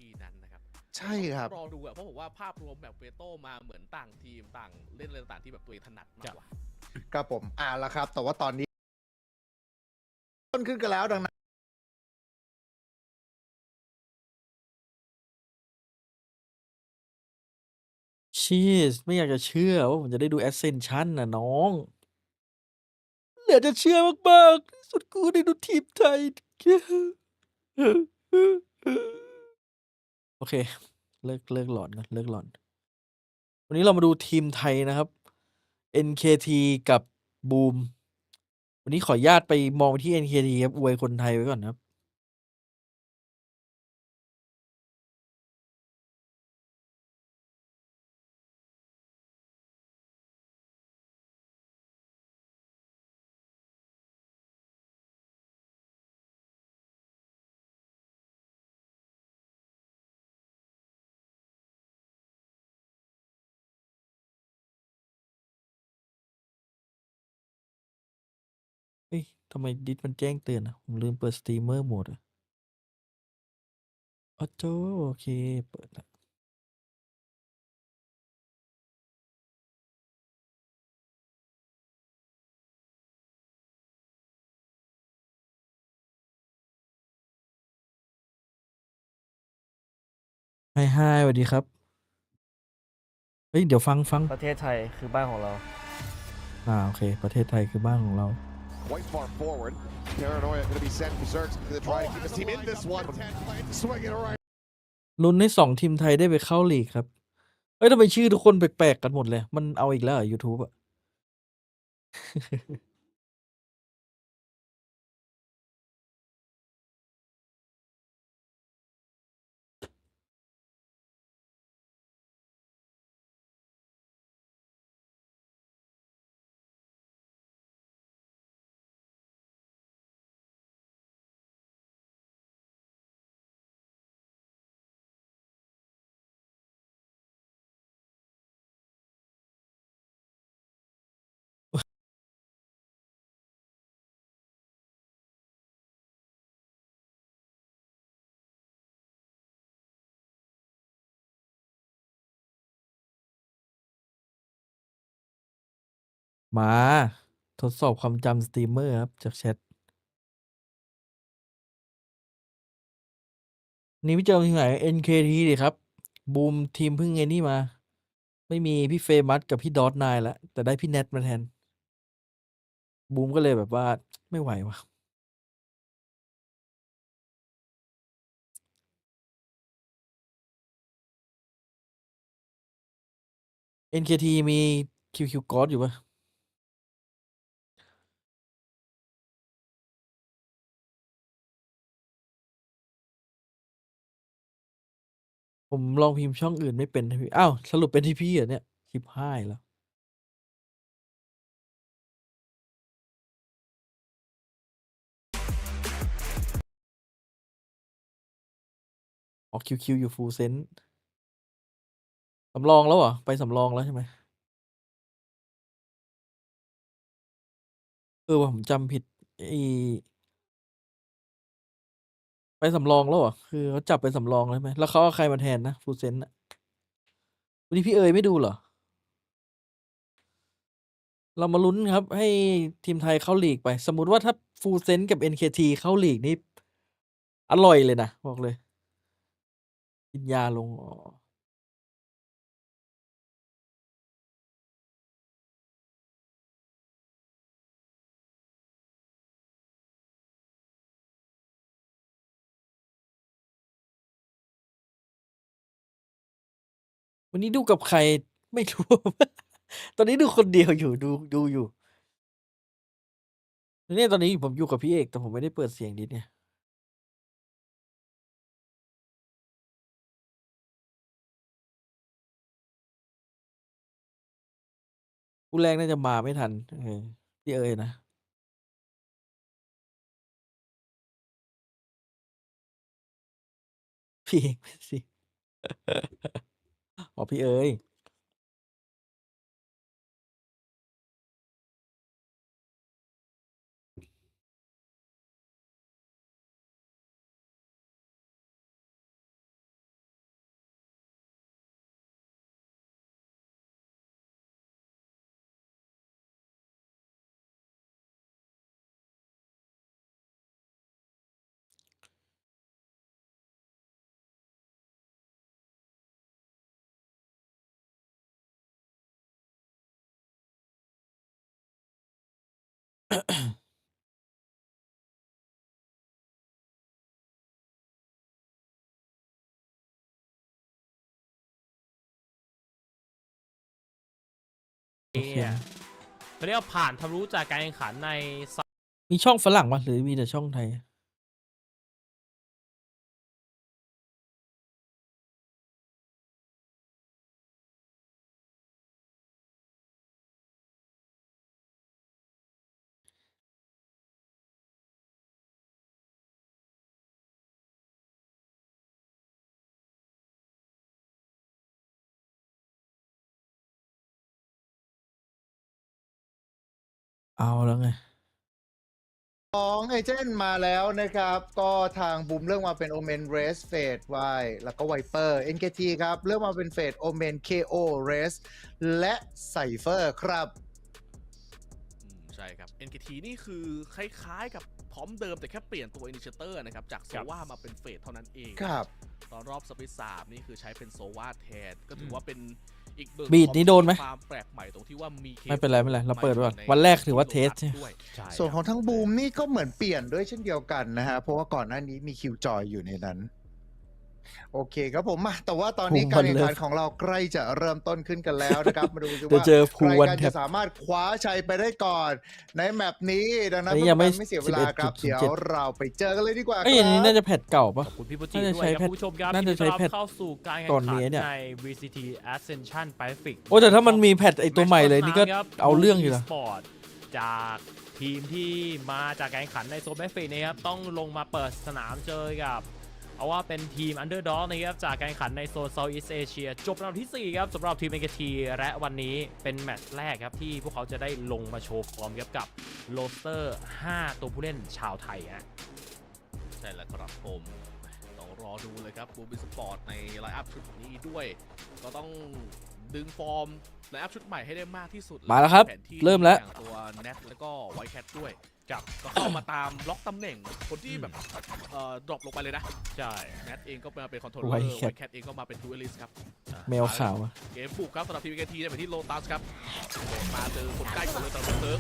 ทีนั้นนะครับใช่ครับรอดูเพราะผมว่าภาพรวมแบบเวโต้มาเหมือนต่างทีมต่างเล่นเรื่องต่างที่แบบตัวเองถนัดมากกว่าครับผมแล้วครับแต่ว่าตอนนี้ต้นขึ้นกันแล้วดังนั้นชีสไม่อยากจะเชื่อว่าผมจะได้ดู Ascension น่ะน้องเหลือจะเชื่อมากๆที่สุดกูได้ดูทีมไทยโอเคเลิกหลอนกันเลิกหลอนวันนี้เรามาดูทีมไทยนะครับ NKT กับบูมวันนี้ขออนุญาตไปมองไปที่ NKT ครับอวยคนไทยไว้ก่อนครับเฮ้ยทำไมดิสมันแจ้งเตือนอ่ะผมลืมเปิดสตรีมเมอร์โหมดอ่ะอ๋อโจโอเคเปิดละไฮสวัสดีครับเฮ้ยเดี๋ยวฟังประเทศไทยคือบ้านของเรา โอเคประเทศไทยคือบ้านของเรา Quite far forward. Paranoia going to be sent berserk. Going to try to keep his team in this one. Swing it around. ลุ้นให้2ทีมไทยได้ไปเข้าลีกครับเฮ้ยทำไมชื่อทุกคนแปลกๆกันหมดเลยมันเอาอีกแล้วเหรอ YouTube อ่ะ มาทดสอบความจำสตรีมเมอร์ครับจากแชทนี่พี่เจอที่ไหน NKT ดิครับบูมทีมเพิ่งไงนี่มา ไม่มีพี่เฟมัสกับพี่ดอทนายแล้วแต่ได้พี่แนทมาแทนบูมก็เลยแบบว่าไม่ไหวว่ะ NKT มี QQ กอดอยู่ปะผมลองพิมพ์ช่องอื่นไม่เป็นนะพี่อ้าวสรุปเป็นที่พี่เหรอเนี่ยชิบหายแล้วออก QQ อยู่ฟูลเซนสำรองแล้วเหรอไปสำรองแล้วใช่ไหมว่าผมจำผิดไอไปสำรองแล้วเหรอคือเขาจับไปสำรองแล้วใช่ไหมแล้วเขาเอาใครมาแทนนะฟูลเซนอะวันนี้พี่เอ๋ยไม่ดูเหรอเรามาลุ้นครับให้ทีมไทยเข้าลีกไป สมมุติว่าถ้าฟูลเซนกับ NKT เข้าลีกนี่อร่อยเลยนะบอกเลยกินยาลงวันนี้ดูกับใครไม่รู้ ตอนนี้ดูคนเดียวอยู่ดูอยู่เนี่ยตอนนี้ผมอยู่กับพี่เอกแต่ผมไม่ได้เปิดเสียงดิสเนี่ยผู้แรกน่าจะมาไม่ทันพี่เอ๋ยนะพี่เอกไม่สิอ๋อพี่เอ๋ย เนี่ยเขาเรียกว่าผ่านทะลุจากการแข่งขันใน มีช่องฝรั่งปะหรือมีแต่ช่องไทยเอาแล้วไงของเอเจนต์มาแล้วนะครับก็ทางบูมเลือกมาเป็นโอเมนเรสเฟดไวแล้วก็ไวเปอร์ NKT ครับเลือกมาเป็นเฟดโอเมน KO เรสและไซเฟอร์ครับใช่ครับ NKT นี่คือคล้ายๆกับพร้อมเดิมแต่แค่เปลี่ยนตัวอินิเชเตอร์นะครับจากโซวามาเป็นเฟดเท่านั้นเองครับตอนรอบสปิ3นี่คือใช้เป็นโซวาแทนก็ถือว่าเป็นอีกเดิม บีดนี้โดนไหมความแปลกใหม่ตรงที่ว่ามีไม่เป็นไรเราเปิดก่อนวันแรกถือว่าเทสส่วนของทั้งบูมนี่ก็เหมือนเปลี่ยนด้วยเช่นเดียวกันนะฮะเพราะว่าก่อนหน้านี้มีคิวจอยอยู่ในนั้นโอเคครับผมมาแต่ว่าตอนนี้การแข่งขันของเราใกล้จะเริ่มต้นขึ้นกันแล้วนะครับมาดูกันว่าใครกันจะสามารถคว้าชัยไปได้ก่อนในแมปนี้ดังนั้นไม่เสียเวลาครับเดี๋ยวเราไปเจอกันเลยดีกว่าครับอันนี้น่าจะแพทเก่าปะขอบคุณพี่ปุจิด้วยครับผู้ชมครับน่าจะใช้แพทเข้าสู่การแข่งขันใน VCT ASCENSION Pacific โอ้แต่ถ้ามันมีแพทไอตัวใหม่เลยนี่ก็เอาเรื่องอยู่นะจากทีมที่มาจากการแข่งขันในโซนแปซิฟิกนะครับต้องลงมาเปิดสนามเจอกับเอาว่าเป็นทีม Underdog นะครับจากการแข่งขันในโซน Southeast Asia จบลำดับที่4ครับสำหรับทีม NKT และวันนี้เป็นแมตช์แรกครับที่พวกเขาจะได้ลงมาโชว์ฟอร์มกับโรสเตอร์5ตัวผู้เล่นชาวไทยฮะใช่แล้วครับผมต้องรอดูเลยครับบูมบิสปอร์ตในไลน์อัพชุดนี้ด้วยก็ต้องดึงฟอร์มไลน์อัพชุดใหม่ให้ได้มากที่สุดมาแล้วครับเริ่มแล้วตัวแนทแล้วก็ไวท์แคทด้วยก็เข้ามาตามล็อกตำแหน่งคนที่แบบดรอปลงไปเลยนะใช่แนทเองก็มาเป็นคอนโทรลเลอร์ไวท์แคทเองก็มาเป็นดูเอลิสครับแมวขาวเกมบุกครับสำหรับทีม NKT ไปที่โลตัสครับมาเจอคนใกล้ก่อนเลยแต่เซิร์ฟ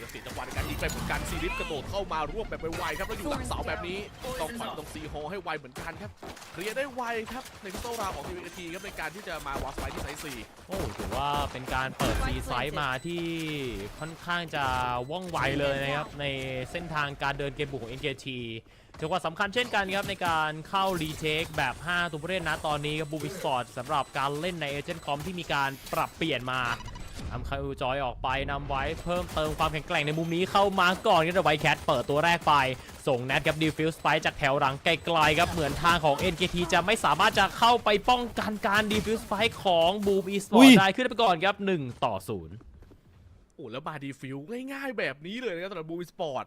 จะติดจังหวะในการยิงไปเหมือนกันซีริฟกระโดดเข้ามารวบแบบไวๆครับแล้วอยู่หลังเสาแบบนี้ต้องถอยตรงซีโฮให้ไวเหมือนกันครับเคลียร์ได้ไวครับในพิโต้ราวของทีม NKT ครับในการที่จะมาวอสไฟที่ไซส์4โอ้ถือว่าเป็นการเปิดซีไซส์มาที่ค่อนข้างจะว่องไวเลยนะครับในเส้นทางการเดินเกมบุกของ NKT จังหวะสำคัญเช่นกันครับในการเข้ารีเทคแบบ5ตัวผู้เล่นนะตอนนี้กับบูบิสปอร์ตสำหรับการเล่นในเอเจนต์คอมที่มีการปรับเปลี่ยนมานำคาจอยออกไปนำไว้เพิ่มเติมความแข็งแกร่งในมุมนี้เข้ามาก่อนก็ไวท์แคทเปิดตัวแรกไปส่งแนทกับดีฟิวส์ไปจากแถวหลังไกลๆครับเหมือนทางของ NKT จะไม่สามารถจะเข้าไปป้องกันการดีฟิวส์ไฟของบูมอีสปอร์ตได้ขึ้นไปก่อนครับ1-0โอ้แล้วมาดีฟิวง่ายๆแบบนี้เลยนะครับสำหรับบูมอีสปอร์ต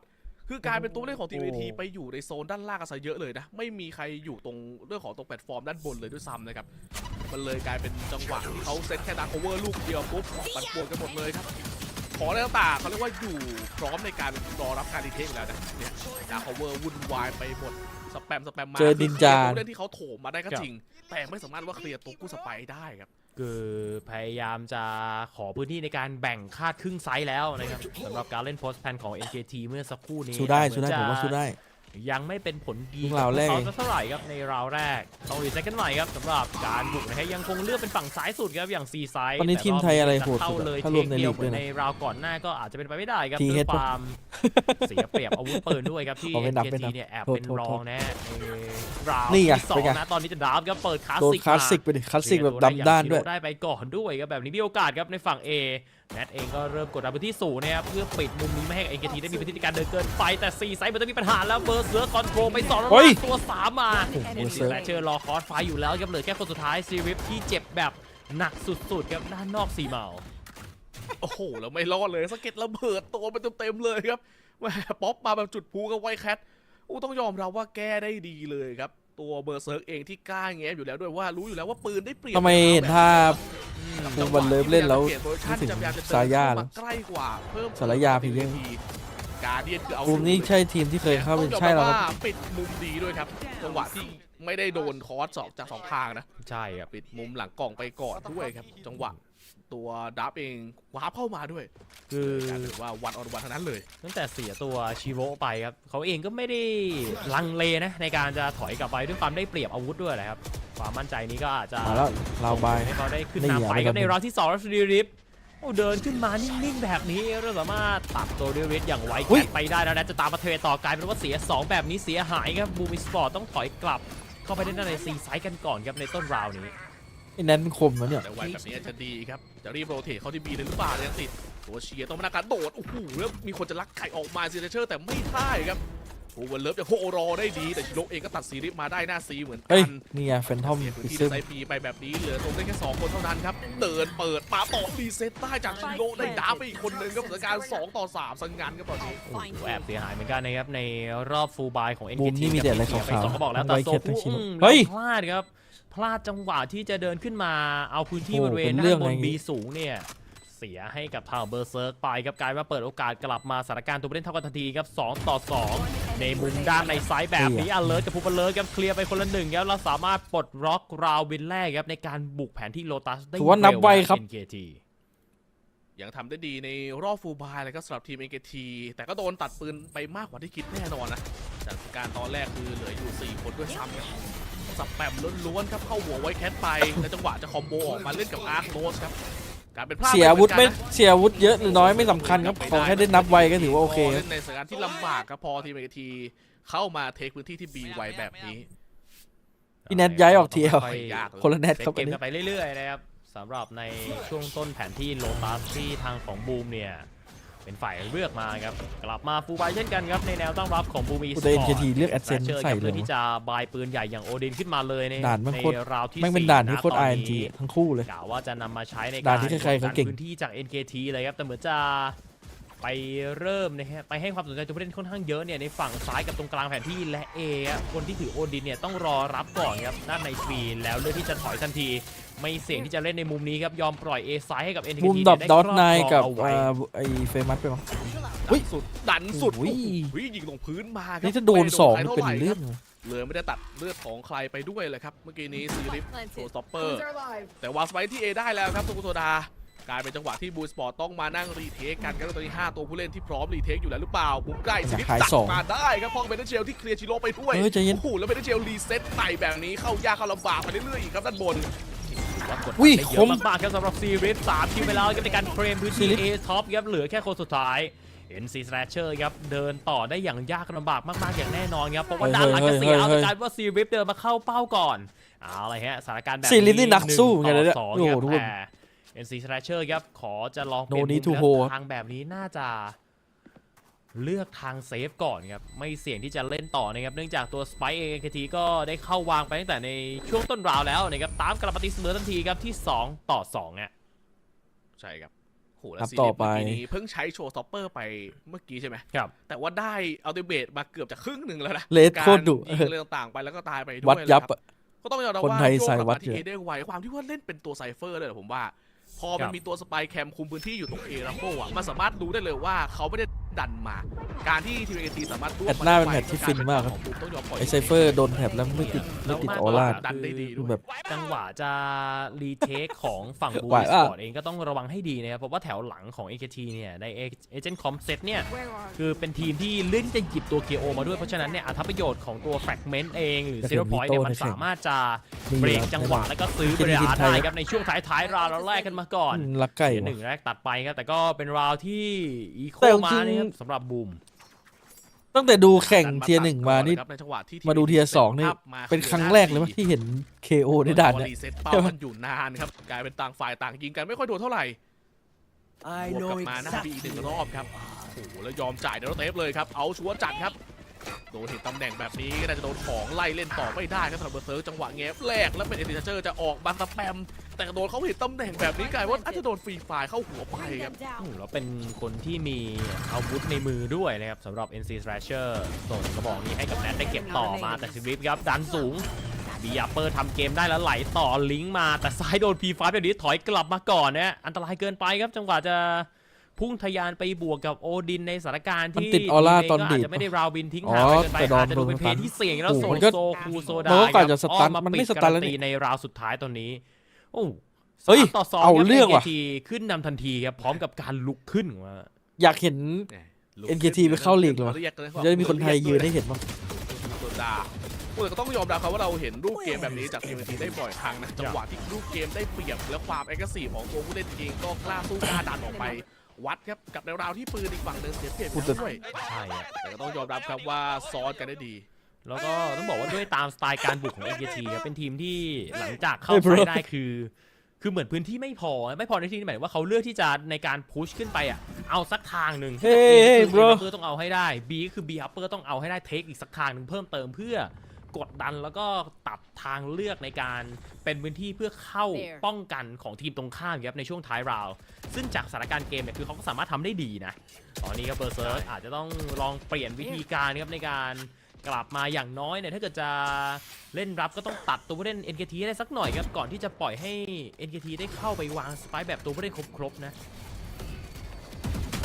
คือการเป็นตัวเล่นของทีม NKT ไปอยู่ในโซนด้านล่างกันซะเยอะเลยนะไม่มีใครอยู่ตรงเรื่องของตรงแพลตฟอร์มด้านบนเลยด้วยซ้ำนะครับมันเลยกลายเป็นจังหวะที่เขาเซตแค่ดักโอเวอร์ลูกเดียวปุ๊บปั่นป่วนกันหมดเลยครับขออะไรต่างๆเขาเรียกว่าอยู่พร้อมในการรอรับการรีเทคแล้วนะเนี่ยดักโอเวอร์วุ่นวายไปหมดสแปมมาเจอดินจาตัวเล่นที่เขาโถมมาได้ก็จริงแต่ไม่สามารถว่าเคลียร์ตัวกู้สไปได้ครับคือพยายามจะขอพื้นที่ในการแบ่งคาดครึ่งไซส์แล้วนะครับสำหรับการเล่นโพสต์แพนของ NKT เมื่อสักครู่นี้สู้ได้ผมว่าสู้ได้ยังไม่เป็นผลดีราวแรกเท่าไหร่ครับในราวแรกต้องรีเซ็ตกันใหม่ครับสำหรับการบุกนะครับยังคงเลือกเป็นฝั่งซ้ายสุดครับอย่างซีไซส์ตอนนี้ทีมไทยอะไรโหดสุดถ้ารวมในลีกด้วยในราวก่อนหน้าก็อาจจะเป็นไปไม่ได้ครับด้วยความเสียเปรียบอาวุธปืนด้วยครับที่ NKT เนี่ยแอบเป็นรองนะราวที่2นะตอนนี้จะดราฟครับเปิดคลาสสิกไปดิคลาสสิกแบบดำด้านด้วยได้ไปก่อนด้วยครับแบบนี้มีโอกาสครับในฝั่ง Aแนทเองก็เริ่มกดดันพื้นที่สูงนะครับเพื่อปิดมุมนี้ไม่ให้ NKT ได้มีพื้นที่ในการเดินเกินไปแต่4ไซส์มันจะมีปัญหาแล้วเบอร์เสือคอนโทรลไป2แล้วตัว3มาแต่เจอรอคอร์สไฟอยู่แล้วครับเหลือแค่คนสุดท้ายซีริฟที่เจ็บแบบหนักสุดๆครับด้านนอก4เมาโอ้โหแล้วไม่รอดเลยสเก็ตระเบิดตัวไปเต็มๆเลยครับแหมป๊อปมาแบบจุดพูกับไวท์แคทต้องยอมรับว่าแก้ได้ดีเลยครับตัวเบอร์เซิร์กเองที่กล้าแง้มอยู่แล้วด้วยว่ารู้อยู่แล้วว่าปืนได้เปรียบทำไมเห็นท่าบูมวันเลิฟเล่นแล้วถึงสายาแล้วใกล้กว่าเพิ่มสารยาพีเองการเดียนคือเอาบูมนี่ใช่ทีมที่เคยเข้าเป็นใช่แล้วปิดมุมดีด้วยครับจังหวะที่ไม่ได้โดนคอร์สจาก2ทางนะใช่ครับปิดมุมหลังกล่องไปก่อนด้วยครับจังหวะ ตัวดับเองวาร์ปเข้ามาด้วย คือก ลายเป็นว่าวันออนวันทั้งนั้นเลย ตั้งแต่เสียตัวชิโร่ไปครับเขาเองก็ไม่ได้ลังเลนะในการจะถอยกลับไปด้วยความได้เปรียบอาวุธด้วยแหละครับความมั่นใจนี้ก็อาจจะ มาแล้วลาวบาย ให้เขาได้ขึ้น นี่ นำไป อ่ะ ครับใน ไม่ต้อง ราวที่2แล้วซีริฟโอ้เดินขึ้นมานิ่งๆแบบนี้เราสามารถตัดตัวดิริฟอย่างไวแคทไปได้แล้วนะจะตามมาเทรดต่อกลายเป็นว่าเสีย2แบบนี้เสียหายครับบูมิสปอร์ตต้องถอยกลับเข้าไปเล่นในซีไซด์กันก่อนครับในต้นราวนี้ ไอ้แนนคมนะเนี่ย แต่วันแบบนี้จะดีครับจะรีบโรเทตเข้าที่บีเลยหรือเปล่ายังติดตัวเชียร์ต้องมานักการโดดโอ้โหแล้วมีคนจะลักไข่ออกมาซีเชอร์แต่ไม่ได้ครับโอเวอร์เลิฟจะโฮรอได้ดีแต่ชิโร่เองก็ตัดซีริฟมาได้หน้าซีเหมือน เฮ้ กั ย น นี่ไงแฟนทอม เสียพื้น อิ ที่ ซึม ไซปีไปแบบนี้เหลือตรงได้แค่2คนเท่านั้นครับเดินเปิดปาต่อรีเซ็ตได้จากชิโร่ได้ดาไปอีกคนนึงครับสถานการณ์2 ต่อ 3สังงันครับตอนนี้ แอบเสียหายเหมือนกันนะครับในรอบฟูลบายของ NKT บูมนี่มีแต่อะไร ครับ ขาวๆ ไป2ก็บอกแล้วแต่ ไว โซ แคท ฟุ ทั้งชิ้น เฮ้ เฮ้ ย ย พลาดครับพลาดจังหวะที่จะเดินขึ้นมาเอาพื้นที่ โอ้ บริเวณ เป็น ด้า เรื่อง นบ อะไร น อย่างงี้ บีสูงเนี่ยเสียให้กับทางเบอร์เซิร์กไปครับกลายว่าเปิดโอกาสกลับมาสถานการณ์ตัวผู้เล่นเท่ากันทันทีครับ2 ต่อ 2ในมุมด้านในไซด์แบบนี้อเลิร์กับพูบอลเลิร์ครับเคลียร์ไปคนละ1ครับเราสามารถปลดล็อกราววินแรกครับในการบุกแผนที่โลตัสได้ ถือว่านับไวครับ NKT ยังทำได้ดีในรอบฟูลบายเลยครับสำหรับทีม NKT แต่ก็โดนตัดปืนไปมากกว่าที่คิดแน่นอนนะจากการตอนแรกคือเหลืออยู่4 คนด้วยซ้ำครับสับแปมล้วนๆครับเข้าหัวไว้แคทไปในจังหวะจะคอมโบออกมาเล่นกับอาร์คโรสครับการเป็นพลาด เสียอาวุธไม่ ปหนกันนะ เสียอาวุธเยอะหรือน้อยไม่สำคัญครับขอแค่ได้นับไวก็ถือว่าโอเคครับ เล่นในสถานการณ์ที่ลำบากครับพอทีม NKT เข้ามาเทคพื้นที่ที่บีไวแบบนี้ พี่แนทย้ายออกทีเอล ไม่ยากเลย คนละแนท เซต ครับ เก อัน ม นี้ กันไปเรื่อยๆนะครับสำหรับในช่วงต้นแผนที่โลตัสที่ทางของบูมเนี่ยเป็นฝ่ายเลือกมาครับกลับมาฟูลไบเช่นกันครับในแนวตั้งรับของบูมอีสปอร์ต แต่ NKT เลือก Ascent ใส่เลย เพื่อที่จะบายปืนใหญ่อย่างโอดินขึ้นมาเลยใน ด่านมันโคตร ราวที่ แม่งเป็น 4 ด่านที่โคตร ะตอน RNG นี้ ทั้งคู่เลย กล่าวว่าจะนำมาใช้ใน ด่า การ นที่ใครๆเขาเก่ง พื้นที่จาก NKT เลยครับแต่เหมือนจะไปเริ่มนะฮะไปให้ความสนใจตัวผู้เล่นค่อนข้างเยอะเนี่ยในฝั่งซ้ายกับตรงกลางแผนที่และ A อะคนที่ถือโอดินเนี่ยต้องรอรับก่อนครับด้านในสปีนแล้วเลือกที่จะถอยทันทีไม่เสี่ยงที่จะเล่นในมุมนี้ครับยอมปล่อย A ซ้ายให้กับ NKT บูม เนี่ย ดรอป ได้ ดอท ครอบ นาย ครอง กับ เอาไว้ ไอ้เฟมัสไปมั้ง ดันสุด อุ้ย โอ้โหยิงลงพื้นมาครับ นี่ถ้าโดนสอง ไม่ นี่ โด เป็น ใคท่าไห เรื่อง เลยไม่ได้ตัดเลือดของใครไปด้วยเลยครับเมื่อกี้นี้ซีริฟโชว์สต็อปเปอร์แต่วางสไปที่ A ได้แล้วครับตุกุโซดากลายเป็นจังหวะที่บูสปอร์ตต้องมานั่งรีเทคกันครับตอนนี้5 ตัวผู้เล่นที่พร้อมรีเทคอยู่แล้วหรือเปล่ามุมใกล้ซีริฟ ขาย ตัด สอง มาได้ครับพองเบนเดอร์เชลที่เคลียร์ชิโร่ไปด้วย เฮ้ยใจเย็น โอ้โหแล้วเบนเดอร์เชลรีเซ็ตไปแบบนี้เข้ายากเข้าลำบากไปเรื่อยๆอีกครับด้านบน ว่ากด อุ้ย ได้เย ค อะ ม มากๆครับสำหรับซีริฟ3คิวไปแล้วครับในการเคลมพื้นที่ A ท็อปครับเหลือแค่คนสุดท้าย NC Slasher ครับเดินต่อได้อย่างยากลำบากมากๆอย่างแน่นอนครับเพราะว่าด้านหลังจะเสียเอาแต่กลายว่าซีริฟเดินมาเข้าเป้าก่อนเอาอะไรฮะสถานการณ์แบบ ซีริฟนี่นักสู้ไงเนี่ย 1 ต่อ โอ้ 2 โห ครับ ทุกคน แต่ NC Slasher ครับขอจะลองเป No ลี่ยน need to มุม hold ทางแบบนี้น่าจะเลือกทางเซฟก่อนครับไม่เสี่ยงที่จะเล่นต่อนะครับเนื่องจากตัว Spike NKT ก็ได้เข้าวางไปตั้งแต่ในช่วงต้นราวแล้วนะครับตามกลับมาตีเสมอทันทีครับที่2 ต่อ 2เนี่ย ใช่ครับโหแล้ ครั ว บ ซี ต่ ริ อ ฟ ไป เมื่อกี้นี้เพิ่งใช้โชว์สต็อปเปอร์ไปเมื่อกี้ใช่ไหม ครับ แต่ว่าได้อัลติเมทมาเกือบจะครึ่งหนึ่งแล้วนะ เลสโคตรดุ การยิงเรื่องต่างๆไปแล้วก็ตายไปด้วย วัดยับ เลยครับ อะ ก็ต้องยอมรับ คน ว่า ไทย ช่วง สาย กลับ วัด มาที่ เย เอ อะ ได้ไวความที่ว่าเล่นเป็นตัวไซเฟอร์เลยเหรอผมว่า พอมันมีตัวสไปแคมคุมพื้นที่อยู่ตรงเอรัมโบอ่ะมันสามารถรู้ได้เลยว่าเขาไม่ได้ดันมา การที่ทีมเอทีสามารถร่วม แอดหน้าเป็นแมตช์ที่ฟินมากครับ ต้องยอมปล่อย ไอไซเฟอร์โดนแถบแล้วไม่ติดออร่า ดันได้ดีด้วย แบบ จังหวะจะรีเทคของฝั่งบู ไหว ส อ่ะ ปอร์ตเองก็ต้องระวังให้ดีนะครับเพราะว่าแถวหลังของ AKT เนี่ยในเอเจนต์คอมเซ็ตเนี่ยคือเป็นทีมที่เล่นจะหยิบตัว KO มาด้วยเพราะฉะนั้นเนี่ยอัตประโยชน์ของตัวแฟกเมนต์เองหรือ แต่ เซโรพอยต์เนี่ยมัน เห็น สามารถจะ นี่ เบรก ครับ จังหวะแล้วก็ซื้อ เป็น เบร ทีม อา ไทย ได้ครับในช่วงท้ายๆราวเราแรกกันมาก่อน รักไก่ เดี๋ยวห วะ นึ่งแรกตัดไปครับแต่ก็เป็นราวที่อีโค แต่จริง มาเนี่ยครับสำหรับบูม ตั้งแต่ดูแข่งเทียร์หนึ่งมานี่ ในจังหวะที่ มาดูเทียร์สองนี่เป็นครั้งแรกเลยว่าที่เห็น KO ในด่านเนี่ย รีเซ็ตเป้ากันอยู่นานครับกลายเป็นต่างฝ่ายต่างยิงกันไม่ค่อยโดนเท่าไหร่บวกกลับมาหน้าบีอีกหนึ่งรอบครับโอ้โหแล้วยอมจ่ายเดลเทปเลยครับเอาชัวร์จัดครับโดนเห็นตำแหน่งแบบนี้ก็น่าจะโดนของไล่เล่นต่อไม่ได้ครับสำหรับเบอร์เซิร์กจังหวะแงบแรกแล้วเป็นเอติเจอร์จะออกบังสแปมแต่โดนเขาเห็นตำแหน่งแบบนี้กลายว่าอาจจะโดนฟรีไฟล์เข้าหัวไปครับ แล้วเป็นคนที่มีอาวุธในมือด้วยนะครับสำหรับ NC Slasher ส่งกระบอกนี้ให้กับแนทได้เก็บต่อมาแต่ซิวิฟครับดันสูงบียาเปอร์ทำเกมได้แล้วไหลต่อลิงก์มาแต่ซ้ายโดน P5 แบบนี้ถอยกลับมาก่อนนะอันตรายเกินไปครับจังหวะจะพุ่งทะยานไปบวกกับโอดินในสถานการณ์ที่ มันติดออร่าตอนดีด อาจจะไม่ได้ราววินทิ้งห่างไปเกินไป แต่โดน อาจจะดูเป็นเพลย์ที่เสี่ยงแล้ว โอ้ โซ โหมันก็ คูโซดา มันก็กะจะสตัน อ้อ มันไม่ ปิด สตันแล้ว การั นี่ ตีในราวสุดท้ายตอนนี้โอ้ เฮ้ย 3 ต่อ 2 เอา ครับ เรื่องว่ะ NKT ขึ้นนำทันทีครับพร้อมกับการลุกขึ้นของมา อยากเห็น NKT ไปเข้าลีกเหรอ จะได้มีคนไทยยืนให้เห็นบ้าง สุดดาแต่ก็ต้องยอมรับครับว่าเราเห็นรูปเกมแบบนี้จาก BME ได้บ่อยครั้งนะจังหวะที่รูปเกมได้เปรียบและความแอคทีฟของตัวผู้เล่นเองก็กล้าสู้กล้าดันออกไปวัดครับกับแนวราวที่ปืนอีกฝั่งหนึ่งเสียเปรียบอยู่ด้วย ใช่ครับ แต่ก็ต้องยอมรับครับว่าซ้อนกันได้ดี แล้วก็ต้องบอกว่าด้วยตามสไตล์การบุกของ NKT ครับเป็นทีมที่หลังจากเข้าไฟได้คือเหมือนพื้นที่ไม่พอในที่นี้หมายถึงว่าเขาเลือกที่จะในการพุชขึ้นไปเอาสักทางหนึ่ง เฮ้ย A upper ต้องเอาให้ได้ B ก็คือ B upper ต้องเอาให้ได้เทคอีกสักทางหนึ่งเพิ่มเติมเพื่อกดดันแล้วก็ตัดทางเลือกในการเป็นพื้นที่เพื่อเข้าป้องกันของทีมตรงข้ามครับในช่วงท้ายราวด์ซึ่งจากสถานการณ์เกมเนี่ยคือเขาก็สามารถทำได้ดีนะตอนนี้ครับเบอร์เซิร์กอาจจะต้องลองเปลี่ยนวิธีการครับในการกลับมาอย่างน้อยเนี่ยถ้าเกิดจะเล่นรับก็ต้องตัดตัวผู้เล่น NKT ได้สักหน่อยครับก่อนที่จะปล่อยให้ NKT ได้เข้าไปวางสไปค์แบบตัวผู้เล่นครบๆนะ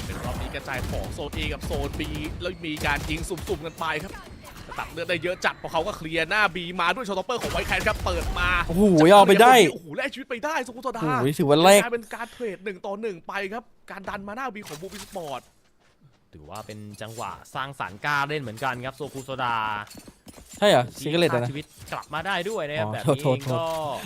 เป็นรอบนี้กระจายของโซน A กับโซน B แล้วมีการยิงสุ่มๆกันไปครับตัดเลือดได้เยอะจัดเพราะเขาก็เคลียร์หน้า B มาด้วยโชว์ท็อปเปอร์ของไวแคนครับเปิดมา โอ้โหเอาไปได้ โอ้โหแลกชีวิตไปได้สกุลโซดา โอ้โหถือว่าแรก กลายเป็นการเทรด1 ต่อ 1ไปครับการดันมาหน้า B ของบูบิสปอร์ต ถือว่าเป็นจังหวะสร้างสรรค์กล้าเล่นเหมือนกันครับโซคุโซดา ใช่เหรอซิงเกิลเลต ฆ่า นะ ชีวิตกลับมาได้ด้วยนะครับ อ๋อ แบบนี้ โทษ ก็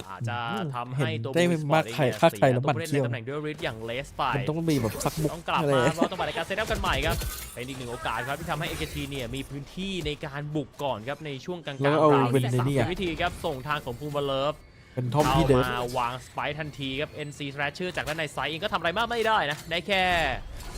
อาจจะทำให้ตัว ได้ บูสปอ มา ร์ ก ตเอง ใคร เนี่ย ฆ่าใคร เสีย แล้ว ตัว มัน ผู้เล่น เที่ ใน ยว ตำแหน่งด้วยริสอย่างเลสไป มันต้องมีแบบสักมุก ต้องกลับ อะไร มารอจังหวะในการเซตอัพกันใหม่ครับเป็นอีกหนึ่งโอกาสครับที่ทำให้ NKT เนี่ยมีพื้นที่ในการบุกก่อนครับในช่วงกลางๆ แล้วเอา ราว เป็น ที่ ในนี่ สาม อะ วิธีครับส่งทางของภูมิเลิฟ เป็นทอม เข้า พี่เดิร์ด มาวางสไปค์ทันทีครับ NC Thrasher จากด้านในไซด์เองก็ทำอะไรมากไม่ได้นะได้แค่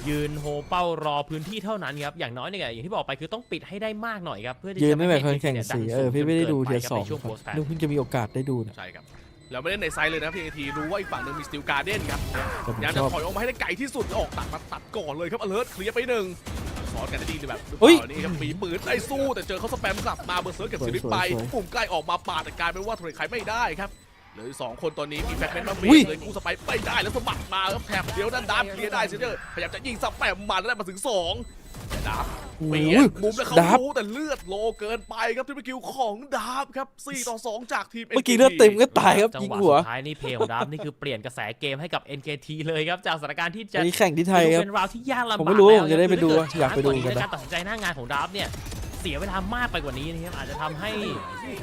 ยืนโฮเป้ารอพื้นที่เท่านั้นครับอย่างน้อยเนี่ยอย่างที่บอกไปคือต้องปิดให้ได้มากหน่อยครับเพื่อที่ ยืน จะ ไม่ ไม่ แบบ ให้ คนแข่ง NKT สี เนี่ย พี่ไม่ได้ดูเทียร์ ดัน สอง ในช่วง post patch นึกเพิ่งจะมีโอกาสได้ดูนะ ใช่ครับเราไม่เล่นในไซด์เลยนะพี่ NKT รู้ว่าอีกฝั่งหนึ่งมีสตีลการ์เด้นครับ แต่ผม อยาก ช จะ อบ ถอยออกมาให้ได้ไกลที่สุดออกตัดก่อนเลยครับอเลิร์ตเคลียร์ไปหนึ่งสอนกันได้ดีเลยแบบหรือเป เฮ้ย ล่านี่ครับมีปืนไล่สู้แต่เจอเขาสแปมกลับมาเบอร์เซิร์ฟเก็บชีวิตไป สวยๆ ปุ่มใกล้ออกมาปาดแต่กลายเป็นว่าเทรดใครไม่ได้ครับเหลือสองคนตอนนี้มีแฟกเมนต์มาเบร อุ้ย กเลยกู้สไปไม่ได้แล้วสะบัดมาครับแถบเดียวด้านดามเคลียร์ได้เซนเตอร์พยายามจะยิงสแปมมาแล้วได้มาถึง2แต่ดาบ โอ้ เปลี่ โห ยนมุมแล้วเขา ดับ รู้แต่เลือดโลเกินไปครับที่เป็นคิวของดาบครับ4 ต่อ 2จากทีม เมื่อกี้เลือดเต็มก็ตายครับ จัง ยิง หวะ หัว สุดท้ายนี่เพลของดับนี่คือเปลี่ยนกระแสเกมให้กับ NKT เลยครับจากสถานการณ์ที่จะ อันนี้แข่งที่ไทยครับ เป็นราวที่ยากลำบาก ผมไม่รู้ แล้ว ผมจะได้ไปดู คือถ้ อยากไปดู ช้ กันนะ ในการตัดสินใจหน้างานของดับเนี่ยเสียเวลามากไปกว่านี้นะครับอาจจะทำให้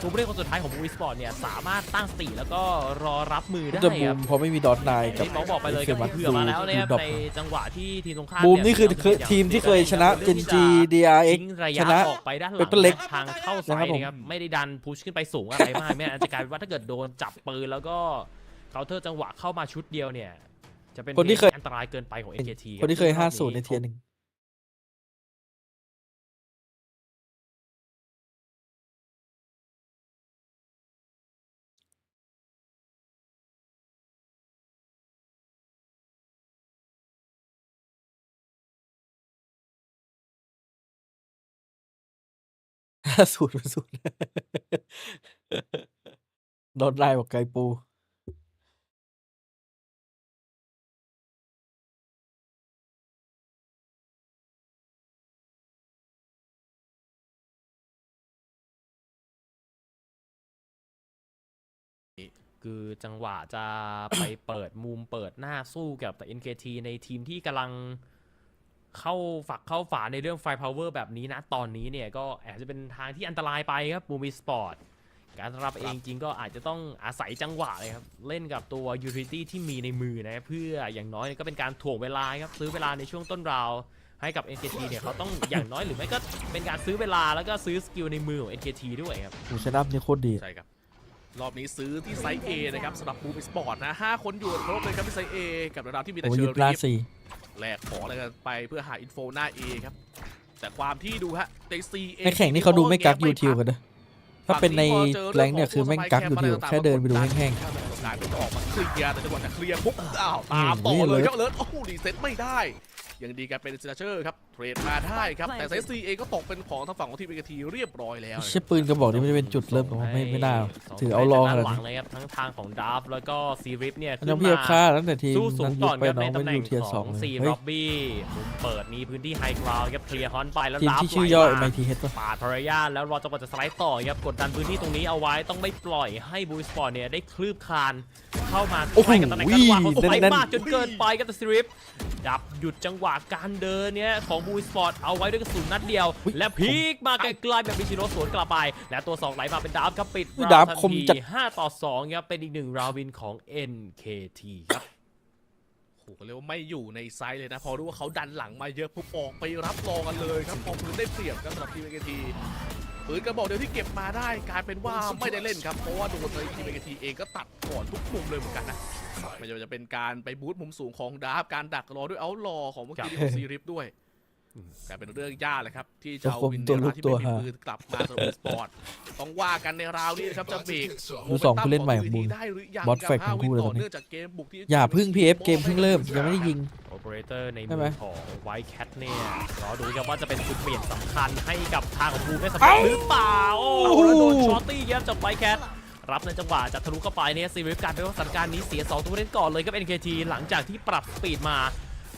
ตัวผู้เล่นคนสุดท้ายของบูวิสปอร์ตเนี่ยสามารถตั้งสติแล้วก็รอรับมือได้ จะบู ครั ม บ เพราะไม่มีดอทไนน์กับ ที่น้องบอกไปเลยครับเผื่อมาแล้วนะครับในจังหวะที่ทีมตรงข้าม บูมนี่คือ เนี่ย ทีมที่เคยชนะ Gen G DRX ทิ้งระยะ ชนะ ออกไปด้านหลั เป็นเล็ก ทางเข้าไซ นะครับ ด์ ผม นะครับไม่ได้ดันพุชขึ้นไปสูงอะไรมากไม่งั้นอาจจะกลายเป็นว่าถ้าเกิดโดนจับปืนแล้วก็เคาน์เตอร์จังหวะเข้ามาชุดเดียวเนี่ยจะเป็น คนที่เคย อันตรายเกินไปของ NKT คนที่เคย รับ 50 ในเทียร์หนึ่ง 50 ดอทไนน์บอกไกลปู คือจังหวะจะไปเปิดมุมเปิดหน้าสู้กับแต่ NKT ในทีมที่กำลังเข้าฝักเข้าฝาในเรื่องไฟพาวเวอร์แบบนี้นะตอนนี้เนี่ยก็อาจจะเป็นทางที่อันตรายไปครับบูมิสปอร์ตการรับเองจริงก็อาจจะต้องอาศัยจังหวะเลยครับเล่นกับตัว utility ที่มีในมือนะเพื่ออย่างน้อยก็เป็นการถ่วงเวลาครับซื้อเวลาในช่วงต้นราวให้กับ NKT เนี่ยเขาต้องอย่างน้อยหรือไม่ก็เป็นการซื้อเวลาแล้วก็ซื้อสกิลในมือของ NKT ด้วยครับ โอ้ชนะนี่โคตรดี ใช่ครับรอบนี้ซื้อที่ไซส์ A นะครับสำหรับบูมสปอร์ตนะ5 คนอยู่ครบเลยครับที่ไซส์ A กับระดับที่มีแต่ โอ้ เช ยิ อบ ล่า รี่ สี่ แลกของอะไรกันไปเพื่อหาอินโฟหน้า A ครับแต่ความที่ดูฮะใน C ในแข่งนี่เขาดูไม่กักยูทิวกันนะถ้าเป็นในแรงเนี่ยคือแม่งกักยูทิวแค่เดินไปดูแห้ง กลายเป็นออกมาเคลียร์แต่จังหวะจะเคลียร์ปุ๊บอ้าวตามต่อเลยครับเลิศโอ้โหรีเซ็ตไม่ได้ ยังดีกันเป็นสเตเชอร์ครับเทรดมาได้ครับแต่ไซส์ซีเองก็ตกเป็นของทางฝั่งของทีม NKT เรียบร้อยแล้ว ใช่ปืนกระบอกนี้ไม่ได้เป็นจุดเริ่มของไม่น่าถือเอารอข ด้าน นาด หลัง นี้ เลยครับทั้งทางของดาฟแล้วก็ซีริฟเนี่ย น้องเพียบค่าตั้งแต่ทีม สู้สู นั้ ง นยุ ก่ บ อน ไป ครับ น้ ใน อง ตำ ไม่ แหน่ อง ยู่เทียร์ ข สอ อง ง เลย ซี เฮ้ย ร็อบบี้มุมเปิดมีพื้นที่ไฮกราวด์ครับเคลียร์ฮอนไปแล้ว ทีม ดาฟ ที่ชื่อย่อ ไหลมา MITH ป่ะ ปาดภรรยาแล้วรอจังหวะจะสไลด์ต่อครับกดดันพื้นที่ตรงนี้เอาไว้ต้องไม่ปล่อยให้บูสปอร์ตเนี่ยได้คลืบคลานเข้ามา โอ้โห ใกล้กับตำแหน่งการวางของสไป แน่นๆ มากจนเกินไปครับแต่ซีริฟดับหยุดจังหวะการเดินเนี่ยของบูสปอร์ตเอาไว้ด้วยกระสุนนัดเดียว และพีกมาไกลๆแบบมิชิโร่สวนกลับไปและตัว2ไหลมาเป็นดาฟครับปิด ดาฟ ทัน คม ที จัด 5-2ครับเป็นอีก1ราววินของ NKT ครับ โอ้โหเรียกว่าไม่อยู่ในไซส์เลยนะพอรู้ว่าเขาดันหลังมาเยอะปุ๊บออกไปรับรองกันเลยครับพอพื้นได้เปรียบครับสำหรับทีม NKT ปืนกระบอกเดียวที่เก็บมาได้กลายเป็นว่าไม่ได้เล่นครับเพราะว่าโดนเลยทีม NKT เองก็ตัดก่อนทุกมุมเลยเหมือนกันนะไม่ว่าจะเป็นการไปบูทมุมสูงของดาฟการดักรอด้วยเอาท์ลอของเมื่อกี้ที่ของซีริฟด้วยกลายเป็นเรื่องยากเลยครับที่จะเอาวินในราวที่ไม่มีปืนกลับมาสำหรับสปอร์ตต้องว่ากันในราวนี้ครับจะเบรก ดูสองผู้เล่นใหม่ของบูม ได้หรือยัง บอสแฟก ครับ ทั้งคู่เลย ต่ ตอนนี้ เนื่องจากเกมบุกที่ อย่าพึ่ง PF เกมเพิ่งเริ่มยังไม่ได้ยิง โอเปอเรเตอร์ใน ใช่ มื ไหม อของไวท์แคทเนี่ยรอดูกันว่าจะเป็นจุดเปลี่ยนสำคัญให้กับทางของบูมได้สำเร็จหรือเปล่าโอ้โหแล้วโดนช็อตตี้ครับจากไวท์แคทรับในจังหวะจะทะลุเข้าไปเนี่ยซีรีส์การเป็นว่าสถานการณ์นี้เสีย2ตัวผู้เล่นก่อนเลยครับ NKT หลังจากที่ปรับสปีดมา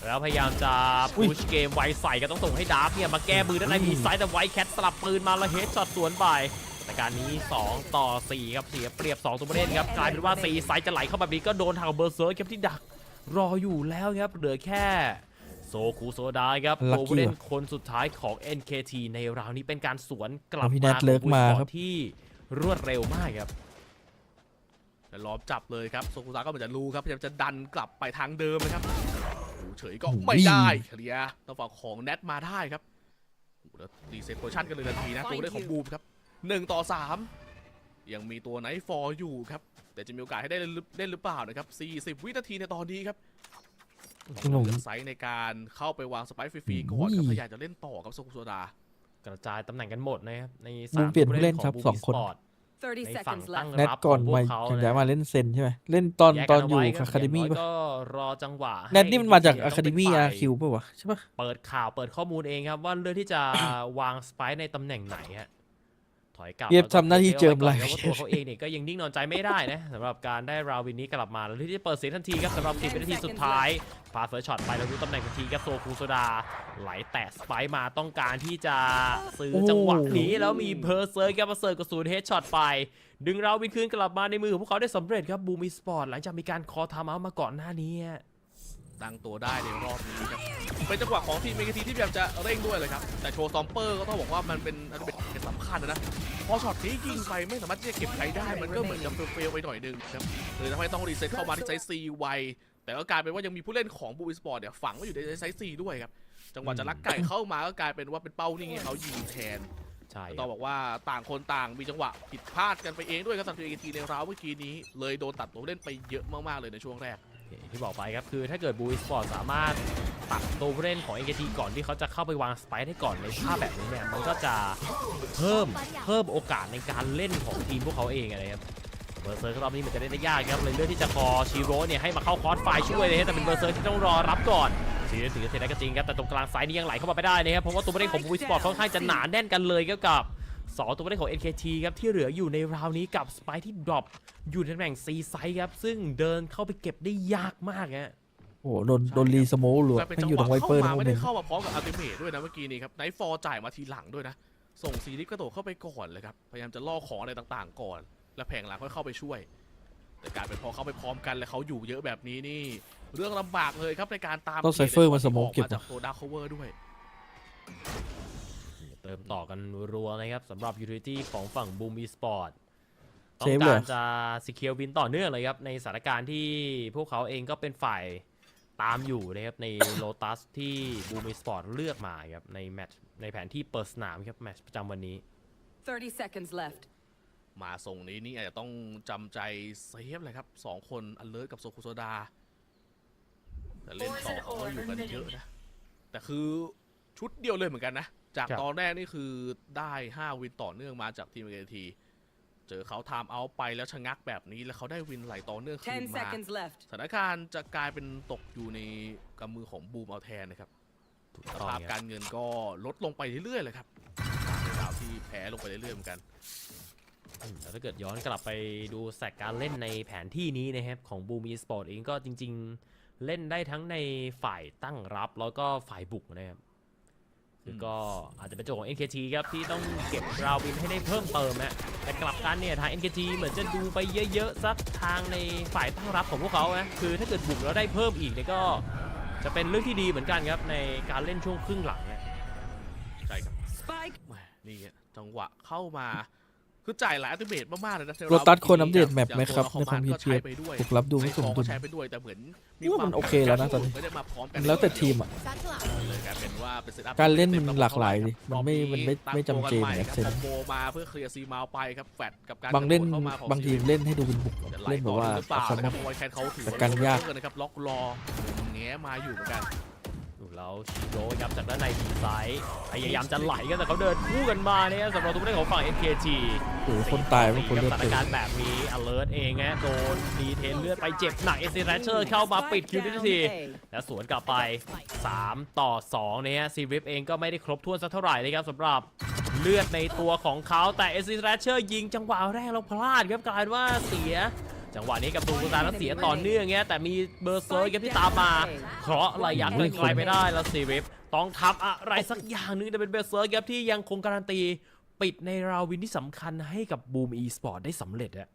แล้วพยายามจะพุชเกมไวใส่ก็ต้องส่งให้ดาร์ฟเนี่ยมาแก้มือด้านในมีไซด์แต่ไวท์แคทสลับปืนมาแล้วเฮดช็อตสวนไปในการนี้2-4ครับเสียเปรียบ2ตัวผู้เล่นครับกลายเป็นว่า4ไซด์จะไหลเข้าแบบนี้ก็โดนทางเบอร์เซอร์ครับที่ดักรออยู่แล้วครับเหลือแค่โซคูโซดาครับ Lucky ตัวผู้เล่นคนสุดท้ายของ NKT ในราวนี้เป็นการสวนกลับ พี่ มา แนทเลิกมา ของ ครับ ที่รวดเร็วมากครับ แต่ล้อมจับเลยครับโซกุซาก็เหมือนจะรู้ครับพยายามจะดันกลับไปทางเดิมนะครับดูเฉยก็ไม่ได้เคลียร์ตัวฝั่งของแนทมาได้ครับโอ้โหแล้วรีเซ็ตโพชั่นกันเลยทันทีนะตัวเล่นของบูมครับ1-3ยังมีตัวไนท์ฟอร์อยู่ครับแต่จะมีโอกาสให้ได้เล่นหรือเปล่านะครับ40วินาทีในตอนนี้ครับ พี่หนุ่ม เลือกไซส์ในการเข้าไปวางสไปค์ฟรีๆก่อนครับพยายามจะเล่นต่อกับโซกุโซดา กระจายตำแหน่งกันหมดนะครับใน บูมเปลี่ยนผู้เล่นครับ ผู้ 2 คน ในฝั่งตั้ง แนท รับ ก่อน ของพว มาก เขา ถึง นะ จะมาเล่นเซนใช่ไหมเล่นตอน แยก ต กั อนอยู่ เาไว้ อะคาเดมี่ ย่งน้ ป่ะ ยก็รอจังหวะ แนทนี่มันมาจาก ให้ อะคาเดมี่ ต้อง อา เป็น คิวป่ะวะใช่ป่ะ เปิดข่าวเปิดข้อมูลเองครับว่าเลือกที่จะ วางสไปค์ในตำแหน่งไหนฮะถอยกลับ เรียบทำหน้าที่เจิมไหล แล้วก็ตัวเขาเองเนี่ยก็ยังนิ่งนอนใจไม่ได้นะสำหรับการได้ราวินนี้กลับมาแล้วที่จะเปิดเสียทันทีครับสำหรับ10 วินาทีสุดท้ายพาเฟิร์สช็อตไปแล้วรู้ตำแหน่งทันทีครับโซคูโซดาไหลแตะสไปค์มาต้องการที่จะซื้อจังหวะนี้แล้วมีเพอร์เซอร์แกมาเซิร์ฟกระสุนเฮดช็อตไปดึงราวินคืนกลับมาในมือของพวกเขาได้สำเร็จครับบูมอีสปอร์ตหลังจากมีการคอไทม์เอาท์มาก่อนหน้านี้ ตั้งตัวได้ในรอบนี้ครับเป็นจังหวะของทีม NKT ที่พยายามจะเร่งด้วยเลยครับแต่โชว์ซอมเปอร์ก็ต้องบอกว่ามันเป็นเกมสำคัญนะพอช็อตนี้ยิงไปไม่สามารถที่จะเก็บใครได้มันก็เหมือนกับเฟลไปหน่อยนึงครับเลยทำให้ต้องรีเซ็ตเข้ามาที่ไซส์ C ไวแต่ก็กลายเป็นว่ายังมีผู้เล่นของบูมสปอร์ตเนี่ยฝังไว้อยู่ในไซส์ C ด้วยครับจังหวะจะลักไก่เข้ามาก็กลายเป็นว่าเป็นเป้านิ่งให้เขายิงแทน ใช่ ต้องบอกว่าต่างคนต่างมีจังหวะผิดพลาดกันไปเองด้วยครับสำหรับ NKT ในราวเมื่อกี้นี้เลยโดนตัดตัวเล่นไปเยอะมากๆเลยในช่วงแรก อย่างที่บอกไปครับคือถ้าเกิดบูสปอร์ตสามารถตัดตัวผู้เล่นของ NKT ก่อนที่เขาจะเข้าไปวางสไปค์ได้ก่อนในท่าแบบนี้เนี่ยมันก็จะเพิ่มโอกาสในการเล่นของทีมพวกเขาเองนะครับเบอร์เซอร์รอบนี้มันจะเล่นได้ยากครับเลยเลือกที่จะคอชิโร่เนี่ยให้มาเข้าคอร์สไฟช่วยเลยแต่เป็นเบอร์เซอร์ที่ต้องรอรับก่อนถึงจะเทได้ก็จริงครับแต่ตรงกลางซ้ายนี่ยังไหลเข้ามาไม่ได้นะครับเพราะว่าตัวผู้เล่นของบูสปอร์ตค่อนข้างจะหนาแน่นกันเลยกับ2ตัวผู้เล่นของ NKT ครับที่เหลืออยู่ในราวนี้กับสไปค์ที่ดรอปอยู่ในตำแหน่ง C ไซส์ครับซึ่งเดินเข้าไปเก็บได้ยากมากฮะ โอ้โหโดนรีสโมลหรือ แต่เป็น ไม่ จัง อยู่ ห ตร วะ งไวเปอร์ เข้า นะ มา คน ไม่ ห ได้ นึ่ง เข้ามาพร้อมกับอัลติเมทด้วยนะเมื่อกี้นี้ครับไนท์ฟอร์จ่ายมาทีหลังด้วยนะส่งซีริฟกระโดดเข้าไปก่อนเลยครับพยายามจะล่อของอะไรต่างๆก่อนแล้วแผงหลังค่อยเข้าไปช่วยแต่กลายเป็นพอเข้าไปพร้อมกันแล้วเขาอยู่เยอะแบบนี้นี่เรื่องลำบากเลยครับในการตาม ต้องไซเฟอร์มาสโมกเก็บ จากตัวดาร์คเวอร์ด้วย เติมต่อกันรัวนะครับสำหรับ utility ของฝั่ง Boom Esport ต้อ เซ ง ฟเล กาย รจะ secure win ต่อเนื่องเลยครับในสถานการณ์ที่พวกเขาเองก็เป็นฝ่ายตามอยู่นะครับใน Lotus ที่ Boom Esport เลือกมาครับในแมตช์ในแผนที่เปิดสนามครับแมตช์ประจำวันนี้ 30 seconds left. มาส่งนี้นี่อาจจะต้องจำใจเซฟเลยครับ2คนอเลิร์กับโซคุโซดาแต่เล่นต่อเขาก็อยู่กันเยอะนะแต่คือชุดเดียวเลยเหมือนกันนะจาก ครับ ตอนแรกนี่คือได้5วินต่อเนื่องมาจากทีม NKT เจอเขาไทม์เอาท์ไปแล้วชะงักแบบนี้แล้วเขาได้วินไหลต่อเนื่องคืน 10 มา seconds left. สถานการณ์จะกลายเป็นตกอยู่ในกำมือของบูมเอาแทนนะครับ สภาพการเงินก็ลดลงไปเรื่อยๆเลยครับในราวที่แพ้ลงไปเรื่อยๆเหมือนกันแต่ถ้าเกิดย้อนกลับไปดูแสกการเล่นในแผนที่นี้นะครับของ Boom Esport เองก็จริงๆเล่นได้ทั้งในฝ่ายตั้งรับแล้วก็ฝ่ายบุกนะครับคือก็อาจจะเป็นโจทย์ของ NKT ครับที่ต้องเก็บราววินให้ได้เพิ่มเติมนะแต่กลับกันเนี่ยทาง NKT เหมือนจะดูไปเยอะๆสักทางในฝ่ายตั้งรับของพวกเขานะคือถ้าเกิดบุกแล้วได้เพิ่มอีกเนี่ยก็จะเป็นเรื่องที่ดีเหมือนกันครับในการเล่นช่วงครึ่งหลังเนี่ย ใช่ครับ Spike. นี่จังหวะเข้ามาคือจ่ายหลายอัลติเมทมากๆเลยนะ โรตัสควรอัปเดตแมปไหมครับในความ ก็ใช้ไปด้วย ถูกรับดูไม่สมดุล ใช้ไปด้วยแต่เหมือน ว่ามันโอเคแล้วนะตอนนี้ ไม่ได้มาพร้อมกัน แล้วแต่ทีมอ่ะ เลยกลายเป็นว่าเป็นเซตอัพ การเล่นมันหลากหลายดิมันไม่จำเกม ค แอ รั ค บ เซน คอมโบมาเพื่อเคลียร์ซีมาไปครับแฟดกับการ บางเล่น เข้ามาของ บางทีมเล่นให้ดูเป็นบุก จะ เล่นแบบว่า หรือเปล่า เอา นะครับ คำ โอ้ยแคนเขาถือ แต่ ว่า การยาก เลยนะครับล็อกรอแง้มาอยู่เหมือนกัน แล้วชิโร่ยับจากด้านในทีซ้ายพยายามจะไหลกันแต่เขาเดินคู่กันมาเนี่ยสำหรับตัวผู้เล่นของฝั่ง NKT โอ้โหคนตายบางคนเลือด สถาน เต็ม การณ์แบบนี้ alert เองฮะโดนดีเทนเลือดไปเจ็บหนัก SC Ratcher เข้ามาปิดคิวได้ทันทีแล้วสวนกลับไป3 ต่อ 2เนี่ยซีริฟเองก็ไม่ได้ครบถ้วนสักเท่าไหร่นะครับสำหรับเลือดในตัวของเขาแต่ SC Ratcher ยิงจังหวะแรกแล้วพลาดครับกลายเป็นว่าเสียจังหวะนี้กับตูกุตาแล้วเสียต่อเนื่องเงี้ยแต่มีเบอร์เซอร์ที่ตามมาเคราะห์ระยะไกลๆไม่ได้แล้วซีริฟต้องทำอะไรสักอย่างนึงแต่เป็นเบอร์เซอร์ครับที่ยังคงการันตีปิดในราววินที่สำคัญให้กับ Boom Esport ได้สำเร็จอะ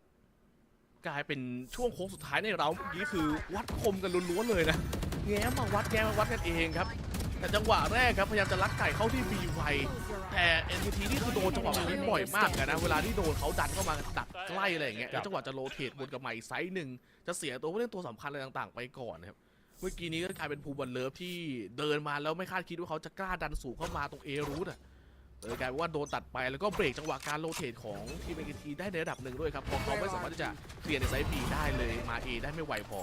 กลายเป็นช่วงโค้งสุดท้ายในเราเมื่อกี้คือวัดคมกันล้วนๆเลยนะแง้มาวัดกันเองครับแต่จังหวะแรกครับพยายามจะลักไก่เข้าที่บีไวแต่ NKT นี่คือโดนจังหวะแบบนี้บ่อยมากนะเวลาที่โดนเขาดันเข้ามาดักใกล้อะไรอย่างเงี้ยแล้วจังหวะจะโรเตทวนกับใหม่ไซส์หนึ่งจะเสียตัวผู้เล่นตัวสำคัญอะไรต่างๆไปก่อนนะครับเมื่อกี้นี้ก็กลายเป็นภูบันเลิฟที่เดินมาแล้วไม่คาดคิดว่าเขาจะกล้าดันสูงเข้ามาตรงเอรูทอ่ะเลยกลายเป็นว่าโดนตัดไปแล้วก็เบรกจังหวะการโรเตทของทีม NKT ได้ในระดับหนึ่งด้วยครับเพราะเขาไม่สามารถที่จะเคลียร์ในไซส์ B ได้เลยมา A ได้ไม่ไวพอ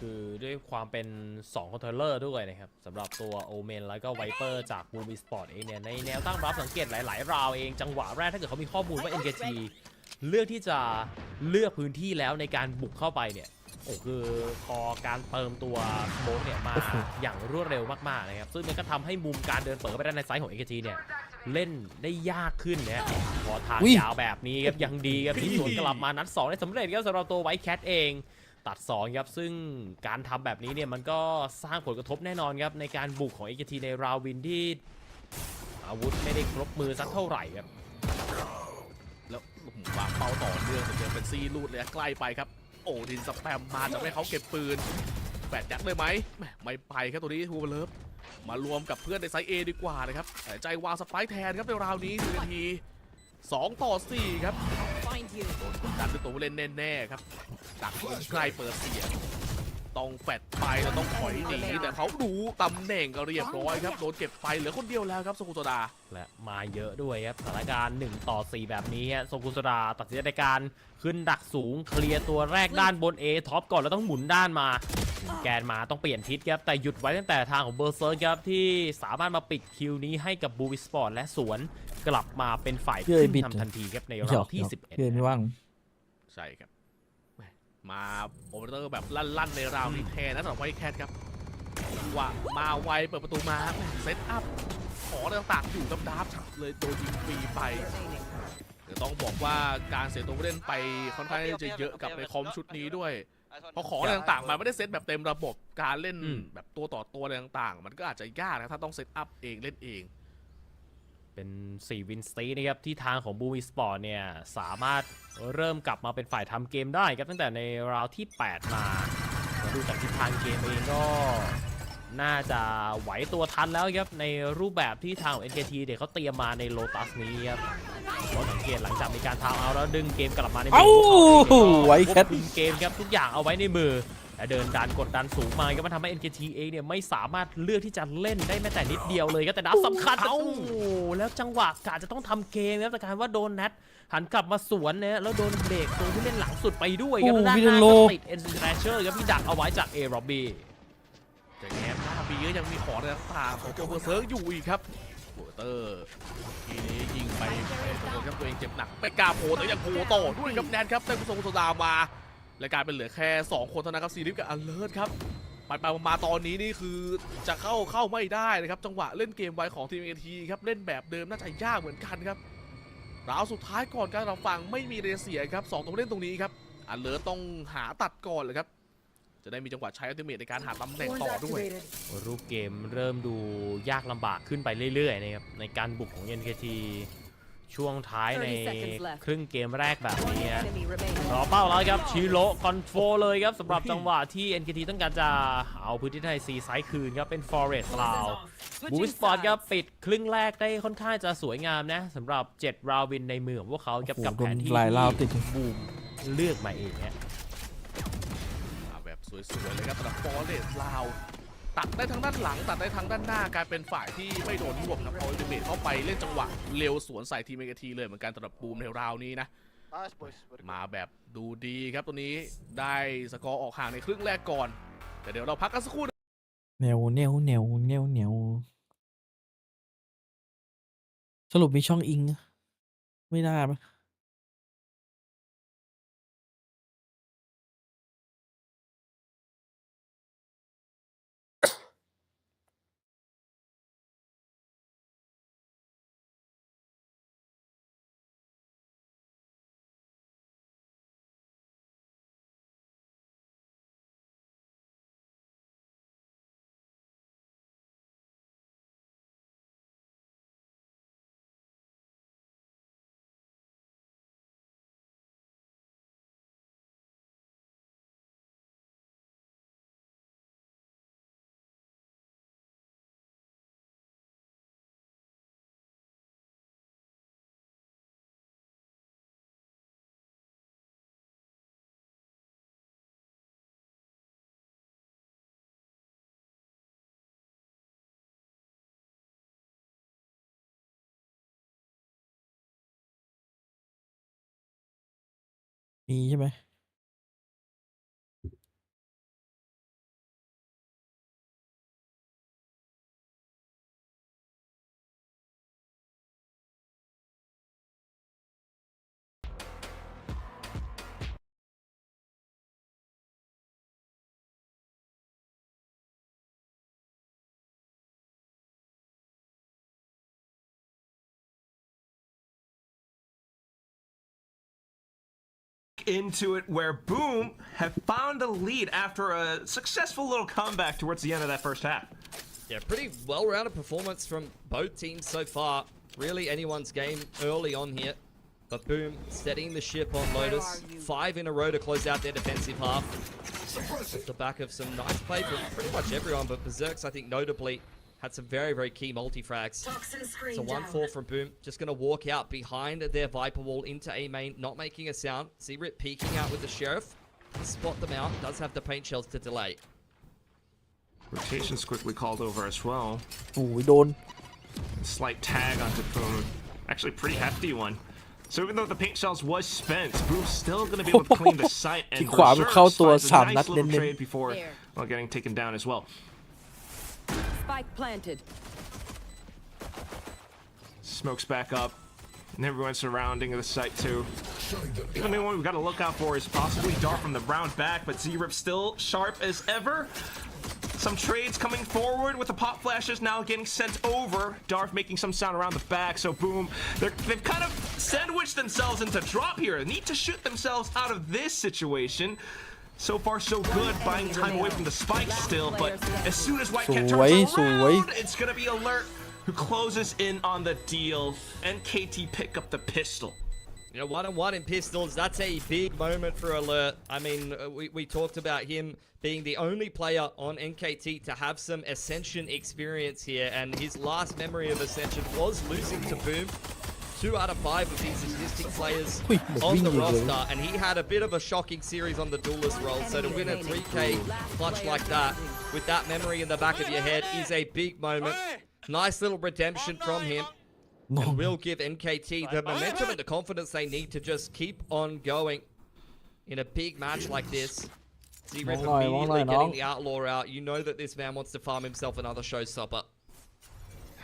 คือด้วยความเป็น2คอนโทรลเลอร์ด้วยนะครับสำหรับตัวโอเมนแล้วก็ไวเปอร์จาก Boom Esport เองเนี่ยในแนวตั้งรับสังเกตหลายๆราวเองจังหวะแรกถ้าเกิดเขามีข้อมูลว่า NKT เลือกที่จะเลือกพื้นที่แล้วในการบุกเข้าไปเนี่ยโอ้คือพอการเติมตัวโบนเนี่ยมาอย่างรวดเร็วมากๆนะครับซึ่งมันก็ทำให้มุมการเดินเปิดไปด้านในไซส์ของ NKT เนี่ยเล่นได้ยากขึ้นนะพอทางยาวแบบนี้ครับยังดีครับที่สวนกลับมานัด2ได้สำเร็จครับสำหรับตัวไวท์แคทเองตัด2ครับซึ่งการทำแบบนี้เนี่ยมันก็สร้างผลกระทบแน่นอนครับในการบุกของ NKT ในราววินที่อาวุธไม่ได้ครบมือสักเท่าไหร่ครับแล้ววางเป้าต่อเนื่องแต่เจอเป็นซีลูดเลยใกล้ไปครับโอ้ดินสแปมมาจะไม่ให้เขาเก็บปืนแปดยักษ์เลยไหมไม่ไปครับตัวนี้ทูเบเลิฟมารวมกับเพื่อนในไซส์ A ดีกว่านะครับแต่ใจวางสไปค์แทนครับในราวนี้1 นาที2 ต่อ 4ครับโดนกดดันด้วยตัวเล่นแน่ๆครับดักมุมใกล้เปิดเสียงต้องแฟดไปแล้วต้องถอยหนีแต่เขาดูตำแหน่งก็เรียบร้อยครับโดนเก็บไปเหลือคนเดียวแล้วครับโซกุโซดาและมาเยอะด้วยครับสถานการณ์1 ต่อ 4แบบนี้โซกุโซดาตัดสินใจในการขึ้นดักสูงเคลียร์ตัวแรกด้านบน A ท็อปก่อนแล้วต้องหมุนด้านมาแกนมาต้องเปลี่ยนทิศครับแต่หยุดไว้ตั้งแต่ทางของเบอร์เซอร์ครับที่สามารถมาปิดคิวนี้ให้กับบูวิสปอร์ตและสวนกลับมาเป็นฝ่ายขึ้นนำทันทีครับในรอบที่11เกินไม่ว่าง ใช่ครับมาโอเปอเรเตอร์แบบลั่นๆในราวนี้แทนนะสำหรับไวท์แคทครับว่ามาไวเปิดประตูมาเซตอัพของต่างๆอยู่ดับๆเลยโดนยิงฟรีไปเดี๋ยวต้องบอกว่าการเสียตัวผู้เล่นไปค่อนข้างจะเยอะกับในคอมชุดนี้ด้วยเพราะของอะไรต่างๆมันไม่ได้เซตแบบเต็มระบบการเล่นแบบตัวต่อตัวอะไรต่างๆมันก็อาจจะยากนะถ้าต้องเซตอัพเองเล่นเองเป็น4 วินสตีนะครับที่ทางของบูวิสปอร์ตเนี่ยสามารถเริ่มกลับมาเป็นฝ่ายทำเกมได้ครับตั้งแต่ในราวที่8มาดูจากทิศทางเกมเองก็น่าจะไหวตัวทันแล้วครับในรูปแบบที่ทางของ NKT เดี๋ยวเขาเตรียมมาในโลตัสนี้ครับเพราะสังเกตหลังจากมีการทาวน์เอาท์แล้วดึงเกมกลับมาในมือไว้แคทเกมครับทุกอย่างเอาไว้ในมือแต่เดินดันกดดันสูงมาก็มันทำให้ NKT เองเนี่ยไม่สามารถเลือกที่จะเล่นได้แม้แต่นิดเดียวเลยก็แต่นัดสำคัญแล้วจังหวะกะจะต้องทำเกมครับแต่การว่าโดนนัดหันกลับมาสวนเนี่ยแล้วโดนเบรกตัวที่เล่นหลังสุดไปด้วยครับด้านหน้าก็ติด NC Thrasher ครับที่ดักเอาไว้จาก A Robbyแต่แง้มหน้าบีก็ยังมีของในต่างของตัวเบอร์เซิร์กอยู่อีกครับโบเตอร์ทีนี้ยิงไปตัวครับตัวเองเจ็บหนักไม่กล้าโผล่แต่ยังโผล่ต่อด้วยครับแนนครับแต่กุศลโซดามาและกลายเป็นเหลือแค่2 คนเท่านั้นครับซีริฟกับอเลิร์ตครับไป ไปมาตอนนี้นี่คือจะเข้าไม่ได้นะครับจังหวะเล่นเกมไวของทีม NKT ครับเล่นแบบเดิมน่าจะยากเหมือนกันครับราวสุดท้ายก่อนการรับฟังไม่มีเรเสียครับ2ตัวเล่นตรงนี้ครับอันเลิศต้องหาตัดก่อนเลยครับจะได้มีจังหวะใช้อัลติเมทในการหาตำแหน่งต่อด้วย รูปเกมเริ่มดูยากลำบากขึ้นไปเรื่อยๆนะครับในการบุกของ NKT ช่วงท้ายในครึ่งเกมแรกแบบนี้นะ Enemy remaining. รอเป้าแล้วครับชิโร่คอนโทรลเลยครับสำหรับจังหวะที่ NKT ต้องการจะเอาพื้นที่ไทยซีไซด์คืนครับเป็น Forest ลาวบูสปอร์ตครับปิดครึ่งแรกได้ค่อนข้างจะสวยงามนะสำหรับ7ราววินในมือของพวกเขากับแผนที่ หลายราวติด บูมเลือกมาเองเนี่ย แบบสวยๆเลยครับสำหรับฟอร์เรสลาวตัดได้ทั้งด้านหลังตัดได้ทั้งด้านหน้ากลายเป็นฝ่ายที่ไม่โดนรวบครับเอาอัลติเมทเข้าไปเล่นจังหวะเร็วสวนใส่ทีม NKT เลยเหมือนกันสำหรับบูมในราวนี้นะมาแบบดูดีครับตัวนี้ได้สกอร์ออกห่างในครึ่งแรกก่อนแต่เดี๋ยวเราพักกันสักครู่ แนวสรุปมีช่องอิง ไม่ได้ปะมีใช่ไหม into it where Boom have found a lead after a successful little comeback towards the end of that first half. Yeah, pretty well-rounded performance from both teams so far. Really anyone's game early on here. But Boom steadying the ship on Lotus. 5 in a row to close out their defensive half. Off the back of some nice play from pretty much everyone, but Berserks I think notably had some very, very key multi-frags. So 1-4 from Boom. Just going to walk out behind their Viper wall into A main, not making a sound. See Rip peeking out with the Sheriff. Spot them out. Does have the paint shells to delay. Rotation's quickly called over as well. โอ้ยโดน Slight tag onto Boom. Actually, pretty hefty one. So even though the paint shells was spent, Boom's still going to be able to clean the site, and ที่ขวามันเข้า Berserks ตัว finds a 3 นัด nice เน้ little น trade before getting taken down as well. Spike planted. Smokes back up, and everyone surrounding the site too. The only one we've got to look out for is possibly Dart from the round back, but Z-Rip still sharp as ever. Some trades coming forward with the pop flashes now getting sent over. Darth making some sound around the back, so Boom. They've kind of sandwiched themselves into drop here. They need to shoot themselves out of this situation. So far, so good, buying time away from the spikes still, but as soon as Whitecat turns around, it's going to be Alert who closes in on the deal. NKT pick up the pistol. You know, 1-on-1 in pistols, that's a big moment for Alert. I mean, we talked about him being the only player on NKT to have some Ascension experience here, and his last memory of Ascension was losing to Boom. 2 out of 5 of these existing players on the roster, and he had a bit of a shocking series on the duelist role, so to win a 3K clutch like that, with that memory in the back of your head, is a big moment. Nice little redemption from him. And will give NKT the momentum and the confidence they need to just keep on going in a big match like this. Z-Rip immediately getting the Outlaw out. You know that this man wants to farm himself another showstopper.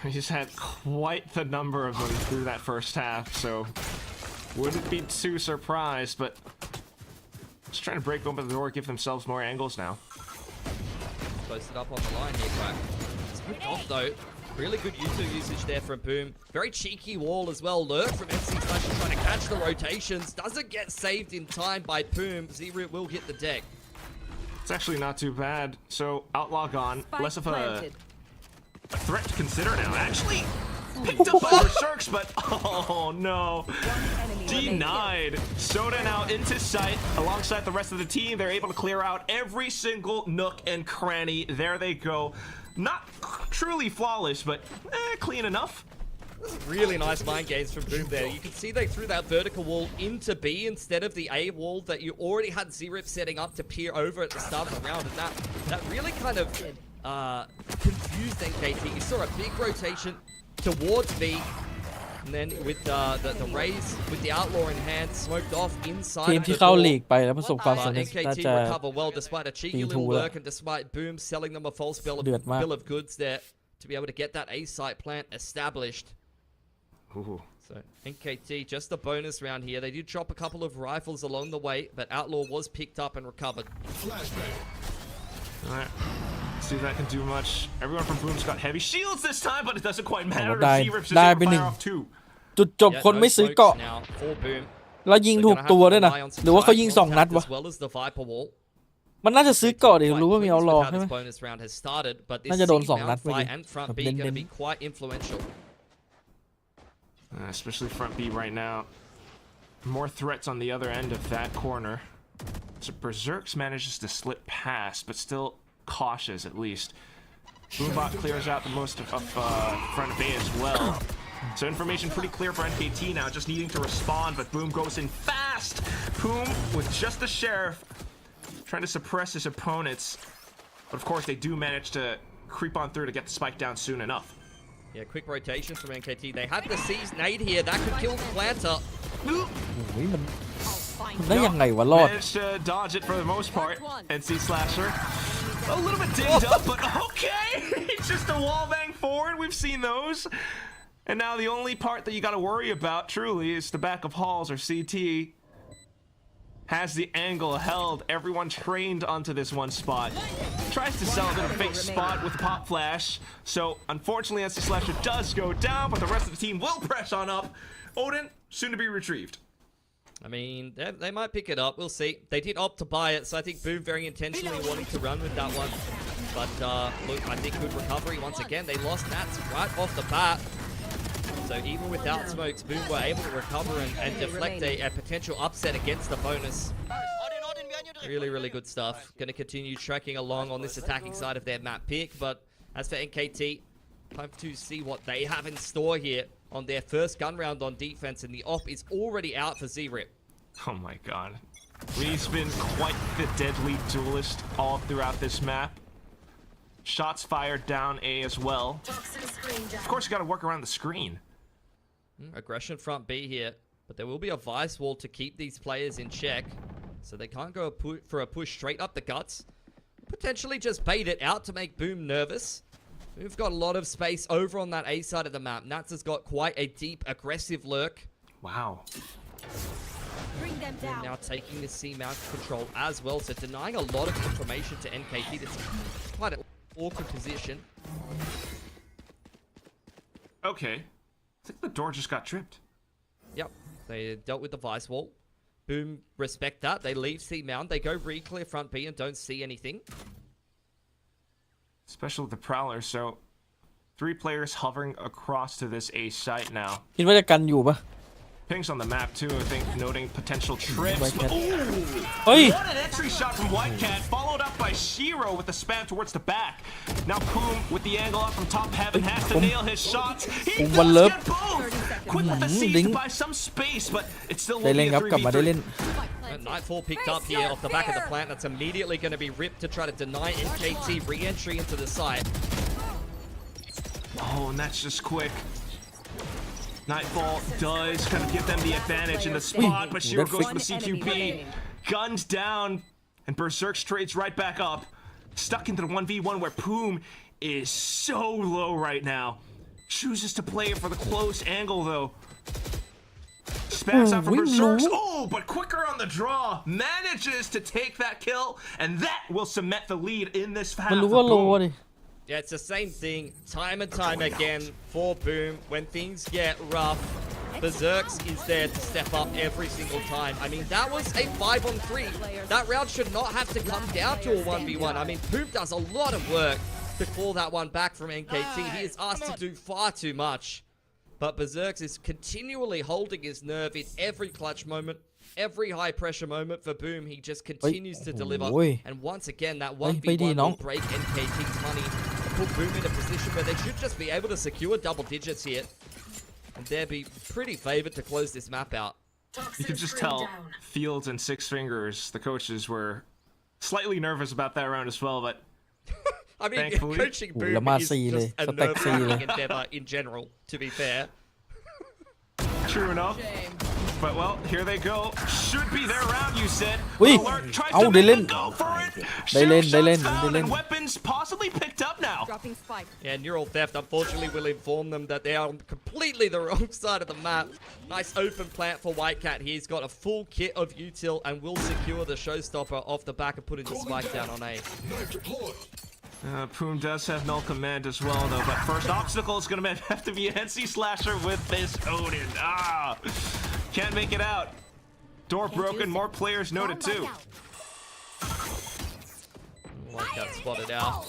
He's had quite the number of them through that first half, so wouldn't be too surprised, but just trying to break open the door, give themselves more angles now. Posted up on the line here, Crack. It's good off though. Really good usage there from Boom. Very cheeky wall as well. Lurk from MC Slash trying to catch the rotations. Doesn't get saved in time by Boom. Z-Root will hit the deck. It's actually not too bad. So Outlaw gone. Less of a threat to consider now. Actually picked up by Berserks, but oh no. Denied. Soda now into sight alongside the rest of the team. They're able to clear out every single nook and cranny. There they go. Not truly flawless, but clean enough. Really nice mind games from Boom there. You can see they threw that vertical wall into B instead of the A wall that you already had Z-Rip setting up to peer over at the start of the round. And that really kind of confused NKT. You saw a big rotation towards B. And then with the raise, with the Outlaw in hand, smoked off inside ทีมที่เข้าลีกไปแล้วประสบความสำเร็จน่า NKT จะ recover well despite a cheeky little lurk and despite Boom selling them a false bill of goods there to be able to get that A site plant established. Ooh. So NKT just a bonus round here. They did drop a couple of rifles along the way, but Outlaw was picked up and recovered. All right. See if that can do much. Everyone from Boom's got heavy shields this time, but it doesn't quite matter. Z-Rip's just able to fire off two. จุดจบคนไม่ซื้อเกาะ now for Boom. แล้วยิงถูกตัวด้วยนะหรือว่าเขายิง2 นัดวะ as well as the Viper wall. มันน่าจะซื้อเกาะดิรู้ว่ามีเอารอใช่ไหม bonus round has started, but this น่าจะโดน C-mount 2 นัดไปดิ fight and front B going to be quite influential. Especially front B right now. More threats on the other end of that corner. So Berserks manages to slip past, but still cautious at least. Boombot clears out the most of front B as well. So information pretty clear for NKT now, just needing to respond, but Boom goes in fast. Boom with just the Sheriff trying to suppress his opponents. But of course they do manage to creep on through to get the spike down soon enough. Yeah, quick rotation from NKT. They have the C's nade here. That could kill Planter. โอ้ยมันได้ยังไงวะรอด Managed to dodge it for the most part. NC Slasher. A little bit dinged up, but okay. It's just a wall bang forward. We've seen those. And now the only part that you got to worry about truly is the back of halls or CT. Has the angle held. Everyone trained onto this one spot. Tries to sell a bit of fake spot with a pop flash. So unfortunately NC Slasher does go down, but the rest of the team will press on up. Odin soon to be retrieved. I mean, they might pick it up. We'll see. They did opt to buy it, so I think Boom very intentionally wanting to run with that one. But look, I think good recovery once again. They lost Nats right off the bat. So even without smokes, Boom were able to recover and deflect a potential upset against the bonus. Really, really good stuff. Going to continue tracking along on this attacking side of their map pick. But as for NKT, time to see what they have in store here on their first gun round on defense, and the op is already out for Z-Rip. Oh my god. We've been quite the deadly duelist all throughout this map. Shots fired down A as well. Of course you gotta work around the screen. Aggression front B here, but there will be a vice wall to keep these players in check, so they can't go for a push straight up the guts. Potentially just bait it out to make Boom nervous. We've got a lot of space over on that A side of the map. Nats has got quite a deep, aggressive lurk. Wow. Bring them down. Now taking the C-mount control as well, so denying a lot of information to NKT. That's quite an awkward position. Okay. I think the door just got tripped. Yep, they dealt with the vice wall. Boom respect that. They leave C-mount. They go re-clear front B and don't see anything. Especially with the Prowler, so 3 players hovering across to this A site now. คิดว่าจะกันอยู่ปะ Pings on the map too, I think, noting potential trips. Whitecat. Ooh! Hey! What an entry shot from Whitecat, followed up by Shiro with the spam towards the back. Now Poom with the angle up from top heaven has to nail his shots. He does get both! Quick with the C's to buy some space, but it still ได้ will เล่ be น a ครับกลับมาได้เล่น Nightfall picked up here off the back of the plant. That's immediately going to be ripped to try to deny NKT re-entry into the site. Oh, and that's just quick. Nightfall does kind of give them the advantage in the spot, but Shiro goes for the CQB. Gunned down, and Berserks trades right back up. Stuck into the 1v1 where Poom is so low right now. Chooses to play it for the close angle though. backs out from we Berserks. know. Oh, but quicker on the draw. Manages to take that kill, and that will cement the lead in this มัน half. รู้ว่าโล Boom. ดิ Yeah, it's the same thing time and time again for Boom. When things get rough, Berserks is there to step up every single time. I mean, that was a 5-on-3. That round should not have to come down to a 1v1. I mean, Boom does a lot of work to claw that one back from NKT. He is asked to do far too much. But Berserks is continually holding his nerve in every clutch moment, every high pressure moment for Boom. He just continues to deliver. And once again, that 1v1 will break NKT's money and put Boom in a position where they should just be able to secure double digits here. And they'll be pretty favored to close this map out. You could just tell Fields and Six Fingers, the coaches, were slightly nervous about that round as well, but I mean, thankfully. coaching Boom is just a nerve-wracking endeavor in general, to be fair. True enough. But well, here they go. Should be their round, you said. อุ้ย Alert tries เอา to ได้ make เล่น a go for it. ได้เล่น Shell ได้เล่น shots ได้ found เล่น and weapons possibly picked up now. Dropping spike. Yeah, Neural Theft unfortunately will inform them that they are on completely the wrong side of the map. Nice open plant for Whitecat. He's got a full kit of util and will secure the showstopper off the back of putting the spike down on A. Poom does have null command as well, though. But first obstacle is going to have to be a NC Slasher with this Odin. Can't make it out. Door broken. More players noted too. Whitecat spotted out.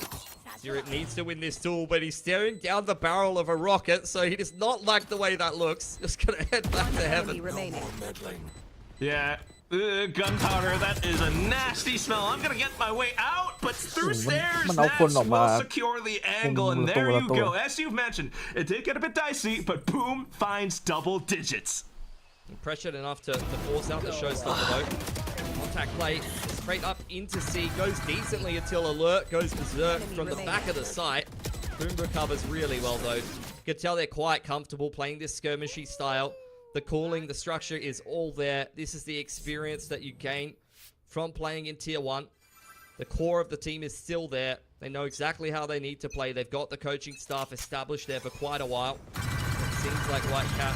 Zurich needs to win this duel, but he's staring down the barrel of a rocket, so he does not like the way that looks. Just gonna head back to heaven. Yeah. Gunpowder, that is a nasty smell. I'm gonna get my way out, but through stairs, Naps will secure the angle, and there you go. As you've mentioned, it did get a bit dicey, but Boom finds double digits. Pressured enough to force out the showstopper though. Contact play straight up into C, goes decently until Alert goes berserk from the back of the site. Boom recovers really well though. You can tell they're quite comfortable playing this skirmishy style. The cooling, the structure is all there. This is the experience that you gain from playing in Tier 1. The core of the team is still there. They know exactly how they need to play. They've got the coaching staff established there for quite a while. It seems like Whitecat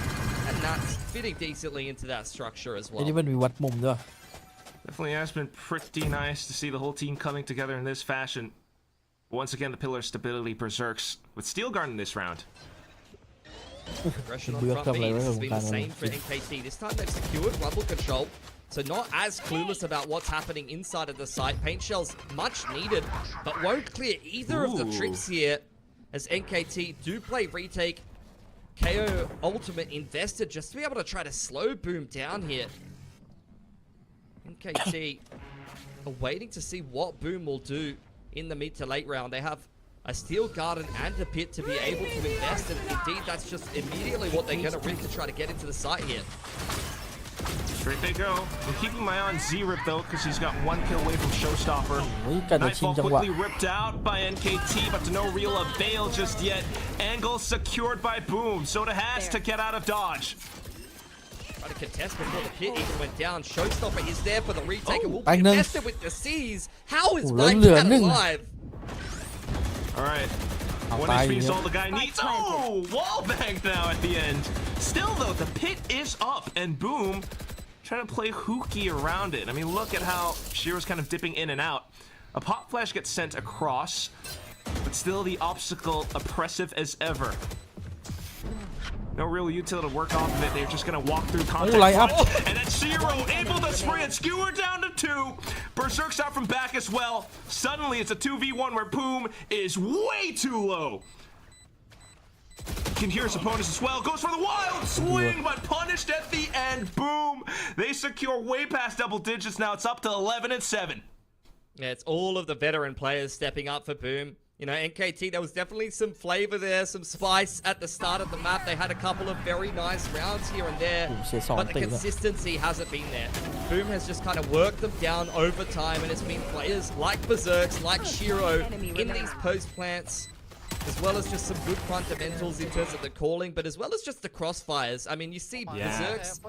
and Nats fitting decently into that structure as อัน well. นี้มันมีวัดมุมด้วย Definitely has been pretty nice to see the whole team coming together in this fashion. Once again, the pillar stability berserks with Steel Guard in this round. Aggression on front B, this has been the same for NKT. This time they've secured rumble control, so not as clueless about what's happening inside of the site. Paint shells much needed, but won't clear either of the trips here as NKT do play retake. KO ultimate invested just to be able to try to slow Boom down here. NKT are waiting to see what Boom will do in the mid to late round. They have a steel garden and a pit to be able to invest, and indeed that's just immediately what they're going to rig to try to get into the site here. Straight they go. I'm keeping my eye on Z-Rip though, because he's got one kill away from Showstopper. โอ้ยการจะชิง Nightfall จังหวะ quickly ripped out by NKT, but to no real avail just yet. Angle secured by Boom. Soda has to get out of dodge. Try to contest before the pit even went down. Showstopper is there for the retake and will be แป๊บนึง invested with the C's. How is โอ้แล้วเหลือ Whitecat หนึ่ง alive? All right. I'll One buy HP is you. all the guy needs. Oh, wall bang now at the end. Still though, the pit is up and Boom trying to play hooky around it. I mean, look at how Shiro's kind of dipping in and out. A pop flash gets sent across, but still the obstacle oppressive as ever. No real utility to work off of it. They're just gonna walk through contact. light up. And then Shiro able to spray and skewer down to 2. Berserk's out from back as well. Suddenly it's a 2v1 where Boom is way too low. Can hear his opponents as well. Goes for the wild swing, but punished at the end. Boom. They secure way past double digits now. It's up to 11 and 7. Yeah, it's all of the veteran players stepping up for Boom. You know, NKT, there was definitely some flavor there, some spice at the start of the map. They had a couple of very nice rounds here and there, but the consistency hasn't been there. Boom has just kind of worked them down over time, and it's been players like Berserks, like Shiro in these post plants, as well as just some good fundamentals in terms of the calling, but as well as just the crossfires. I mean, you see Berserks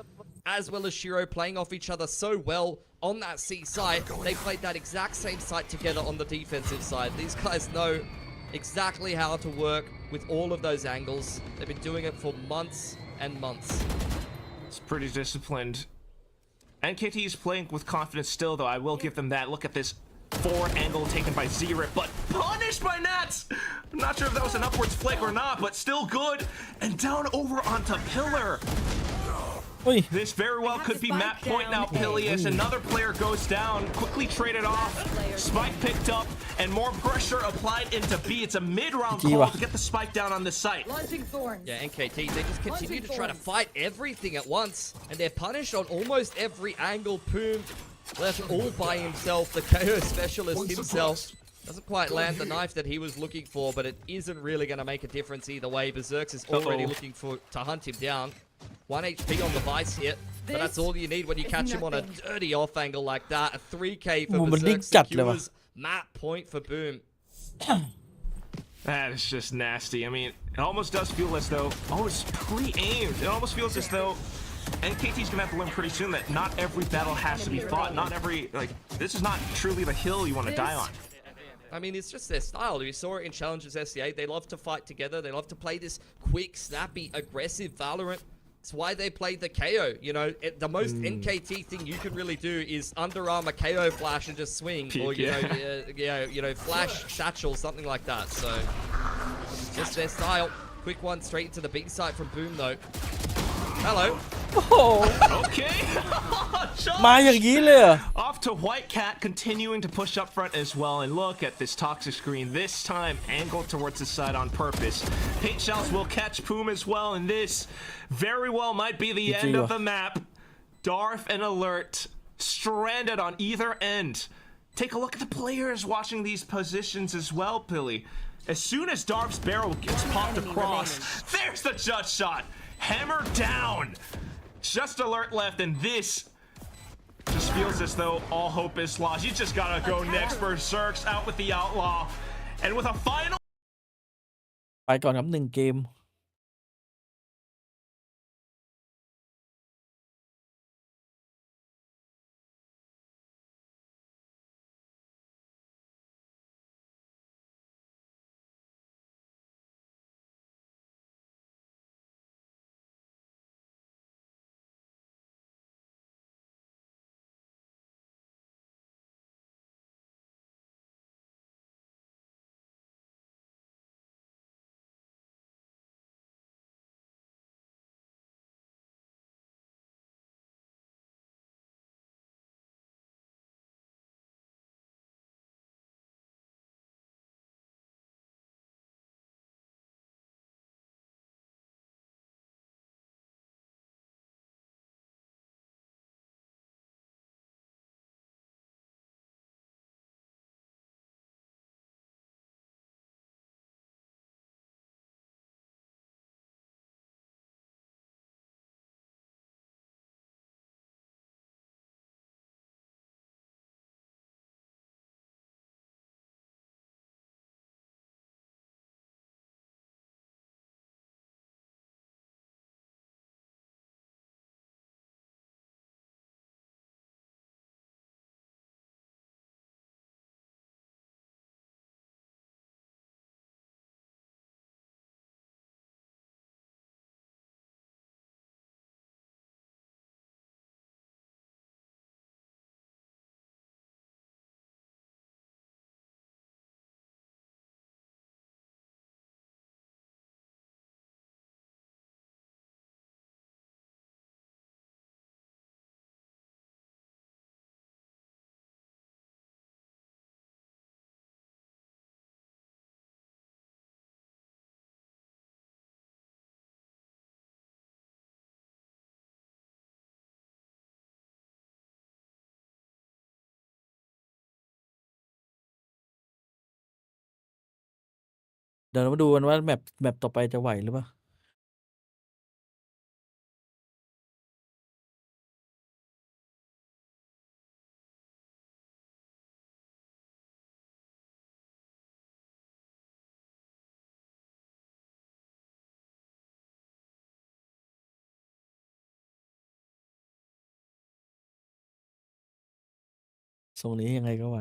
as well as Shiro playing off each other so well on that C site. They played that exact same site together on the defensive side. These guys know exactly how to work with all of those angles. They've been doing it for months and months. It's pretty disciplined. NKT is playing with confidence still, though. I will give them that. Look at this forward angle taken by Z-Rip, but punished by Nats! I'm not sure if that was an upwards flick or not, but still good. And down over onto Pillar. เฮ้ย This very well could be map point now, Pilly, as another player goes down, quickly traded off, spike picked up, and more pressure applied into B. It's a mid-round call to get the spike down on this site. Launching thorns. Yeah, NKT, they just continue to try to fight everything at once, and they're punished on almost every angle. Poom left all by himself, the KO specialist himself. Doesn't quite land the knife that he was looking for, but it isn't really going to make a difference either way. Berserks is already looking to hunt him down. 1 HP on the Vice hit, but that's all you need when you catch him on a dirty off angle like that. A 3k for Berserk secures map point for Boom. That is just nasty. I mean, it almost does feel as though, oh, it's pre-aimed. It almost feels as though NKT's gonna have to learn pretty soon that not every battle has to be fought. Not every, like, this is not truly the hill you want to die on. I mean, it's just their style. We saw it in Challenges SCA. They love to fight together. They love to play this quick, snappy, aggressive Valorant. It's why they played the KO. You know, the most NKT thing you can really do is Under Armour KO flash and just swing, or you know, flash satchel, something like that. So, just their style. Quick one straight into the big side from Boom, though. Hello. โอ้โห Okay. มาอย่างนี้เลยเหรอ Off to White Cat, continuing to push up front as well. And look at this toxic screen. This time angled towards the side on purpose. Paint shells will catch Poom as well. And this very well might be the end of the map. Darth and Alert stranded on either end. Take a look at the players watching these positions as well, Pilly. As soon as Darth's barrel gets popped across, there's the judge shot. Hammer down. Just Alert left, and this just feels as though all hope is lost. You just gotta go next. Berserk's out with the outlaw, and with a final. ไปก่อนครับ1 เกมเดี๋ยวเรามาดูกันว่าแมปต่อไปจะไหวหรือเปล่าทรงนี้ยังไงก็ไหว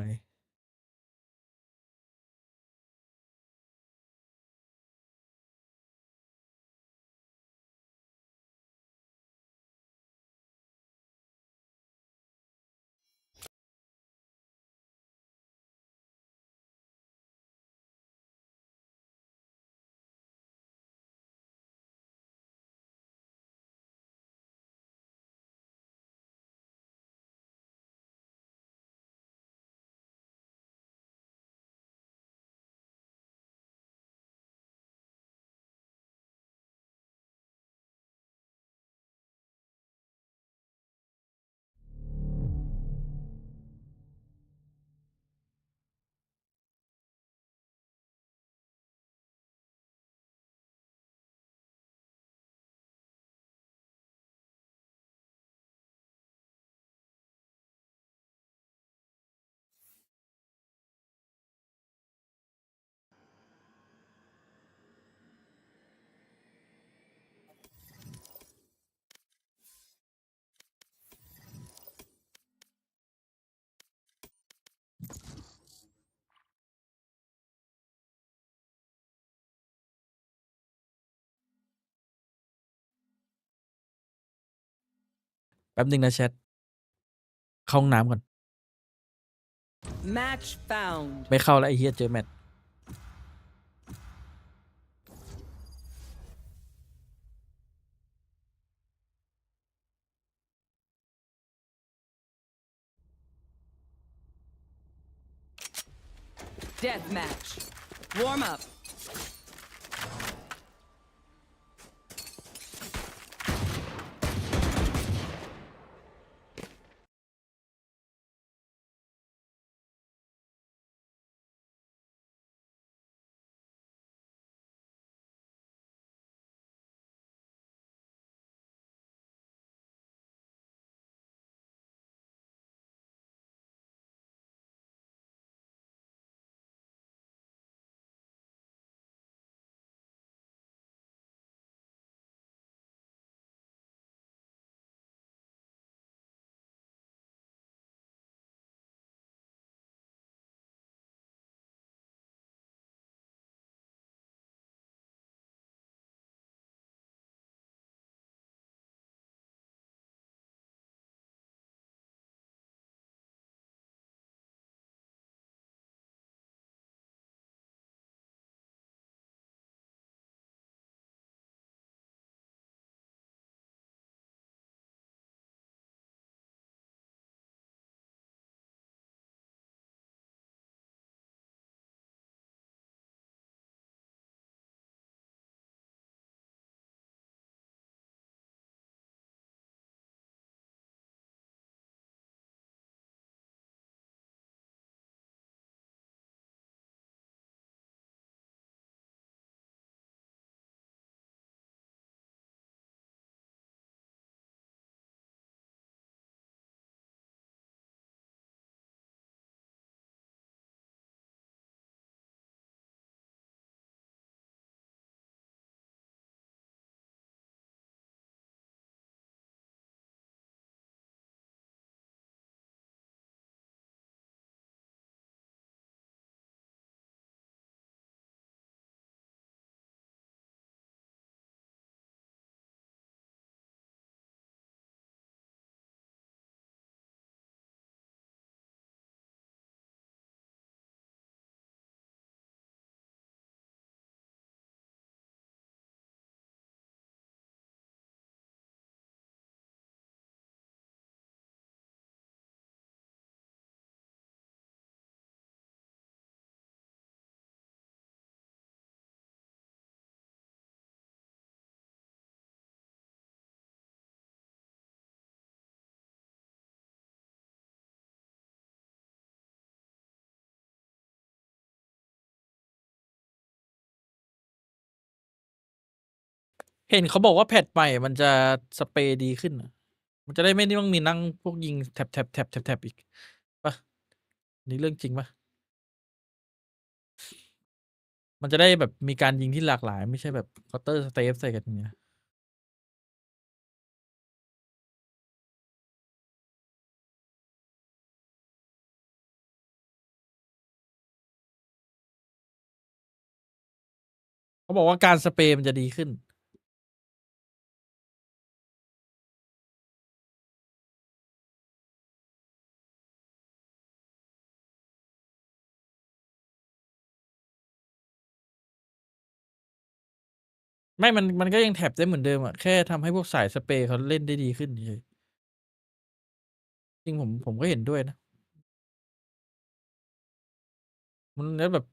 แป๊บนึงนะแชทเข้าห้องน้ำก่อน Match found. ไม่เข้าแล้วไอ้เฮียเจอแมท Death match. Warm up. เห็นเขาบอกว่าแพทใหม่มันจะสเปรย์ดีขึ้นน่ะมันจะได้ไม่ต้องมีนั่งพวกยิงแท็บอีกปะนี่เรื่องจริงปะมันจะได้แบบมีการยิงที่หลากหลายไม่ใช่แบบเคาน์เตอร์สเตฟใส่กันอย่างเงี้ยเขาบอกว่าการสเปรย์มันจะดีขึ้น ไม่มันก็ยังแท็บได้เหมือนเดิมอะแค่ทำให้พวกสายสเปรย์เขาเล่นได้ดีขึ้นเฉยจริงผมก็เห็นด้วยนะมันแล้วแบบ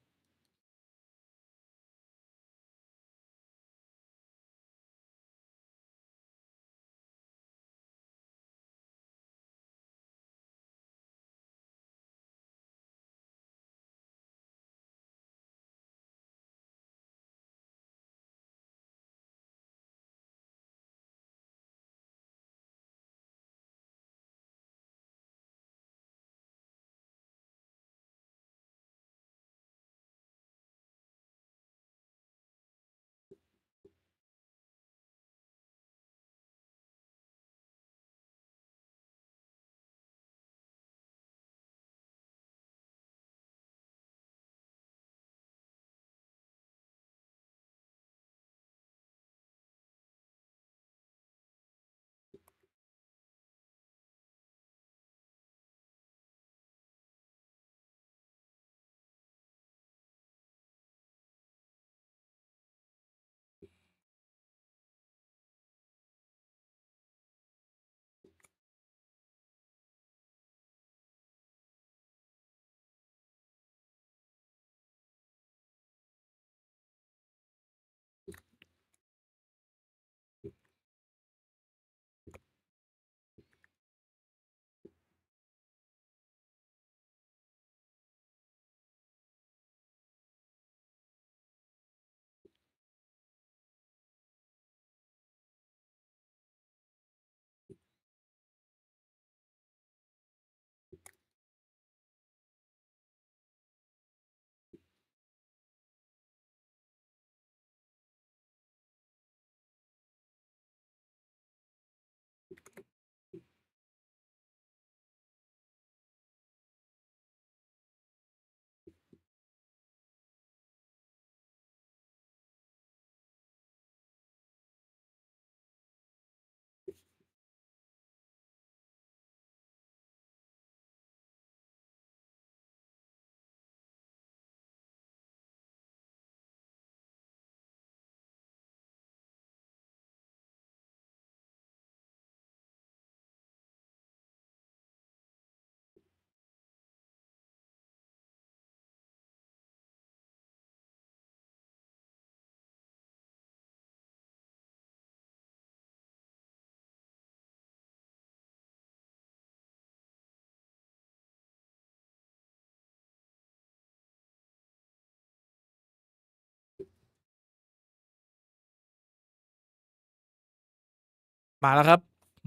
มาแล้วครับ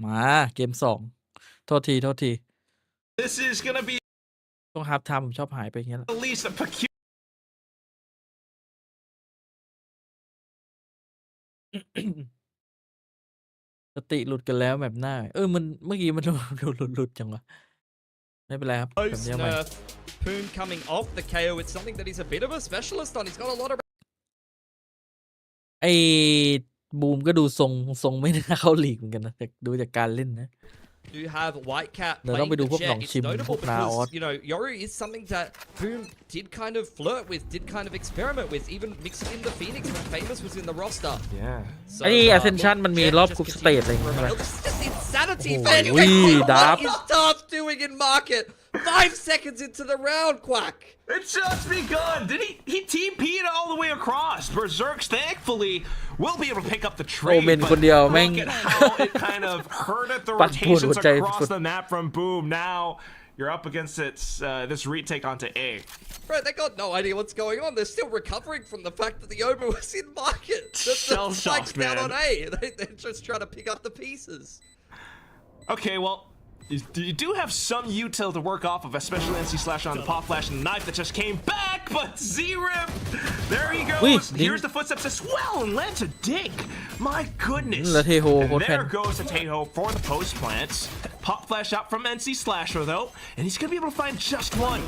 มาเกมสองโทษที This is gonna be ต้องฮาร์ฟไทม์ผมชอบหายไปอย่างเงี้ยแหละ at least a peculiar. สติหลุดกันแล้วแบบหน้า มันเมื่อกี้มัน หลุดจังวะไม่เป็นไรครับแบบ Post นี้เอาใหม่ nerf. Poom coming off the KO. It's something that he's a bit of a specialist on. He's got a lot of ไอ้บูมก็ดูทรงไม่น่าเข้าลีกเหมือนกันนะแต่ดูจากการเล่นนะ do have Whitecap เดี๋ยวต้อง playing ไปดู the พวกหน Jet. อง It's ชิม พว notable กนาออส because, you know, Yoru is something that Boom did kind of flirt with, did kind of experiment with, even mixing in the Phoenix when Famous was in the roster. Yeah. So, ไอ้ Ascension มันมี Jet รอบ just กรุ๊ปสเตจ continues อะไรอย่าง to เงี้ย promote. This is just insanity, Oh, man. wee, What Dap. is Darth doing in market? 5 seconds into the round, Quack. It's just begun. Did he TP'd all the way across? Berserks thankfully will be able to pick up the trade. โอเมนคนเดียว but แม่ง look at how it kind of hurted the ปั่นป่วนหัว rotations ใจ across the map from Boom. Now you're up against this retake onto A. Bro, they got no idea what's going on. They're still recovering from the fact that the Oba was in market. The Shell-shocked, spike's down man. on A. They're just trying to pick up the pieces. Okay, well, you do have some util to work off of, especially NC Slash on the pop flash and the knife that just came back, but Z-Rip, there he goes. Wait, Here's the footsteps as well, and lands a dink. My goodness. แล้วเทโฮ And โคตรแพน there goes the Teho for the post plants. Pop flash out from NC Slasher though, and he's gonna be able to find just one.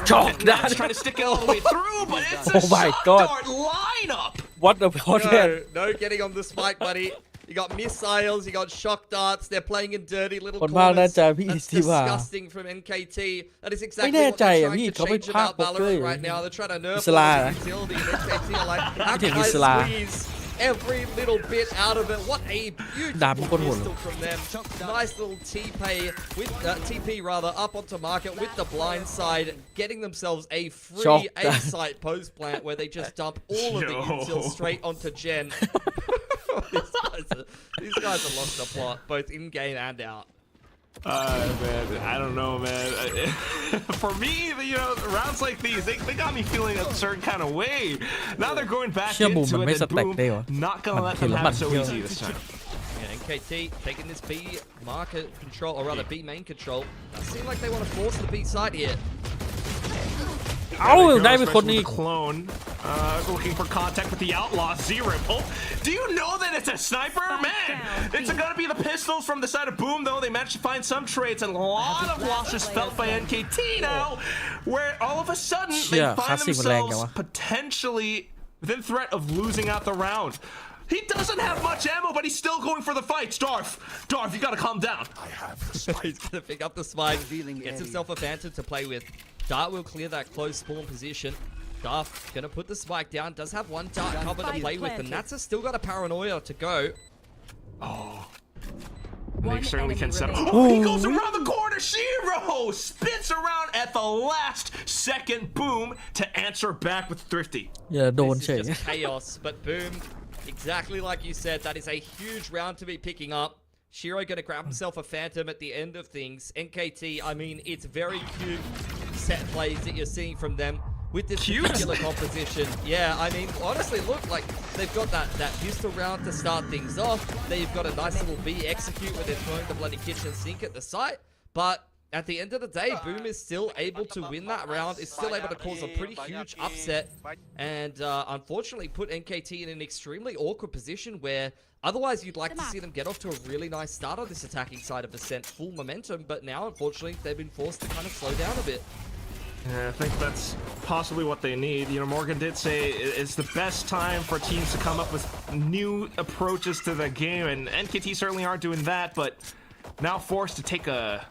Chalk And Nat's that. trying to stick it all the way through, but it's a Oh my shot God. dart lineup. What the hot man No getting on the spike, buddy. You got missiles, you got shock darts. They're playing in dirty little คนภาคน่า corners. จะพี่ That's ที่ว่า disgusting from NKT. That is ไม่ exactly แน่ what ใจ they're อ่ะ trying พี่ to เขาไป change ภาค about โป๊กเกอร์ Valorant right now. They're trying to nerf อิสลา all นะ the utility, and NKT are like, how ถึง can อิ I สลา squeeze every little bit out of it? What a ดาบมันโค beautiful ตรโหดเลย pistol from them. Nice little TP rather up onto market with the blind side, getting themselves a free Shock A site post plant where they just dump all of the Yo. util straight onto Gen. These guys have lost the plot, both in game and out. Man, I don't know, man. For me, you know, rounds like these, they got me feeling a certain kind of way. Now they're going back เชื่อบูม into มัน it, ไม่ and สแต็ก Boom ได้เหรอ not gonna let เห็น them แล้ว have it so มันเที่ยว easy this time. Yeah, NKT taking this B market control, or rather B main control. It seems like they want to force the B side here. เอ้า There we go, ได้เป็นคน especially อี with ก the clone. Looking for contact with the outlaw, Z-Ripple. Do you know that it's a sniper? Man, it's gonna be the pistols from the side of Boom, though. They managed to find some trades, and a lot of losses felt by NKT now, where all of a sudden they Yeah, find classic มันแรงจัง themselves วะ potentially within threat of losing out the round. He doesn't have much ammo, but he's still going for the fight. Darth, you gotta calm down. He's gonna pick up the spike, gets himself a phantom to play with. Dart will clear that close spawn position. Darth gonna put the spike down, does have one dart cover to play with, and Natsa still got a paranoia to go. They certainly can set up. remaining. Oh, he goes around the corner. Shiro spins around at the last second. Boom to answer back with Thrifty. อย่าโดน This เฉย is just chaos, but Boom, exactly like you said, that is a huge round to be picking up. Shiro gonna grab himself a phantom at the end of things. NKT, I mean, it's very cute set plays that you're seeing from them with this Cute? particular composition. Yeah, I mean, honestly, look, like, they've got that pistol round to start things off. They've got a nice little B execute where they're throwing the bloody kitchen sink at the site, but at the end of the day, Boom is still able to win that round, is still able to cause a pretty huge upset, and unfortunately put NKT in an extremely awkward position where otherwise you'd like to see them get off to a really nice start on this attacking side of Ascent, full momentum, but now unfortunately they've been forced to kind of slow down a bit. Yeah, I think that's possibly what they need. You know, Morgan did say it's the best time for teams to come up with new approaches to the game, and NKT certainly aren't doing that, but now forced to take a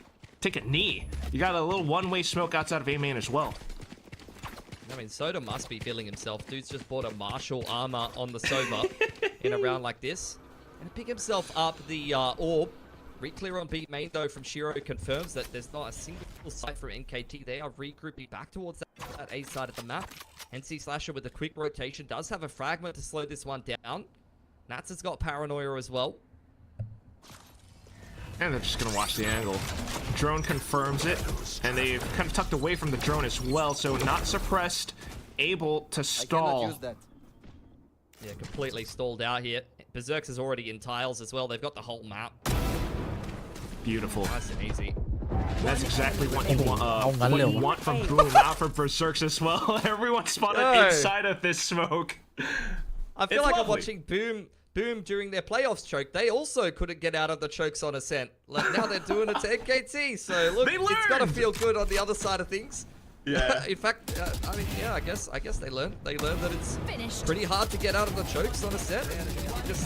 knee. You got a little one-way smoke outside of A main as well. I mean, Soda must be feeling himself. Dude's just bought a martial armor on the Soba in a round like this. And pick himself up the orb. Reclear on B main, though, from Shiro confirms that there's not a single sight from NKT. They are regrouping back towards that A side of the map. NC Slasher with a quick rotation does have a fragment to slow this one down. Nats has got paranoia as well. And they're just gonna watch the angle. Drone confirms it, and they've kind of tucked away from the drone as well, so not suppressed, able to stall. Yeah, completely stalled out here. Berserks is already in tiles as well. They've got the whole map. Beautiful. Nice and easy. That's exactly what you want from Boom, not from Berserks as well. Everyone spotted No. inside of this smoke. I feel It's like I'm lovely. watching Boom during their playoffs choke. They also couldn't get out of the chokes on Ascent. Like now they're doing it to NKT. So look, They it's got to learned. feel good on the other side of things. Yeah. In fact, I mean, yeah, I guess they learned. They learned that it's pretty hard to get out of the chokes on Ascent, and you just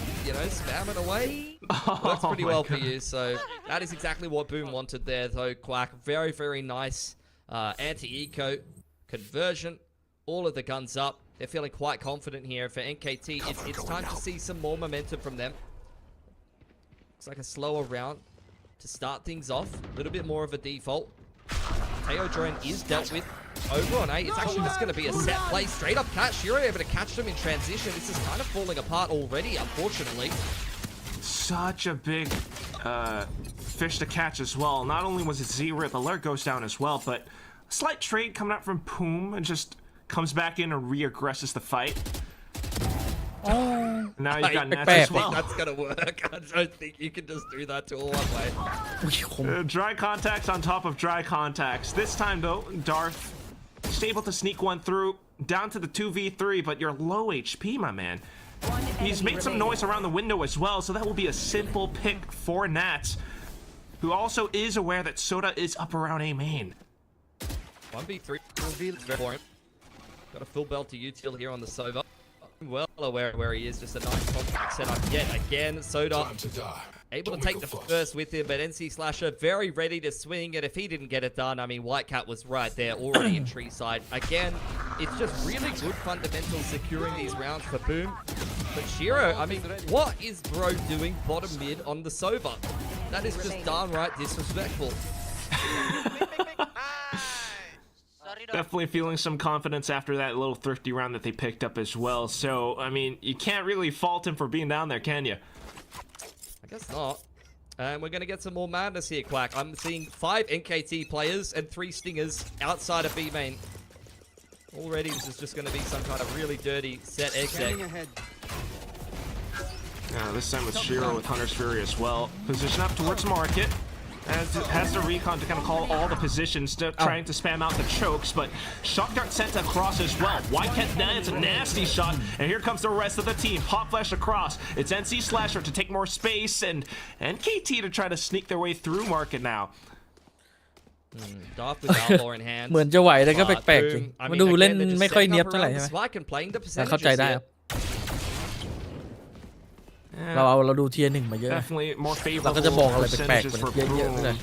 spam it away. Works pretty my well for God. you. So that is exactly what Boom wanted there, though. Quack, very very nice anti-eco conversion. All of the guns up. They're feeling quite confident here. For NKT, it's time to see some more momentum from them. Looks like a slower round to start things off. A little bit more of a default. Teo drone is dealt with over on A. It's actually just going to be a set play. Straight up catch. Shiro able to catch them in transition. This is kind of falling apart already, unfortunately. Such a big fish to catch as well. Not only was it Z-Rip, alert goes down as well, but a slight trade coming out from Poom and just comes back in and re-aggresses the fight. Now you've got Nats I as think well. that's going to work. I don't think you can just do that to all one way. อุ้ยคม Dry contacts on top of dry contacts. This time though, Darth is able to sneak one through down to the 2v3, but you're low HP, my man. He's made some noise around the window as well, so that will be a simple pick for Nats, who also is aware that Soda is up around A main. 1v3 for him. Got a full belt to util here on the Sova. Well aware of where he is. Just a nice contact setup yet again. Soda able to take the first with him, but NC Slasher very ready to swing. And if he didn't get it done, I mean, White Cat was right there already in tree side. Again, it's just really good fundamentals securing these rounds for Boom. But Shiro, I mean, what is Bro doing bottom mid on the Sova? That is just downright disrespectful. Definitely feeling some confidence after that little thrifty round that they picked up as well. So, I mean, you can't really fault him for being down there, can you? I guess not. And we're going to get some more madness here, Quack. I'm seeing 5 NKT players and 3 stingers outside of B main. Already, this is just going to be some kind of really dirty set exec. This time with Shiro with Hunter's Fury as well. Position up towards market. Has the recon to kind of call all the positions, trying to spam out the chokes, but shock dart sent across as well. White Cat lands a nasty shot, and here comes the rest of the team. Pop flash across. It's NC Slasher to take more space, and NKT to try to sneak their way through market now. Darth with Valor in hand. เหมือนจะไหวแต่ก็แปลกๆจริง Boom, I มัน mean, ดูเล่น again, they're just ไม่ค่อย setting เนียบ up เท่าไหร่ around ใช่ the ไหม spike and playing the แต่เข้าใจ percentages ได้ค here. รับเราดูเทียร์หนึ่งมาเยอะ Definitely more เรา favorable ก็จะบอกอะไรแปลก percentages ๆ for เยอะๆ Boom. เลย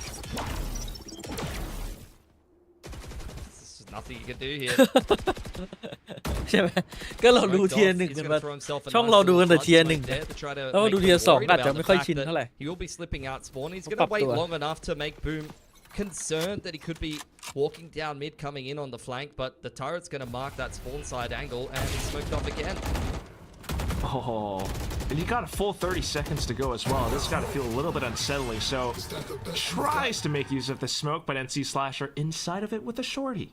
There's nothing you can do here. ใช่ไหมก็เราดูเทียร์หนึ่ง He's กัน gonna มา throw himself a ช่อง nice เราดูกัน little แต่เทียร์ punch หนึ่ง right there to try to แล้วมาดู make เทียร์ him สอง worried อาจจะ about ไม่ the ค่อย fact ชิน that เท่าไหร่ He will be slipping out spawn. He's ก็ going ปรั to บ wait ตัว long enough to make Boom concerned that he could be walking down mid, coming in on the flank, but the turret's going to mark that spawn side angle, and he's smoked off again. Oh, and you got a full 30 seconds to go as well. This got to feel a little bit unsettling. So tries to make use of the smoke, but NC Slasher inside of it with a shorty.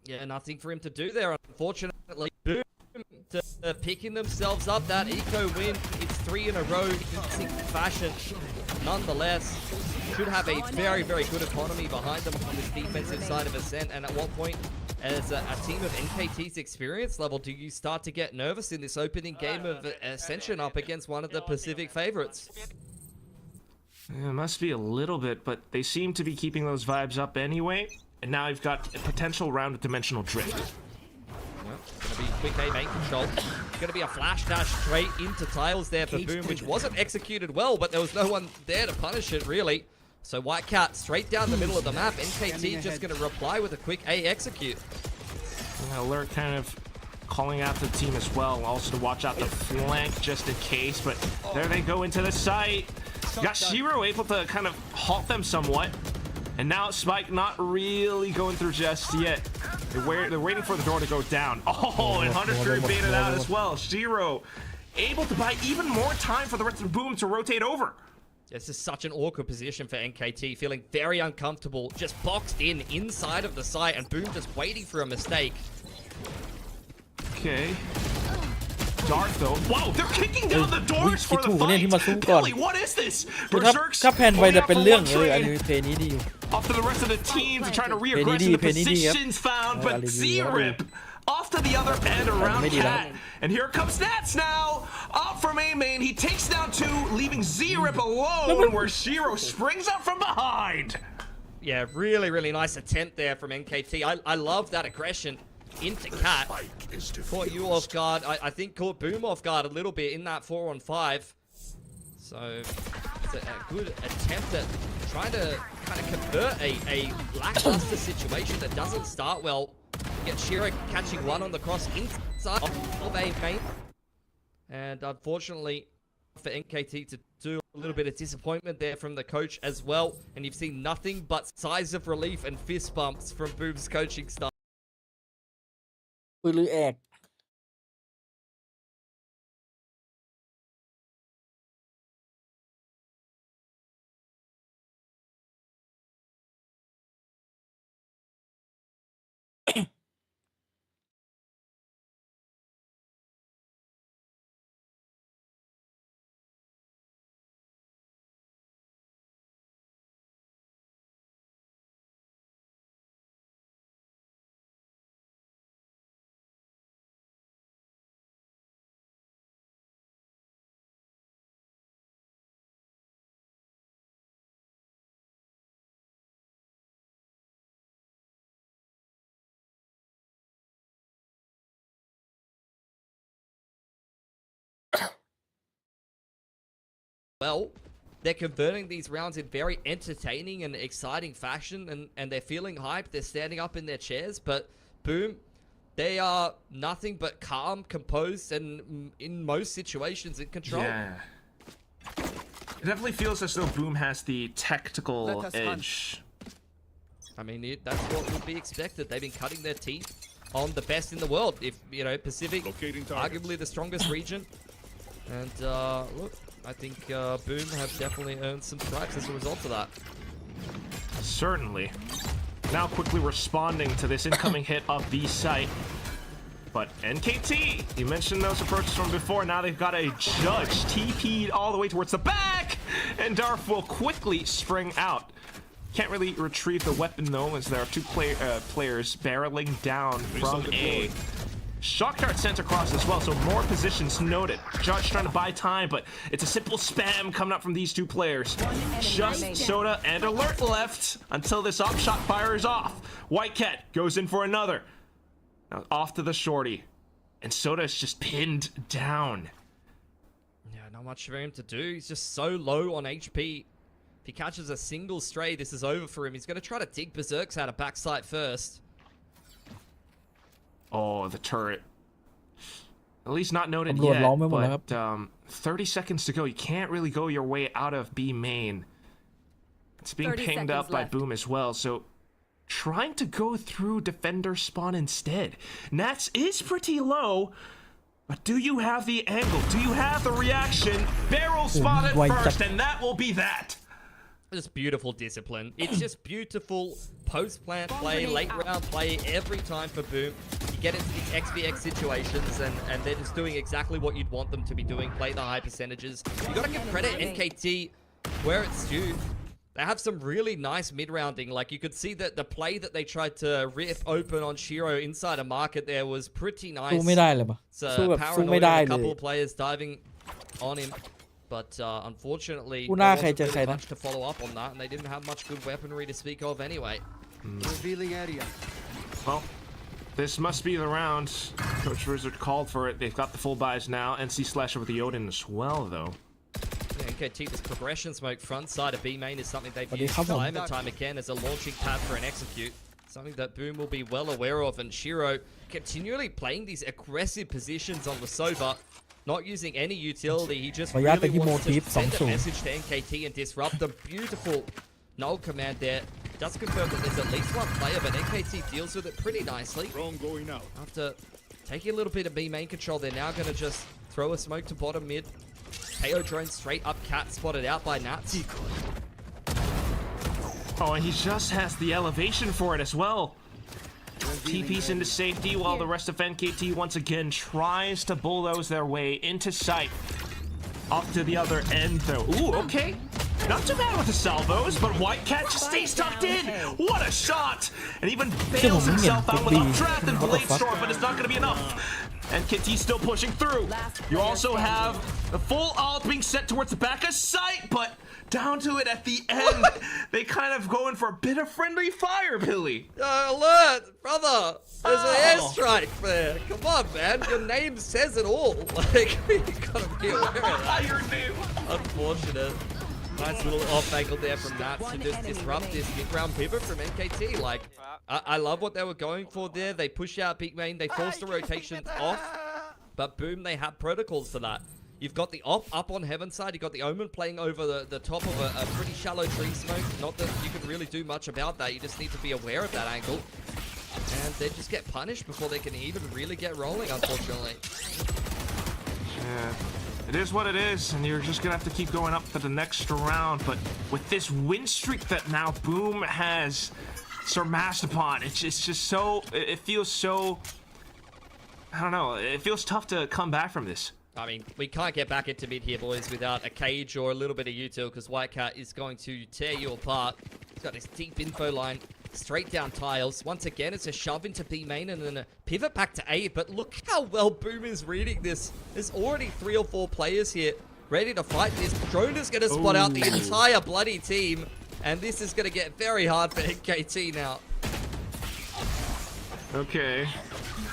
Yeah, nothing for him to do there, unfortunately. Boom picking themselves up that eco win. It's 3 in a row in convincing fashion. Nonetheless, should have a very, very good economy behind them on this defensive side of Ascent. And at what point, as a team of NKT's experience level, do you start to get nervous in this opening game of Ascension up against one of the Pacific favorites? Yeah, it must be a little bit, but they seem to be keeping those vibes up anyway. And now you've got a potential round of Dimensional Drift. Well, it's going to be quick A main control. It's going to be a flash dash straight into tiles there for Boom, which wasn't executed well, but there was no one there to punish it, really. So White Cat straight down the middle of the map. NKT just going to reply with a quick A execute. Alert kind of calling out the team as well, also to watch out the flank just in case, but there they go into the site. Got Shiro able to kind of halt them somewhat. And now Spike not really going through just yet. They're waiting for the door to go down. Oh, and Hunter Fury baited out as well. Shiro able to buy even more time for the rest of Boom to rotate over. This is such an awkward position for NKT, feeling very uncomfortable, just boxed in inside of the site, and Boom just waiting for a mistake. Okay. Dark though. Wow, they're kicking down the doors for the คิดถูกเนี่ยที่มาสู้ fight. ก่อน Billy, what is this? คือ Berserks ถ้าแพนไป only จะ out เป็น for เรื่อง one เลยอัน trade. นี้เพลงนี้ดีอยู่ Off to the rest of the teams are trying to Penny reaggress D, in the Penny D, yep. positions found, but Ali D, Z-Rip off to the other end around Penny D, Cat. And here comes Nats now. Up from A main, he takes down 2, leaving Z-Rip alone where Shiro springs up from behind. Yeah, really, really nice attempt there from NKT. I love that aggression into Cat. Caught you off guard. I think caught Boom off guard a little bit in that 4-on-5. So it's a good attempt at trying to kind of convert a lackluster situation that doesn't start well. Get Shiro catching one on the cross inside of A main. And unfortunately for NKT to do a little bit of disappointment there from the coach as well. And you've seen nothing but sighs of relief and fist bumps from Boom's coaching staff. ปืนหรือแอกWell, they're converting these rounds in very entertaining and exciting fashion, and they're feeling hyped. They're standing up in their chairs, but Boom, they are nothing but calm, composed, and in most situations in control. Yeah. It definitely feels as though Boom has the tactical edge. I mean, that's what would be expected. They've been cutting their teeth on the best in the world. If, you know, Pacific, arguably the strongest region. And, look, I think Boom have definitely earned some stripes as a result of that. Certainly. Now quickly responding to this incoming hit of B site. But NKT, you mentioned those approaches from before. Now they've got a judge TP'd all the way towards the back. And Darf will quickly spring out. Can't really retrieve the weapon though, as there are two players barreling down from A. Shock dart sent across as well, so more positions noted. Judge trying to buy time, but it's a simple spam coming up from these two players. Just Soda and Alert left until this op shot fires off. White Cat goes in for another. Now off to the shorty. And Soda is just pinned down. Yeah, not much for him to do. He's just so low on HP. If he catches a single stray, this is over for him. He's going to try to dig Berserks out of backside first. Oh, the turret. At least not noted yet, but 30 seconds to go. You can't really go your way out of B main. It's being pinged up by Boom as well, so trying to go through defender spawn instead. Nats is pretty low, but do you have the angle? Do you have the reaction? Barrel spotted first, and that will be that. Just beautiful discipline. It's just beautiful post-plant play, late round play every time for Boom. You get into these XVX situations and they're just doing exactly what you'd want them to be doing, play the high percentages. You gotta give credit NKT where it's due. They have some really nice mid-rounding. Like, you could see that the play that they tried to rip open on Shiro inside a market there was pretty nice. สู้ไม่ได้เลยปะสู้แบบสู้ไม่ได้ a เลย couple of players diving on him. But unfortunately, คู่หน้า there ใคร wasn't เจอใคร really นะ much to follow up on that, and they didn't have much good weaponry to speak of anyway. Revealing area. Well, this must be the round. Coach Wizard called for it. They've got the full buys now. NC Slasher with the Odin as well, though. Yeah, NKT, this progression smoke front side of B main is something they've used time and time again as a launching pad for an execute. Something that Boom will be well aware of, and Shiro continually playing these aggressive positions on the Sova. Not using any utility, he just really wants to send a message to NKT and disrupt them. Beautiful null command there. Does confirm that there's at least one player, but NKT deals with it pretty nicely. After taking a little bit of B main control, they're now going to just throw a smoke to bottom mid. KO drone straight up Cat, spotted out by Nats. Oh, and he just has the elevation for it as well. TPs into safety while the rest of NKT once again tries to bulldoze their way into sight. Up to the other end though. Ooh, okay. Not too bad with the salvos, but Whitecat just stays tucked in. What a shot! And even bails himself out with Updraft and Blade Storm, but it's not going to be enough. NKT still pushing through. You also have the full ult being sent towards the back of sight, but down to it at the end. They kind of go in for a bit of friendly fire, Billy. Alert, brother! There's an airstrike there. Come on, man. Your name says it all. Like, you gotta be aware of that. Your name. Unfortunate. Nice little off angle there from Naps to just disrupt this mid-round pivot from NKT. Like, I love what they were going for there. They push out peak main, they force the rotations off, but boom, they have protocols for that. You've got the op up on heaven side, you've got the Omen playing over the top of a pretty shallow tree smoke. Not that you can really do much about that, you just need to be aware of that angle. And they just get punished before they can even really get rolling, unfortunately. Yeah. It is what it is, and you're just gonna have to keep going up to the next round. But with this win streak that now Boom has surmassed upon, it's just so, it feels so, I don't know, it feels tough to come back from this. I mean, we can't get back into mid here, boys, without a cage or a little bit of util, because Whitecat is going to tear you apart. He's got this deep info line, straight down tiles. Once again, it's a shove into B main and then a pivot back to A, but look how well Boom is reading this. There's already 3 or 4 players here ready to fight this. Drone is going to spot out the entire bloody team, and this is going to get very hard for NKT now. Okay.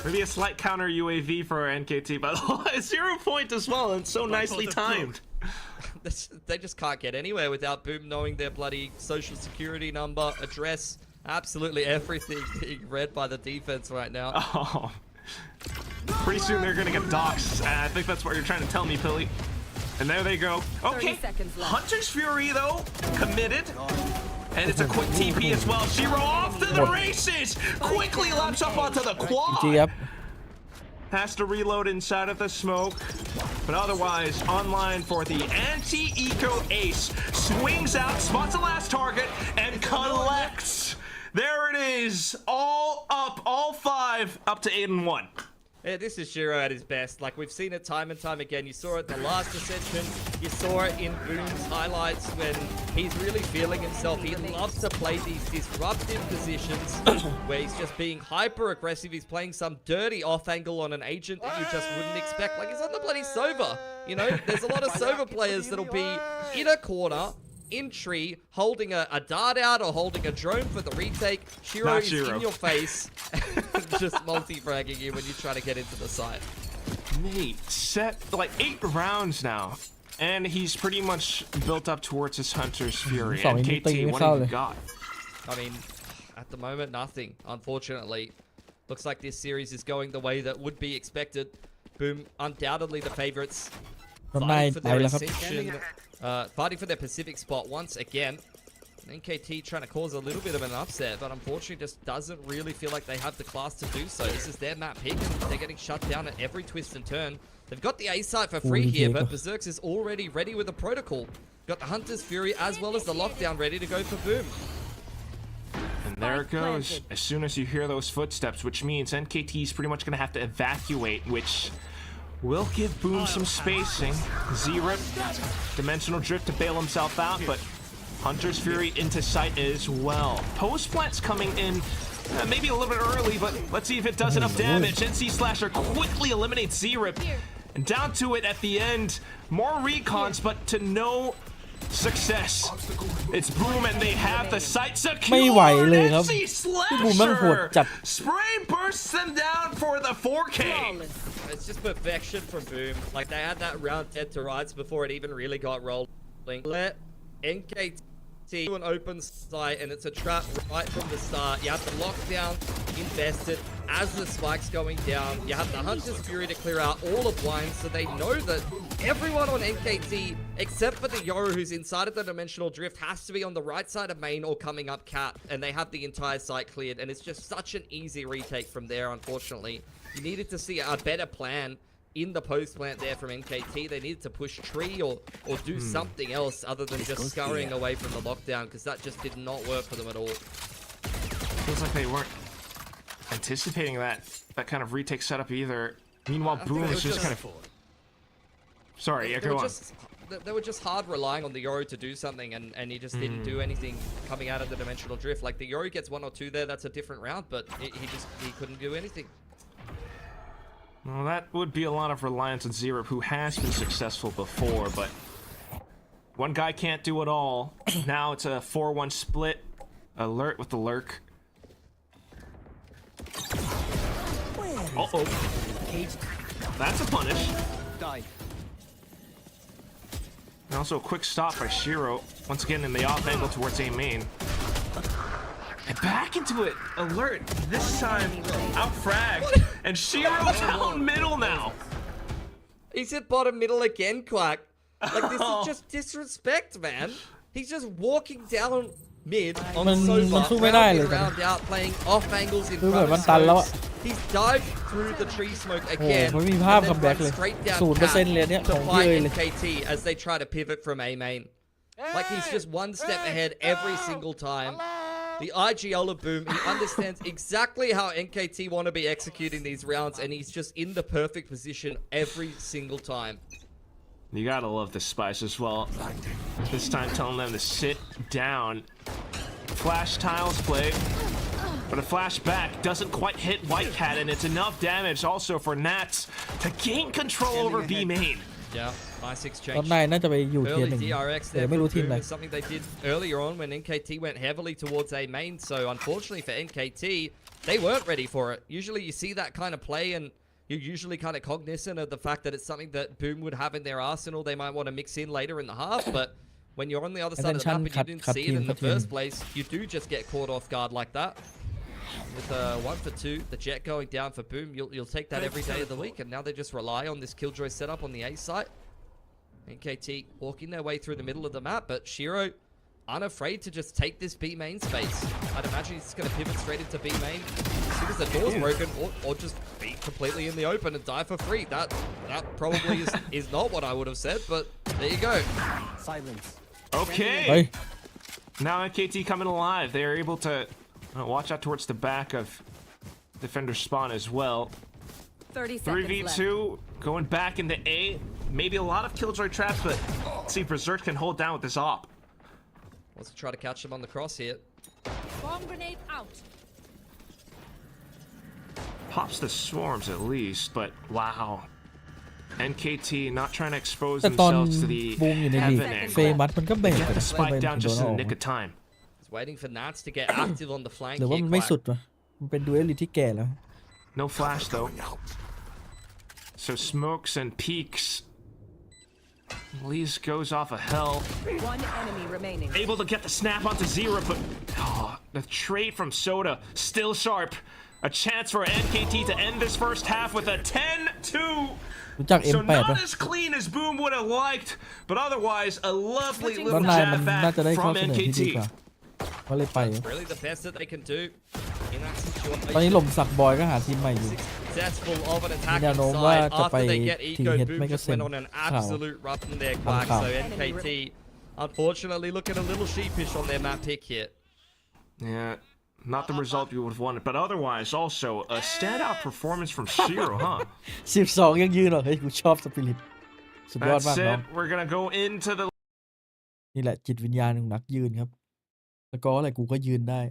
Maybe a slight counter UAV for NKT, but 0 point as well, and so nicely timed. They just can't get anywhere without Boom knowing their bloody social security number, address, absolutely everything being read by the defense right now. Oh. Pretty soon they're gonna get doxxed. I think that's what you're trying to tell me, Pilly. And there they go. Okay. Hunter's Fury, though, committed. And it's a quick TP as well. Shiro off to the races! Quickly laps up onto the quad! Has to reload inside of the smoke. But otherwise, online for the anti-eco ace. Swings out, spots the last target, and collects! There it is! All up, all 5, up to 8-1. Yeah, this is Shiro at his best. Like, we've seen it time and time again. You saw it the last Ascension. You saw it in Boom's highlights when he's really feeling himself. He loves to play these disruptive positions where he's just being hyper-aggressive. He's playing some dirty off-angle on an agent that you just wouldn't expect. Like, he's on the bloody Sova. You know, there's a lot of Sova players that'll be in a corner, in tree, holding a dart out or holding a drone for the retake. Shiro is in your face, just multi-fragging you when you try to get into the site. Mate, set like 8 rounds now, and he's pretty much built up towards his Hunter's Fury. And KT, what have you got? I mean, at the moment, nothing, unfortunately. Looks like this series is going the way that would be expected. Boom, undoubtedly the favorites. Fighting for their Ascension, fighting for their Pacific spot once again. NKT trying to cause a little bit of an upset, but unfortunately just doesn't really feel like they have the class to do so. This is their map pick, and they're getting shut down at every twist and turn. They've got the A site for free here, but Berserks is already ready with a protocol. Got the Hunter's Fury as well as the Lockdown ready to go for Boom. And there it goes. As soon as you hear those footsteps, which means NKT is pretty much going to have to evacuate, which will give Boom some spacing. Z-Rip, Dimensional Drift to bail himself out, but Hunter's Fury into sight as well. Post plant's coming in maybe a little bit early, but let's see if it does enough damage. NC Slasher quickly eliminates Z-Rip. And down to it at the end. More recons, but to no success. It's Boom and they have the site secured. NC Slasher! Spray bursts them down for the 4K. It's just perfection from Boom. Like, they had that round dead to rights before it even really got rolling. Let NKT do an open site, and it's a trap right from the start. You have the lockdown invested as the spike's going down. You have the Hunter's Fury to clear out all of blinds, so they know that everyone on NKT, except for the Yoru who's inside of the Dimensional Drift, has to be on the right side of main or coming up cat, and they have the entire site cleared, and it's just such an easy retake from there, unfortunately. You needed to see a better plan in the post plant there from NKT. They needed to push tree or do something else other than just scurrying away from the lockdown, because that just did not work for them at all. Feels like they weren't anticipating that kind of retake setup either. Meanwhile, Boom is just kind of. Sorry, yeah, go on. They were just hard relying on the Yoru to do something, and he just didn't do anything coming out of the dimensional drift. Like the Yoru gets 1 or 2 there, that's a different round, but he couldn't do anything. Well, that would be a lot of reliance on Zero, who has been successful before, but one guy can't do it all. Now it's a 4-1 split. Alert with the lurk. Uh-oh. That's a punish. And also a quick stop by Shiro. Once again in the off angle towards A main. And back into it. Alert. This time out fragged. And Shiro's down middle now. He's hit bottom middle again, Quack. Like, this is just disrespect, man. He's just walking down mid on มัน Soba, สู้ไม่ได้เลย round ตอนนี้ round out, playing off angles in คือแบบ front มัน of ตันแล้วอะ smokes. He's dived through the tree smoke โอ้ again. ไม่มีภาพ and คัม then แบ็ก runs เลย straight down 0% เลยเนี่ย path ของ to พี่ fight เอยเลย NKT as they try to pivot from A main. Like, he's just one step ahead every single time. The IGLer Boom, he understands exactly how NKT want to be executing these rounds, and he's just in the perfect position every single time. You gotta love the spice as well. This time telling them to sit down. Flash tiles play, but a flashback doesn't quite hit Whitecat, and it's enough damage also for Nats to gain control over B main. Yeah, nice ตอน exchange. นายน่าจะไปอยู่เทีย Early ร์หนึ่ง DRX แต่ there ไม่รู้ for ทีม Boom ไหน is something they did earlier on when NKT went heavily towards A main. So unfortunately for NKT, they weren't ready for it. Usually you see that kind of play and you're usually kind of cognizant of the fact that it's something that Boom would have in their arsenal. They might want to mix in later in the half, but when you're on the other side of the map and you didn't see it in the first place, you do just get caught off guard like that. With 1 for 2, the jet going down for Boom, you'll take that every day of the week, and now they just rely on this Killjoy setup on the A site. NKT walking their way through the middle of the map, but Shiro unafraid to just take this B main space. I'd imagine he's going to pivot straight into B main as soon as the door's broken, or just be completely in the open and die for free. That probably is not what I would have said, but there you go. Silence. Okay. เฮ้ย Now NKT coming alive. They are able to watch out towards the back of defender spawn as well. 30 seconds left. 3v2 going back into A. Maybe a lot of Killjoy traps, but let's see if Berserk can hold down with this op. Wants to try to catch him on the cross here. Bomb grenade out. Pops the swarms at least, but wow. NKT not trying to expose แต่ตอน themselves to the บูมอยู่ในลีก heaven เฟมัสมันก็เบรก angle. Get the ทำไม spike down ถึงโด just น in อ the อก nick of time. He's waiting for Nats to get active on the flank หรือว่า here. มันไม่ Quack. สุดวะมันเป็นดูเอลิที่แก่แล้ว No flash though. So smokes and peaks. Lees goes off of hell. One enemy remaining. Able to get the snap onto Zero, but the trade from Soda still sharp. A chance for NKT to end this first half with a 10-2. รู้จัก So M8 not ป่ะ as clean as Boom would have liked, but otherwise a lovely แล้ว little นายมัน jab น่า back จะได้ข้อ from เสนอที่ดี NKT. กว่าก็เลยไป Really the best that they can do in that situation. ตอนนี้หล่มสักบอยก็หาทีมใหม่อยู่ Successful of an attack มีแนวโน้มว่า inside จะ after ไป they get ที eco เฮด Boom ไม่ก็ just เซ็น went on an ข่าว absolute run there, Quack. So NKT unfortunately looking a little sheepish on their map pick here. Yeah, not the result you would have wanted, but otherwise also a standout performance from Shiro, huh? 12ยังยืนเหรอเฮ้ยกูชอบสปิริตสุดยอดมาก That's น้อง it. We're gonna go into the นี่แหละจิตวิญญาณของนักยืนครับแล้วก็อะไรกูก็ยืนได้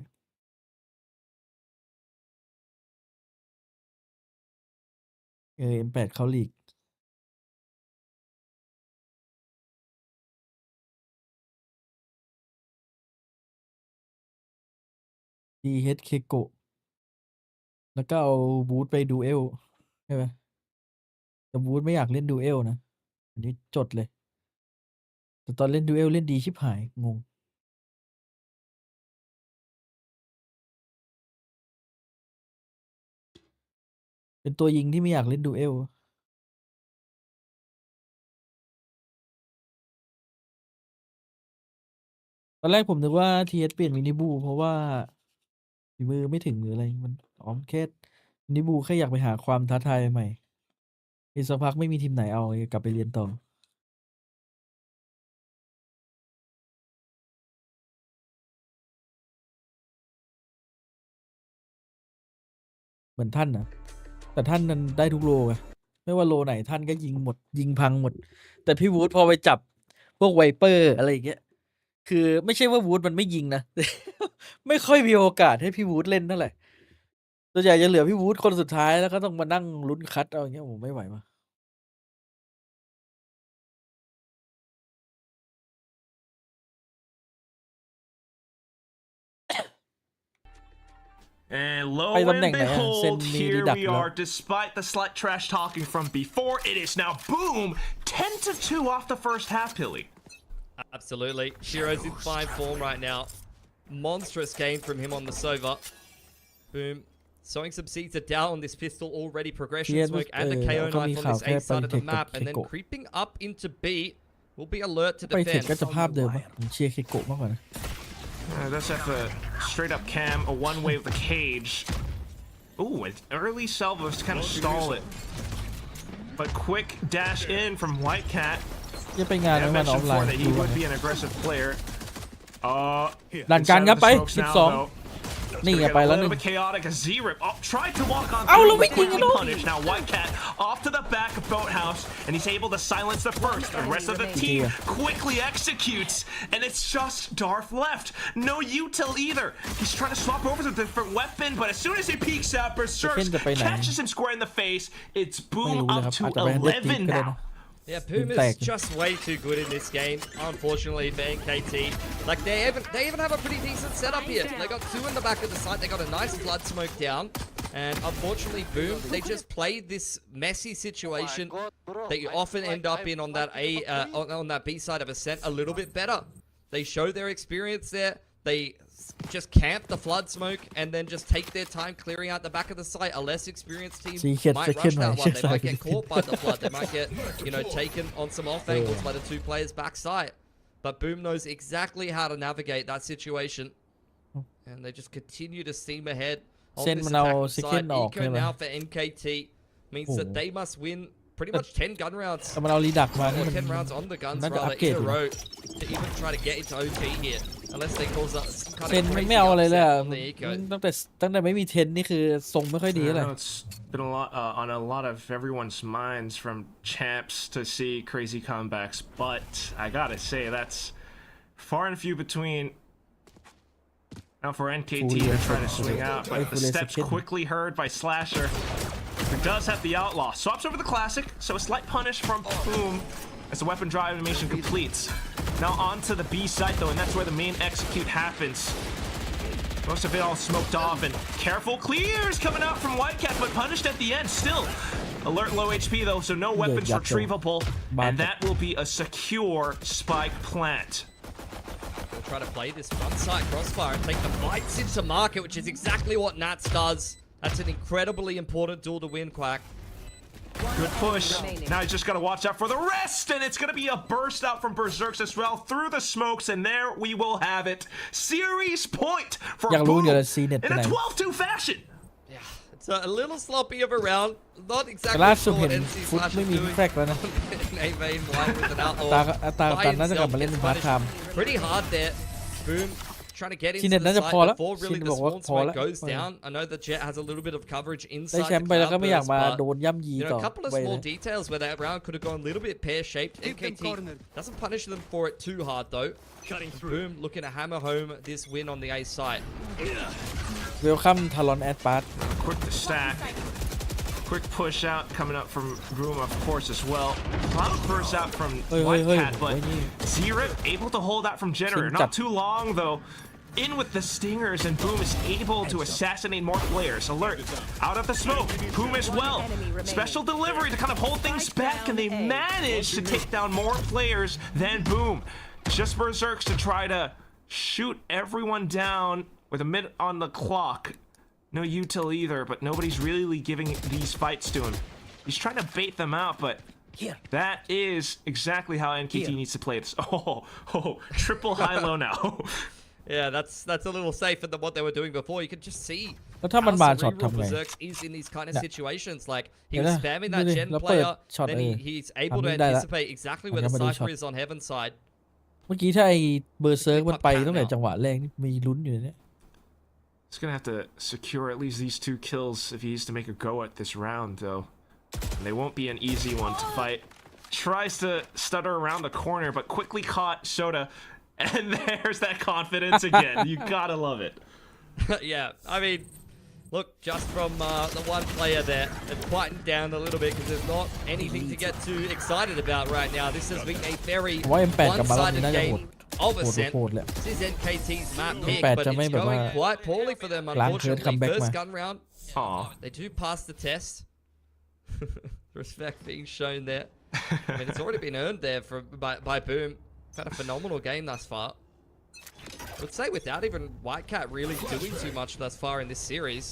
M8 เขาลีกดีเฮดเคโกะแล้วก็เอาบูธไปดูเอลใช่ไหมแต่บูธไม่อยากเล่นดูเอลนะอันนี้จดเลย แต่ตอนเล่นดูเอลเล่นดีชิบหายงงเป็นตัวยิงที่ไม่อยากเล่นดูเอลตอนแรกผมนึกว่าทีเอสเปลี่ยนมินิบูเพราะว่าฝีมือไม่ถึงหรืออะไรมันแค่มินิบูแค่อยากไปหาความท้าทายใหม่อีกสักพักไม่มีทีมไหนเอากลับไปเรียนต่อ มือนท่านนะแต่ท่านนั้นได้ทุกโลไงไม่ว่าโลไหนท่านก็ยิงหมดยิงพังหมด แต่พี่วูดพอไปจับพวกไวเปอร์อะไรอย่างเงี้ยคือไม่ใช่ว่าวูดมันไม่ยิงนะ ไม่ค่อยมีโอกาสให้พี่วูดเล่นเท่าไหร่ส่วนใหญ่จะเหลือพี่วูดคนสุดท้ายแล้วก็ต้องมานั่งลุ้นคัดเอาอย่างเงี้ยผมไม่ไหวมา And lo ไปตำ and แหน่งไหนอะเซน behold, มีดี here ดัก we แล้ว are. Despite the slight trash talking from before, it is now boom 10-2 off the first half, Pilly. Absolutely. Shiro's in fine form right now. Monstrous game from him on the Sova. Boom. Sowing some seeds of doubt on this pistol already. Progression smoke and the KO knife on this A side of the map. And then creeping up into B will be alert to ไปเทค defend. ก็จะภาพเดิมอะผมเชียร์เคโกะมากกว่านะ That's at the straight up cam, a one way of the cage. Ooh, an early salvos to kind of stall it. But quick dash in from White Cat. จะไปงาน I แล้วมันออฟ mentioned ไล before น์ that he ดู would be an aggressive player. ดันการครับไป Inside of the smokes now, 12 though. นี่ Gonna ไง get ไป a แล้ว little หนึ่ง bit chaotic as Z-Rip tried to walk on เอา through, แล้วไม่ but ยิง quickly แล้ว punished. Now White Cat off to the back of Boathouse, and he's able to silence the first. The rest of the team quickly executes, and it's just Darth left. No util either. He's trying to swap over to a different weapon, but as soon as he peeks out, Berserk catches him square in the face. It's ไม่ boom รู้เลยค up รับ to อาจจะไปฮันเดอร์ตี 11 ก็ได้ now. นะ Yeah, Puma's just way too good in this game, unfortunately for NKT. Like they even have a pretty decent setup here. They got two in the back of the site. They got a nice flood smoke down, and unfortunately, Boom, they just played this messy situation that you often end up in on that on that B side of Ascent a little bit better. They show their experience there. They just camp the flood smoke and then just take their time clearing out the back of the site. A less experienced team might rush that one. They might get caught by the flood. They might get, taken on some off angles by the two players backside. But Boom knows exactly how to navigate that situation. And they just continue to steam ahead on this attacking side. Eco now for NKT means that they must win pretty much 10 gun rounds. แต่มันเอารีดักมานี่ Or มัน 10 rounds on the guns น่าจะอั rather ปเกร in ด a อยู่นะ row to even try to get into OT here. Unless they cause some kind เซน of มัน crazy ไม่เอาอะไรเลยอะ upset on the eco. ตั้งแต่ไม่มีเทนนี่คือทรงไม่ค่อยดี I เลย know it's been a lot on a lot of everyone's minds from champs to see crazy comebacks, but I gotta say that's far and few between. Now for NKT, they're trying to swing out, but the steps quickly heard by Slasher, who does have the outlaw. Swaps over the classic, so a slight punish from Boom as the weapon drive animation completes. Now onto the B site though, and that's where the main execute happens. Most of it all smoked off, and careful clears coming out from Whitecat, but punished at the end still. Alert low HP though, so no weapons retrievable, and that will be a secure spike plant. We'll try to play this front side crossfire and take the fights into market, which is exactly what Nats does. That's an incredibly important duel to win, Quack. Good push. Now he's just got to watch out for the rest, and it's going to be a burst out from Berserks as well through the smokes, and there we will have it. Series point for อยากรู้ Boom เดี๋ยวจะซีเน็ต in ไปไหน a 12-2 fashion. Yeah, it's a little sloppy of a round. Not แต่ exactly ล่าสุด sure เห็ what น NC ฟุต Slash ไม่ is มี doing. แฟกแล้วนะ A main line with an ตา outlaw. ตาตันน่าจะกลับมาเล่นเป็นพาร์ทไทม์ Pretty hard there. Boom. Trying to get into Chinet the น่าจะ site พอแล้ว before really ชิน the บอกว่า spawn พอแล้ว smoke goes down. I know that Jet has a little bit of coverage ได้ inside แช the มป์ไปแล้วก็ไม่อยาก cloudburst, มา but โดนย่ำยี a ต่อ couple of ไป small นะ details where that round could have gone a little bit pear-shaped. NKT doesn't punish them for it too hard though. Boom looking to hammer home this win on the A site. เวลคัมทารอนแอดปาร์ต Quick to stack. Quick push out coming up from Room, of course, as well. Cloud burst out from Whitecat, but Z-Rip able to hold out from Generator. Not too long, though. In with the stingers, and Boom is able to assassinate more players. Alert, out of the smoke. Boom as well. Special delivery to kind of hold things back, and they manage to take down more players than Boom. Just Berserks to try to shoot everyone down with a minute on the clock. No util either, but nobody's really giving these fights to him. He's trying to bait them out, but that is exactly how NKT needs to play this. Oh, triple high-low now. Yeah, that's a little safer than what they were doing before. You could just see แล้วถ้ามันมา how ช็อต cerebral ทำไง Berserks is in these kind of situations. Like he Yeah, was spamming that really, Gen แล้วเปิด player, ช็อต then he's able to ทำได้ละ anticipate exactly where the ยังไม่ได้ช็อ cipher ต is on Heaven side. เมื่อกี้ถ้าไอ้เบอร์เซิร์กมันไปตั้งแต่จังหวะแรกนี่มีลุ้นอยู่เนี่ย He's gonna have to secure at least these 2 kills if he needs to make a go at this round, though. And they won't be an easy one to fight. Tries to stutter around the corner, but quickly caught Shota. And there's that confidence again. You gotta love it. Yeah, I mean, look, just from the one player there, they've quietened down a little bit because there's not anything to get too excited about right now. This has been a very ว่า M8 กับมาลอนนี่ one-sided น่าจะโหด game of โห Ascent. ดแหละ This is NKT's map pick, M8 but จะไม่ it's แบบว่า going quite poorly for them, ล้างเคิร์ด unfortunately. comeback First มา gun round, Aw. they do pass the test. Respect being shown there. I mean, it's already been earned there by Boom. Had a phenomenal game thus far. I would say without even Whitecat really doing too much thus far in this series.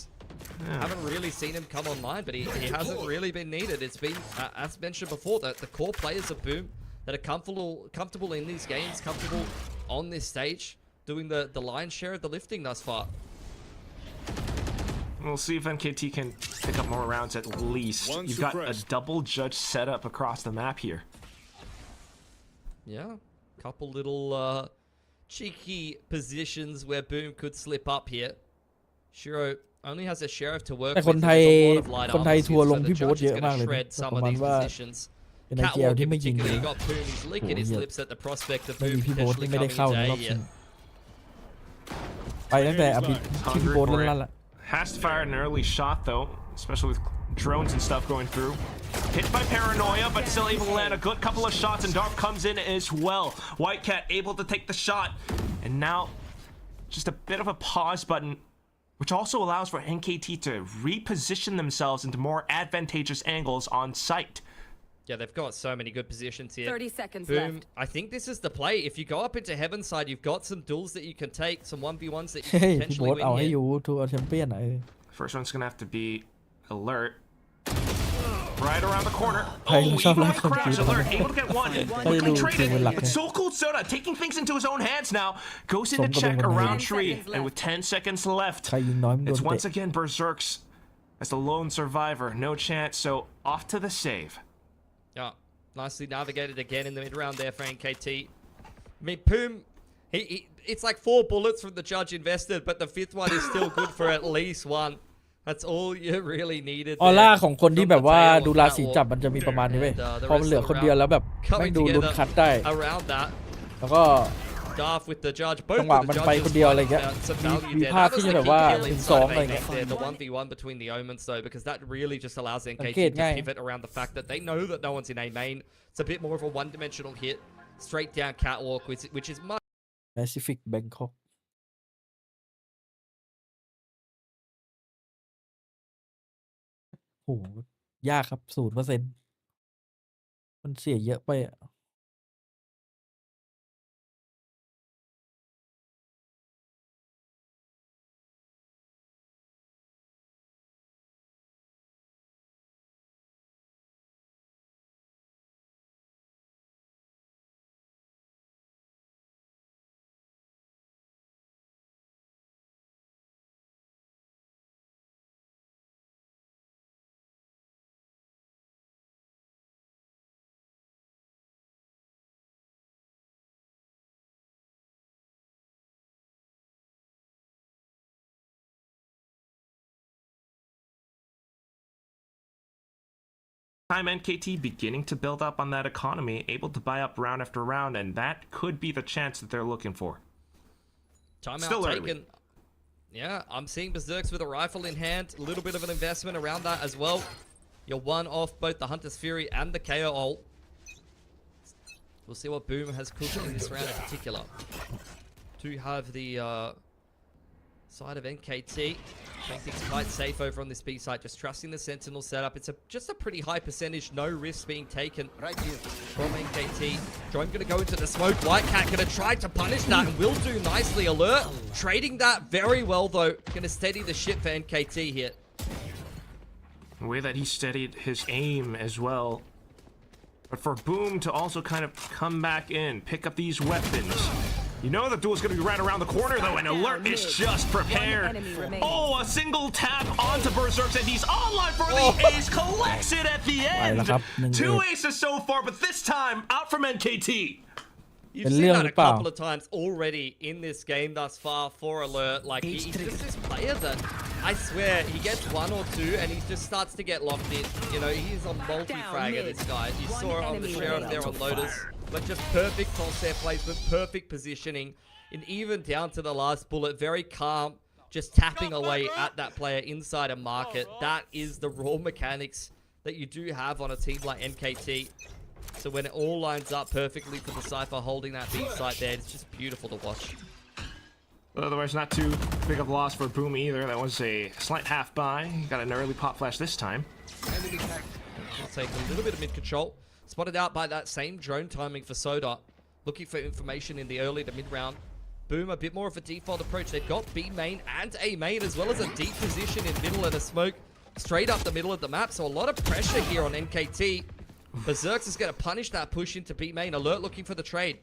Haven't really seen him come online, but he hasn't really been needed. It's been, as mentioned before, that the core players of Boom that are comfortable in these games, comfortable on this stage, doing the lion's share of the lifting thus far. We'll see if NKT can pick up more rounds at least. You've got a double judge setup across the map here. Yeah, couple little cheeky positions where Boom could slip up here. Shiro only has a sheriff to work แต่ with. คนไทย There's a lot of light คนไทย armors ทัวร์ here, ล so ง the พี่โบ๊ท judge เย is อะ gonna มากเลย shred นะ some ประ of มาณ these ว่า positions. เป็นไอเจีย Catwalk ที่ in ไม่ยิงเล particular, ย you got Boom. He's licking his lips at the prospect of ไม่ Boom มีพี่โบ๊ท potentially ไม่ได้ coming เข้าใน into รอบ A ชิง here. ไปตั้งแต่อภิที่พี่โบ๊ทเล่นลั่นละ Has to fire an early shot though, especially with drones and stuff going through. Hit by Paranoia, but still able to land a good couple of shots, and Dark comes in as well. Whitecat able to take the shot, and now just a bit of a pause button, which also allows for NKT to reposition themselves into more advantageous angles on site. Yeah, they've got so many good positions here. 30 seconds Boom. left. I think this is the play. If you go up into Heaven's side, you've got some duels that you can take, some 1v1s that you เฮ้ can ยพี่ potentially โบ๊ทเอา win ให้ here. อยู่ทัวร์แชมเปี้ยน First one's gonna have to be alert. Right around the corner. Hey, Oh, let's have even a with look. crash alert, able to get one. Quickly do traded. team luck. It's so cool. Soda taking things into his own hands now. Goes in to Something check with around him. tree, 10 seconds and with 10 seconds left, ใครยิงน้อยมันโด it's น once เตะ again Berserks as the lone survivor. No chance. So off to the save. Yeah, nicely navigated again in the mid round there for NKT. I mean, Poom, it's like 4 bullets from the judge invested, but the 5th one is still good for at least 1. That's all you really needed. ออ there ร่าของคนที่ from แบ the บว่า tail of ดูราศี Catwalk จับมันจะมีประมาณนี้เว้ย and, the พอมัน rest เหลือ of คน the เดียว round แล้วแบบแม่ง coming ดูลุ้น together คัดได้ around that. แล้วก็ Darth with the judge. จั Both งหวะ of มัน the ไป judges คนเดียวอะไร finding เงี้ย some มี value มี there. ภาพ That ที่ was จะ the แบบ key ว่า kill 1-2 inside of อะไรเงี้ย there, the 1v1 between the Omens though, because that really just allows NKT Again, to yeah. pivot around the fact that they know that no one's in A main. It's a bit more of a one-dimensional hit, straight down catwalk, which is much Pacific Bangkok โหยากครับ 0% มันเสียเยอะไปอ่ะ Time NKT beginning to build up on that economy, able to buy up round after round, and that could be the chance that they're looking for. timeout Still early. taken. Yeah, I'm seeing Berserks with a rifle in hand. A little bit of an investment around that as well. You're one off both the Hunter's Fury and the KO ult. We'll see what Boom has cooked in this round in particular. Do have the side of NKT. Playing things quite safe over on this B side, just trusting the Sentinel setup. It's just a pretty high percentage, no risks being taken from NKT. Drone gonna go into the smoke. Whitecat gonna try to punish that and will do nicely. Alert, trading that very well though. Gonna steady the ship for NKT here. The way that he steadied his aim as well. But for Boom to also kind of come back in, pick up these weapons. You know the duel's gonna be right around the corner though, and Alert is just prepared. Oh, a single tap onto Berserks, and he's online for the ace, collects it at the end. 2 aces so far, but this time out from NKT. You've And seen Leon that a the Pow. couple of times already in this game thus far for Alert. Like, he's just this player that, I swear, he gets one or two and he just starts to get locked in. You know, he's a multi-fragger, this guy. You saw it on the Sheriff there on Lotus. But just perfect crosshair placement, perfect positioning. And even down to the last bullet, very calm, just tapping away at that player inside a market. That is the raw mechanics that you do have on a team like NKT. So when it all lines up perfectly for the Cypher holding that B site there, it's just beautiful to watch. Otherwise, not too big of a loss for Boom either. That was a slight half buy. He got an early pop flash this time. Take a little bit of mid control. Spotted out by that same drone timing for Soda. Looking for information in the early to mid round. Boom, a bit more of a default approach. They've got B main and A main, as well as a deep position in middle and a smoke straight up the middle of the map. So a lot of pressure here on NKT. Berserks is going to punish that push into B main. Alert looking for the trade.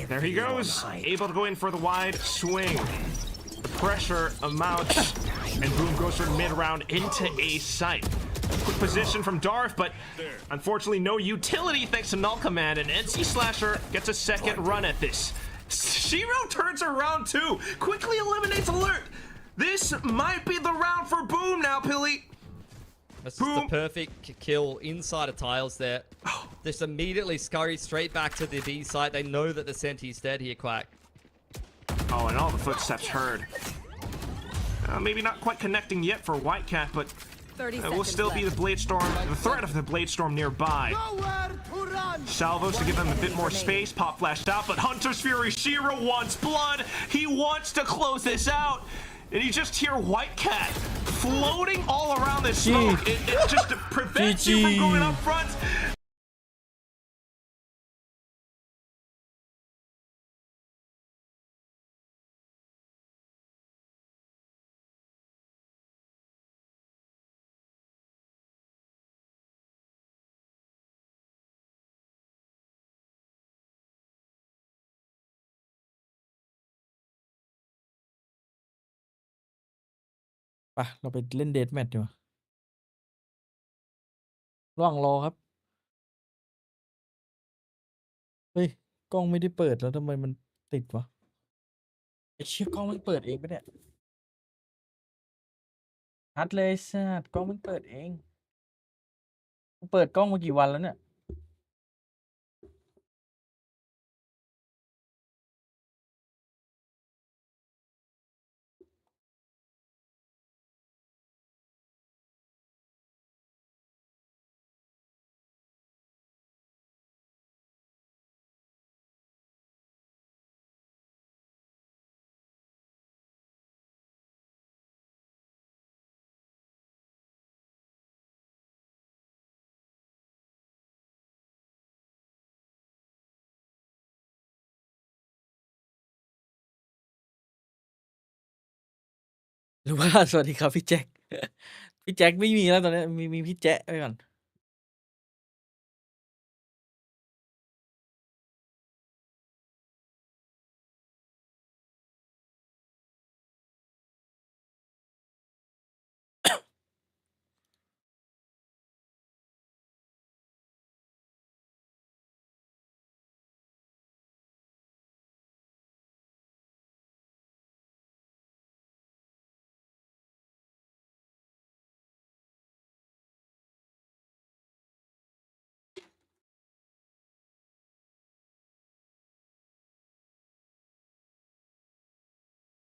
There he goes, able to go in for the wide swing. The pressure amounts, and Boom goes for mid-round into A site. Quick position from Darth, but unfortunately no utility thanks to Null Command, and NC Slasher gets a second run at this. Shiro turns around too, quickly eliminates Alert. This might be the round for Boom now, Pilly. That's just the perfect kill inside of tiles there. Just immediately scurry straight back to the B site. They know that the Senti's dead here, Quack. Oh, and all the footsteps heard. Maybe not quite connecting yet for Whitecat, but 30 will seconds still be left. the Blade Storm, the threat of the Blade Storm nearby. Salvos to give them a bit more space, pop flashed out, but Hunter's Fury, Shiro wants blood. He wants to close this out. And you just hear Whitecat floating all around this smoke. It just prevents you from going up front. ไปเราไปเล่นเดทแมทดีกว่าระหว่างรอครับ เฮ้ย กล้องไม่ได้เปิดแล้วทำไมมันติดวะไอ้เชี่ยกล้องมันเปิดเองปะเนี่ยชัดเลยสัตว์กล้องมันเปิดเองกูเปิดกล้องมากี่วันแล้วเนี่ยหรือว่า สวัสดีครับพี่แจ็ค พี่แจ็คไม่มีแล้วตอนนี้มีพี่แจ๊ะไปก่อน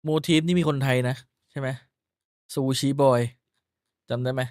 โมทีฟนี่มีคนไทยนะ ใช่ไหมซูชิบอยจำได้ไหม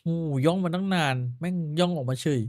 โอ้ย่องมาตั้งนาน แม่งย่องออกมาเฉย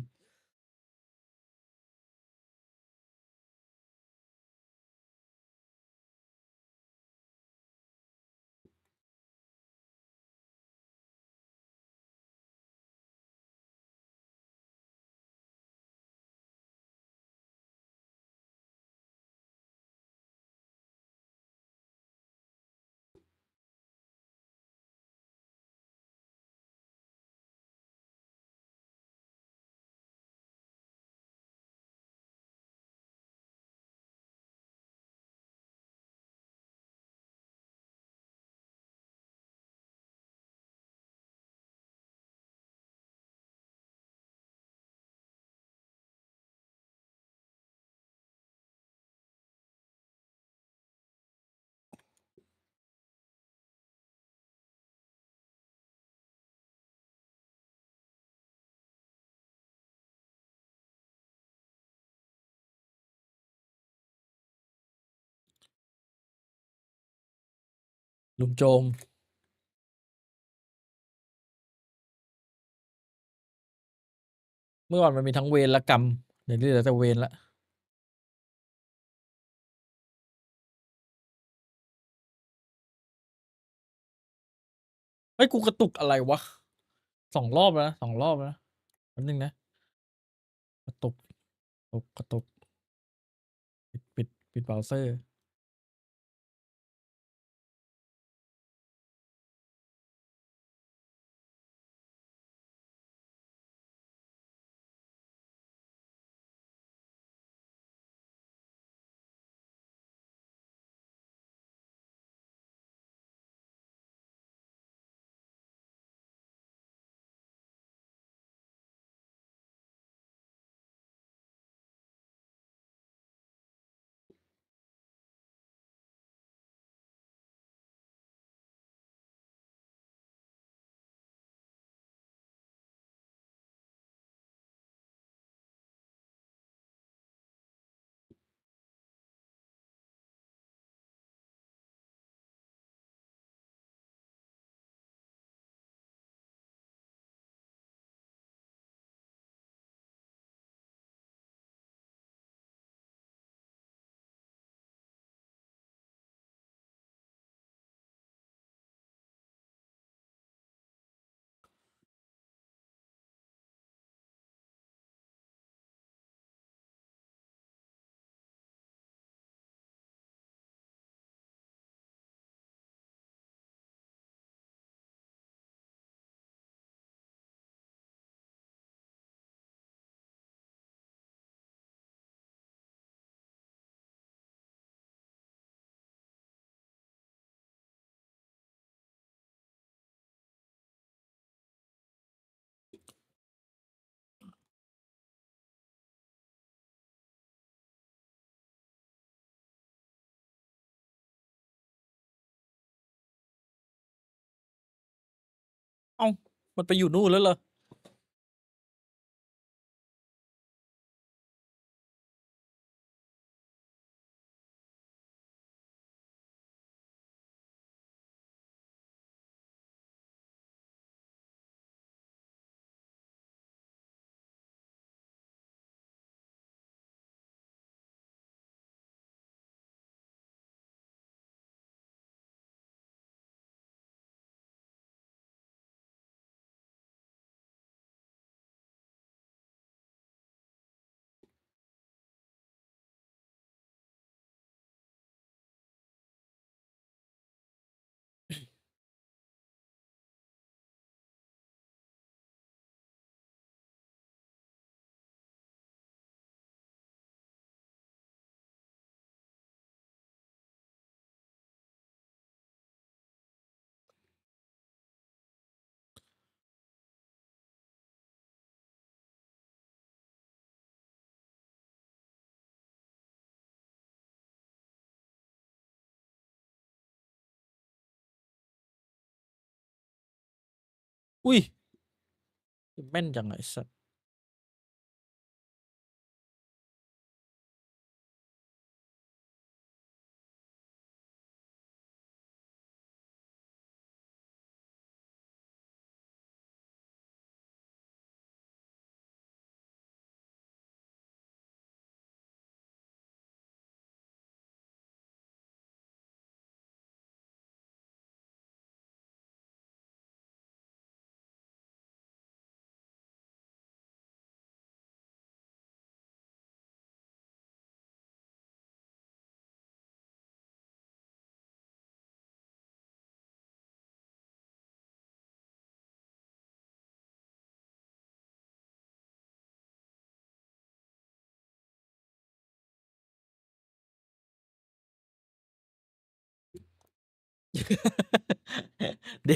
ลุมโจม เมื่อก่อนมันมีทั้งเวรและกรรม เดี๋ยวนี้เหลือแต่เวรละเฮ้ย กูกระตุกอะไรวะ2 รอบแล้วนะ2 รอบแล้วนะแป๊บนึงนะ กระตุกกระตุก ปิดเบราว์เซอร์ เอ้า มันไปอยู่นู่นแล้วเหรออุ้ย แม่นจังไงสัตว์ เ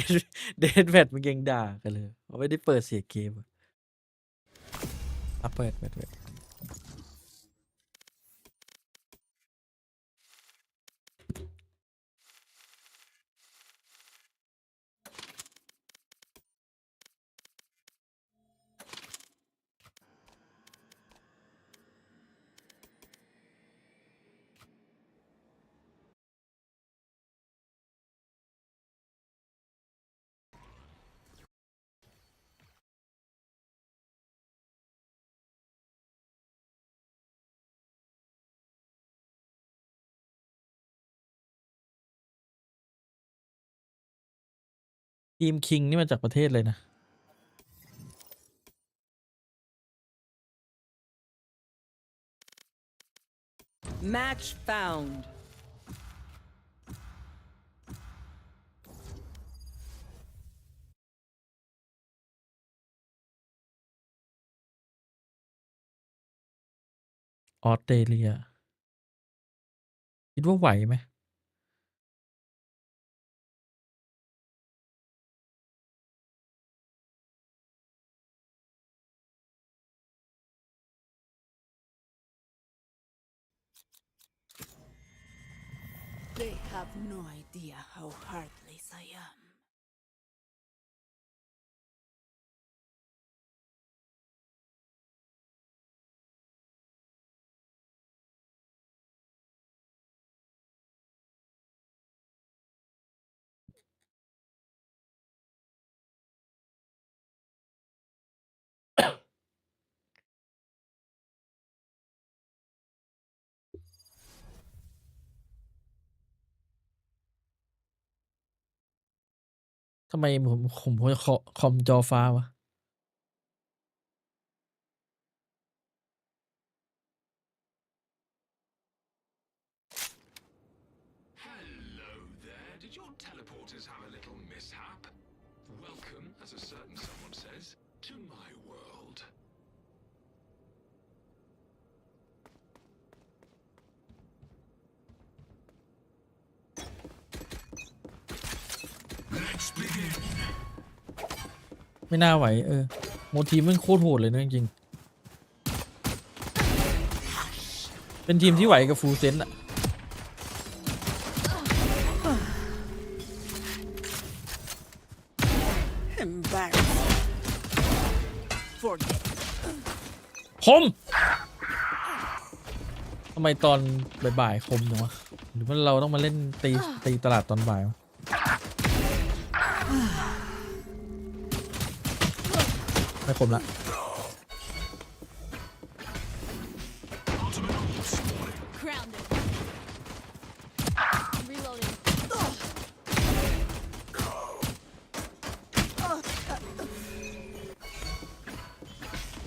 ดทแพดมันยังด่ากันเลยเขาไม่ได้เปิดเสียงเกมเปิดทีมคิงนี่มาจากประเทศเลยนะ Match found. ออสเตรเลียคิดว่าไหวไหม They have no idea how heartless I am. ทำไมผมคอมจอฟ้าวะ Hello there. Did your teleporters have a little mishap? Welcome, as a certain someone says, to my world. Let's begin. ไม่น่าไหวโมทีมมันโคตรโหดเลยนะจริงๆเป็นทีมที่ไหวกับฟูลเซนต์อะ Embarrassing. Forget. คมทำไมตอนบ่ายๆคมจังวะหรือว่าเราต้องมาเล่นตีตลาดตอนบ่ายวะไม่คมละ Grounded. Reloading.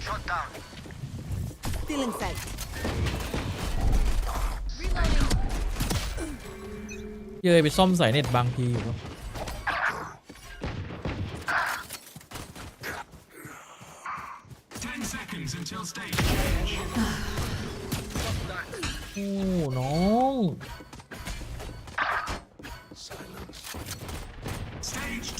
Shut down. Still inside. Reloading. เย้ยไปซ่อมสายเน็ตบางทีอยู่วะ 10 seconds until stage. โอ้น้อง Silence. Stage 2.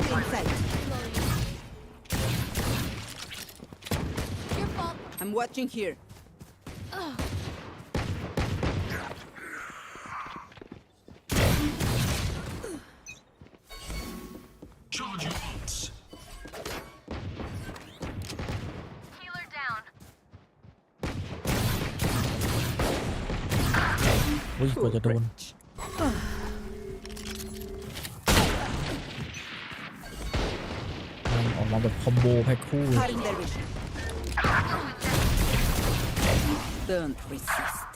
Still inside. I'm watching here. Charge your ults. Healer down. อุ้ยกว่าจะโดนมันออกมาแบบคอมโบแพ็คคู่เลย Cutting their vision. Don't resist.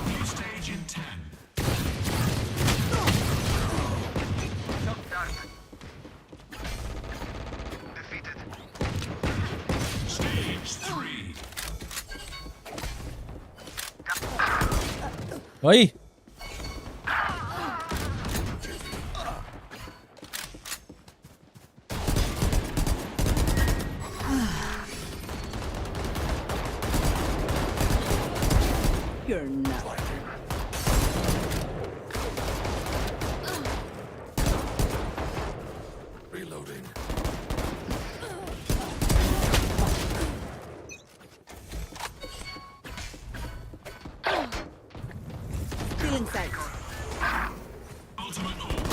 New stage in 10. Defeated. เฮ้ย You're not. Reloading. Feeling sight. Ultimate orb.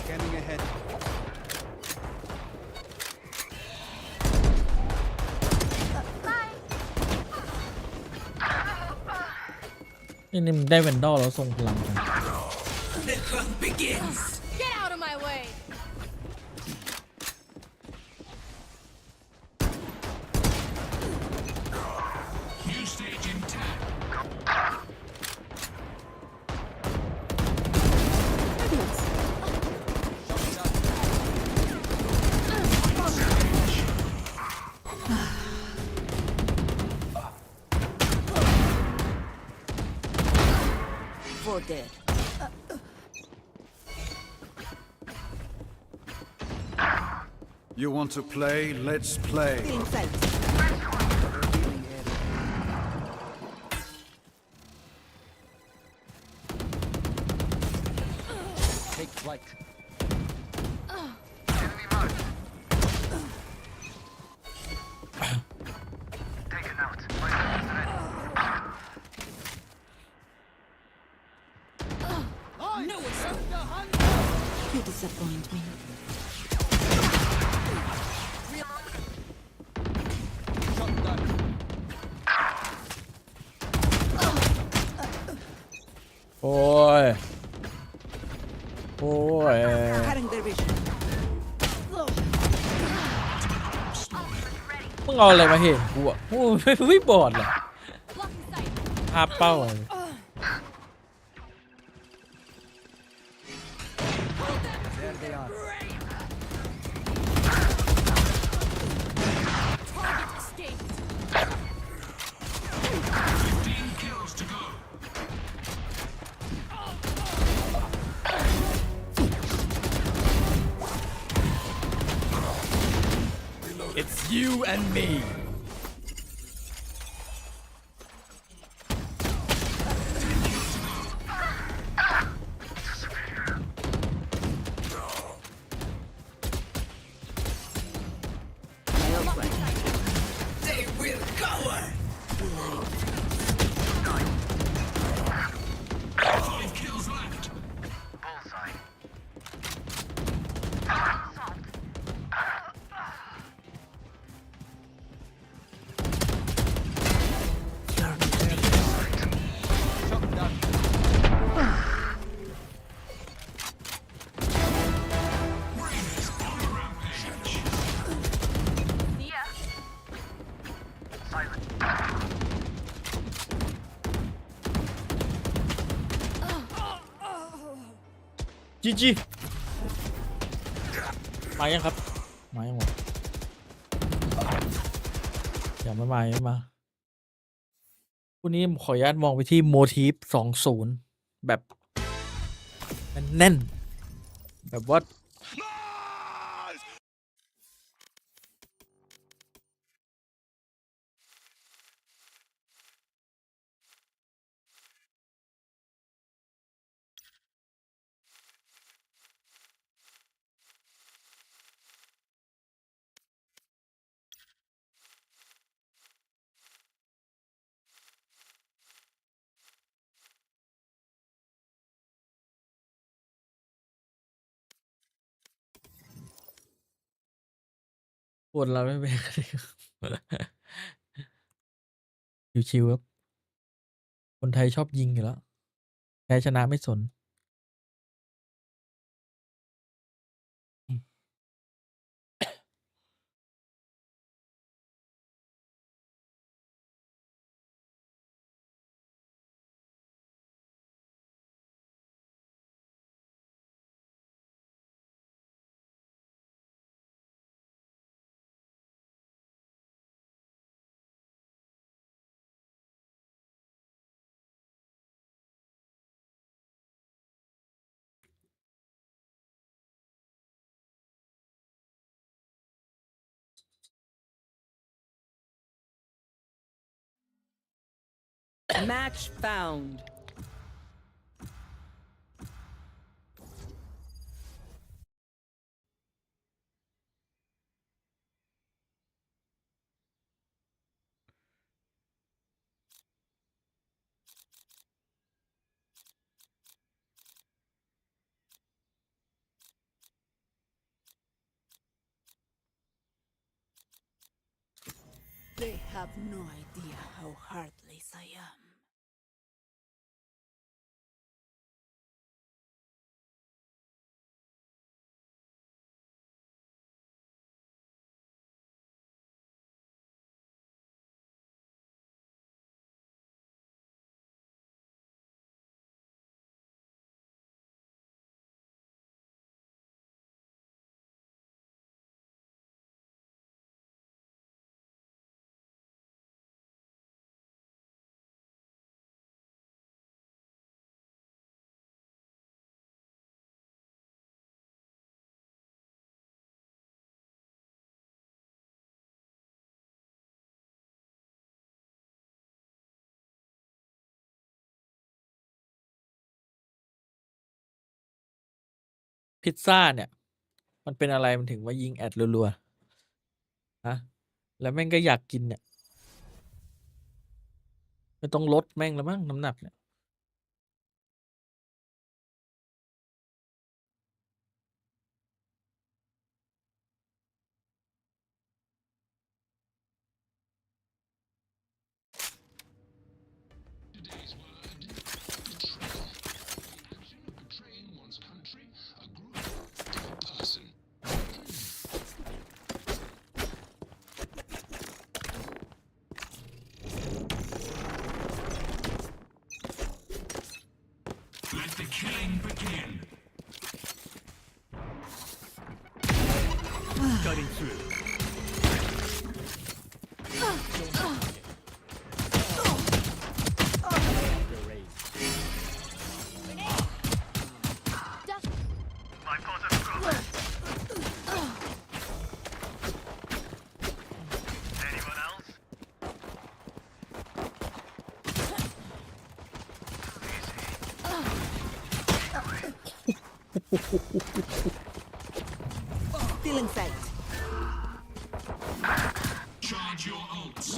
Scanning ahead. นี่มึงได้แวนดอลแล้วทรงพลังกัน Get out of my way. New stage in 10. For dead. You want to play? Let's play. Feeling sight. Take flight. You disappoint me. โอ้ย โอ้ย Cutting their vision. มึงเอาอะไรมาเห็นกูอ่ะโอ้ยไม่บอดเหรอ Blocking sight. ภาพเป้าอะไร There they are. Target escaped. 15 kills to go. It's you and me. They will cover. 5 kills left. Raiders on a rampage.จีจีมายังครับ มายังวะอย่ามาอย่ามาคู่นี้ผมขออนุญาตมองไปที่โมทีฟ20 แบบแน่นๆแบบว่าปวดเราไม่เป็นชิวๆครับคนไทยชอบยิงอยู่แล้วแพ้ชนะไม่สน Match found. They have no idea how heartless I am.พิซซ่าเนี่ย มันเป็นอะไรมันถึงว่ายิงแอดรัวๆฮะแล้วแม่งก็อยากกินเนี่ยไม่ต้องลดแม่งแล้วมั้งน้ำหนักเนี่ย Today's word, betrayal. The action of betraying one's country, a group, or a person. Let the killing begin. Cutting through. Feeling sight. Charge your ults.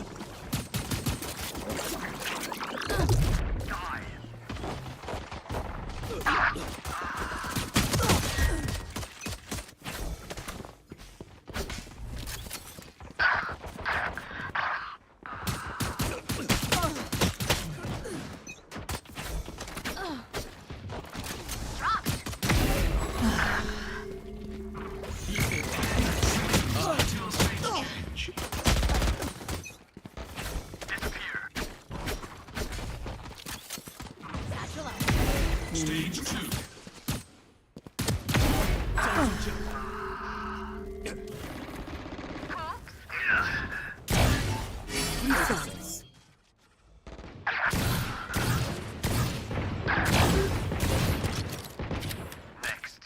Stage 2. Results. Next.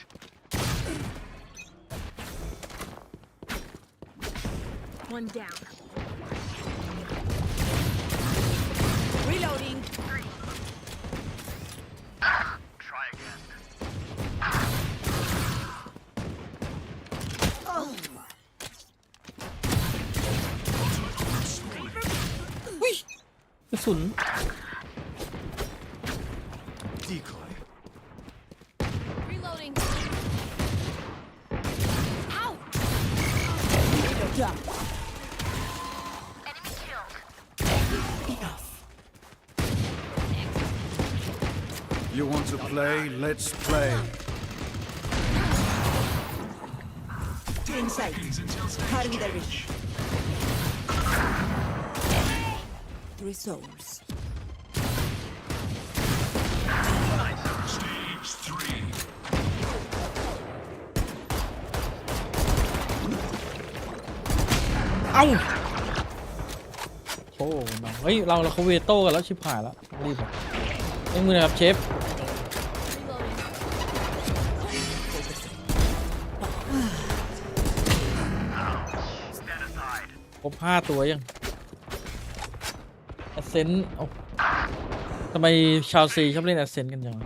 One down. Reloading. Try again. Oh. กระสุน Decoy. Reloading. Ow. Jump. Enemy killed. Enough. You want to play? Let's play. Doing sight. Cutting the reach. 3 souls. Stage 3. เอ้าโอ้น้องเฮ้ยเราเขาเวโต้กันแล้วชิบหายแล้วรีบอ่ะเอ็งมือนะครับเชฟครบ5 ตัวยังแอสเซนต์ ทำไมชาวซีชอบเล่นแอสเซนกันจัง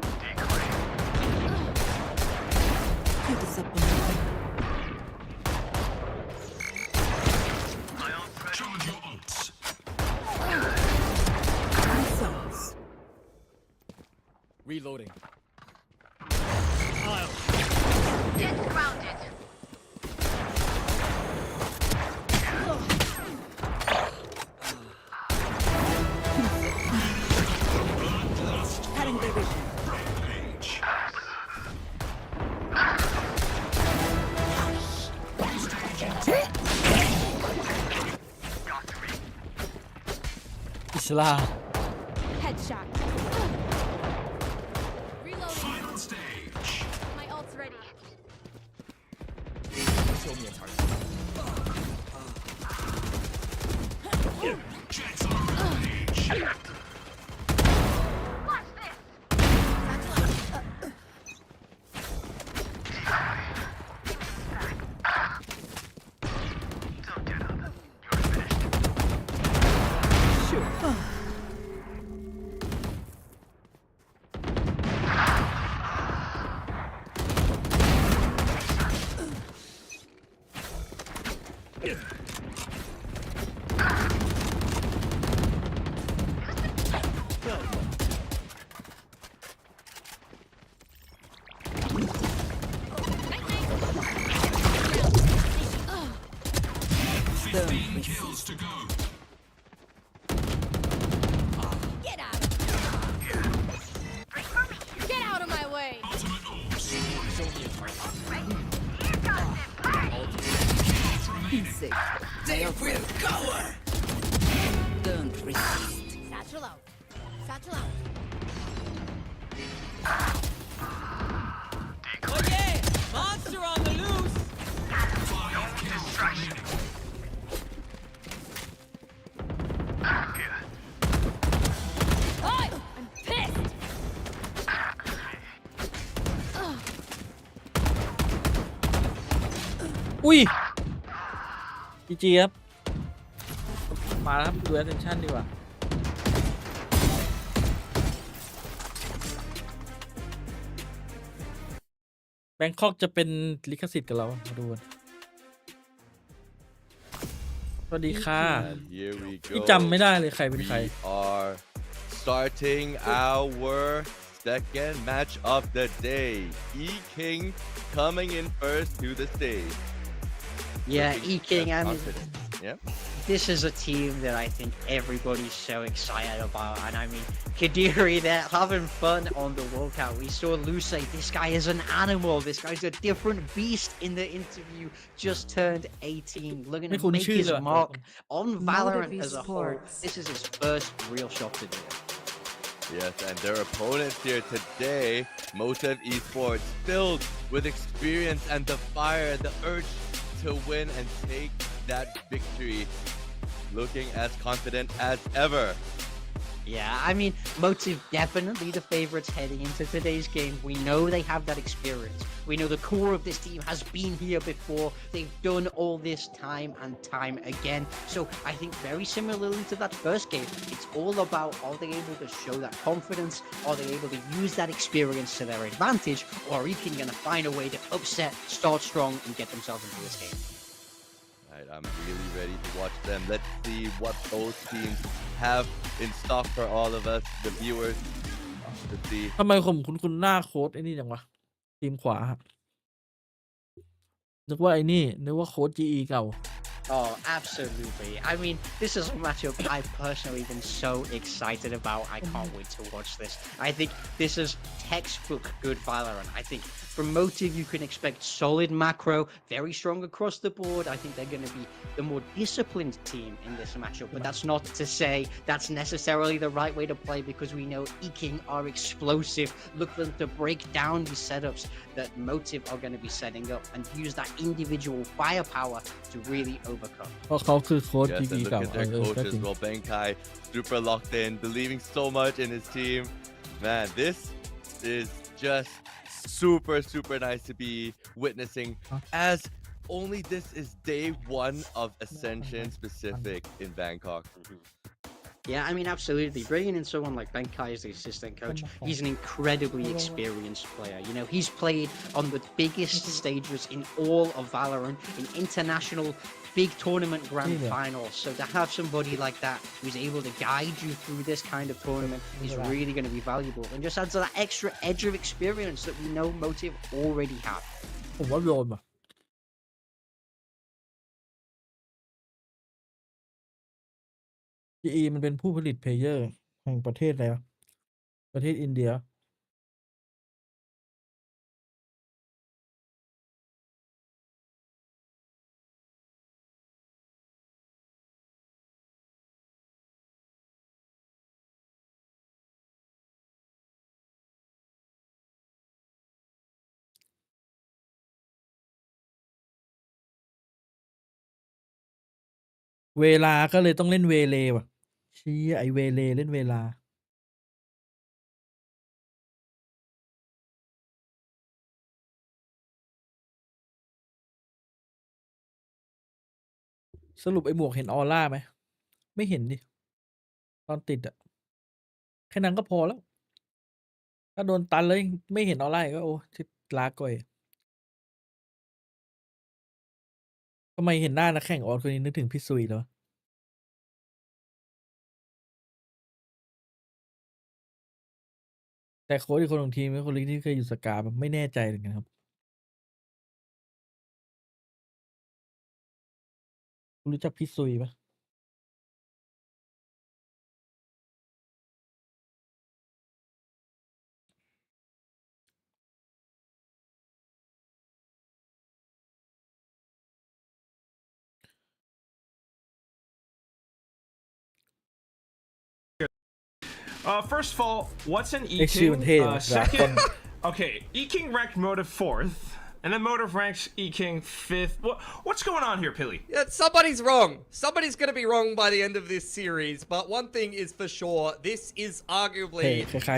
Keep us up in the air. Charge your ults. Missiles. Reloading. Cutting their vision. Rampage. อิสลา Headshot. Reloading. Final stage. My ult's ready. Show me a target. Jets on rampage. Watch this. Kills to go. Get out. Get out of my way. Ultimate orbs. Be safe. They will go. Don't resist. Satchel out. Satchel out. Oh yeah! Monster on the loose! 5 kills remaining. Oh, I'm pissed. อุ้ยจีจีครับ มาแล้วครับดูแอสเซนชั่นดีกว่า แบงคอกจะเป็นลิขสิทธิ์กับเรามาดูกันสวัสดีค่ะ And here we พี่ go. จำไม่ได้เลยใครเป็นใคร We are starting our second match of the day. E King coming in first to the stage. Yeah, Looking E-King, I mean, confident. Yeah. this is a team that I think everybody's so excited about. And I mean, Kadiri, they're having fun on the walkout. We saw Lou say, this guy is an animal. This guy's a different beast in the interview. Just turned 18, looking to make his mark on Valorant as a whole. This is his first real shot to do it. Yes, and their opponents here today, Motive Esports, filled with experience and the fire, the urge to win and take that victory, looking as confident as ever. Yeah, I mean, Motive definitely the favorites heading into today's game. We know they have that experience. We know the core of this team has been here before. They've done all this time and time again. So I think very similarly to that first game, it's all about, are they able to show that confidence? Are they able to use that experience to their advantage? Or are Eking going to find a way to upset, start strong, and get themselves into this game? Right, I'm really ready to watch them. Let's see what both teams have in stock for all of us, the viewers, to see. ทำไมผมคุ้นหน้าโค้ดไอ้นี่จังวะทีมขวาครับนึกว่าไอ้นี่นึกว่าโค้ด GE เก่า Oh, absolutely. I mean, this is a matchup I've personally been so excited about. I can't wait to watch this. I think this is textbook good Valorant. I think from Motive, you can expect solid macro, very strong across the board. I think they're going to be the more disciplined team in this matchup. But that's not to say that's necessarily the right way to play, because we know Eking are explosive. Look for them to break down these setups that Motive are going to be setting up and use that individual firepower to really overcome. เพราะเขาคือโค้ด Yes, GE and look เก่า at their ก็ coach จ as ริง well, Benkai, super locked in, believing so much in his team. Man, this is just super nice to be witnessing, as only this is day one of Ascension specific in Bangkok. Yeah, I mean, absolutely. Bringing in someone like Benkai as the assistant coach, he's an incredibly experienced player. You know, he's played on the biggest stages in all of Valorant, in international big tournament grand finals. So to have somebody like that who's able to guide you through this kind of tournament is really going to be valuable and just adds that extra edge of experience that we know Motive already have. ผมว่าโยนอ่ะ GE มันเป็นผู้ผลิตเพลเยอร์แห่งประเทศอะไรวะประเทศอินเดียเวลาก็เลยต้องเล่นเวเลว่ะเชี้ไอเวเลเล่นเวลาสรุปไอหมวกเห็นออร่าไหมไม่เห็นดิตอนติดอะแค่นั้นก็พอแล้วถ้าโดนตันเลยไม่เห็นออร่าก็โอ้ทิลาก่อยทำไมเห็นหน้านักแข่งออสคนนี้นึกถึงพี่ซุยแล้วแต่โค้ชอีกคนของทีมเป็นคนที่เคยอยู่สกาแบบไม่แน่ใจเหมือนกันครับคุณรู้จักพี่ซุยปะFirst of all, what's an ไอชื่อมันเท่ E-King? ว่ะ Second, okay, E-King ranked Motive 4th, and then Motive ranks E-King 5th. What's going on here, Pilly? Yeah, somebody's wrong. Somebody's going to be wrong by the end of this series. But one thing is for sure, this is arguably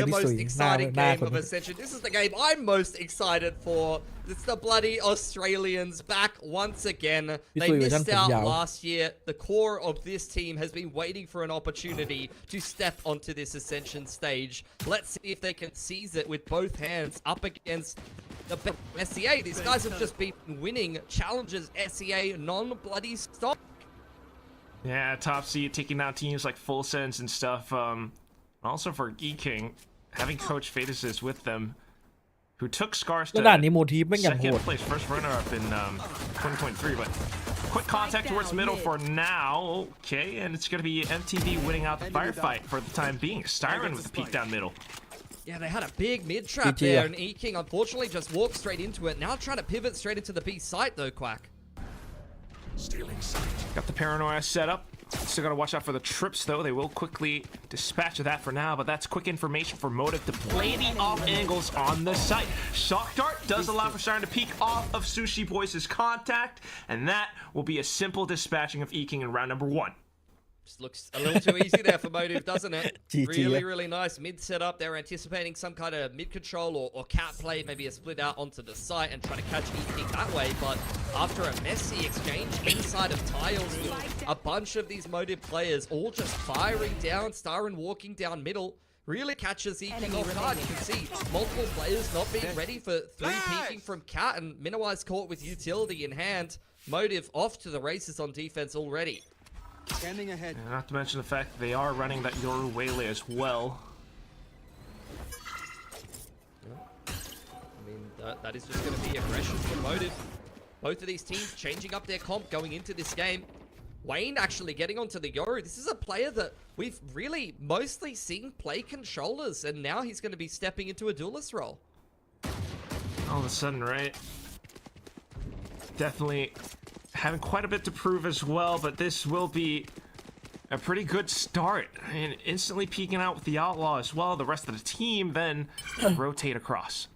the most exciting game of Ascension. This is the game I'm most excited for. It's the bloody Australians back once again. They missed out last year. The core of this team has been waiting for an opportunity to step onto this Ascension stage. Let's see if they can seize it with both hands up against the SCA. These guys have just been winning challenges SCA non-bloody stop. Yeah, top seed taking out teams like Full Sense and stuff. Also for E-King, having Coach Fatus with them, who took Scars to ด่านนี้โมทีฟไม่อย่างโห second ด place, first runner-up in 2023. But quick contact towards middle for now. Okay, and it's going to be MTV winning out the firefight for the time being. Styron with the peek down middle. Yeah, they had a big mid-trap there, and E-King unfortunately just walked straight into it. Now trying to pivot straight into the B site though, Quack. Got the paranoia set up. Still gotta watch out for the trips though. They will quickly dispatch that for now, but that's quick information for Motive to play the off angles on the site. Shock Dart does allow for Styron to peek off of Sushi Boys' contact, and that will be a simple dispatching of E-King in round number 1. Just looks a little too easy there for Motive, doesn't it? Really, really nice mid setup. They're anticipating some kind of mid control or cat play, maybe a split out onto the site and try to catch E-King that way. But after a messy exchange inside of tiles, a bunch of these Motive players all just firing down, Styron walking down middle. Really catches E-King off guard. You can see multiple players not being ready for 3 peeking from Cat, and Minowise caught with utility in hand. Motive off to the races on defense already. Scanning ahead. And not to mention the fact that they are running that Yoru Waylay as well. I mean, that is just going to be aggression for Motive. Both of these teams changing up their comp going into this game. Wayne actually getting onto the Yoru. This is a player that we've really mostly seen play controllers, and now he's going to be stepping into a duelist role. All of a sudden, right? Definitely having quite a bit to prove as well, but this will be a pretty good start. And instantly peeking out with the Outlaw as well. The rest of the team then rotate across.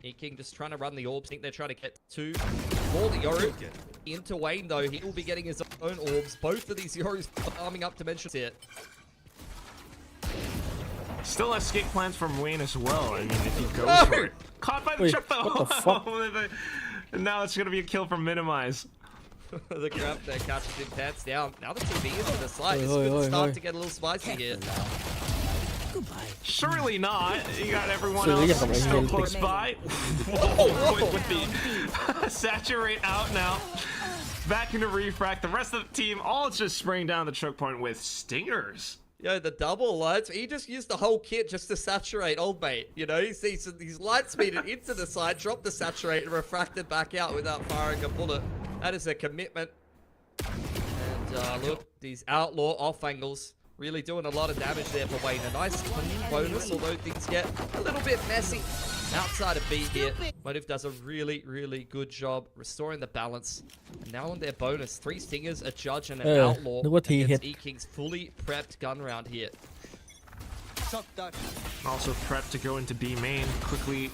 E-King just trying to run the orbs. I think they're trying to get 2 for the Yoru. Into Wayne though, he will be getting his own orbs. Both of these Yorus farming up dimensions here. Still escape plans from Wayne as well. I mean, if he goes for it. Caught by the trip though. And now it's going to be a kill from Minimize. The grab there catches him pants down. Now the TV is in the side. It's going to start to get a little spicy here. Surely not. You got everyone else still close by. Whoa, with the saturate out now. Back into refract. The rest of the team all just spraying down the choke point with stingers. Yo, the double lights. He just used the whole kit just to saturate old mate. You know, he's light speeded into the side, dropped the saturate, and refracted back out without firing a bullet. That is a commitment. And look, these outlaw off angles really doing a lot of damage there for Wayne. A nice clean bonus, although things get a little bit messy outside of B here. Motive does a really, really good job restoring the balance. And now on their bonus, 3 stingers, a judge, and an outlaw against E-King's fully prepped gun round here. Also prepped to go into B main, quickly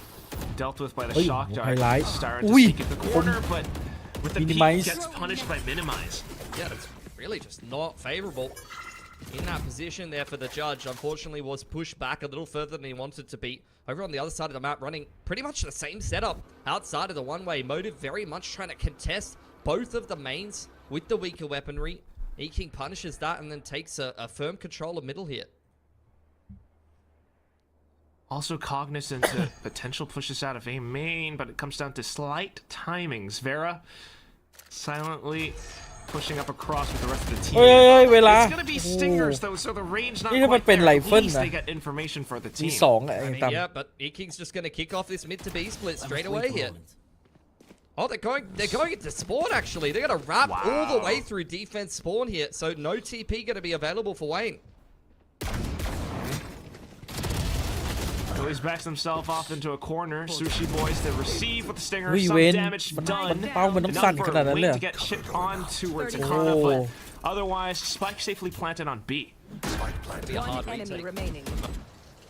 dealt with by the shock dart. Starting to sneak at the corner, but with the peek gets punished by minimize. Yeah, that's really just not favorable. In that position there for the judge, unfortunately was pushed back a little further than he wanted to be. Over on the other side of the map, running pretty much the same setup outside of the one-way. Motive very much trying to contest both of the mains with the weaker weaponry. E-King punishes that and then takes a firm control of middle here. Also cognizant to potential pushes out of A main, but it comes down to slight timings. Vera silently pushing up across with the rest of the team. It's gonna be stingers though, so the range not quite there. At least they get information for the team. Yeah, but E-King's just gonna kick off this mid to B split straight away here. Oh, they're going into spawn actually. They're gonna wrap all the way through defense spawn here, so no TP gonna be available for Wayne. He's backs himself off into a corner. Sushi boys to receive with the stinger. Some damage done. Enough for Wayne to get shipped on towards Akana, but otherwise, spike safely planted on B. Be a hard retake.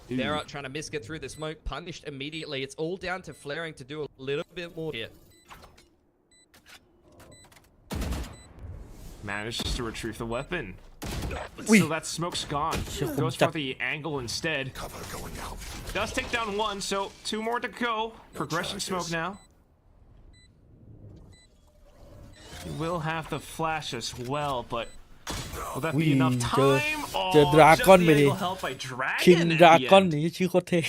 They're trying to miss get through the smoke, punished immediately. It's all down to flaring to do a little bit more here. Manages to retrieve the weapon. So that smoke's gone. Goes for the angle instead. Does take down 1, so 2 more to go. Progression smoke now. He will have the flash as well, but will that be enough time? Dragon ไปดิ help by Dragon. King Dragon นี่ชื่อโคตรเท่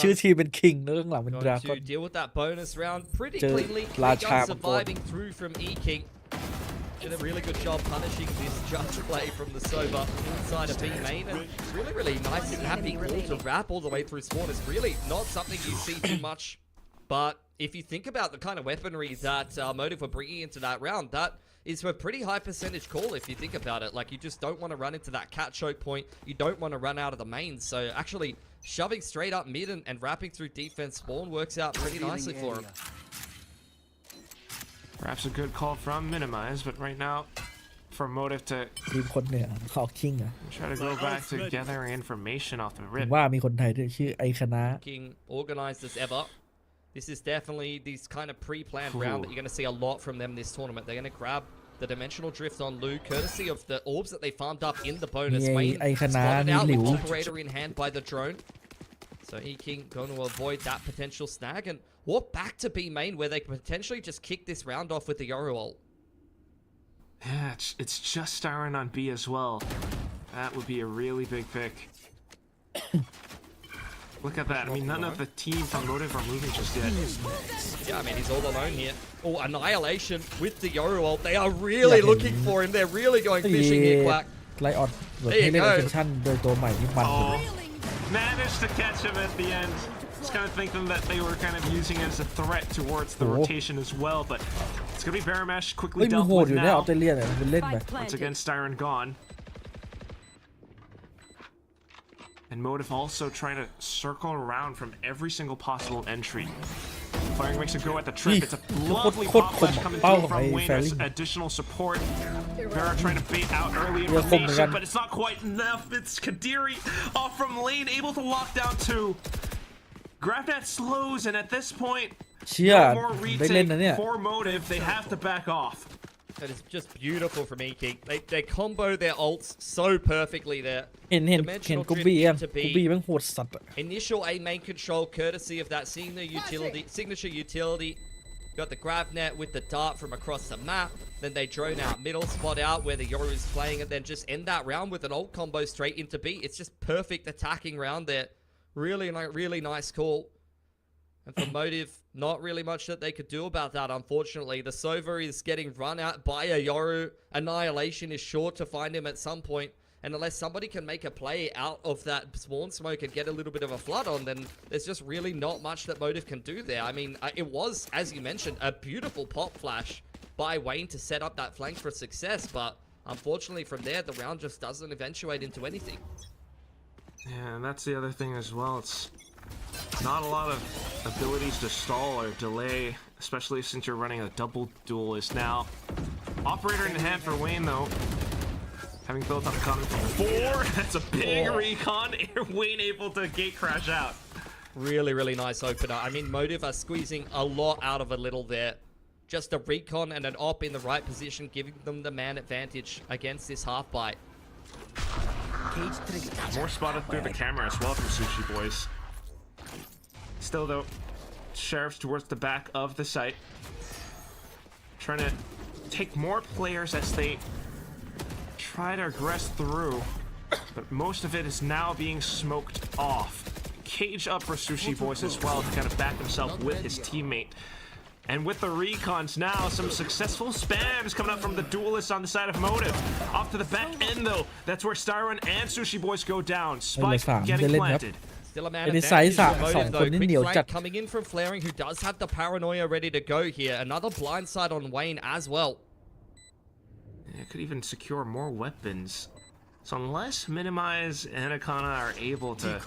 ชื่อทีมเป็น King แล้วข้างหลังเป็น Dragon. To deal with that bonus round pretty cleanly. Surviving through from E-King. Did a really good job punishing this judge play from the Sova inside of B main, and really nice and happy call to wrap all the way through spawn. It's really not something you see too much, but if you think about the kind of weaponry that Motive were bringing into that round, that is a pretty high percentage call if you think about it. Like, you just don't want to run into that cat choke point, you don't want to run out of the main, so actually shoving straight up mid and wrapping through defense spawn works out pretty nicely for him. Perhaps a good call from minimize, but right now for Motive to ทีมคนเนี่ยเขา King อ่ะ try to go back to gathering information off the rip. ว่ามีคนไทยด้วยชื่อไอคณะ King organized as ever. This is definitely this kind of pre-planned round that you're going to see a lot from them this tournament. They're going to grab the dimensional drift on Lu, courtesy of the orbs that they farmed up in the bonus. Wayne spotted out with operator in hand by the drone. So E-King going to avoid that potential snag and walk back to B main where they could potentially just kick this round off with the Yoru ult. Yeah, it's just Styron on B as well. That would be a really big pick. Look at that. I mean, none of the team from Motive are moving just yet. Yeah, I mean, he's all alone here. Oh, Annihilation with the Yoru ult. They are really looking for him. They're really going fishing here, Quack. ไลออนให้เล่น attention โดยตัวใหม่นี่มัน Managed to catch him at the end. Just kind of thinking that they were kind of using it as a threat towards the rotation as well, but it's gonna be Varamash quickly dealt with now. Once again, Styron gone. And Motive also trying to circle around from every single possible entry. Firing makes a go at the trip. It's a lovely pop flash coming through from Wayne as additional support. Vera trying to bait out early information, but it's not quite enough. It's Kadiri off from lane, able to lock down 2. Grab that slows, and at this point, no more retake for Motive. They have to back off. That is just beautiful from E-King. They combo their ults so perfectly there. เห็นกูบีอ่ะกูบีแม่งโหดสัตว์ Initial A main control courtesy of that signature utility Got the grab net with the dart from across the map. Then they drone out middle, spot out where the Yoru is playing, and then just end that round with an ult combo straight into B. It's just perfect attacking round there. Really nice call. And for Motive, not really much that they could do about that, unfortunately. The Sova is getting run out by a Yoru. Annihilation is sure to find him at some point. And unless somebody can make a play out of that spawn smoke and get a little bit of a flood on, then there's just really not much that Motive can do there. I mean, it was, as you mentioned, a beautiful pop flash by Wayne to set up that flank for success. But unfortunately from there, the round just doesn't eventuate into anything. Yeah, and that's the other thing as well. It's not a lot of abilities to stall or delay, especially since you're running a double duelist now. Operator in hand for Wayne though. Having built up economy from 4, that's a big recon. Wayne able to gate crash out. Really nice opener. I mean, Motive are squeezing a lot out of a little there. Just a recon and an op in the right position, giving them the man advantage against this half bite. More spotted through the camera as well from Sushi Boys. Still though, Sheriff's towards the back of the site. Trying to take more players as they try to aggress through, but most of it is now being smoked off. Cage up for Sushi Boys as well to kind of back himself with his teammate. And with the recons now, some successful spams coming up from the duelists on the side of Motive. Off to the back end though, that's where Styron and Sushi Boys go down. Spike getting planted. Still a man It is advantage size for Motive 2 though. คนนี่ Quick เหนียวจัด flank coming in from Flaring, who does have the paranoia ready to go here. Another blindside on Wayne as well. It could even secure more weapons. So unless Minimize and Akana are able to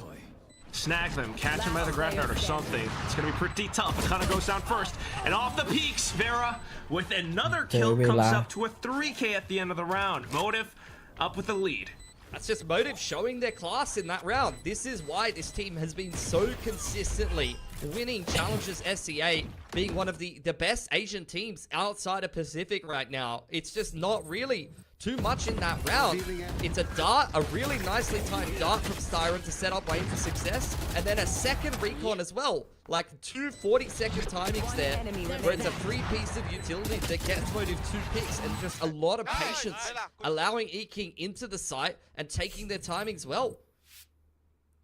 snag them, catch them by the graveyard or something, it's going to be pretty tough. Akana goes down first, and off the peaks, Vera with another kill comes up to a 3K at the end of the round. Motive up with the lead. That's just Motive showing their class in that round. This is why this team has been so consistently winning challenges SCA, being one of the best Asian teams outside of Pacific right now. It's just not really too much in that round. It's a dart, a really nicely timed dart from Styron to set up Wayne for success, and then a second recon as well. Like 2 40-second timings there, where it's a 3-piece of utility that gets Motive 2 picks, and just a lot of patience, allowing E-King into the site and taking their timings well.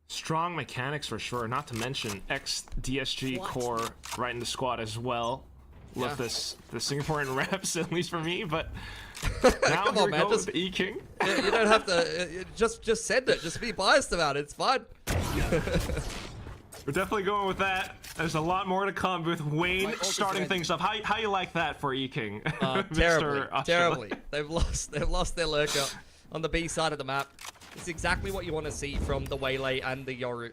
Strong mechanics for sure, not to mention ex-DSG core right in the squad as well. Love this, the Singaporean reps, at least for me, but now Come here on, we man, go with the E-King. You don't have to, just send it, just be biased about it, it's fine. We're definitely going with that. There's a lot more to come with Wayne starting things up. How you like that for E-King? Terribly. They've lost their lurker on the B side of the map. It's exactly what you want to see from the Waylay and the Yoru.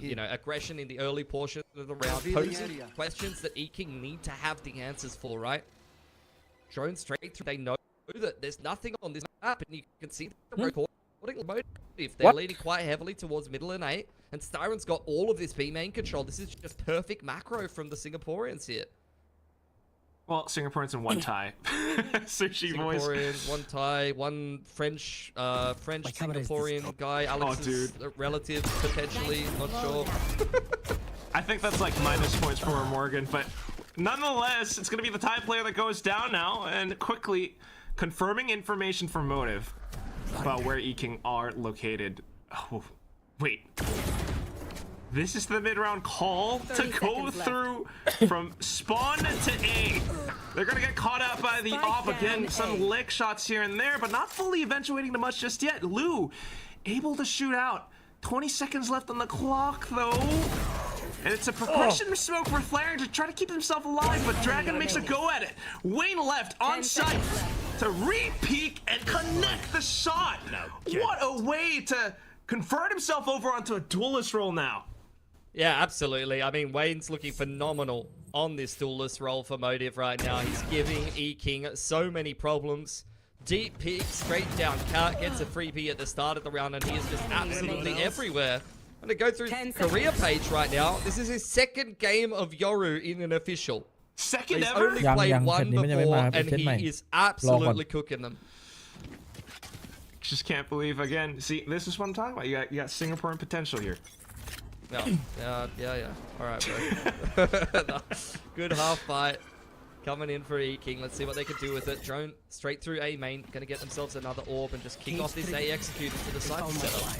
You know, aggression in the early portion of the round, posing questions that E-King need to have the answers for, right? Drone straight through, they know that there's nothing on this map, and you can see the recording Motive. They're leading quite heavily towards middle and 8, and Styron's got all of this B main control. This is just perfect macro from the Singaporeans here. Well, Singaporeans and one Thai. Sushi Boys. Singaporeans, one Thai, one French Singaporean guy. Alex's relative, potentially, not sure. I think that's like minus points for Morgan, but nonetheless, it's going to be the Thai player that goes down now, and quickly confirming information from Motive about where E-King are located. Oh, wait. This is the mid-round call to go through from spawn to A. They're going to get caught out by the op again. Some lick shots here and there, but not fully eventuating to much just yet. Lou able to shoot out. 20 seconds left on the clock, though. And it's a progression smoke for Flaring to try to keep himself alive, but Dragon makes a go at it. Wayne left on site to re-peek and connect the shot. What a way to convert himself over onto a duelist role now. Yeah, absolutely. I mean, Wayne's looking phenomenal on this duelist role for Motive right now. He's giving E-King so many problems. Deep peek, straight down cut, gets a freebie at the start of the round, and he is just absolutely everywhere. I'm going to go through career page right now. This is his second game of Yoru in an official. Second He's ever? only played one before, and he is absolutely cooking them. Just can't believe, again, see, this is what I'm talking about. You got Singaporean potential here. Yeah. All right, bro. Good half fight. Coming in for E-King. Let's see what they can do with it. Drone straight through A main. Going to get themselves another orb and just kick off this A execute into the Cypher setup.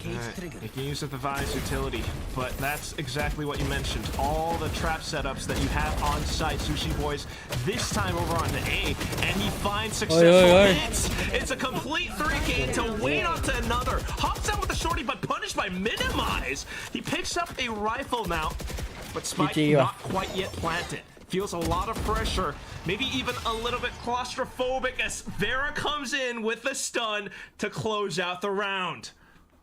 You can use the Vi's utility, but that's exactly what you mentioned. All the trap setups that you have on site, Sushi Boys, this time over on the A, and he finds successful hits. It's a complete 3K to wait on to another. Hops out with the shorty, but punished by Minimize. He picks up a rifle now, but Spike not quite yet planted. Feels a lot of pressure, maybe even a little bit claustrophobic as Vera comes in with the stun to close out the round.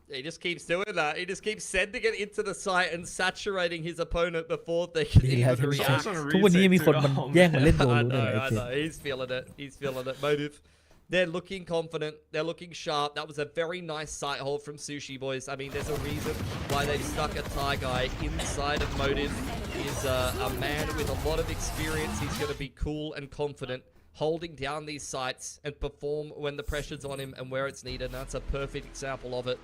He just keeps doing that. He just keeps sending it into the site and saturating his opponent before they can even react. ทุกวันนี้มีคนมันแย่งมาเล่นโดน I know. He's feeling it. He's feeling it. Motive. They're looking confident. They're looking sharp. That was a very nice sight hold from Sushi Boys. I mean, there's a reason why they've stuck a Thai guy inside of Motive. He's a man with a lot of experience. He's going to be cool and confident, holding down these sites and perform when the pressure's on him and where it's needed. And that's a perfect example of it.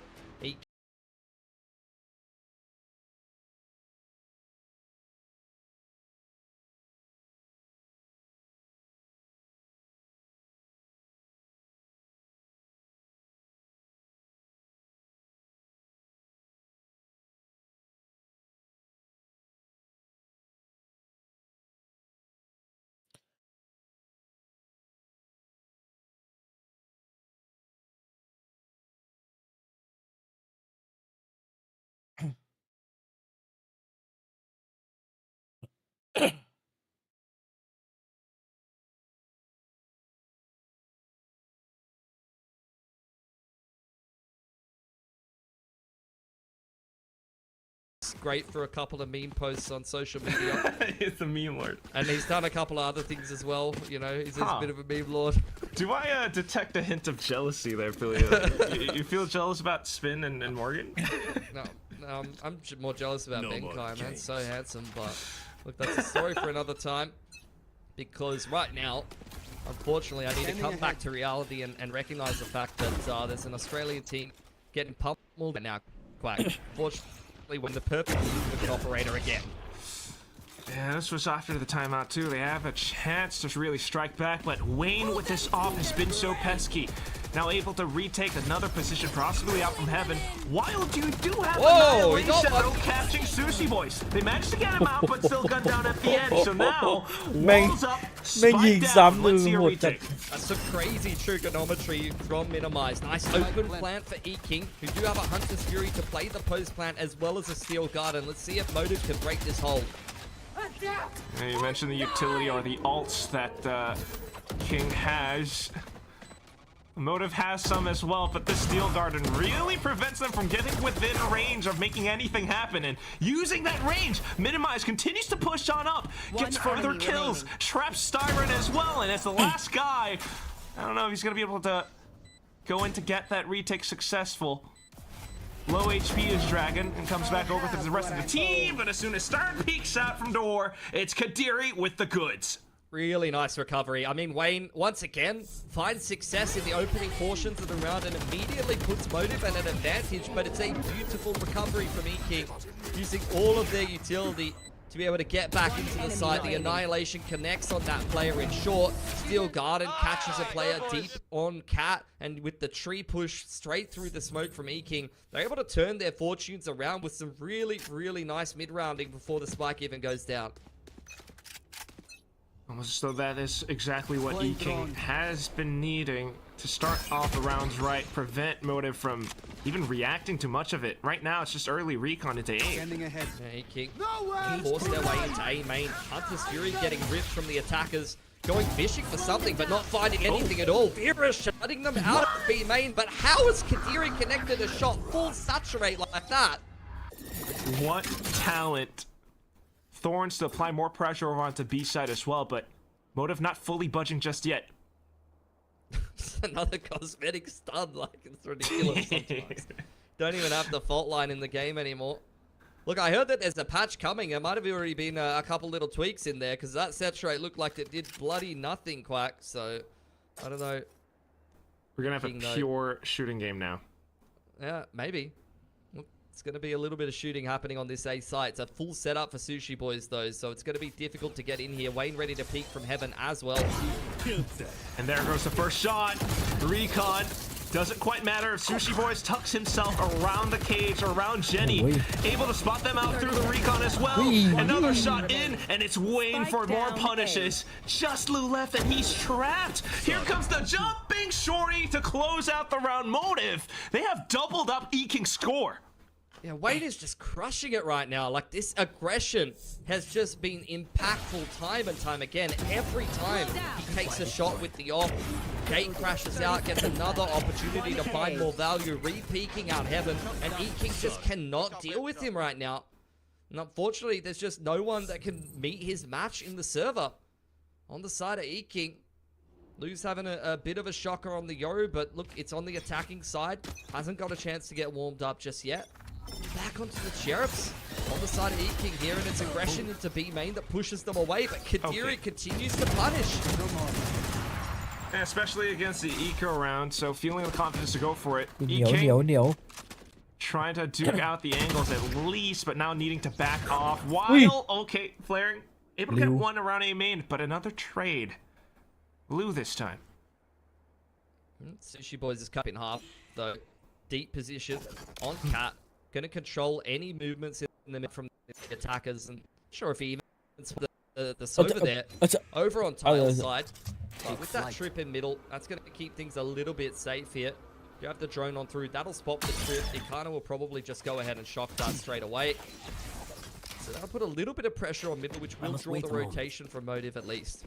Great for a couple of meme posts on social media. It's a meme lord. And he's done a couple of other things as well. You know, he's a bit of a meme lord. Do I detect a hint of jealousy there, Philly? you feel jealous about Spin and Morgan? No, I'm more jealous about Benkai, man. So handsome, but look, that's a story for another time. Because right now, unfortunately, I need to come back to reality and recognize the fact that there's an Australian team getting pummeled now. Quack. Fortunately, when the perfect movement operator again. Yeah, this was after the timeout too. They have a chance to really strike back, but Wayne with this off has been so pesky. Now able to retake another position, possibly out from heaven. While you do have Annihilation though, catching Sushi Boys. They managed to get him out, but still gunned down at the end. So now, walls up, spike down. Let's see a retake. That's some crazy trigonometry from Minimize. Nice open plant for E-King, who do have a Hunter's Fury to play the post plant as well as a Steel Garden. Let's see if Motive can break this hold. Yeah, you mentioned the utility or the ults that King has. Motive has some as well, but the Steel Garden really prevents them from getting within range of making anything happen. And using that range, Minimize continues to push on up, gets further kills, traps Styron as well, and as the last guy, I don't know if he's going to be able to go in to get that retake successful. Low HP is Dragon and comes back over to the rest of the team, but as soon as Stern peeks out from door, it's Kadiri with the goods. Really nice recovery. I mean, Wayne, once again, finds success in the opening portions of the round and immediately puts Motive at an advantage, but it's a beautiful recovery from E-King, using all of their utility to be able to get back into the site. The Annihilation connects on that player in short. Steel Garden catches a player deep on Cat, and with the tree push straight through the smoke from E-King, they're able to turn their fortunes around with some really, really nice mid-rounding before the spike even goes down. So that is exactly what E-King has been needing to start off the rounds right, prevent Motive from even reacting to much of it. Right now, it's just early recon into A. E-King forced their way into A main. Hunter's Fury getting ripped from the attackers, going fishing for something, but not finding anything at all. Vera shutting them out of B main, but how is Kadiri connected a shot full saturate like that? What talent. Thorns to apply more pressure over onto B side as well, but Motive not fully budging just yet. Another cosmetic stun, like, it's ridiculous sometimes. Don't even have the fault line in the game anymore. Look, I heard that there's a patch coming. There might have already been a couple little tweaks in there, because that saturate looked like it did bloody nothing, Quack, so I don't know. We're gonna have a pure shooting game now. Yeah, maybe. We'll It's going to be a little bit of shooting happening on this A site. It's a full setup for Sushi Boys, though, so it's going to be difficult to get in here. Wayne ready to peek from heaven as well. And there goes the first shot. Recon. Doesn't quite matter if Sushi Boys tucks himself around the cage, around Jenny. Able to spot them out through the recon as well. Another shot in, and it's Wayne for more punishes. Just Lou left, and he's trapped. Here comes the jumping shorty to close out the round. Motive. They have doubled up E-King's score. Yeah, Wade is just crushing it right now. Like, this aggression has just been impactful time and time again. Every time he takes a shot with the off, Gate crashes out, gets another opportunity to find more value, re-peeking out heaven, and E-King just cannot deal with him right now. And unfortunately, there's just no one that can meet his match in the server. On the side of E-King, Lou's having a bit of a shocker on the Yoru, but look, it's on the attacking side. Hasn't got a chance to get warmed up just yet. Back onto the Sheriffs on the side of E-King here, and it's aggression into B main that pushes them away, but Kadiri continues to punish. And especially against the Eco round, so feeling the confidence to go for it. เหนียว trying to duke out the angles at least, but now needing to back off. While, okay, flaring. Able to get one around A main, but another trade. Lou this time. Sushi Boys is cut in half, though. Deep position on Cat. Going to control any movements in the mid from the attackers. And not sure if he even the Sova there. Over on Tile's side. But with that trip in middle, that's going to keep things a little bit safe here. You have the drone on through. That'll spot the trip. Ikana will probably just go ahead and shock that straight away. So that'll put a little bit of pressure on middle, which will draw the rotation from Motive at least.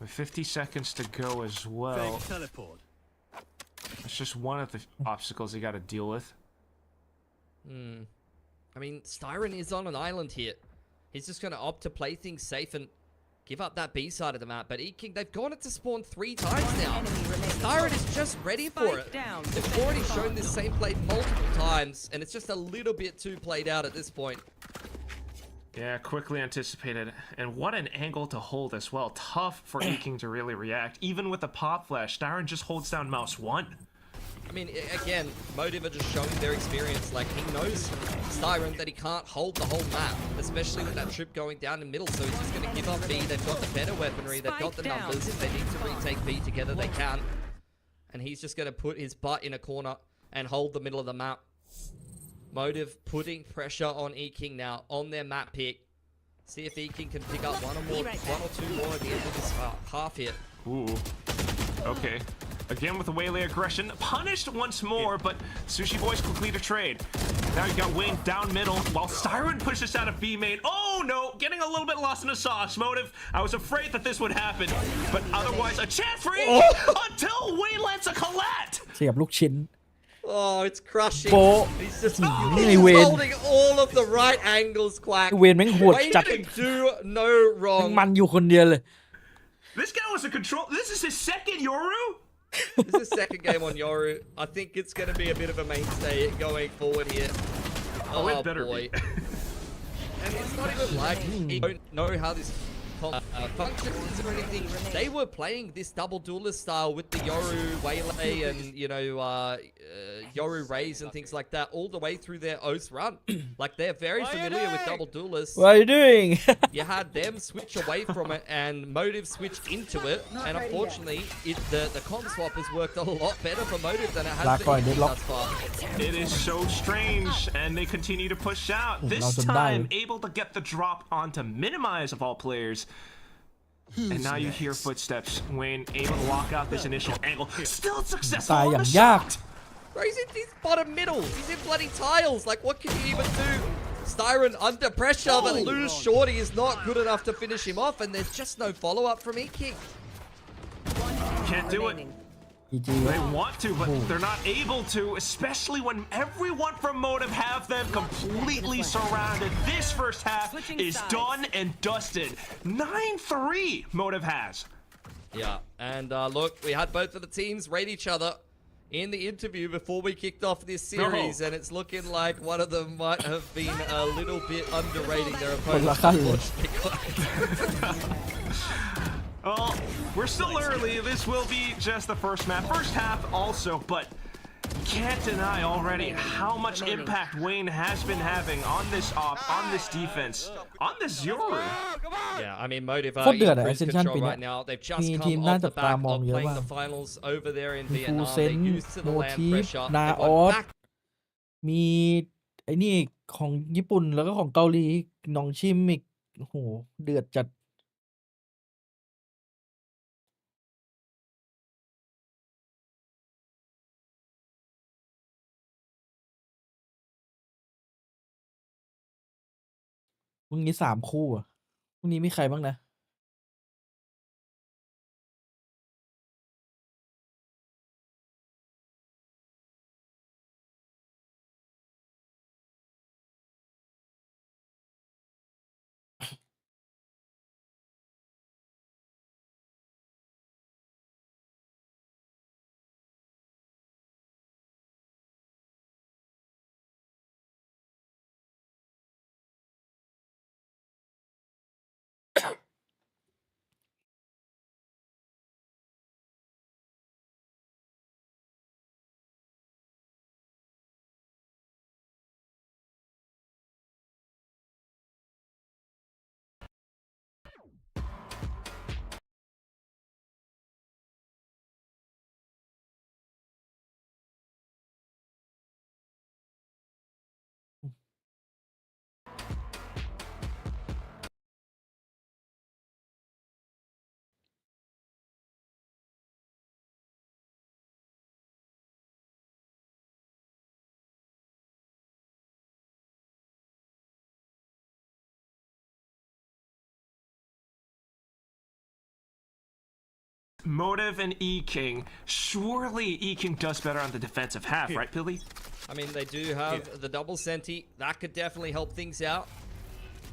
With 50 seconds to go as well. It's just one of the obstacles you got to deal with. I mean, Styron is on an island here. He's just going to opt to play things safe and give up that B side of the map. But E-King, they've gone it to spawn 3 times now. Styron is just ready for it. They've already shown this same play multiple times, and it's just a little bit too played out at this point. Yeah, quickly anticipated. And what an angle to hold as well. Tough for E-King to really react. Even with the pop flash, Styron just holds down mouse 1. I mean, again, Motive are just showing their experience. Like, he knows Styron that he can't hold the whole map, especially with that trip going down in middle, so he's just going to give up B. They've got the better weaponry, they've got the numbers. If they need to retake B together, they can. And he's just going to put his butt in a corner and hold the middle of the map. Motive putting pressure on E-King now on their map pick. See if E-King can pick up one or two more at the end of this half here. Ooh. Okay. Again with the Waylay aggression. Punished once more, but Sushi Boys quickly to trade. Now you got Wayne down middle while Styron pushes out of B main. Oh no! Getting a little bit lost in the sauce. Motive, I was afraid that this would happen, but otherwise a chance for E until Wayne lands a collect! เสียบลูกชิ้น Oh, it's crushing. He's just holding all of the right angles, Quack. เวนแม่งโหดจัด Wayne can do no wrong. มันอยู่คนเดียวเลย This guy was a control. This is his second Yoru? This is second game on Yoru. I think it's going to be a bit of a mainstay going forward here. Oh, it better boy. be. And it's not even like you don't know how this functions or anything. They were playing this double duelist style with the Yoru Waylay and, you know, Yoru Rays and things like that all the way through their Oath run. Like, they're very familiar with double duelists. What are you doing? You had them switch away from it and Motive switch into it, and unfortunately the comp swap has worked a lot better for Motive than it has been thus far. It is so strange, and they continue to push out. This time able to get the drop onto minimize of all players. And now you hear footsteps. Wayne able to lock out this initial angle. Still successful on the shot. Bro, he's in his bottom middle. He's in bloody tiles. Like, what can you even do? Styron under pressure, but Lou's shorty is not good enough to finish him off, and there's just no follow-up from E-King. Can't do it. They want to, but they're not able to, especially when everyone from Motive have them completely surrounded. This first half is done and dusted. 9-3 Motive has. Yeah, and look, we had both of the teams rate each other in the interview before we kicked off this series, and it's looking like one of them might have been a little bit underrating their opponent. Well, we're still early. This will be just the first map. First half also, but can't deny already how much impact Wayne has been having on this on this defense, on this Yoru. Yeah, I mean, Motive โค are ตรเดือด in อะ cruise Ascension control ปีเนี้ right ย now. They've มี just ทีม come น่า off จั the บตา back มอง of เยอะ playing มาก the finals over there in มีฟู Vietnam. เซน They're used to โน the land ทีฟ pressure. นา They ออ got ส back มีไอ้นี่ของญี่ปุ่นแล้วก็ของเกาหลีน้องชิมอีกโอ้โหเดือดจัดพรุ่งนี้3 คู่อ่ะพรุ่งนี้มีใครบ้างนะMotive and E-King. Surely E-King does better on the defensive half, right, Billy? I mean, they do have the double senti. That could definitely help things out.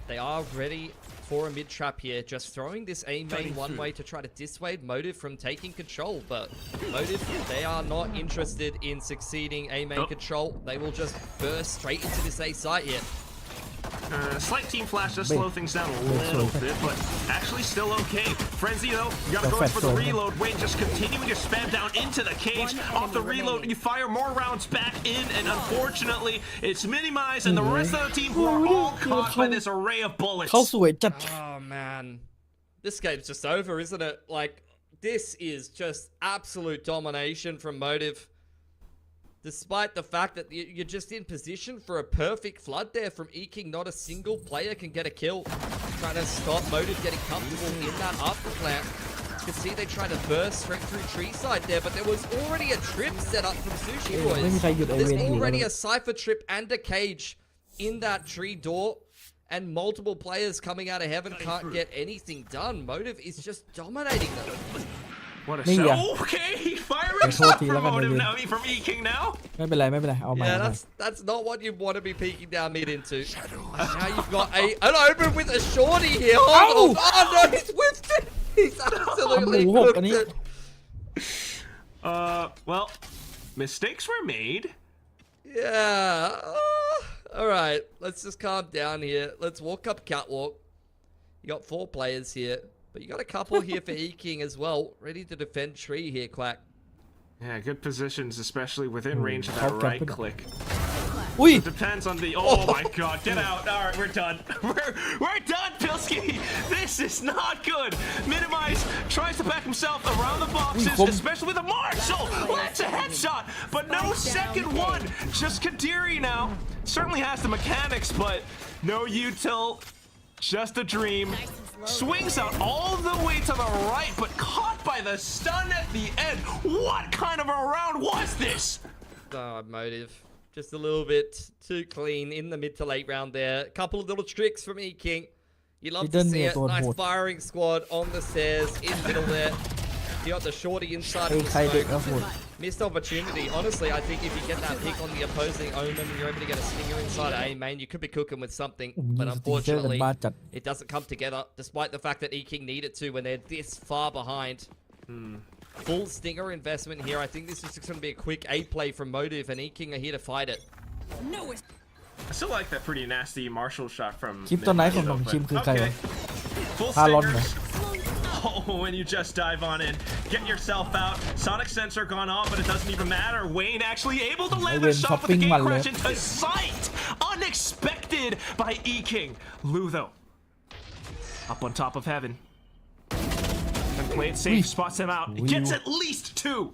They are ready for a mid trap here. Just throwing this A main one way to try to dissuade Motive from taking control. But Motive, they are not interested in succeeding A main control. They will just burst straight into this A site here. Slight team flash does slow things down a little bit, but actually still okay. Frenzy though, you gotta go in for the reload. Wayne just continuing to spam down into the cage. Off the reload, you fire more rounds back in, and unfortunately, it's minimized, and the rest of the team who are all caught by this array of bullets. เข้าสวยจัด Oh man, this game's just over, isn't it? Like, this is just absolute domination from Motive. Despite the fact that you're just in position for a perfect flood there from E-King, not a single player can get a kill. Trying to stop Motive getting comfortable in that after plant. You can see they tried to burst straight through tree side there, but there was already a trip set up from Sushi Boys. There's already a cypher trip and a cage in that tree door, and multiple players coming out of heaven can't get anything done. Motive is just dominating them. What a นี่ shot. อ่ะ Okay, firing ขอโทษ shot ที from แล้วกัน Motive เลย now, from E-King now. ไม่เป็นไรไม่เป็นไรเอาใหม่ Yeah, เอาใหม่ that's not what you want to be peeking down mid into. Now you've got an open with a shorty here. Oh no, he's whiffed it. He's absolutely cooked it. Well, mistakes were made. Yeah. All right, let's just calm down here. Let's walk up catwalk. You got 4 players here, but you got a couple here for E-King as well, ready to defend tree here, Quack. Yeah, good positions, especially within range of that right click. อุ้ย Depends on the. Oh my God! Get out! All right, we're done. We're done, Pilsky. This is not good. Minimize tries to back himself around the boxes, especially with a Marshall. That's a headshot, but no second one. Just Kadiri now. Certainly has the mechanics, but no util. Just a dream. Swings out all the way to the right, but caught by the stun at the end. What kind of a round was this? Oh, Motive. Just a little bit too clean in the mid to late round there. A couple of little tricks from E-King. You love to see it. Nice firing squad on the stairs in middle there. You got the shorty inside of the smoke. Missed opportunity. Honestly, I think if you get that pick on the opposing Omen and you're able to get a stinger inside A main, you could be cooking with something. But unfortunately, it doesn't come together, despite the fact that E-King needed to when they're this far behind. Full stinger investment here. I think this is just going to be a quick A play from Motive, and E-King are here to fight it. I still like that pretty nasty Marshall shot from. คลิปตัวไหนของน้องชิมคือใครวะ Full ฮารอนเหรอ stingers. Oh, when you just dive on in, get yourself out. Sonic sensor gone off, but it doesn't even matter. Wayne actually able to land the shot with the gate crash into sight. Unexpected by E-King. Lou, though, up on top of heaven. And play it safe, spots him out. Gets at least 2.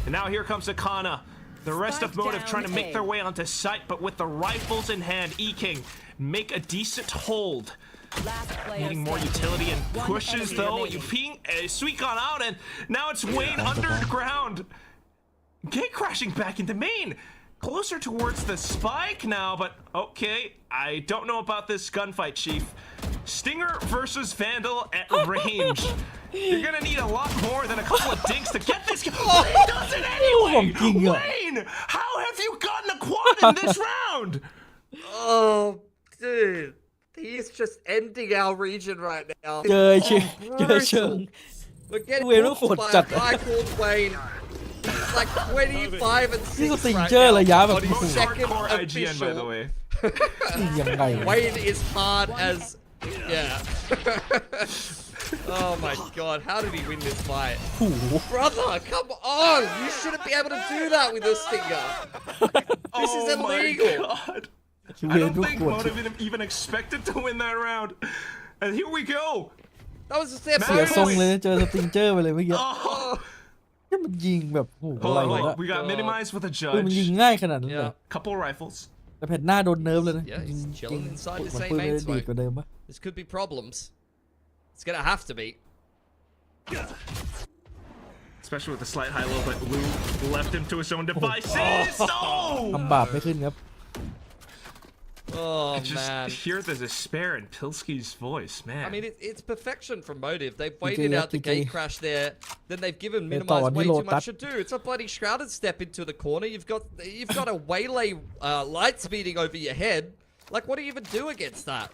And now here comes Akana. The rest of Motive trying to make their way onto site, but with the rifles in hand, E-King make a decent hold. Needing more utility and pushes though. Sweet gone out, and now it's Wayne underground. Gate crashing back into main. Closer towards the spike now, but okay. I don't know about this gunfight, Chief. Stinger versus Vandal at range. You're gonna need a lot more than a couple of dinks to get this. Oh, he does it anyway! Wayne! How have you gotten a quad in this round? Oh, dude. He's just ending our region right now. เจอเชิง We're getting เวรต้องโหดจัด by a guy called Wayne. He's like 25 and 6 นี่สติง right เจอร์ now. ระยะแบบ On his second Hardcore IGN, by the official. way. ยังไง Wayne is hard as... Yeah. Oh my god, how did he win this fight? โอ้โห Brother, come on! You shouldn't be able to do that with a stinger. This is illegal. God. I don't think Motive even expected to win that round. And here we go. That was just their เสียทรง bonus. เลยเจอสติงเจอร์ไปเลยเมื่อกี้ Oh. นี่มันยิงแบบโอ้โหอะไรวะ We got minimized with a มันยิง judge. ง่ายขนาดนั้นเลย Couple rifles. แต่แผ่นหน้าโดนเนิร์ฟเลยนะ Yeah, he's ยิง chilling inside the มัน same ปืน main ไม่ได้ดี smoke. กว่าเดิมปะ This could be problems. It's gonna have to be. Especially with the slight high low, but Lou left him to his own devices. Oh! ทำบาปไม่ขึ้นครับ Oh, I just man. hear the despair in Pilsky's voice, man. I mean, it's perfection from Motive. They've waited out the gate crash there. Then they've given Minimizeต่อ way นี่ too much Lotus to do. It's a bloody shrouded step into the corner. You've got a waylay light speeding over your head. Like, what do you even do against that?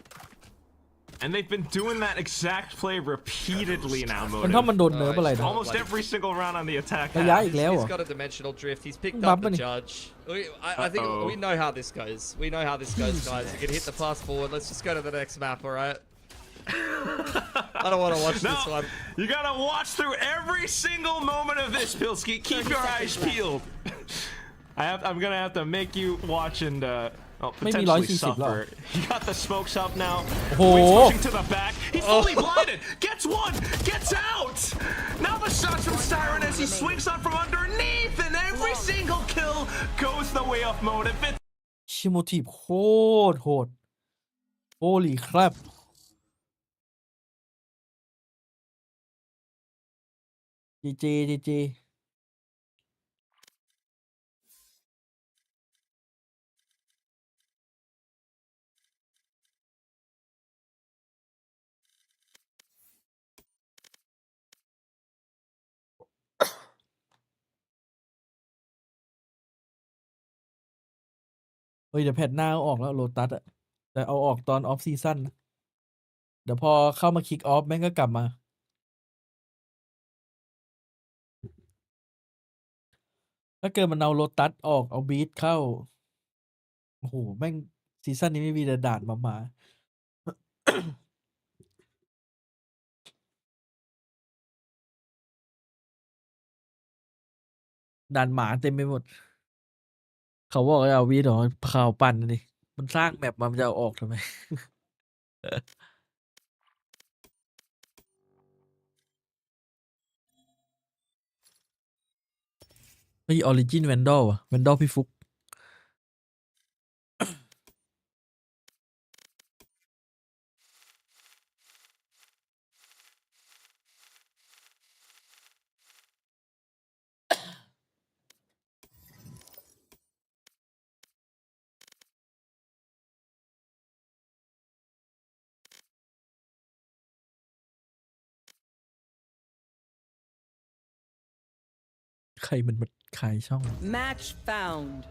And they've been doing that exact play repeatedly now, มันถ้า Motive. มันโดนเนิร์ฟอะไรนะ Almost every single round on the attack. ระยะอีกแล้วเหร He's อ got a dimensional drift. He's picked Bump up the money. judge. I think we know how this goes. We know how this goes, guys. You can hit the fast forward. Let's just go to the next map, all right? I don't want to watch this one. You gotta watch through every single moment of this, Pilsky. Keep your eyes peeled. I'm gonna have to make you watch and potentially 140 suffer. He got the smokes up now. โอ้โห Wayne's pushing to the back. He's fully blinded. Gets one. Gets out. Now the shots from Siren as he swings on from underneath, and every single kill goes the way of Motive. ชิโมทีฟโคตรโหดโอ้ลีครับจี เฮ้ยเดี๋ยวแผ่นหน้าเอาออกแล้วโลตัสอะแต่เอาออกตอนออฟซีซั่นนะเดี๋ยวพอเข้ามาคิกออฟแม่งก็กลับมา ถ้าเกิดมันเอาโลตัสออกเอาบีทเข้า โอ้โห แม่งซีซั่นนี้ไม่มีแต่ด่านมา ด่านหมาเต็มไปหมด เขาบอกว่าเอาวีดหรอข่าวปั่นนี่มันสร้างแมปมามันจะเอาออกทำไม เฮ้ยออริจินแวนดอลอะแวนดอลพี่ฟุก ใครมันมาขายช่อง Match found.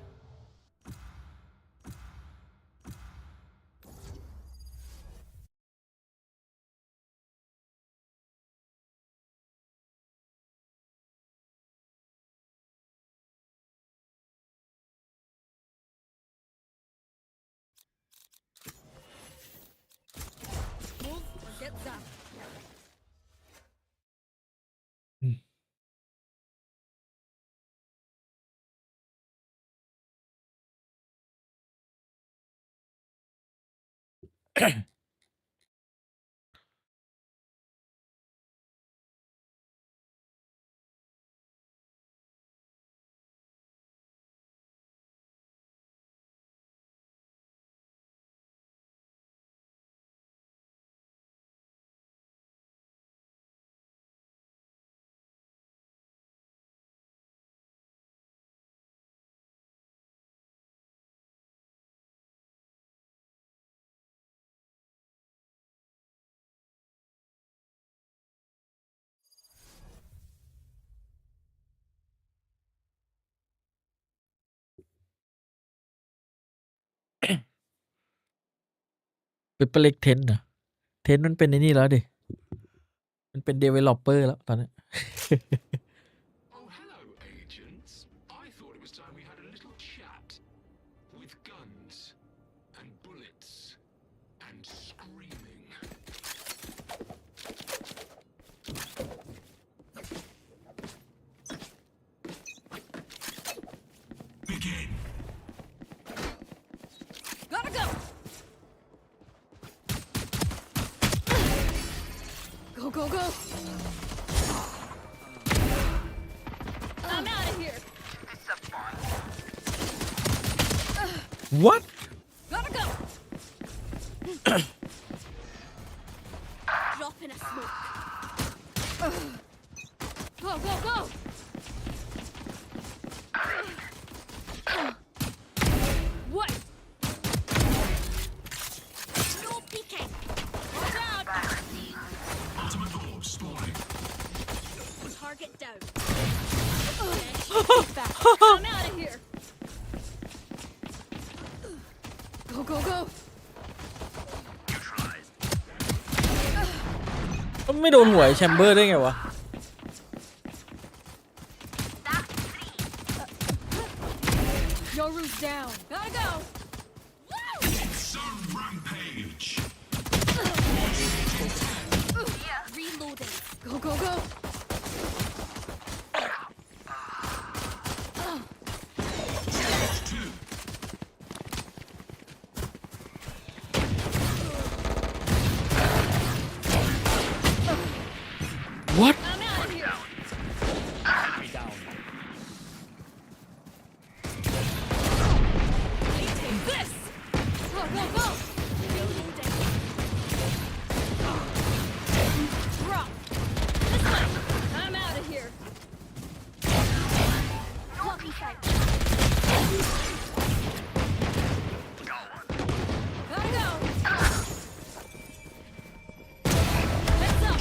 เป็นเปเล็กเทนนะเทนมันเป็นไอ้นี่แล้วดิมันเป็น developer แล้วตอนนี้ Oh, hello, agents. I thought it was time we had a little chat. With guns and bullets and screaming. Begin. Gotta go. Go, go, go. I'm out of here. what Gotta go. Drop in a smoke. Go, go, go. What? No peeking. Watch out. Ultimate orb stalling. Target down. I'm out of here. Go, go, go. ไม่โดนหัวแชมเบอร์ได้ไงวะ Yoru's down. Gotta go. It's a rampage. Reloading. Go, go, go. Two. what I'm out of here. Take this. Go, go, go. Reloading. Drop. This way. I'm out of here. Lucky sight. Gotta go. Heads up.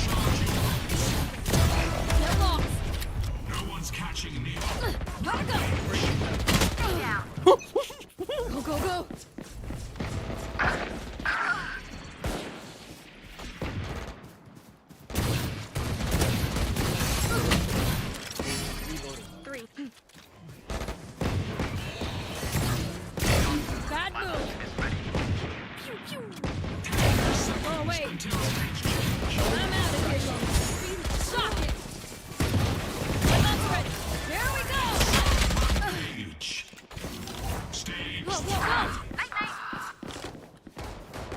Get lost. No one's catching me. Gotta go. Go, go, go. Three. Bad move. Pew, pew. Oh, wait. I'm out of here. Shock it. That's ready. Here we go. Rage. Stage. Go, go, go.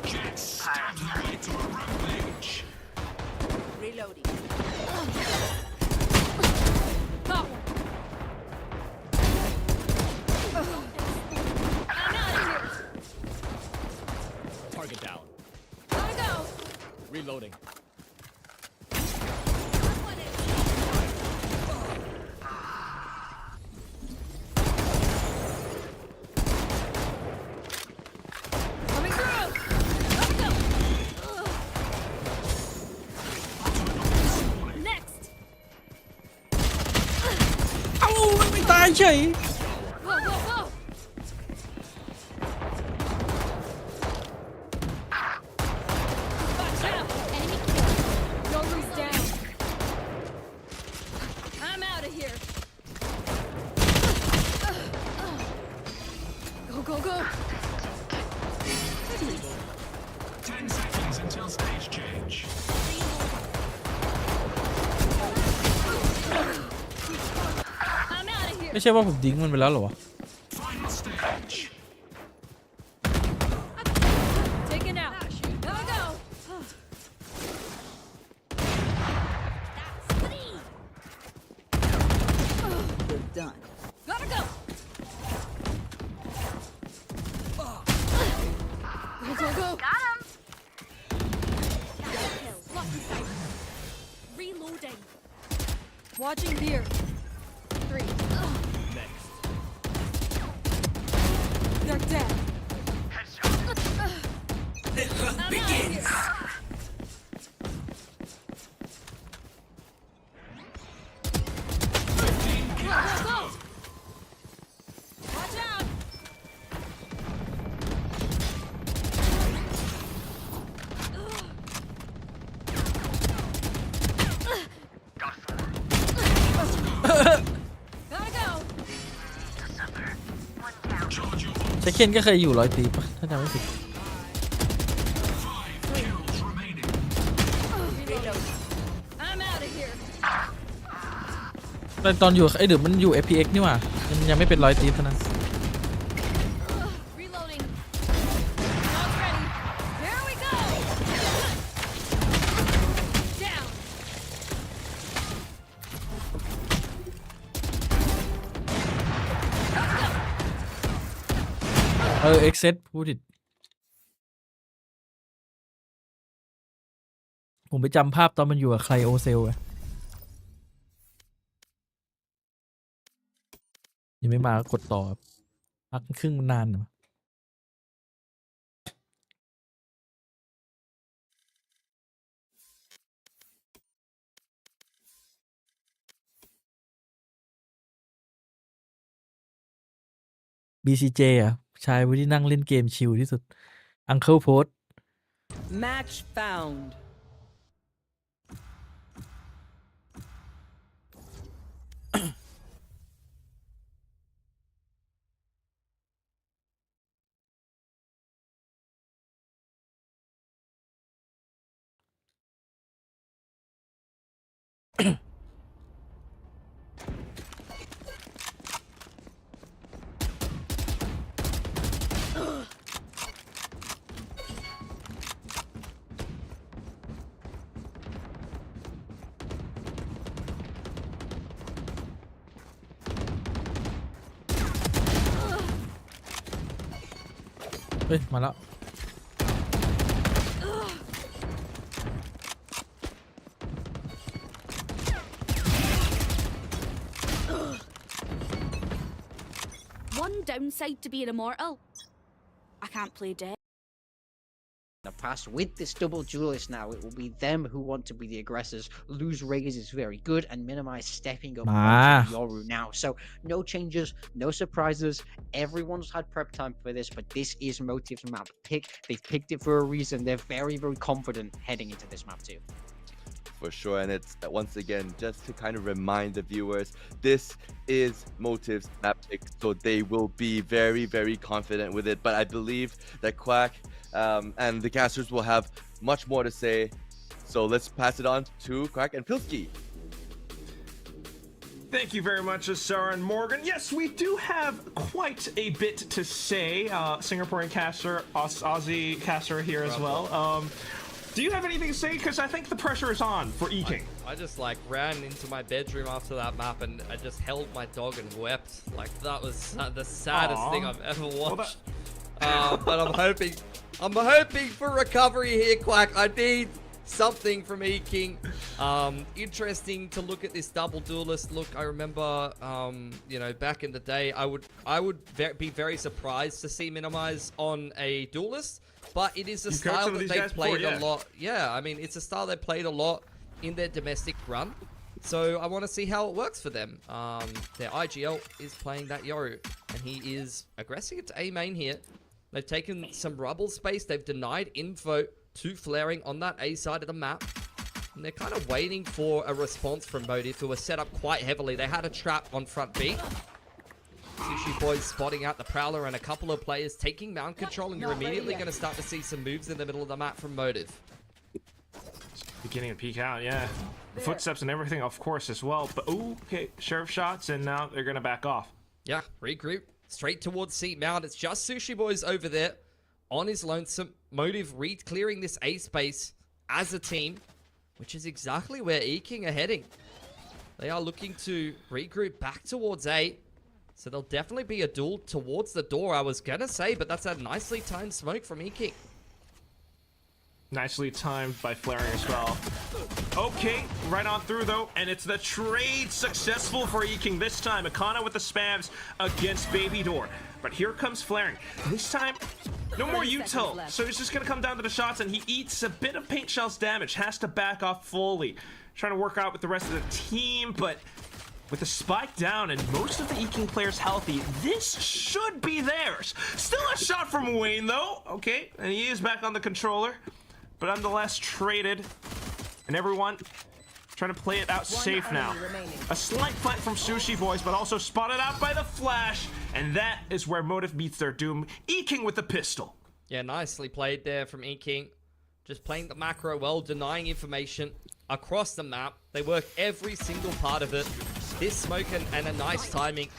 Jets stabbed her way to a rampage. Reloading. Got one. I'm out of here. Target down. Gotta go. Reloading. Coming through. Gotta go. Next. เอ้ามันไม่ตายเฉย Go, go, go. Watch out. Enemy killed. Yoru's down. I'm out of here. Go, go, go. 10 seconds until stage change. ไม่ใช่ว่าผมดิ้งมันไปแล้วเหรอวะ Taken out. Gotta go. Good done. Gotta go. Go, go, go. Got him. Lock in sight. Reloading. Watching here. 3. Next. They're dead. Begins. Go, go, go. Watch out. Gotta go. เชคเคนก็เคยอยู่100 ตีปะถ้าจำไม่ผิด I'm out of here. แต่ตอนอยู่ไอ้เดี๋ยวมันอยู่ FPX นี่หว่ามันยังไม่เป็น100 ตีเท่านั้น Reloading. Dog's ready. Here we go. Down. Exit พูดผิดผมไปจำภาพตอนมันอยู่กับใครโอเซลอะยังไม่มากดต่อพักครึ่งมันนานนะ BCJ อ่ะชายที่นั่งเล่นเกมชิลที่สุด Uncle Post Match found.เฮ้ย มาแล้ว One downside to being immortal. I can't play dead. The past with this double duelist now, it will be them who want to be the aggressors. Lose Rages is very good and minimize stepping up onto Yoru now. So no changes, no surprises. Everyone's had prep time for this, but this is Motive's map pick. They've picked it for a reason. They're very, very confident heading into this map too. For sure, and it's once again just to kind of remind the viewers, this is Motive's map pick, so they will be very, very confident with it. But I believe that Quack and the casters will have much more to say. So let's pass it on to Quack and Pilski. Thank you very much, Sarah and Morgan. Yes, we do have quite a bit to say. Singaporean caster, Aussie caster here as well. Do you have anything to say? Because I think the pressure is on for E-King. I just like ran into my bedroom after that map and I just held my dog and wept. Like that was the saddest thing I've ever watched. But I'm hoping for recovery here, Quack. I need something from E-King. Interesting to look at this double duelist. Look, I remember, you know, back in the day, I would be very surprised to see Minimize on a duelist. But it is a style that they played a lot. Yeah, I mean, it's a style they played a lot in their domestic run. So I want to see how it works for them. Their IGL is playing that Yoru, and he is aggressing it to A main here. They've taken some rubble space. They've denied info to Flaring on that A side of the map. And they're kind of waiting for a response from Motive, who were set up quite heavily. They had a trap on front B. Sushi Boys spotting out the Prowler and a couple of players taking mount control, and you're immediately going to start to see some moves in the middle of the map from Motive. Beginning to peek out, yeah. footsteps and everything, of course, as well. But ooh, okay, sheriff shots, and now they're gonna back off. Yeah, regroup straight towards Seat Mount. It's just Sushi Boys over there on his lonesome. Motive clearing this A space as a team, which is exactly where E-King are heading. They are looking to regroup back towards A. So there'll definitely be a duel towards the door, I was gonna say, but that's a nicely timed smoke from E-King. Nicely timed by flaring as well. Okay, right on through though, and it's the trade successful for E-King this time. Akana with the spams against Baby Door. But here comes flaring. This time, no more util. So he's just gonna come down to the shots and he eats a bit of paint shells damage. Has to back off fully. Trying to work out with the rest of the team, but with the spike down and most of the E-King players healthy, this should be theirs. Still a shot from Wayne though. Okay, and he is back on the controller. But nonetheless traded, and everyone trying to play it out safe now. A slight plant from Sushi Boys, but also spotted out by the flash, and that is where Motive meets their doom. E-King with the pistol. Yeah, nicely played there from E-King. Just playing the macro well, denying information across the map. They work every single part of it. This smoke and a nice timing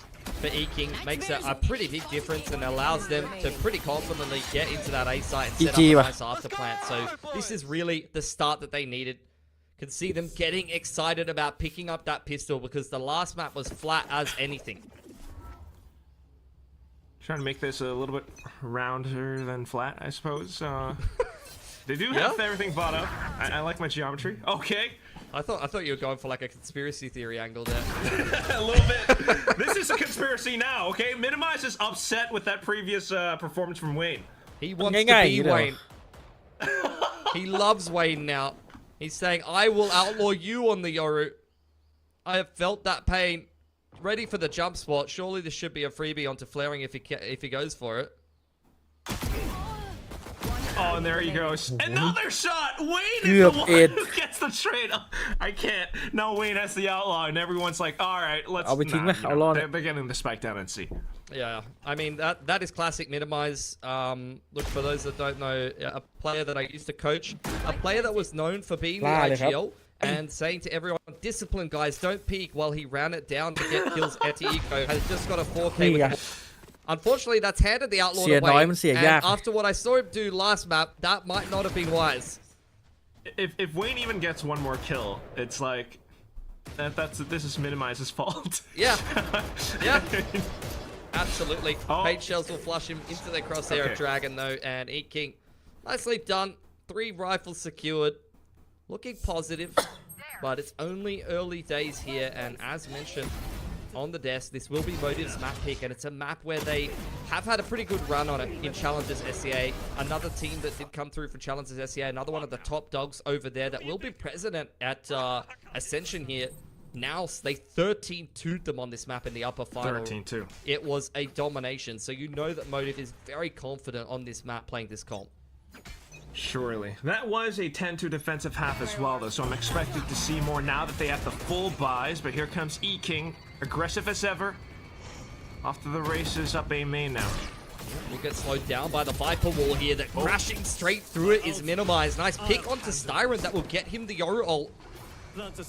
for E-King makes a pretty big difference and allows them to pretty confidently get into that A site and set up a nice after plant. So this is really the start that they needed. Can see them getting excited about picking up that pistol because the last map was flat as anything. Trying to make this a little bit rounder than flat, I suppose. They do have everything bought up. I like my geometry. Okay. I thought you were going for like a conspiracy theory angle there. A little bit. This is a conspiracy now, okay? Minimize is upset with that previous performance from Wayne. He wants to be Wayne. He loves Wayne now. He's saying, I will outlaw you on the Yoru. I have felt that pain. Ready for the jump spot. Surely this should be a freebie onto flaring if he goes for it. Oh, and there he goes. Another shot! Wayne is the one who gets the trade. I can't. Now Wayne has the outlaw, and everyone's like, all right, let's... They're getting the spike down and see. Yeah, I mean, that is classic Minimize. Look, for those that don't know, a player that I used to coach, a player that was known for being the IGL, and saying to everyone, discipline, guys, don't peek, while he ran it down to get kills. Eti Eco has just got a 4K. Unfortunately, that's handed the outlaw away, and after what I saw him do last map, that might not have been wise. If Wayne even gets one more kill, it's like, this is Minimize's fault. Yeah, yeah, absolutely. Paint shells will flush him into the crosshair of Dragon though, and E-King, nicely done. 3 rifles secured, looking positive, but it's only early days here, and as mentioned, on the desk, this will be Motive's map pick, and it's a map where they have had a pretty good run on it in Challengers SCA. Another team that did come through for Challengers SCA, another one of the top dogs over there that will be present at Ascension here. Now they 13-2'd them on this map in the upper final. 13-2. It was a domination, so you know that Motive is very confident on this map playing this comp. Surely. That was a 10-2 defensive half as well, though, so I'm expected to see more now that they have the full buys, but here comes E-King, aggressive as ever. Off to the races, up A main now. Will get slowed down by the Viper wall here, that crashing straight through it is Minimized. Nice pick onto Styron that will get him the Yoru ult.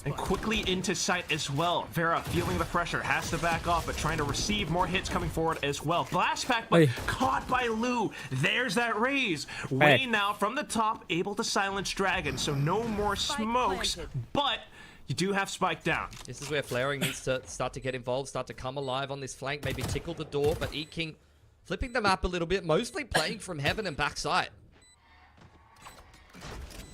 And quickly into sight as well. Vera feeling the pressure, has to back off, but trying to receive more hits coming forward as well. Blast pack, but caught by Lou. There's that raise. Wayne now from the top, able to silence Dragon, so no more smokes, but you do have spike down. This is where flaring needs to start to get involved, start to come alive on this flank, maybe tickle the door, but E-King flipping the map a little bit, mostly playing from heaven and backside.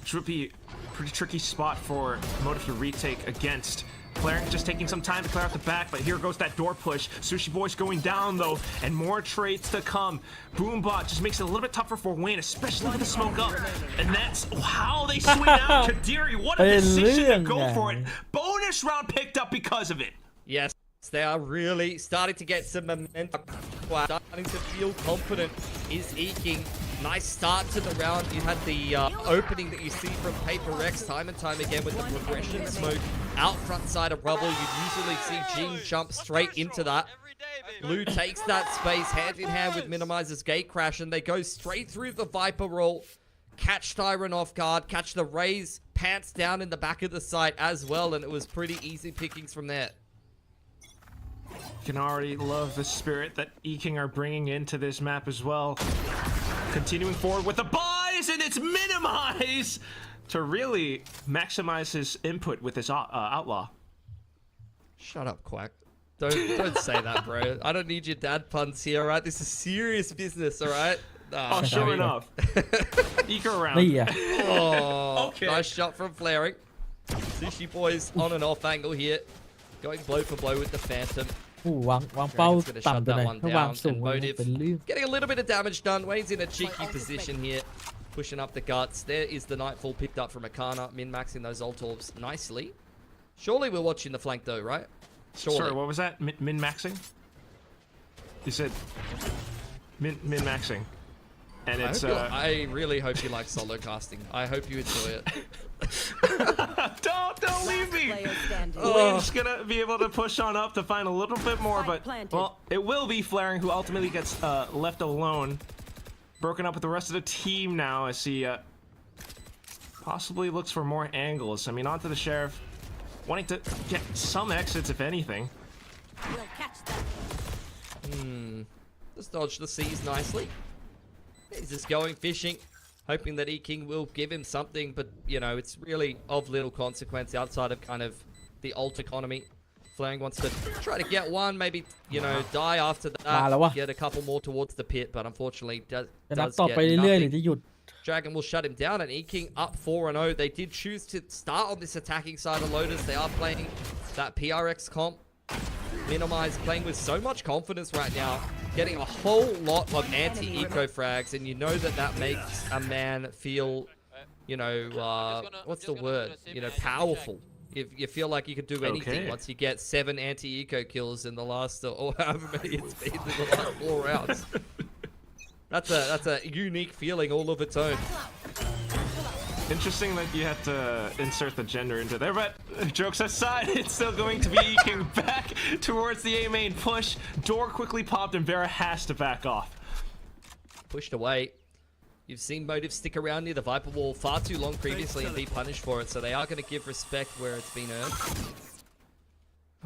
Which would be a pretty tricky spot for Motive to retake against. Flaring just taking some time to clear out the back, but here goes that door push. Sushi Boys going down though, and more trades to come. Boombot just makes it a little bit tougher for Wayne, especially with the smoke up. And that's how they swing out. Kadiri, what a decision to go for it. Bonus round picked up because of it. Yes, they are really starting to get some momentum. Starting to feel confident is E-King. Nice start to the round. You had the opening that you see from Paper Rex time and time again with the progression smoke out front side of rubble. You'd usually see Jing jump straight into that. Lou takes that space hand in hand with Minimizer's gate crash, and they go straight through the Viper roll. catch Thyron off guard, catch the Rays pants down in the back of the site as well, and it was pretty easy pickings from there. You can already love the spirit that E-King are bringing into this map as well. Continuing forward with the buys, and it's minimize to really maximize his input with his outlaw. Shut up, Quack. Don't say that, bro. I don't need your dad puns here, all right? This is serious business, all right? Oh, sure enough. Eco around. Oh, okay. Nice shot from Flaring. Sushi Boys on and off angle here. Going blow for blow with the Phantom. วางเป้า Dragon's gonna ต่ำ shut ไปหน่อย that one ถ้าวาง down. สูง And มัน Motive เป็นเรื่อง getting a little bit of damage done. Wayne's in a cheeky position here. Pushing up the guts. There is the Nightfall picked up from Akana. Min-maxing those ult orbs nicely. Surely we're watching the flank though, right? Surely. Sorry, what was that? Min-maxing? You said min-maxing. And it's I really hope you like solo casting. I hope you enjoy it. Don't leave me. Lane's gonna be able to push on up to find a little bit more, but well, it will be Flaring who ultimately gets left alone, broken up with the rest of the team now as he possibly looks for more angles. I mean, onto the Sheriff, wanting to get some exits if anything. We'll catch them. Just dodge the seas nicely. He's just going fishing, hoping that E-King will give him something, but, you know, it's really of little consequence outside of kind of the ult economy. Flaring wants to try to get one, maybe, you know, die after that, get a couple more towards the pit, but unfortunately does จะนับ get ต่อไปเรื่อยๆหรือ nothing. จะหยุด Dragon will shut him down, and E-King up 4-0. They did choose to start on this attacking side of Lotus. They are playing that PRX comp. Minimize playing with so much confidence right now, getting a whole lot of anti-eco frags, and you know that that makes a man feel, you know, what's the word? You know, powerful. If you feel like you could do anything once you get 7 anti-eco kills in the last, or however many it's been in the last 4 rounds. That's a unique feeling all of its own. Interesting that you had to insert the gender into there, but jokes aside, it's still going to be E-King back towards the A main push. Door quickly popped and Vera has to back off. Pushed away. You've seen Motive stick around near the Viper wall far too long previously and be punished for it, so they are going to give respect where it's been earned.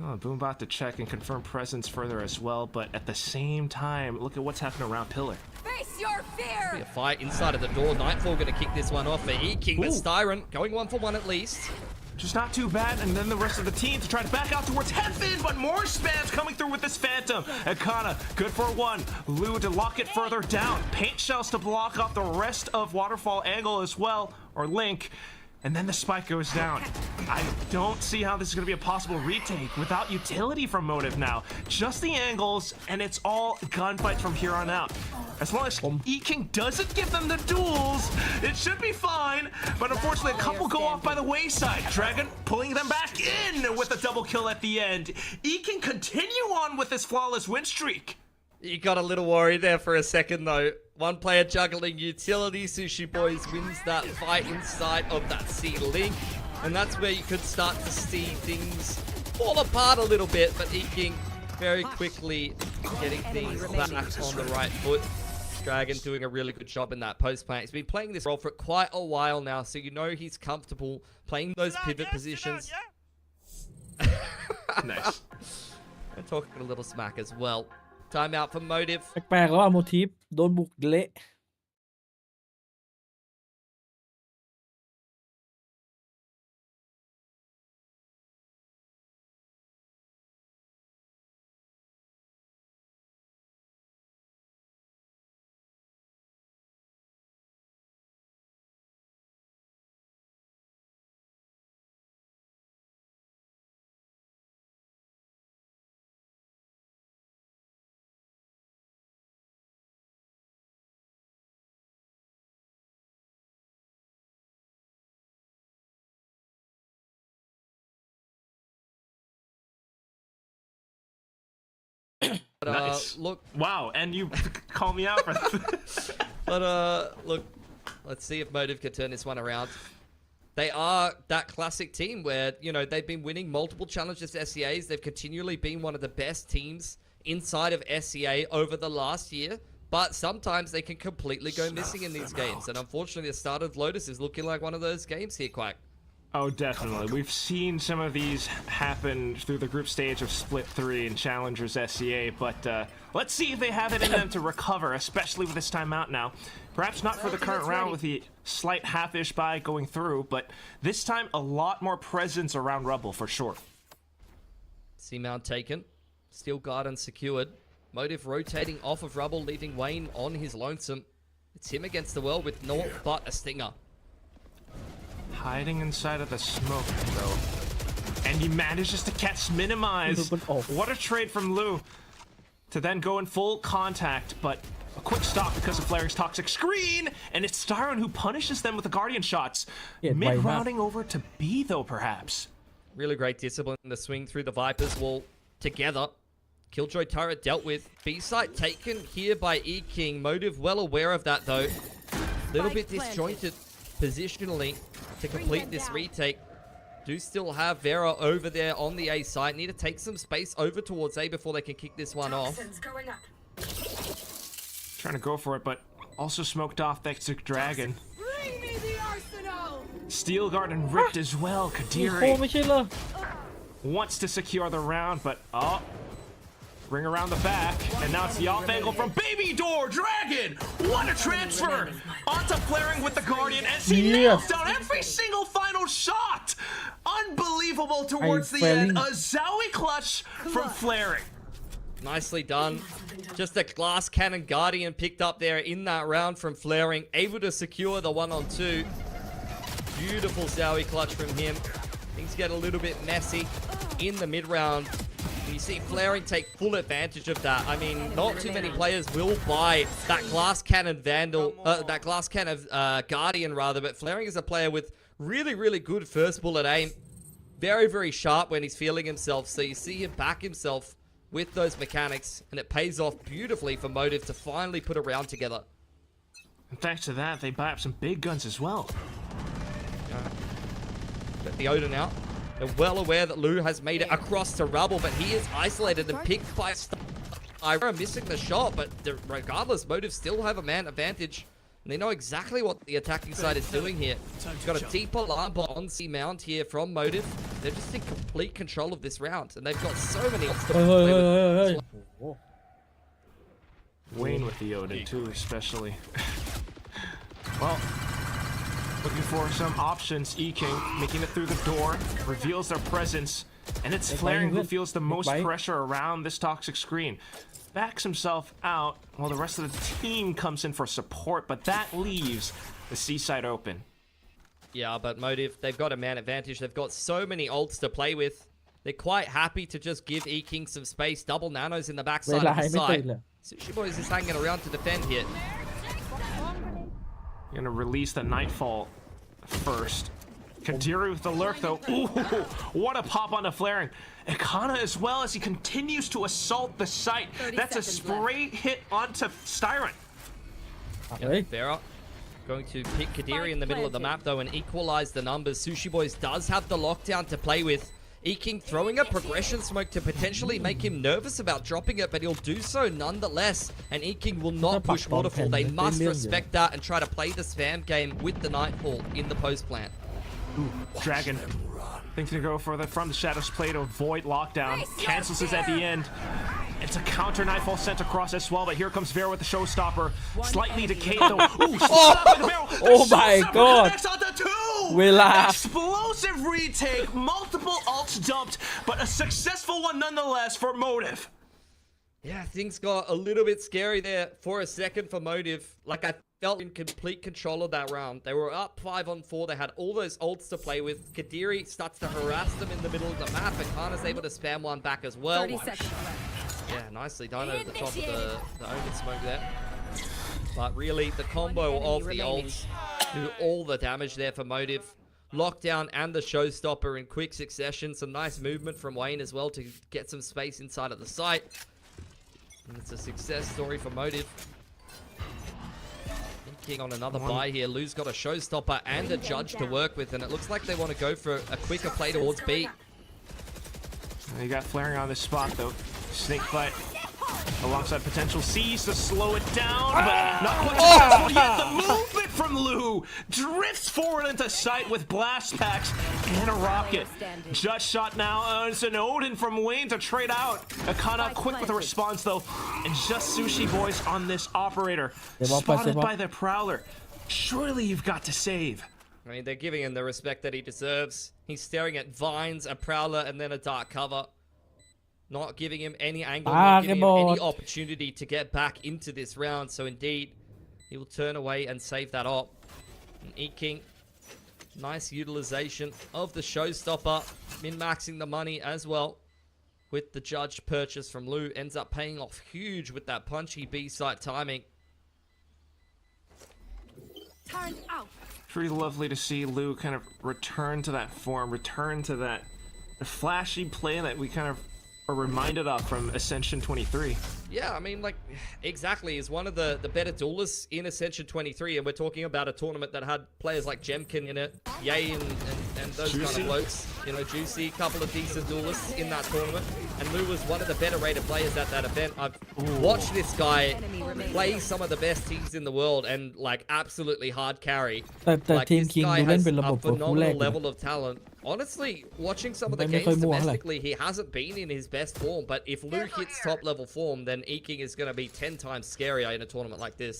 Oh, Boombot to check and confirm presence further as well, but at the same time, look at what's happening around Pillar. Face your fear! Be a fight inside of the door. Nightfall going to kick this one off for E-King, but Styron going 1-for-1 at least. Just not too bad, and then the rest of the team to try to back out towards Heaven, but more spams coming through with this Phantom. Akana, good for one. Lu to lock it further down. Paint shells to block off the rest of Waterfall angle as well, or Link. And then the spike goes down. I don't see how this is going to be a possible retake without utility from Motive now. Just the angles, and it's all gunfight from here on out. As long as E-King doesn't give them the duels, it should be fine. But unfortunately, a couple go off by the wayside. Dragon pulling them back in with a double kill at the end. E-King continue on with this flawless win streak. You got a little worried there for a second though. One player juggling utility. Sushi Boys wins that fight inside of that C-Link. And that's where you could start to see things fall apart a little bit. But E-King very quickly getting things back on the right foot. Dragon doing a really good job in that post plant. He's been playing this role for quite a while now, so you know he's comfortable playing those pivot positions. Nice. And talking a little smack as well. Timeout for Motive. แปลกๆแล้วอะโมทีฟโดนบุกเละBut, nice. Look. Wow, and you call me out for that. But look, let's see if Motive can turn this one around. They are that classic team where, you know, they've been winning multiple challenges to SCAs. They've continually been one of the best teams inside of SCA over the last year. but sometimes they can completely go missing in these games. And unfortunately, the start of Lotus is looking like one of those games here, Quack. Oh, definitely. We've seen some of these happen through the group stage of Split 3 and Challengers SCA, but let's see if they have it in them to recover, especially with this timeout now. Perhaps not for the current round with the slight half-ish buy going through, but this time a lot more presence around Rubble for sure. C-mount taken. Steel Garden secured. Motive rotating off of Rubble, leaving Wayne on his lonesome. It's him against the world with naught but a stinger. Hiding inside of the smoke, though. And he manages to catch Minimize. What a trade from Lou. To then go in full contact, but a quick stop because of Flaring's toxic screen. And it's Styron who punishes them with the Guardian shots. Mid-rounding over to B, though, perhaps. Really great discipline. The swing through the Viper's wall together. Killjoy turret dealt with. B-site taken here by E-King. Motive well aware of that, though. Little bit disjointed positionally to complete this retake. Do still have Vera over there on the A site. Need to take some space over towards A before they can kick this one off. Trying to go for it, but also smoked off thanks to Dragon. Steel Garden ripped as well. Kadiri wants to secure the round, but ring around the back, and now it's the off angle from Baby Door. Dragon, what a transfer onto Flaring with the Guardian as he nails down every single final shot. Unbelievable towards the end. A Zowie clutch from Flaring. Nicely done. Just a glass cannon Guardian picked up there in that round from Flaring, able to secure the 1-on-2. Beautiful Zowie clutch from him. Things get a little bit messy in the mid round. You see Flaring take full advantage of that. I mean, not too many players will buy that glass cannon Vandal, that glass cannon Guardian rather, but Flaring is a player with really, really good first bullet aim. Very, very sharp when he's feeling himself, so you see him back himself with those mechanics, and it pays off beautifully for Motive to finally put a round together. And thanks to that, they buy up some big guns as well. Get the Odin out. They're well aware that Lou has made it across to Rubble, but he is isolated and picked by Ira, missing the shot, but regardless, Motive still have a man advantage. And they know exactly what the attacking side is doing here. Got a deep alarm bot on C-mount here from Motive. They're just in complete control of this round, and they've got so many options to play with. Wayne with the Odin too, especially. Well, looking for some options. E-King making it through the door, reveals their presence, and it's Flaring who feels the most pressure around this toxic screen. Backs himself out while the rest of the team comes in for support, but that leaves the C side open. Yeah, but Motive, they've got a man advantage. They've got so many ults to play with. They're quite happy to just give E-King some space. Double nanos in the backside of the side. Sushi Boy is just hanging around to defend here. Gonna release the Nightfall first. Kadiri with the lurk though. Ooh, what a pop onto Flaring. Ikana as well as he continues to assault the site. That's a spray hit onto Styron. Yep, Vera going to pick Kadiri in the middle of the map though and equalize the numbers. Sushi Boys does have the lockdown to play with. E-King throwing a progression smoke to potentially make him nervous about dropping it, but he'll do so nonetheless. And E-King will not push Waterfall. They must respect that and try to play the spam game with the Nightfall in the post plant. Ooh, Dragon thinking to go for the from the shadows play to avoid lockdown. Cancels this at the end. It's a counter Nightfall sent across as well, but here comes Vera with the showstopper. Slightly decayed though. Ooh, oh my god. Explosive retake, multiple ults dumped, but a successful one nonetheless for Motive. Yeah, things got a little bit scary there for a second for Motive. Like, I felt in complete control of that round. They were up 5-on-4. They had all those ults to play with. Kadiri starts to harass them in the middle of the map, and Kana's able to spam one back as well. 30 seconds left. Yeah, nicely done over the top of the Omen smoke there. But really, the combo of the ults do all the damage there for Motive. Lockdown and the showstopper in quick succession. Some nice movement from Wayne as well to get some space inside of the site. And it's a success story for Motive. Thinking on another buy here. Lou's got a showstopper and a judge to work with, and it looks like they want to go for a quicker play towards B. You got Flaring on this spot though. Snake fight alongside potential C's to slow it down, but not quite successful yet. The movement from Lou drifts forward into sight with blast packs and a rocket. Just shot now. It's an Odin from Wayne to trade out. Akana quick with a response though, and just Sushi Boys on this operator. Spotted by the Prowler. Surely you've got to save. I mean, they're giving him the respect that he deserves. He's staring at vines, a Prowler, and then a dark cover. Not giving him any angle, not giving him any opportunity to get back into this round. So indeed, he will turn away and save that op. And E-King, nice utilization of the showstopper, min-maxing the money as well. With the judged purchase from Lou, ends up paying off huge with that punchy B-side timing. Turn out. Pretty lovely to see Lou kind of return to that form, return to that flashy play that we kind of are reminded of from Ascension 23. Yeah, I mean, like, exactly. Is one of the better duelists in Ascension 23, and we're talking about a tournament that had players like Jemkin in it, Yay and those Juicy. kind of blokes. You know, Juicy, couple of decent duelists in that tournament. And Lou was one of the better rated players at that event. I've watched this guy play some of the best teams in the world and, like, absolutely hard carry. แต่ Like, ทีม this คิง guy ดูเล่น has เป็นระบบ a คู่แร phenomenal กเลย level of talent. Honestly, watching some of the ไม่ games ค่อยมั่วเท่าไหร่ domestically, he hasn't been in his best form. But if Lou hits top level form, then E-King is going to be 10 times scarier in a tournament like this.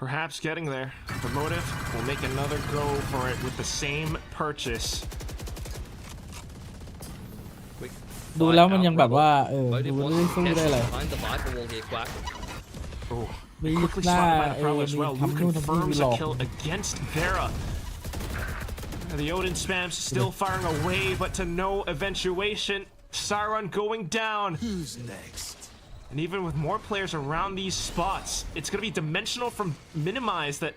Perhaps getting there. The Motive will make another go for it with the same purchase. ดูแล้วมันยังแบบว่าดู Motive ไม่ wants ได้ to สู้ได้ catch เลย behind the Viper wall here, Quack. Oh, มี quickly หน้า spotted by the Prowler as มี well. ทำ Lou นู่นทำนี่ confirms หล a อก kill against Vera. The Odin spams still firing away, but to no eventuation. Siron going down. Who's next? And even with more players around these spots, it's going to be dimensional from Minimize that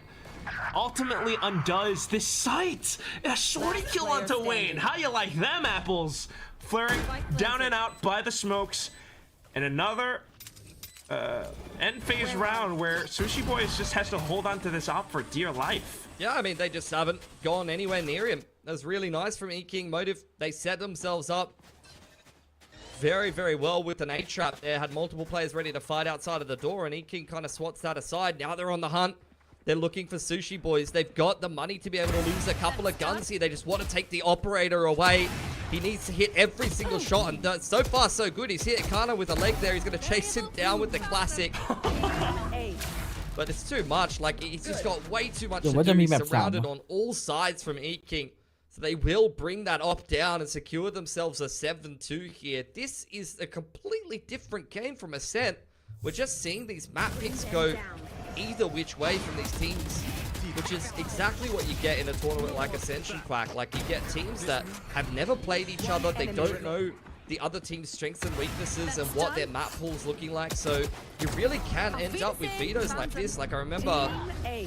ultimately undoes this site. A shorty kill onto Wayne. How you like them apples? Flaring down and out by the smokes. And another end phase round where Sushi Boys just has to hold on to this op for dear life. Yeah, I mean, they just haven't gone anywhere near him. That was really nice from E-King. Motive, they set themselves up very, very well with an A-trap there. Had multiple players ready to fight outside of the door, and E-King kind of swats that aside. Now they're on the hunt. They're looking for Sushi Boys. They've got the money to be able to lose a couple of guns here. They just want to take the operator away. He needs to hit every single shot, and so far so good. He's hit Kana with a leg there. He's going to chase him down with the classic. But it's too much. Like, he's just got way too much to do. He's surrounded on all sides from E-King. So they will bring that op down and secure themselves a 7-2 here. This is a completely different game from Ascent. We're just seeing these map picks go either which way from these teams, which is exactly what you get in a tournament like Ascension, Quack. Like, you get teams that have never played each other. They don't know the other team's strengths and weaknesses and what their map pool's looking like. So you really can end up with vetoes like this. Like, I remember in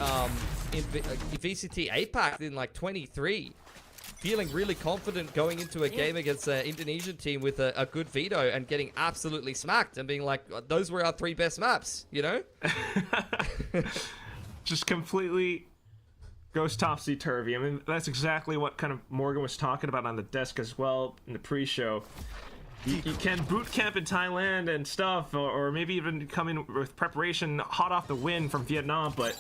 VCT APAC in like 23, feeling really confident going into a game against an Indonesian team with a good veto and getting absolutely smacked and being like, those were our 3 best maps, you know? Just completely goes topsy-turvy. I mean, that's exactly what kind of Morgan was talking about on the desk as well in the pre-show. You can boot camp in Thailand and stuff, or maybe even come in with preparation hot off the win from Vietnam, but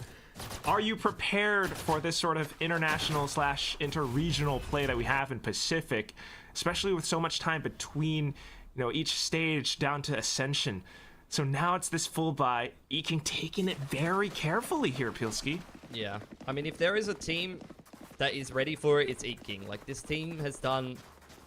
are you prepared for this sort of international / inter-regional play that we have in Pacific, especially with so much time between, you know, each stage down to Ascension? So now it's this full buy. E-King taking it very carefully here, Pilski. Yeah, I mean, if there is a team that is ready for it, it's E-King. Like, this team has done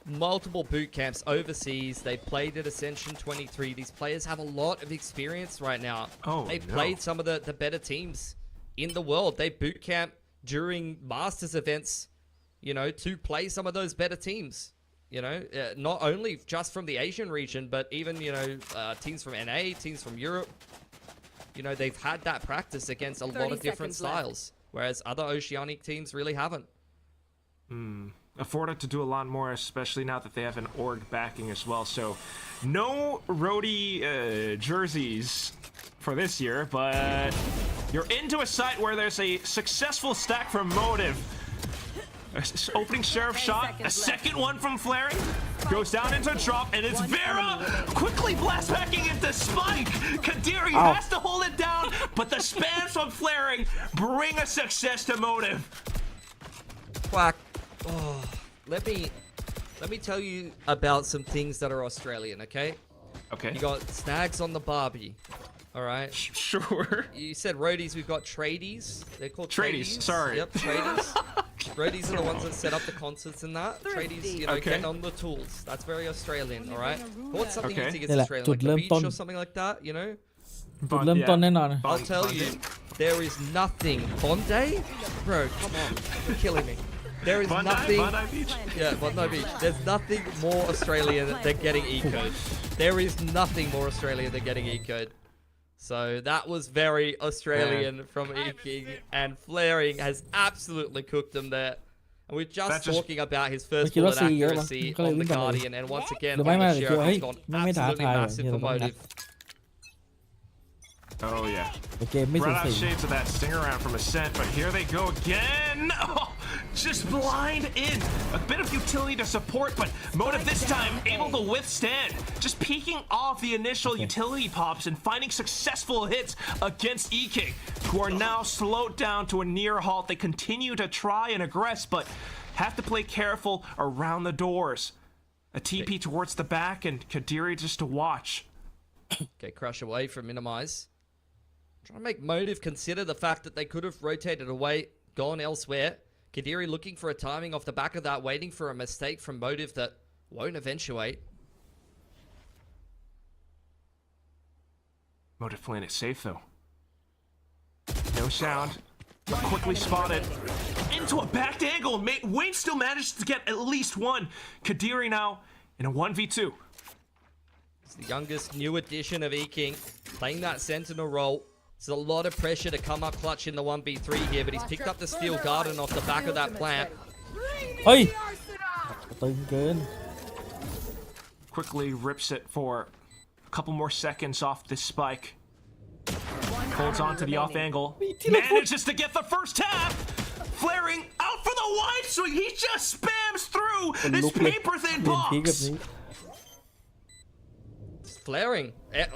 multiple boot camps overseas. They played at Ascension 23. These players have a lot of experience right now. They've played some of the better teams in the world. They boot camp during Masters events, you know, to play some of those better teams. You know, not only just from the Asian region, but even, you know, teams from NA, teams from Europe. You know, they've had that practice against a lot of different styles, whereas other Oceanic teams really haven't. Afforded to do a lot more, especially now that they have an org backing as well. So no roadie jerseys for this year, but you're into a site where there's a successful stack from Motive. Opening Sheriff shot, a second one from Flaring. Goes down into drop, and it's Vera quickly blast backing into Spike. Kadiri has to hold it down, but the spams from Flaring bring a success to Motive. Quack. Oh, let me tell you about some things that are Australian, okay? Okay. You got snags on the Barbie. All right. Sure. You said roadies. We've got tradies. They're called Tradies, sorry. Yep, tradies. Roadies are the ones that set up the concerts and that. Tradies, you know, getting on the tools. That's very Australian, all right? What's something you think is Australian, like the beach or something like that, you know? จุดเริ่มต้นแน่นอน I'll tell you, there is nothing. Bondi? Bro, come on. You're killing me. There is nothing. Bondi Beach? Yeah, Bondi Beach. There's nothing more Australian than getting E-code. There is nothing more Australian than getting E-code. So that was very Australian from E-King, and Flaring has absolutely cooked them there. And we're just talking about his first bullet accuracy on the Guardian, and once again, on the Sheriff has gone absolutely massive for Motive. Oh yeah. เกมไม่สู Brought out สี shades of that stinger round from Ascent, but here they go again. Oh, just blind in. A bit of utility to support, but Motive this time able to withstand. Just peeking off the initial utility pops and finding successful hits against E-King, who are now slowed down to a near halt. They continue to try and aggress, but have to play careful around the doors. A TP towards the back, and Kadiri just to watch. Okay, crush away from Minimize. Trying to make Motive consider the fact that they could have rotated away, gone elsewhere. Kadiri looking for a timing off the back of that, waiting for a mistake from Motive that won't eventuate. Motive playing it safe though. No sound, but quickly spotted into a backed angle. Wayne still manages to get at least one. Kadiri now in a 1v2. It's the youngest new addition of E-King, playing that sentinel role. There's a lot of pressure to come up clutch in the 1v3 here, but he's picked up the steel garden off the back of that plant. เฮ้ยตึงเกิน Quickly rips it for a couple more seconds off this spike. Holds on to the off angle. Manages to get the first tap. Flaring out for the wide swing. He just spams through this paper thin box. Flaring.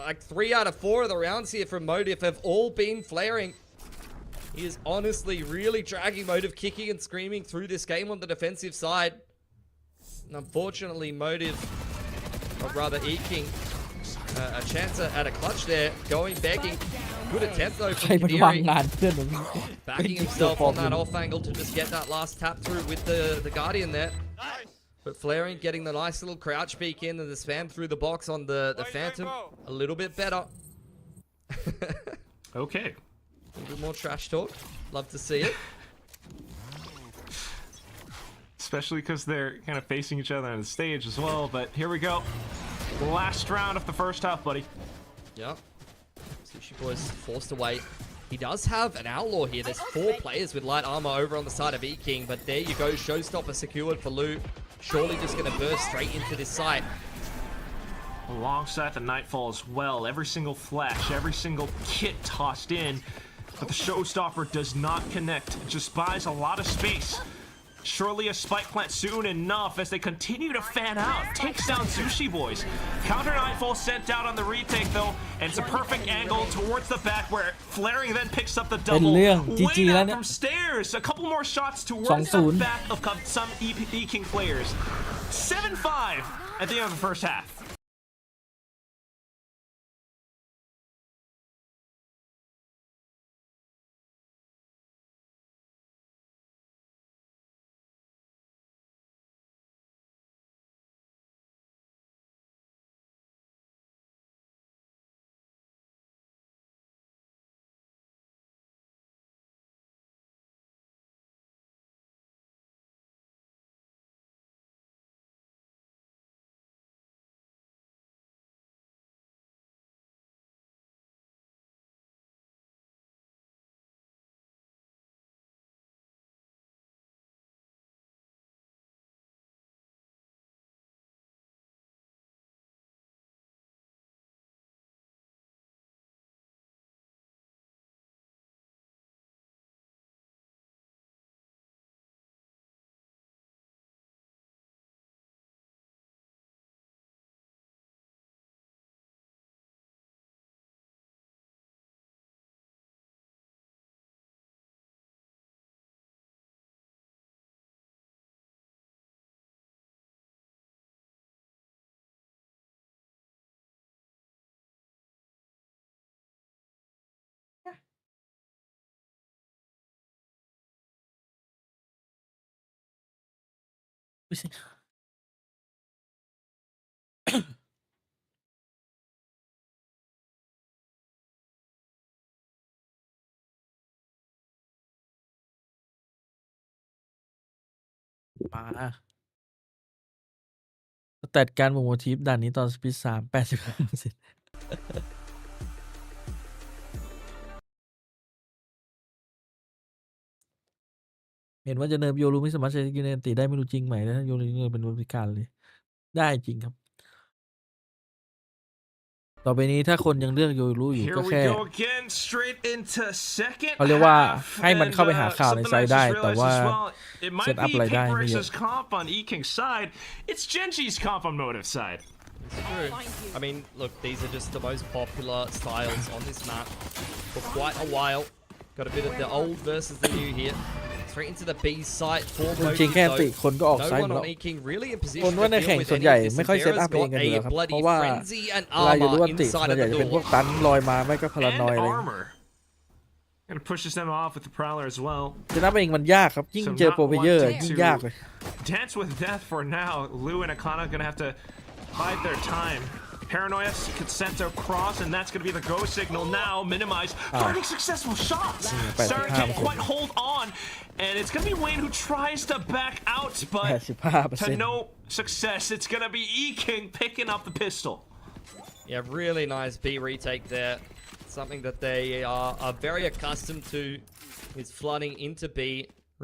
Like 3 out of 4 of the rounds here from Motive have all been Flaring. He is honestly really dragging Motive, kicking and screaming through this game on the defensive side. And unfortunately, Motive, or rather E-King, a chance at a clutch there, going begging. Good attempt though from ใครมันวาง Kadiri. งานเพื่อนผม Backing himself on that off angle to just get that last tap through with the Guardian there. But Flaring getting the nice little crouch peek in and the spam through the box on the Phantom. A little bit better. Okay. A little bit more trash talk. Love to see it. Especially because they're kind of facing each other on the stage as well. But here we go. The last round of the first half, buddy. Yeah. Sushi Boy's forced away. He does have an outlaw here. There's 4 players with light armor over on the side of E-King. But there you go. Showstopper secured for Lou. Surely just going to burst straight into this site. Alongside the Nightfall as well. Every single flash, every single kit tossed in. But the Showstopper does not connect. It just buys a lot of space. Surely a spike plant soon enough as they continue to fan out. Takes down Sushi Boys. Counter Nightfall sent out on the retake though. And it's a perfect angle towards the back where Flaring then picks up the double. Way out from stairs. A couple more shots towards the back of some E-King players. 7-5 at the end of the first half. ไม่ใช่ มาสแตทการโปรโมทีฟด่านนี้ตอนสปีด3 85% เห็นว่าจะเนิร์ฟโยรูไม่สามารถใช้ยูเนตีได้ไม่รู้จริงไหมนะโยรูเป็นบริการเลย ได้จริงครับ ต่อไปนี้ถ้าคนยังเลือกโยรูอยู่ Here ก็ we แค่ go again, straight into second เขาเรียกว่า half, ให้มัน and, เข้าไปหาข่าวใน something ไซ I ต์ได้ just แต่ realized ว่า as well, it เซต might อัพ be รายได้ Pink ไม่เยอะ versus Comp on E-King's side. It's Genji's Comp on Motive side. It's true. I mean, look, these are just the most popular styles on this map for quite a while. Got a bit of the old versus the new here. Straight into the B site for จริง Motive ๆแค่ though. ติคนก็ออก No ไซต์หม one ดแล้ว on E-King really in คน position ว่า to ใน deal แข่ง with ส่วน any ใหญ่ of this. ไม่ค่อยเซตอั Sandera's พเอง got กันอยู่แล้ว a ครับ เพ bloody ราะว่า frenzy and เวลาอยู่รู้ armor ว่าติส่ inside วน of ใหญ่ the จะเป็นพว door. กตันลอยมาไม่ก็พารานอย And อะไร armor. And pushes them off with the Prowler as well. เซตอัพเองมันยากครับ ยิ่ง So เจอ not โปรเพเยอร์ wanting ยิ่ง to ยากเลย Dance with death for now. Lou and Akana gonna have to bide their time. Paranoia could send across, and that's gonna be the go signal now. Minimize. Finding successful shots. Sarah can't quite hold on, and it's gonna be Wayne who tries to back out, but to no success. It's gonna be E-King picking up the pistol. Yeah, really nice B retake there. Something that they are very accustomed to is flooding into B.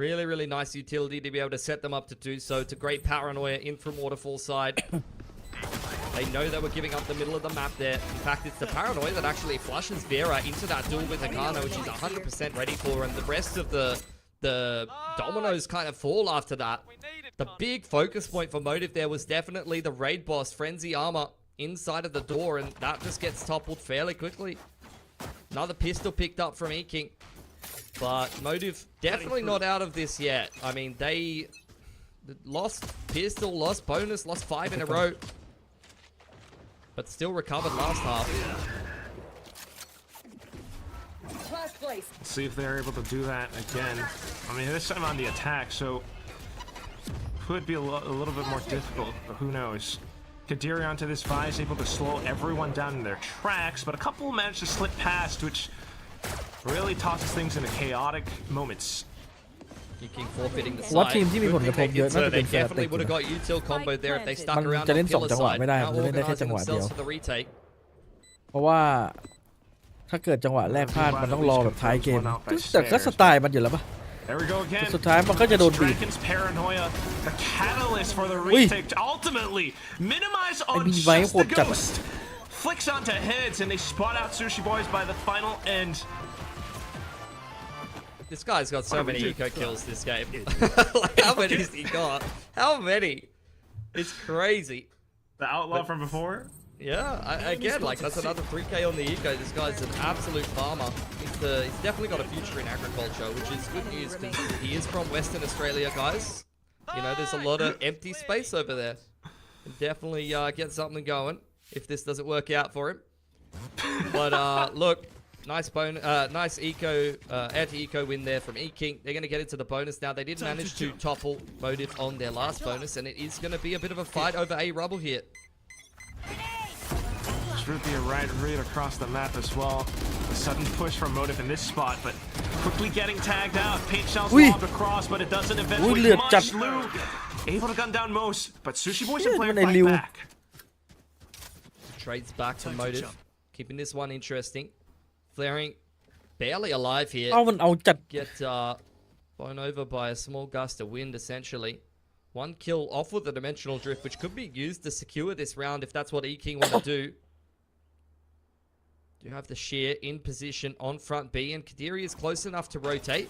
Really, really nice utility to be able to set them up to do so. It's a great paranoia in from Waterfall side. They know they were giving up the middle of the map there. In fact, it's the paranoia that actually flushes Vera into that duel with Akana, which he's 100% ready for, and the rest of the dominoes kind of fall after that. The big focus point for Motive there was definitely the raid boss Frenzy Armor inside of the door, and that just gets toppled fairly quickly. Another pistol picked up from E-King, but Motive definitely not out of this yet. I mean, they lost pistol, lost bonus, lost 5 in a row, but still recovered last half. Let's see if they're able to do that again. I mean, this time on the attack, so could be a little bit more difficult, but who knows. Kadiri onto this Vi's able to slow everyone down in their tracks, but a couple managed to slip past, which really tosses things into chaotic moments. E-King forfeiting the ว่า side. ทีมที่มีผลกระทบเยอะน่าจะ They เป็นแฟร์เต็ definitely ก would have got util combo there if they stuck มัน around จะ on เล่นสอง Pillar จังหวะ side. ไม่ได้ Now มันจะเล่นได้แค่ organising จังหวะเดียว themselves for the retake. เพราะว่าถ้าเกิดจังหวะแรกพลาดมันต้องรอแบบท้ายเกมแต่ก็สไตล์มันอยู่แล้วปะ There we go again. สุดท้ายมันก็จะโดนบีบ Dragon's paranoia, the catalyst for the retake. Ultimately, minimize on just the ghost. Flicks onto heads, and they spot out Sushi Boys by the final end. This guy's got so many eco kills this game. Like, how many has he got? How many? It's crazy. The outlaw from before? Yeah, again, like that's another 3k on the eco. This guy's an absolute farmer. He's definitely got a future in agriculture, which is good news because he is from Western Australia, guys. You know, there's a lot of empty space over there. Can definitely get something going if this doesn't work out for him. But look, nice eco, anti-eco win there from E-King. They're going to get into the bonus now. They did manage to topple Motive on their last bonus, and it is going to be a bit of a fight over A rubble here. Ruthia right across the map as well. A sudden push from Motive in this spot, but quickly getting tagged out. Paint shells lobbed across, but it doesn't eventually much. Lou able to gun down most, but Sushi Boys are playing right back. Trades back from Motive, keeping this one interesting. Flaring barely alive here. เอามันเอาจัด Get blown over by a small gust of wind, essentially. One kill off with the dimensional drift, which could be used to secure this round if that's what E-King want to do. Do have the shear in position on front B, and Kadiri is close enough to rotate.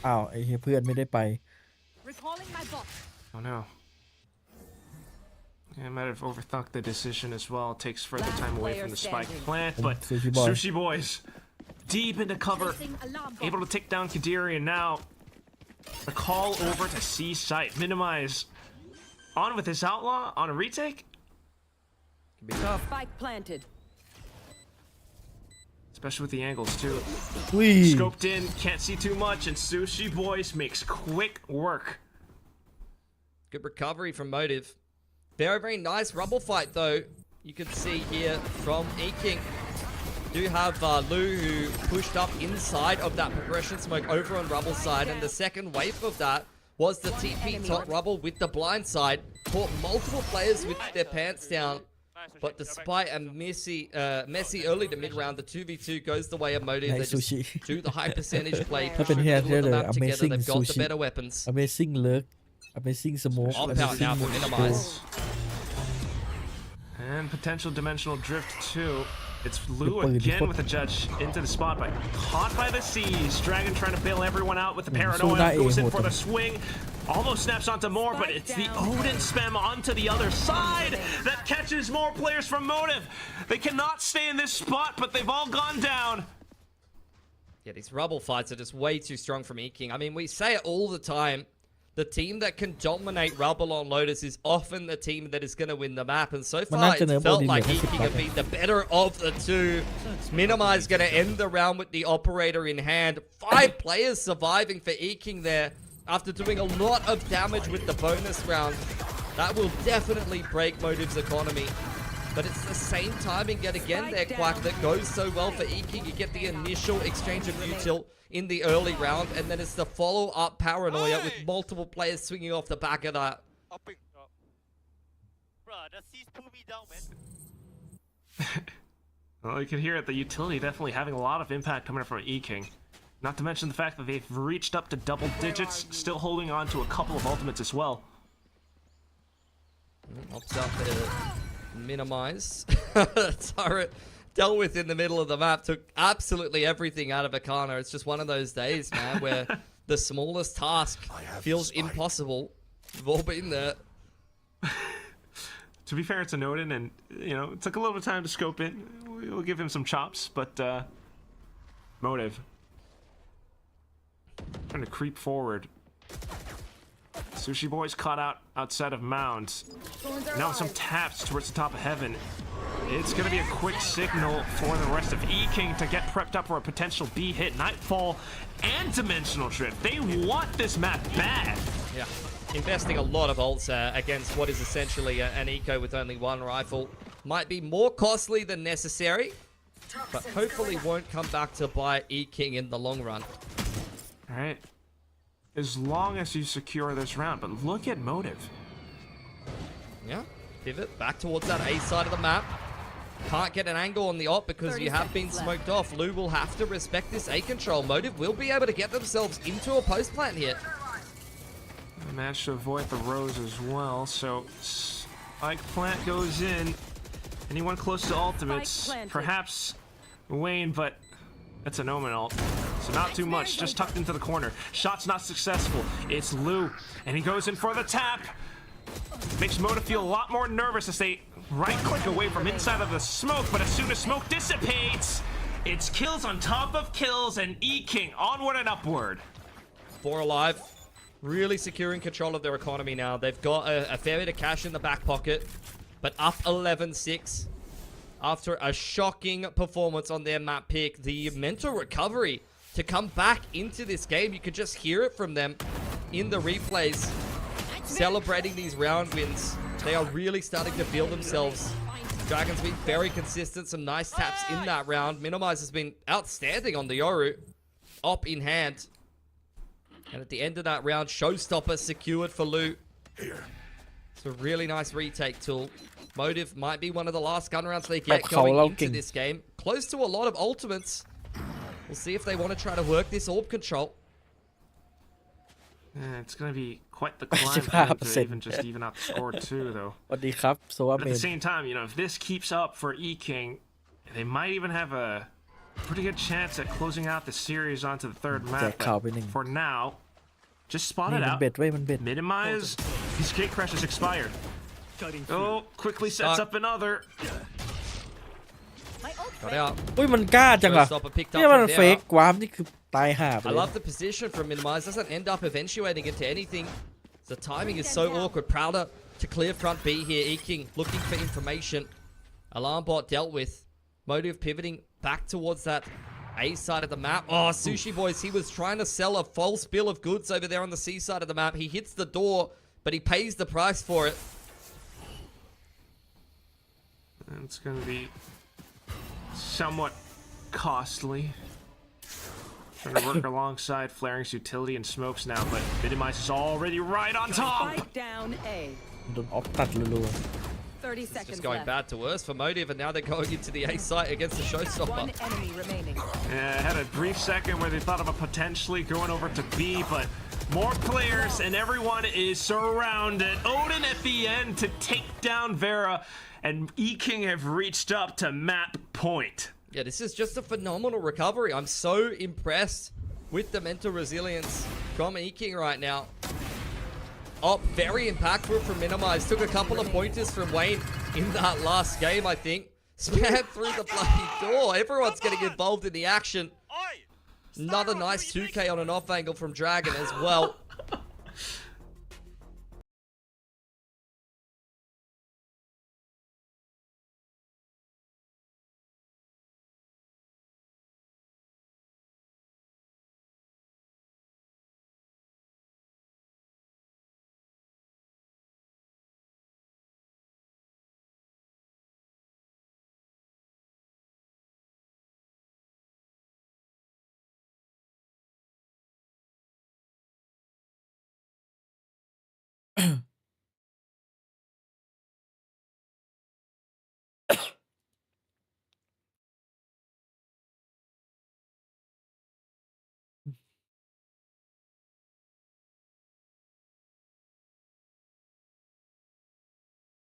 อ้าวไอ้เพื่อนไม่ได้ไป Recalling my bot. Oh no. I might have overthought the decision as well. Takes further time away from the spike plant, but Sushi Boys deep into cover, able to take down Kadiri, and now the call over to C site. Minimize on with his outlaw on a retake. Can be tough. Spike planted. Especially with the angles too. Scoped in, can't see too much, and Sushi Boys makes quick work. Good recovery from Motive. Very, very nice rubble fight, though. You can see here from E-King. Do have Lu, who pushed up inside of that progression smoke over on rubble side, and the second wave of that was the TP top rubble with the blind side. Caught multiple players with their pants down, but despite a messy early to mid round, the 2v2 goes the way of Motive. They just do the high percentage play, push the middle of the map together. They've got the better weapons. Amazing lurk, amazing smoke, Op out now for Minimize. And potential dimensional drift too. It's Lu again with the judge into the spot, but caught by the seas. Dragon trying to bail everyone out with the paranoia. Goes in for the swing. Almost snaps onto more, but it's the Odin spam onto the other side that catches more players from Motive. They cannot stay in this spot, but they've all gone down. Yeah, these rubble fights are just way too strong from E-King. I mean, we say it all the time. The team that can dominate rubble on Lotus is often the team that is going to win the map. And so far, it felt like E-King have been the better of the two. Minimize going to end the round with the operator in hand. 5 players surviving for E-King there after doing a lot of damage with the bonus round. That will definitely break Motive's economy. But it's the same timing yet again there, Quack, that goes so well for E-King. You get the initial exchange of util in the early round, and then it's the follow-up paranoia with multiple players swinging off the back of that. Well, you can hear it, the utility definitely having a lot of impact coming from E-King. Not to mention the fact that they've reached up to double digits, still holding on to a couple of ultimates as well. Opts out there. Minimize. Turret dealt with in the middle of the map, took absolutely everything out of Akana. It's just one of those days, man, where the smallest task feels impossible. We've all been there. To be fair, it's an Odin, and, you know, it took a little bit of time to scope it. We'll give him some chops, but, Motive. Trying to creep forward. Sushi Boy's caught out outside of Mound. Now some taps towards the top of Heaven. It's going to be a quick signal for the rest of E-King to get prepped up for a potential B hit. Nightfall and Dimensional Drift. They want this map bad. Yeah. Investing a lot of ults against what is essentially an eco with only one rifle. Might be more costly than necessary, but hopefully won't come back to bite E-King in the long run. All right. As long as you secure this round, but look at Motive. Yeah, pivot back towards that A side of the map. Can't get an angle on the op because you have been smoked off. Lu will have to respect this A control. Motive will be able to get themselves into a post plant here. They managed to avoid the Rose as well, so Spike Plant goes in. Anyone close to ultimates, perhaps Wayne, but that's an Omen ult, so not too much, just tucked into the corner. Shot's not successful. It's Lu, and he goes in for the tap. Makes Motive feel a lot more nervous as they right-click away from inside of the smoke, but as soon as smoke dissipates, it's kills on top of kills, and E-King onward and upward. 4 alive, really securing control of their economy now. They've got a fair bit of cash in the back pocket, but up 11-6. After a shocking performance on their map pick, the mental recovery to come back into this game, you could just hear it from them in the replays, celebrating these round wins. They are really starting to feel themselves. Dragon's been very consistent, some nice taps in that round. Minimize has been outstanding on the Yoru, op in hand. And at the end of that round, Showstopper secured for Lu. It's a really nice retake tool. Motive might be one of the last gun rounds they get going into this game. Close to a lot of ultimates. We'll see if they want to try to work this orb control. Yeah, it's going to be quite the climb for them to even just even out the score too, though. But at the same time, you know, if this keeps up for E-King, they might even have a pretty good chance at closing out the series onto the third map. But for now, just spot it out. Minimize. His gate crash has expired. Oh, quickly sets up another. Got out. อุ้ยมันกล้าจังอะเนี่ยมันเฟกวามนี่คือตายห่าไป I love the position from Minimize. Doesn't end up eventuating into anything. The timing is so awkward. Prowler to clear front B here. E-King looking for information. Alarm bot dealt with. Motive pivoting back towards that A side of the map. Oh, Sushi Boys, he was trying to sell a false bill of goods over there on the C side of the map. He hits the door, but he pays the price for it. It's going to be somewhat costly. Trying to work alongside Flaring's utility and smokes now, but Minimize is already right on top. Spike down A. โดนออฟตัดรัว 30 It's seconds just going left. bad to worse for Motive, and now they're going into the A site against the Showstopper. One enemy remaining. Yeah, I had a brief second where they thought about potentially going over to B, but more players and everyone is surrounded. Odin at the end to take down Vera, and E-King have reached up to map point. Yeah, this is just a phenomenal recovery. I'm so impressed with the mental resilience from E-King right now. Oh, very impactful from Minimize. Took a couple of pointers from Wayne in that last game, I think. Spam through the bloody door. Everyone's getting involved in the action. Another nice 2K on an off angle from Dragon as well.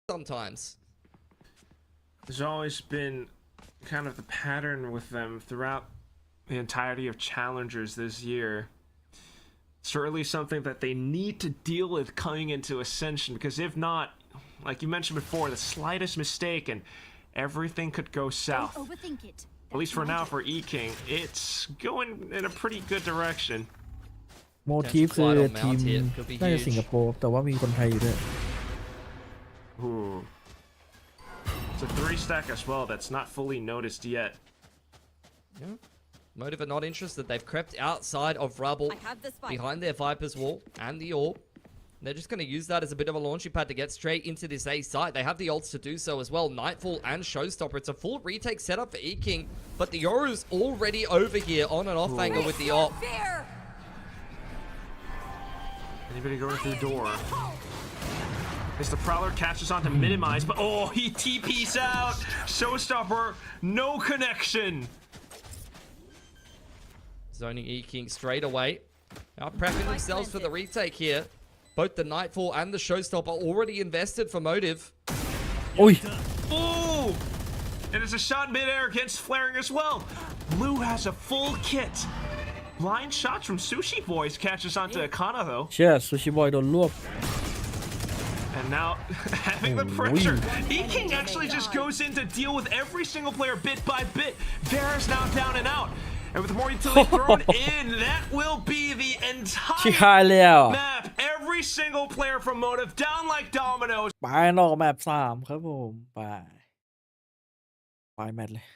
Sometimes. There's always been kind of the pattern with them throughout the entirety of Challengers this year. Certainly something that they need to deal with coming into Ascension, because if not, like you mentioned before, the slightest mistake and everything could go south. Don't overthink it. At least for now for E-King, it's going in a pretty good direction. ๆโมทีฟคือทีม Could be น่าจะ huge. สิงคโปร์แต่ว่ามีคนไทยอยู่ด้วย Ooh. It's a 3-stack as well that's not fully noticed yet. Yeah. Motive are not interested. They've crept outside of rubble I have the spike. behind their Viper's wall and the orb. They're just going to use that as a bit of a launching pad to get straight into this A site. They have the ults to do so as well. Nightfall and Showstopper. It's a full retake setup for E-King, but the Yoru's already over here on an off angle with the op. Anybody going through door? As the Prowler catches on to Minimize, but oh, he TP's out! Showstopper, no connection! Zoning E-King straight away. Now prepping themselves for the retake here. Both the Nightfall and the Showstopper already invested for Motive. โอ้ย Ooh! And there's a shot midair against Flaring as well. Blue has a full kit. Blind shots from Sushi Boys catches onto Akana though. เชื่อซูชิบอยโดนรวบ And now, having the pressure, E-King actually just goes in to deal with every single player bit by bit. Vera's now down and out. And with more utility thrown in, that will be the ชิคาย entire แล้ว map. Every single player from Motive down like dominoes. ไปนอกแมป3ครับผมไปแมตช์เลย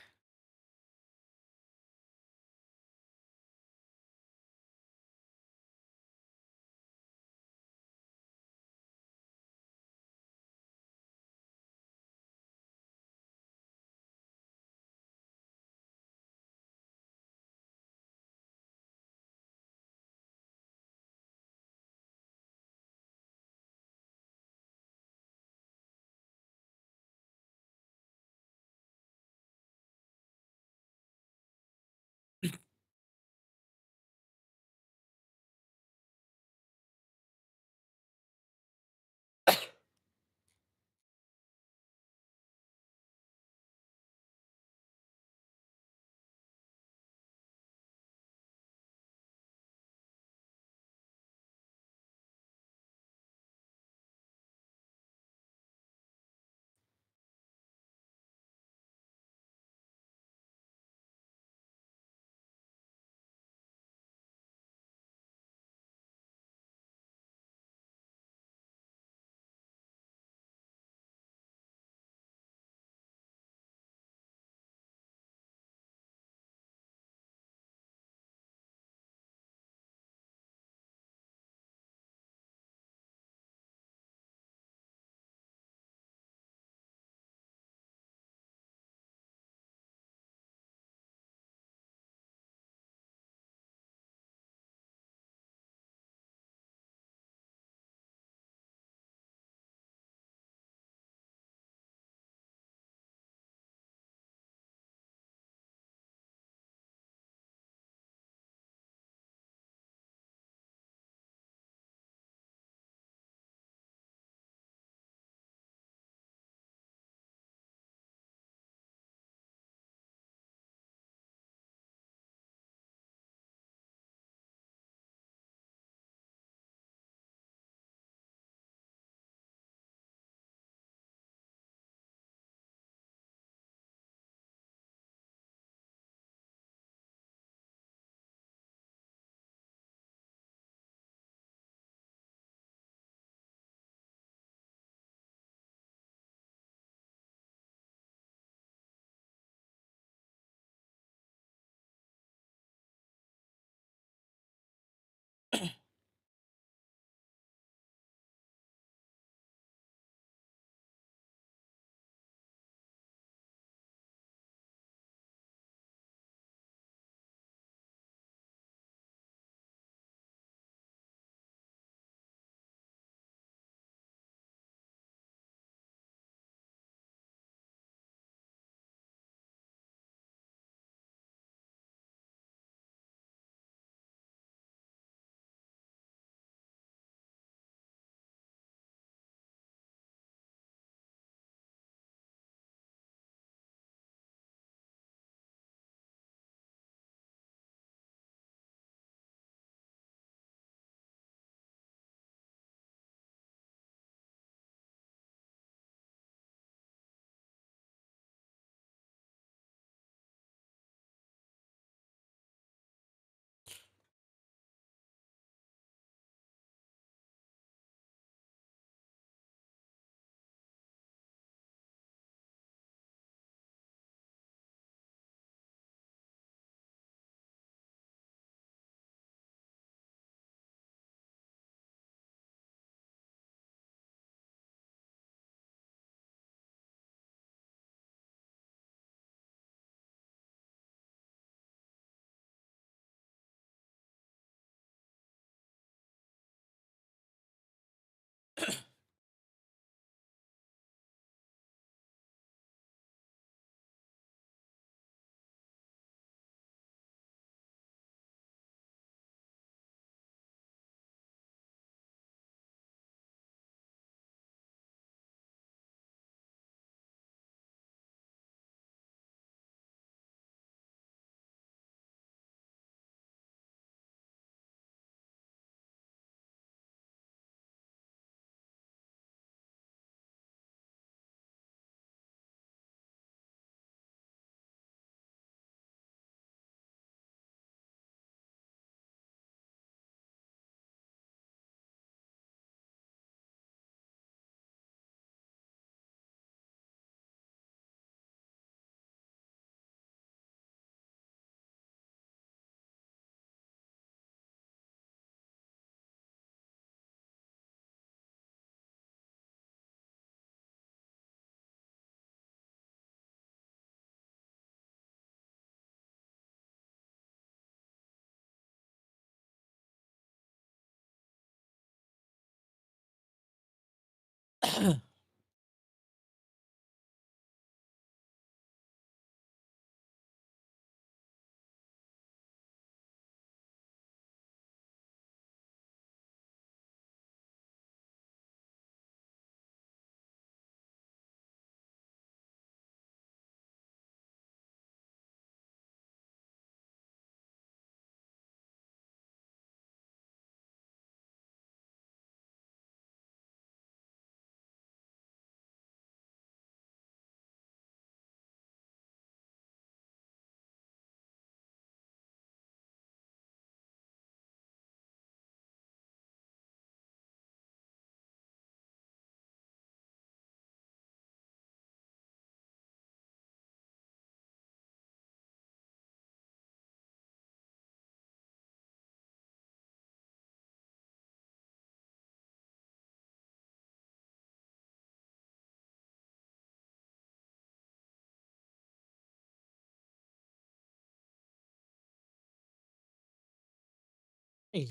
ไอ้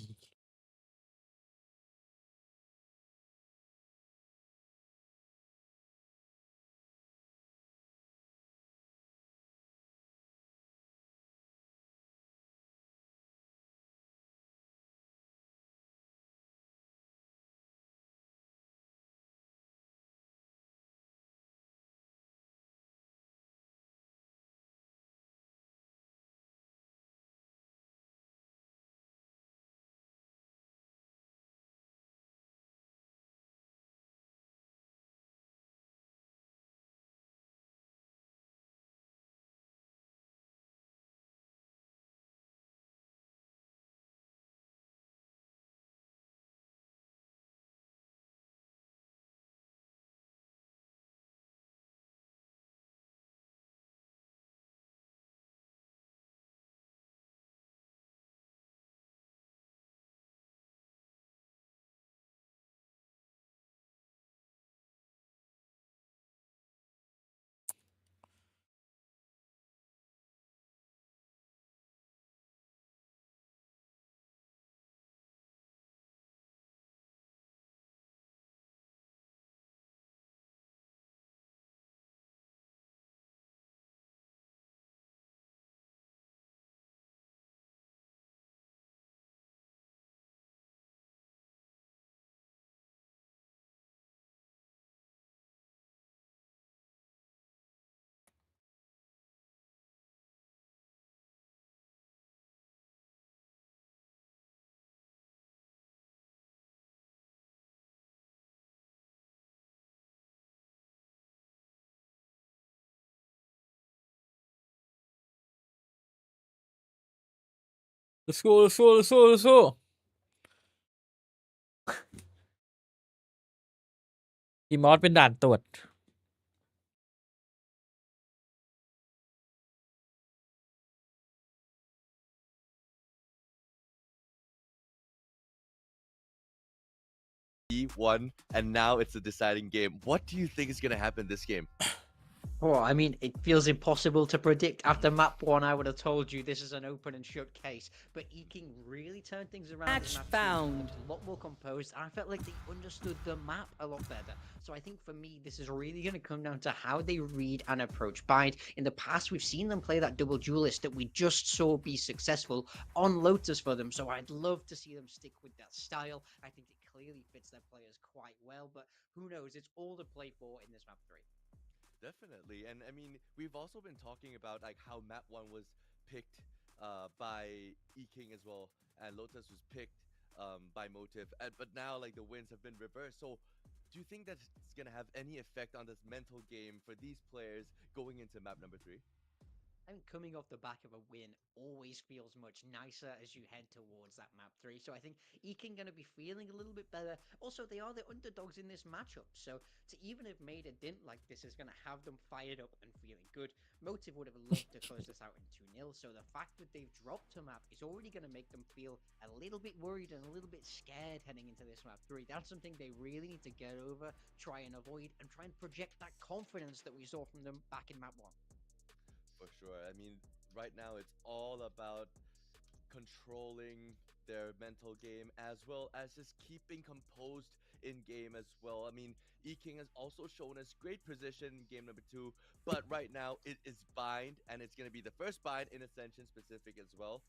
let's go let's go let's go let's go อีมอสเป็นด่านตรวจ Won, and now it's the deciding game. What do you think is going to happen this game? Oh, I mean, it feels impossible to predict. After map 1, I would have told you this is an open and shut case. But Eking really turned things around. Match in map found. 2. A lot more composed. I felt like they understood the map a lot better. So I think for me, this is really going to come down to how they read and approach Bide. In the past, we've seen them play that double duelist that we just saw be successful on Lotus for them. So I'd love to see them stick with that style. I think it clearly fits their players quite well. But who knows? It's all to play for in this map 3. Definitely, and I mean, we've also been talking about like how map 1 was picked by E-King as well, and Lotus was picked by Motive, but now like the wins have been reversed. So do you think that's gonna have any effect on this mental game for these players going into map number 3? I think coming off the back of a win always feels much nicer as you head towards that map 3. So I think Eking going to be feeling a little bit better. Also, they are the underdogs in this matchup. So to even have made a dint like this is going to have them fired up and feeling good. Motive would have loved to close this out in 2-0. So the fact that they've dropped a map is already going to make them feel a little bit worried and a little bit scared heading into this map 3. That's something they really need to get over, try and avoid, and try and project that confidence that we saw from them back in map 1. For sure. I mean, right now it's all about controlling their mental game as well as just keeping composed in game as well. I mean, E-King has also shown us great position in game number 2, but right now it is bind, and it's going to be the first bind in Ascension specific as well.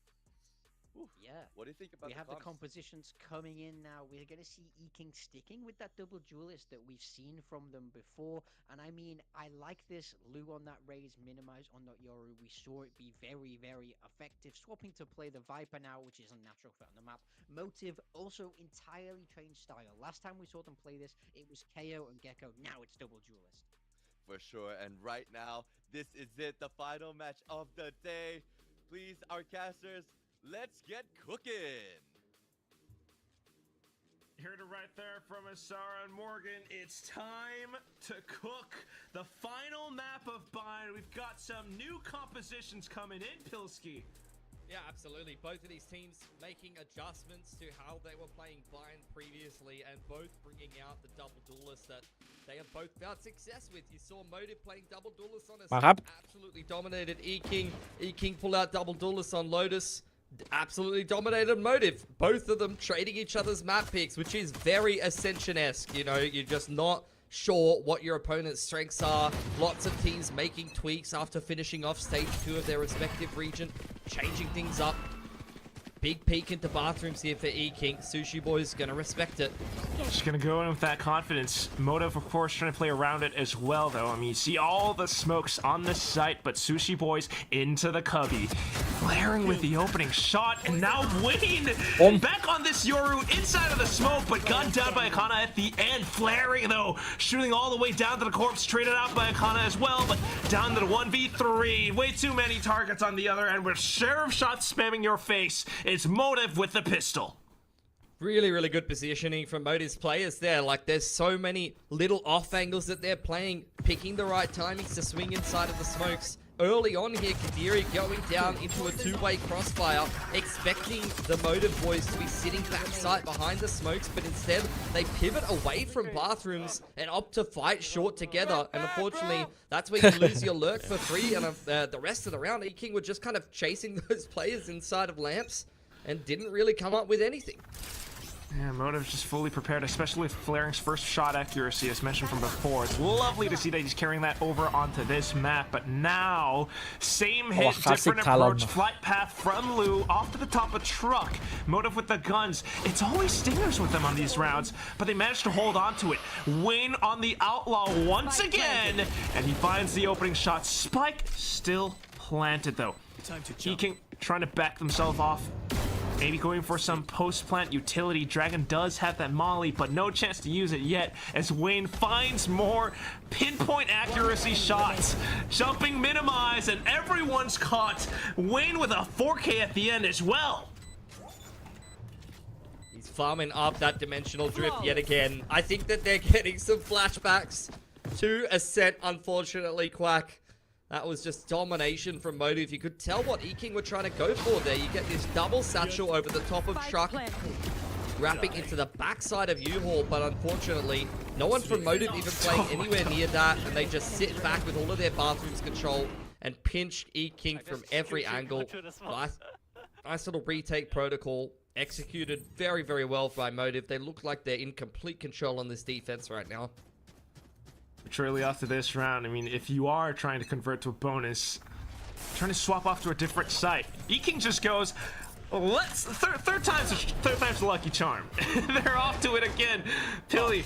Whew. Yeah. What do you think about We have the comps? compositions coming in now. We're going to see E-King sticking with that double duelist that we've seen from them before. And I mean, I like this. Lu on that raise, minimize on that Yoru. We saw it be very, very effective. Swapping to play the Viper now, which is a natural fit on the map. Motive, also entirely changed style. Last time we saw them play this, it was KO and Gecko. Now it's double duelist. For sure, and right now, this is it, the final match of the day. Please, our casters, let's get cooking. You heard it right there from Asara and Morgan. It's time to cook the final map of Bind. We've got some new compositions coming in, Pilski. Yeah, absolutely. Both of these teams making adjustments to how they were playing Bind previously, and both bringing out the double duelist that they have both found success with. You saw Motive playing double duelist on us, absolutely dominated E-King. E-King pull out double duelist on Lotus, absolutely dominated Motive. Both of them trading each other's map picks, which is very Ascension-esque. You know, you're just not sure what your opponent's strengths are. Lots of teams making tweaks after finishing off stage 2 of their respective region, changing things up. Big peek into bathrooms here for E-King. Sushi Boy's gonna respect it. Just gonna go in with that confidence. Motive, of course, trying to play around it as well, though. I mean, you see all the smokes on the site, but Sushi Boy's into the cubby. Flaring with the opening shot, and now Wayne back on this Yoru inside of the smoke, but gunned down by Akana at the end. Flaring, though, shooting all the way down to the corpse, traded out by Akana as well, but down to the 1v3. Way too many targets on the other end, with Sheriff shots spamming your face. It's Motive with the pistol. Really, really good positioning from Motive's players there. Like, there's so many little off angles that they're playing, picking the right timings to swing inside of the smokes. Early on here, Kadiri going down into a two-way crossfire, expecting the Motive boys to be sitting backside behind the smokes, but instead they pivot away from bathrooms and opt to fight short together. And unfortunately, that's where you lose your lurk for free. And the rest of the round, E-King were just kind of chasing those players inside of lamps and didn't really come up with anything. Yeah, Motive's just fully prepared, especially with Flaring's first shot accuracy, as mentioned from before. It's lovely to see that he's carrying that over onto this map, but now, same hit, different approach, flight path from Lu, off to the top of truck. Motive with the guns. It's always stingers with them on these rounds, but they managed to hold on to it. Win on the Outlaw once again, and he finds the opening shot. Spike still planted, though. E-King trying to back themselves off. Maybe going for some post-plant utility. Dragon does have that molly, but no chance to use it yet, as Wayne finds more pinpoint accuracy shots. Jumping minimize, and everyone's caught. Wayne with a 4K at the end as well. He's farming up that dimensional drift yet again. I think that they're getting some flashbacks to Ascent, unfortunately, Quack. That was just domination from Motive. You could tell what E-King were trying to go for there. You get this double satchel over the top of truck, wrapping into the backside of U-Haul, but unfortunately, no one from Motive even playing anywhere near that, and they just sit back with all of their bathrooms control and pinch E-King from every angle. Nice little retake protocol, executed very, very well by Motive. They look like they're in complete control on this defense right now. Truly after this round, I mean, if you are trying to convert to a bonus, trying to swap off to a different site, E-King just goes, let's, third time's the lucky charm. They're off to it again. Pilly,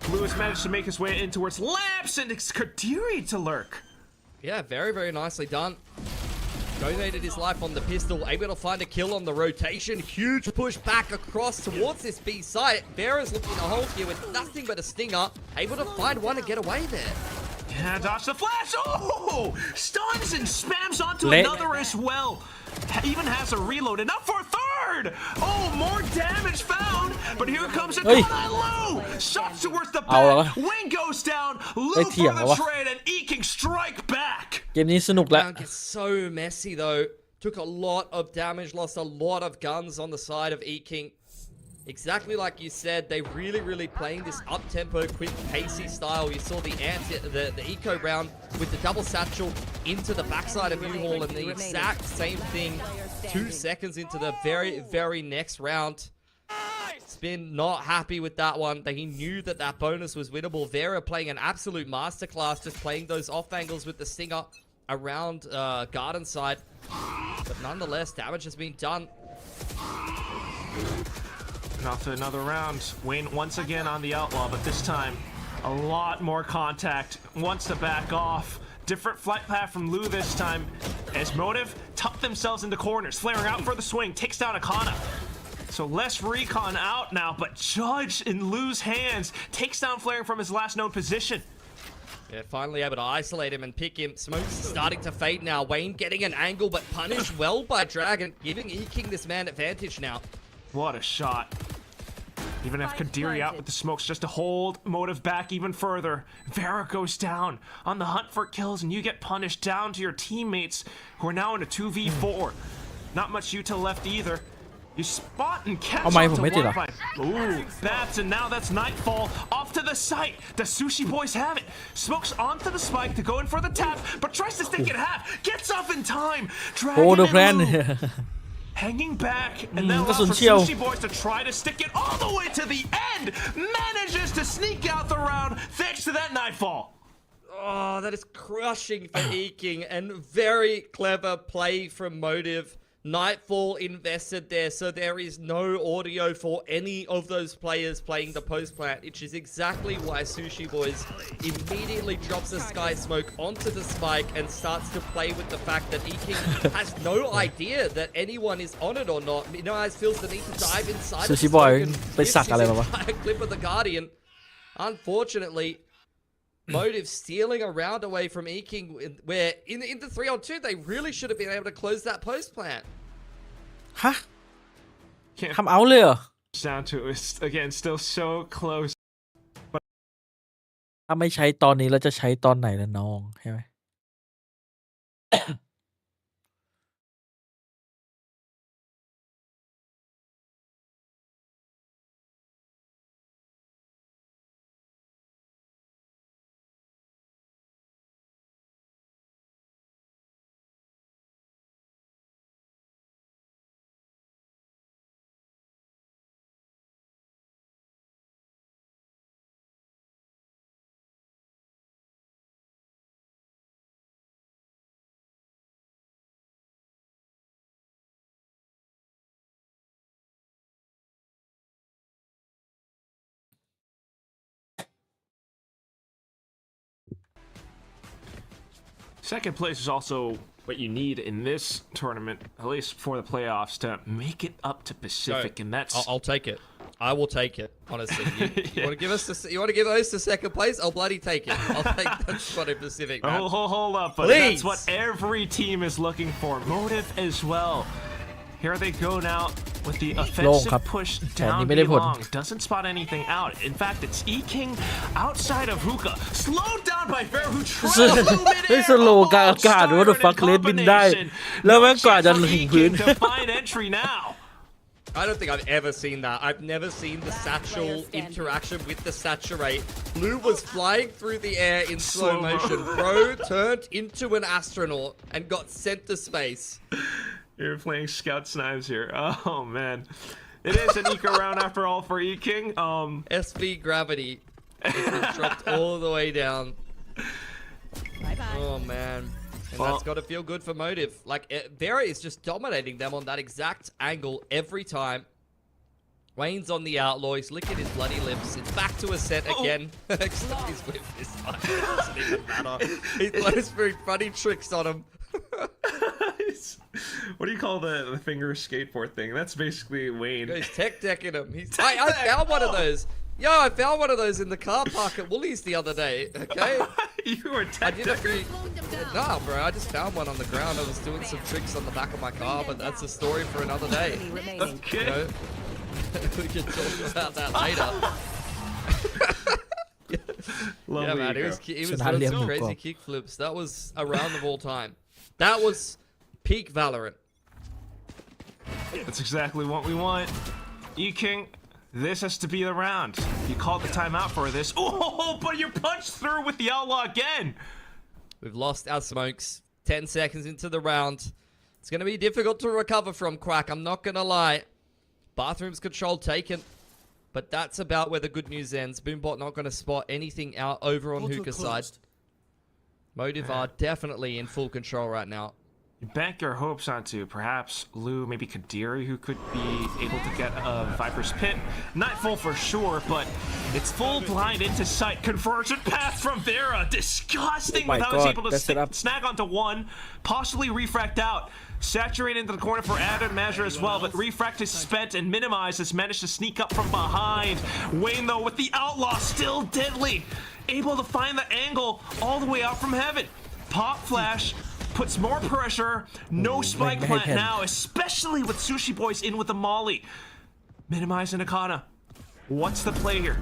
Lewis managed to make his way in towards lamps, and it's Kadiri to lurk. Yeah, very, very nicely done. Donated his life on the pistol, able to find a kill on the rotation. Huge push back across towards this B site. Vera's looking to hold here with nothing but a stinger. Able to find one and get away there. Yeah, dodge the flash. Oh! Stuns and spams onto another as well. Even has a reload. Enough for a third! Oh, more damage found. But here comes a Lu. Shots towards the back. Wing goes down. Lu for the trade, and E-King strike back. เกมนี้สนุกแล้ว Round gets so messy though. Took a lot of damage, lost a lot of guns on the side of E-King. Exactly like you said, they really playing this up-tempo, quick, pacey style. You saw the eco round with the double satchel into the backside of U-Haul, and the exact same thing 2 seconds into the very next round. Spin not happy with that one. That he knew that that bonus was winnable. Vera playing an absolute masterclass, just playing those off angles with the Stinger around garden side. But nonetheless, damage has been done. And off to another round. Wayne once again on the outlaw, but this time a lot more contact. Wants to back off. Different flight path from Lou this time, as Motive tuck themselves into corners, flaring out for the swing, takes down Akana. So less recon out now, but Judge in Lou's hands takes down Flaring from his last known position. Yeah, finally able to isolate him and pick him. Smoke's starting to fade now. Wayne getting an angle, but punished well by Dragon, giving E-King this man advantage now. What a shot. Even if Kadiri out with the smokes just to hold Motive back even further. Vera goes down on the hunt for kills, and you get punished down to your teammates who are now in a 2v4. Not much util left either. You spot and catch my up toผมไม่ติดเหรอ Ooh, now that's Nightfall. Off to the site. The Sushi Boys have it. Smokes onto the spike to go in for the tap, but tries to stick it half. Gets off in time. Dragon โอ้ the and plan Lou hanging back, and then กระ allow สุน for เฉียว Sushi Boys to try to stick it all the way to the end. Manages to sneak out the round thanks to that Nightfall. Oh, that is crushing for E-King, and very clever play from Motive. Nightfall invested there, so there is no audio for any of those players playing the post plant, which is exactly why Sushi Boys immediately drops a Sky Smoke onto the spike and starts to play with the fact that E-King has no idea that anyone is on it or not. Minaz feels the need to dive inside Sushi of the Boy smoke and ไปสักอะไร gives มาวะ his entire clip of the Guardian. Unfortunately, Motive stealing a round away from E-King, where in the 3-on-2 they really should have been able to close that post plant. ฮะ Can't ทำเอาเลยเหรอ down to it. Again, still so close. ถ้าไม่ใช้ตอนนี้เราจะใช้ตอนไหนล่ะน้องใช่ไหม Second place is also what you need in this tournament, at least for the playoffs, to make it up to Pacific, and that's. I'll take it. I will take it. Honestly, you want to give us you want to give us the second place? I'll bloody take it. I'll take that spot in Pacific. Man. Oh, hold up, but Please. that's what every team is looking for. Motive as well. Here they go now with the offensive push down B long. Doesn't spot anything out. In fact, it's E-King outside of Hookah. Slowed down by Fair, who tried to move it เฮ้ยสโลว์กลางอากาศว่า the fuck เลนบินได้ แล้วแม่งกว่าจะถึงพื้น to find entry now. I don't think I've ever seen that. I've never seen the satchel interaction with the saturate. Blue was flying through the air in slow motion. Bro turned into an astronaut and got sent to space. You're playing Scout Snipes here. Oh man. It is an eco round after all for E-King. SV Gravity. It's been dropped all the way down. Bye-bye. Oh man. And that's got to feel good for Motive. Like, Vera is just dominating them on that exact angle every time. Wayne's on the outlaw. He's licking his bloody lips. It's back to a set again. Except he's with this time. It doesn't even matter. He plays very funny tricks on him. What do you call the finger skateboard thing? That's basically Wayne. He's tech decking him. I found one of those. Yo, I found one of those in the car park at Woolies the other day. Okay. You were tech decking? Nah, bro. I just found one on the ground. I was doing some tricks on the back of my car, but that's a story for another day. Okay. You know? We can talk about that later. Lovely yeah, man. He was doing some crazy kick flips. That was around of all time. That was peak Valorant. That's exactly what we want. E-King, this has to be the round. You called the timeout for this. Oh, but you're punched through with the outlaw again. We've lost our smokes. 10 seconds into the round. It's going to be difficult to recover from, Quack. I'm not going to lie. Bathroom's control taken. But that's about where the good news ends. Boombot not going to spot anything out over on Hookah's side. Motive are definitely in full control right now. You bank your hopes onto perhaps Lou, maybe Kadiri, who could be able to get a Viper's Pit. Nightfall for sure, but it's full blind into sight. Convergent path from Vera. Disgusting without was able to snag onto one. Possibly refract out. Saturate into the corner for added measure as well, but refract is spent and Minimize has managed to sneak up from behind. Wayne, though, with the Outlaw still deadly. Able to find the angle all the way out from heaven. Pop flash. Puts more pressure, no spike plant now, especially with Sushi Boys in with the molly. Minimize and Akana. What's the play here?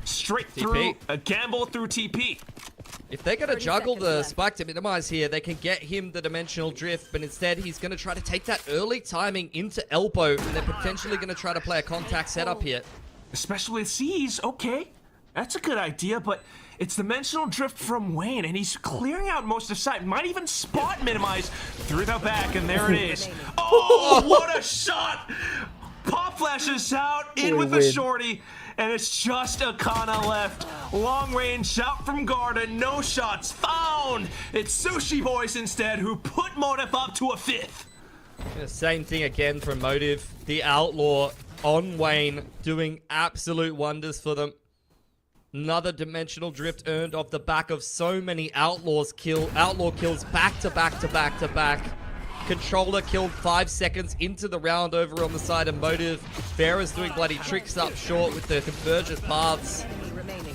Straight through, a gamble through TP. If they're going to juggle the spike to Minimize here, they can get him the dimensional drift, but instead he's going to try to take that early timing into elbow, and they're potentially going to try to play a contact setup here. Especially with C's, okay. That's a good idea, but it's dimensional drift from Wayne, and he's clearing out most of sight. Might even spot Minimize through the back, and there it is. Oh, what a shot! Pop flashes out, in with the shorty, and it's just Akana left. Long range shot from Garden, no shots found. It's Sushi Boys instead who put Motive up to a 5th. The same thing again from Motive. The Outlaw on Wayne doing absolute wonders for them. Another dimensional drift earned off the back of so many outlaw kills back to back to back to back. Controller killed 5 seconds into the round over on the side of Motive. Vera's doing bloody tricks up short with the convergent paths.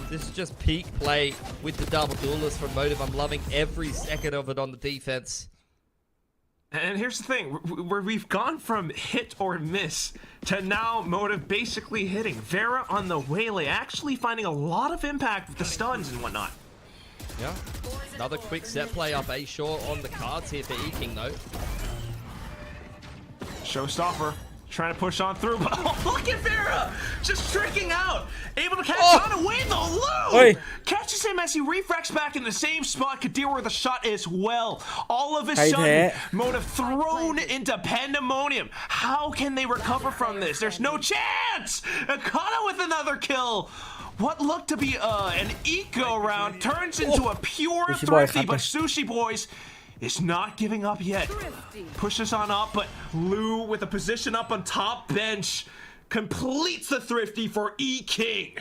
This is just peak play with the double duelist from Motive. I'm loving every second of it on the defense. And here's the thing, where we've gone from hit or miss to now Motive basically hitting. Vera on the waylay, actually finding a lot of impact with the stuns and whatnot. Yeah, another quick set play up A short on the cards here for E-King though. Showstopper. Trying to push on through, but oh, look at Vera! Just tricking out! Able to catch on away the Lou! Catches him as he refracts back in the same spot. Could deal with the shot as well. All of a sudden, Motive thrown into pandemonium. How can they recover from this? There's no chance! Akana with another kill! What looked to be an eco round turns into a pure thrifty, but Sushi Boys is not giving up yet. Pushes on up, but Lou with a position up on top bench completes the thrifty for E-King.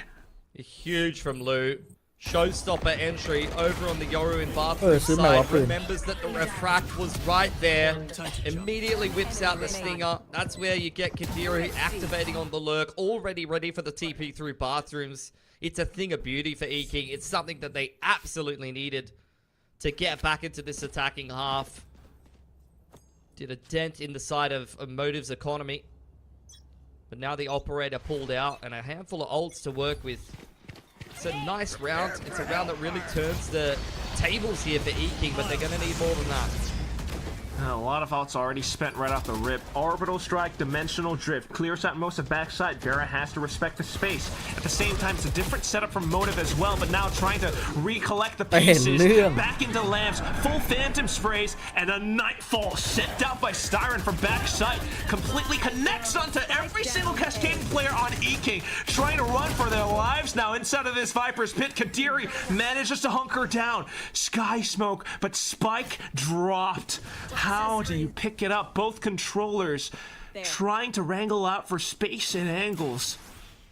Huge from Lou. Showstopper entry over on the Yoru in bathroom side. Remembers that the refract was right there. Immediately whips out the stinger. That's where you get Kadiri activating on the lurk. Already ready for the TP through bathrooms. It's a thing of beauty for E-King. It's something that they absolutely needed to get back into this attacking half. Did a dent in the side of Motive's economy. But now the operator pulled out and a handful of ults to work with. It's a nice round. It's a round that really turns the tables here for E-King, but they're going to need more than that. A lot of ults already spent right off the rip. Orbital strike, dimensional drift, clears out most of backside. Vera has to respect the space. At the same time, it's a different setup from Motive as well, but now trying to recollect the pieces. Back into lamps, full phantom sprays, and a nightfall sent out by Styron from backside. Completely connects onto every single cascading player on E-King. Trying to run for their lives now inside of this Viper's Pit. Kadiri manages to hunker down. Sky smoke, but Spike dropped. How do you pick it up? Both controllers trying to wrangle out for space and angles.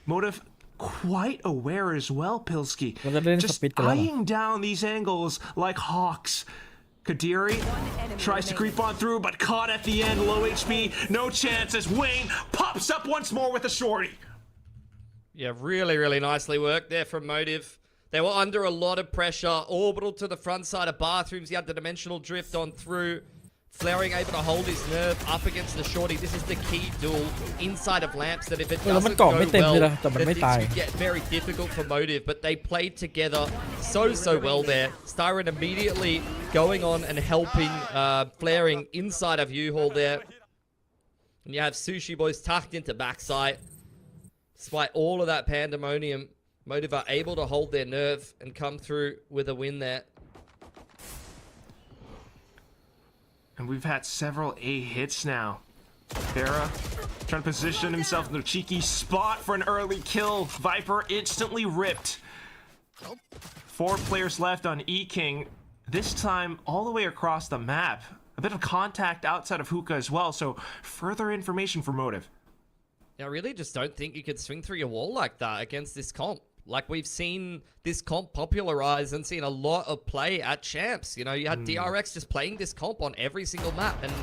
Motive quite aware as well, Pilsky. Just eyeing down these angles like hawks. Kadiri tries to creep on through, but caught at the end. Low HP, no chance as Wayne pops up once more with a shorty. Yeah, really, really nicely worked there from Motive. They were under a lot of pressure. Orbital to the front side of bathrooms. He had the dimensional drift on through. Flaring able to hold his nerve up against the shorty. This is the key duel inside of lamps that if it doesn't go well, then things could get very difficult for Motive. But they played together so well there. Styron immediately going on and helping Flaring inside of U-Haul there. And you have Sushi Boys tucked into backside. Despite all of that pandemonium, Motive are able to hold their nerve and come through with a win there. And we've had several A hits now. Vera trying to position himself in a cheeky spot for an early kill. Viper instantly ripped. 4 players left on E-King, this time all the way across the map. A bit of contact outside of hookah as well, so further information for Motive. I really just don't think you could swing through your wall like that against this comp. Like, we've seen this comp popularize and seen a lot of play at Champs. You know, you had DRX just playing this comp on every single map. And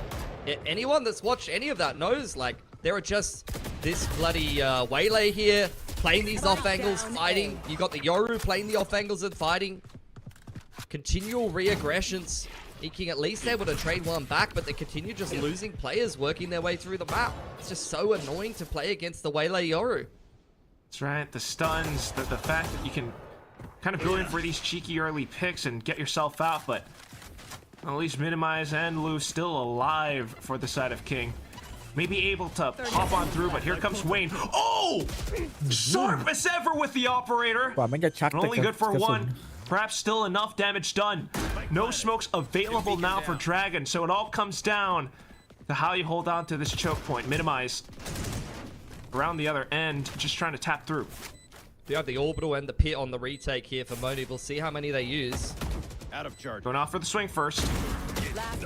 anyone that's watched any of that knows, like, there are just this bloody Waylay here, playing these off angles, fighting. You got the Yoru playing the off angles and fighting. Continual re-aggressions. E-King at least able to trade one back, but they continue just losing players working their way through the map. It's just so annoying to play against the Waylay Yoru. That's right, the stuns, the fact that you can kind of go in for these cheeky early picks and get yourself out, but at least Minimize and Lou still alive for the side of King. Maybe able to hop on through, but here comes Wayne. Oh! Sharp as ever with the operator. กว่ามันจะชัก But แต่ only กระ good for กระสุน one. Perhaps still enough damage done. No smokes available now for Dragon, so it all comes down to how you hold on to this choke point. Minimize around the other end, just trying to tap through. You have the orbital and the pit on the retake here for Motive. We'll see how many they use. Out of charge. Going off for the swing first.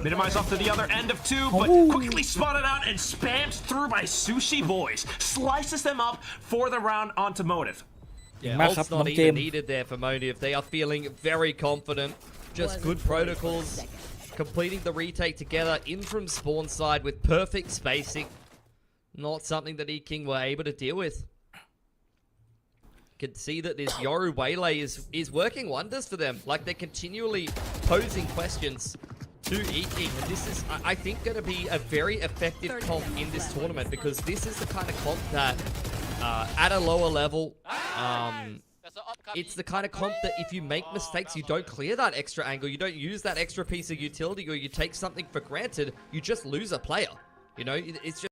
Minimize off to the other end of 2, but quickly spotted out and spammed through by Sushi Boys. Slices them up for the round onto Motive. Yeah, มากครับ ult's น้อง not เกม even needed there for Motive. They are feeling very confident. Just good protocols. Completing the retake together in from spawn side with perfect spacing. Not something that E-King were able to deal with. Can see that this Yoru Waylay is working wonders for them. Like, they're continually posing questions to E-King. And this is, I think, going to be a very effective comp in this tournament, because this is the kind of comp that, at a lower level, it's the kind of comp that if you make mistakes, you don't clear that extra angle, you don't use that extra piece of utility, or you take something for granted, you just lose a player. You know, it's just...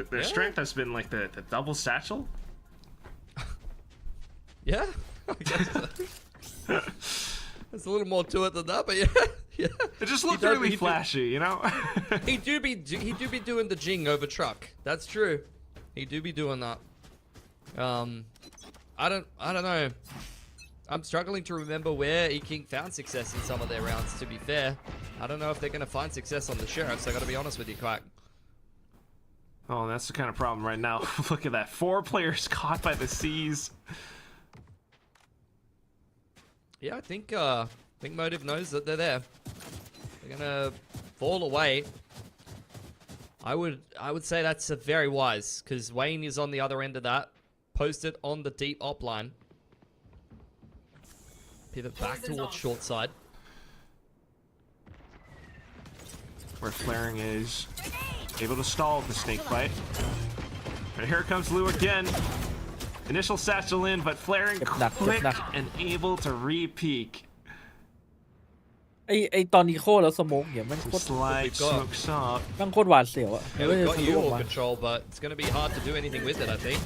Their strength has been like the double satchel. Yeah, I guess so. There's a little more to it than that, but yeah, yeah. It just looked really flashy, you know. He do be doing the jing over truck. That's true. He do be doing that. I don't know. I'm struggling to remember where E-King found success in some of their rounds. To be fair, I don't know if they're gonna find success on the Sheriffs. I gotta be honest with you, Quack. Oh, that's the kind of problem right now. Look at that. 4 players caught by the seas. Yeah, I think Motive knows that they're there. They're gonna fall away. I would say that's very wise, because Wayne is on the other end of that. Posted on the deep op line. Pivot back towards short side. Where Flaring is able to stall the snake bite. And here comes Lou again. Initial satchel in, but Flaring quick and able to re-peek. ไอตอนนี้โคตรแล้วสโมกเนี่ยมันโคตร Slide smokes up. มันโคตรหวาดเสียวอะ Yeah, we've got you all control, but it's going to be hard to do anything with it, I think.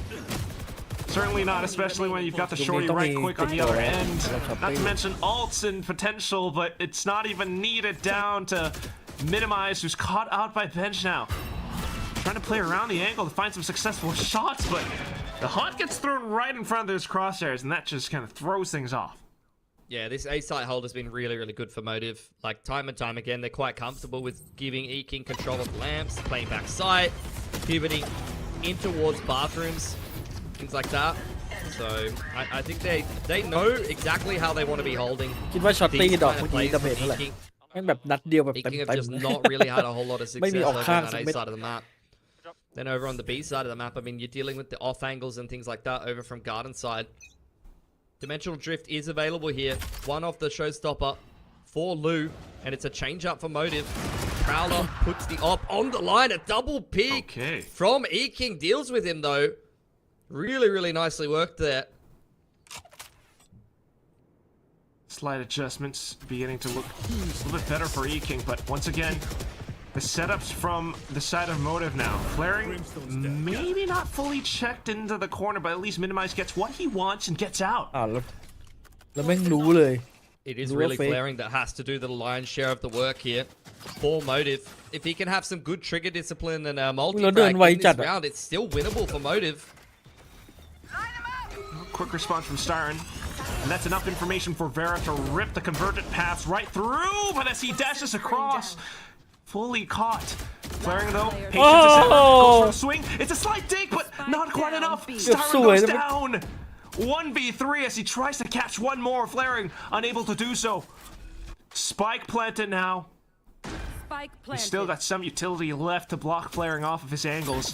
Certainly not, especially when you've got the shorty right quick on the other end. Not to mention ults and potential, but it's not even needed down to Minimize, who's caught out by Bench now. Trying to play around the angle to find some successful shots, but the haunt gets thrown right in front of those crosshairs, and that just kind of throws things off. Yeah, this A-site hold has been really, really good for Motive. Like, time and time again, they're quite comfortable with giving E-King control of lamps, playing back sight, pivoting in towards bathrooms, things like that. So, I think they know exactly how they want to be holding คิดว่าช็อตตี้ these ดอก kind เมื่ of อกี้ plays ดาเมจ from เท่าไหร่ E-King. ม่งแบบนัดเดียวแบบเต็ม Eking have เต็ม just not really had a whole lot of ไม่ success มีออก over ข้าง on สัก that A เม็ด side of the map. Then over on the B side of the map, I mean, you're dealing with the off angles and things like that over from Garden side. Dimensional Drift is available here. One off the showstopper for Lou, and it's a change up for Motive. Prowler puts the op on the line. A double pick from Eking deals with him though. Really, really nicely worked there. Slight adjustments beginning to look a little bit better for Eking, but once again, the setups from the side of Motive now. Flaring, maybe not fully checked into the corner, but at least Minimize gets what he wants and gets out. แล้วแม่งรู้เลย It is really Flaring that has to do the lion's share of the work here for Motive. If he can have some good trigger discipline and multi-frag in this round, it's still winnable for Motive. Quick response from Styron. And that's enough information for Vera to rip the converted paths right through, but as he dashes across, fully caught. Flaring though, patience is in, goes for a swing. It's a slight dig, but not quite enough. Styron goes down. 1v3 as he tries to catch one more. Flaring unable to do so. Spike planted now. He's still got some utility left to block Flaring off of his angles.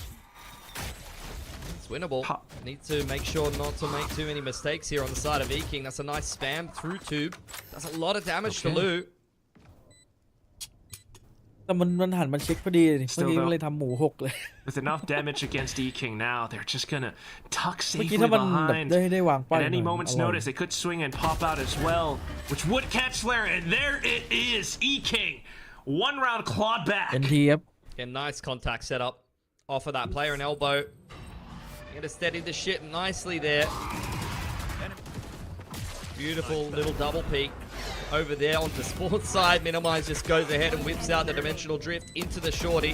It's winnable. Need to make sure not to make too many mistakes here on the side of Eking. That's a nice spam through tube. Does a lot of damage to Lou. แต่มันหันมาเช็คพอดีเลยเมื่อกี้มันเลยทำหมูหกเลย With enough damage against Eking now, they're just gonna tuck เมื่อกี้ safely ถ้ามันแบบ behind. ได้วางป้าย At any moment's notice, they could swing and pop out as well, which would catch Flare. And there it is, Eking. One round clawed back. NT ครับ And nice contact setup off of that player and elbow. Gonna steady the ship nicely there. Beautiful little double peek over there on the sports side. Minimize just goes ahead and whips out the dimensional drift into the shorty.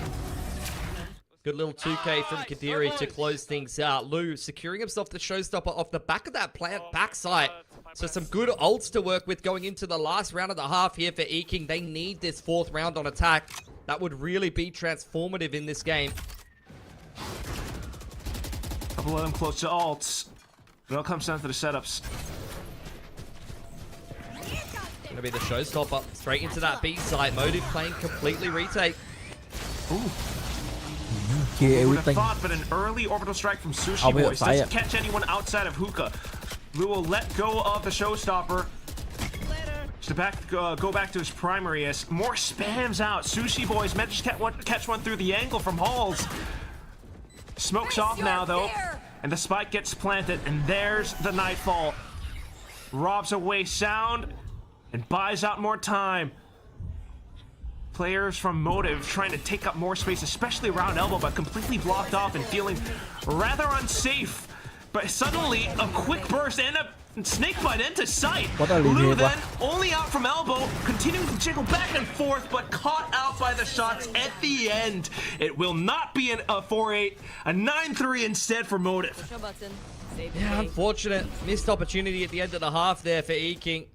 Good little 2K from Kadiri to close things out. Lou securing himself the showstopper off the back of that plant backside. So some good ults to work with going into the last round of the half here for Eking. They need this fourth round on attack. That would really be transformative in this game. Couple of them close to ults. It all comes down to the setups. Gonna be the showstopper straight into that B side. Motive playing completely retake. Ooh. Who would have thought, but an early orbital strike from Sushi Boys doesn't catch anyone outside of Hookah. Lou will let go of the showstopper. To go back to his primary as more spams out. Sushi Boys managed to catch one through the angle from Halls. Smoke's off now though, and the spike gets planted, and there's the Nightfall. Robs away sound and buys out more time. Players from Motive trying to take up more space, especially around elbow, but completely blocked off and feeling rather unsafe. But suddenly, a quick burst and a snake bite into sight. Lou then, only out from elbow, continuing to jiggle back and forth, but caught out by the shots at the end. It will not be a 4-8, a 9-3 instead for Motive. Yeah, unfortunate. Missed opportunity at the end of the half there for Eking.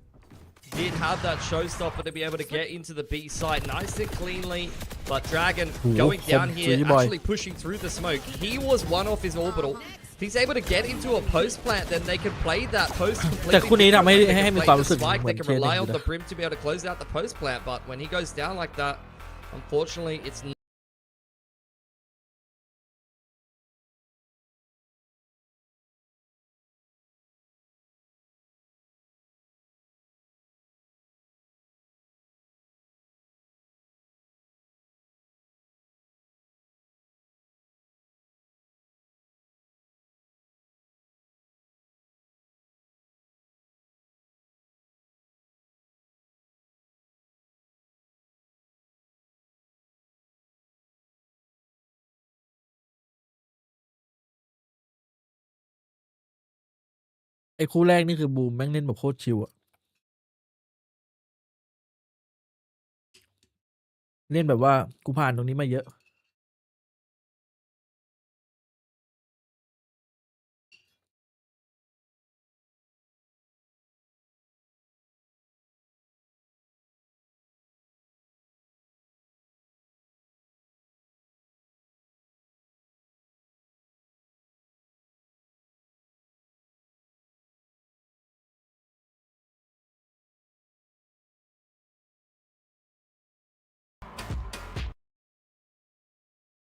Did have that showstopper to be able to get into the B side nice and cleanly. But Dragon going down here, actually pushing through the smoke. He was one off his orbital. If he's able to get into a post plant, then they can play that post completely. แต่คู่นี้ทำให้มีความรู้สึก Spike, เหมือ they น can เคส rely อยู่ on นะ the brim to be able to close out the post plant. But when he goes down like that, unfortunately, it'sไอ้คู่แรกนี่คือบูมแม่งเล่นแบบโคตรชิวอะเล่นแบบว่ากูผ่านตรงนี้มาเยอะ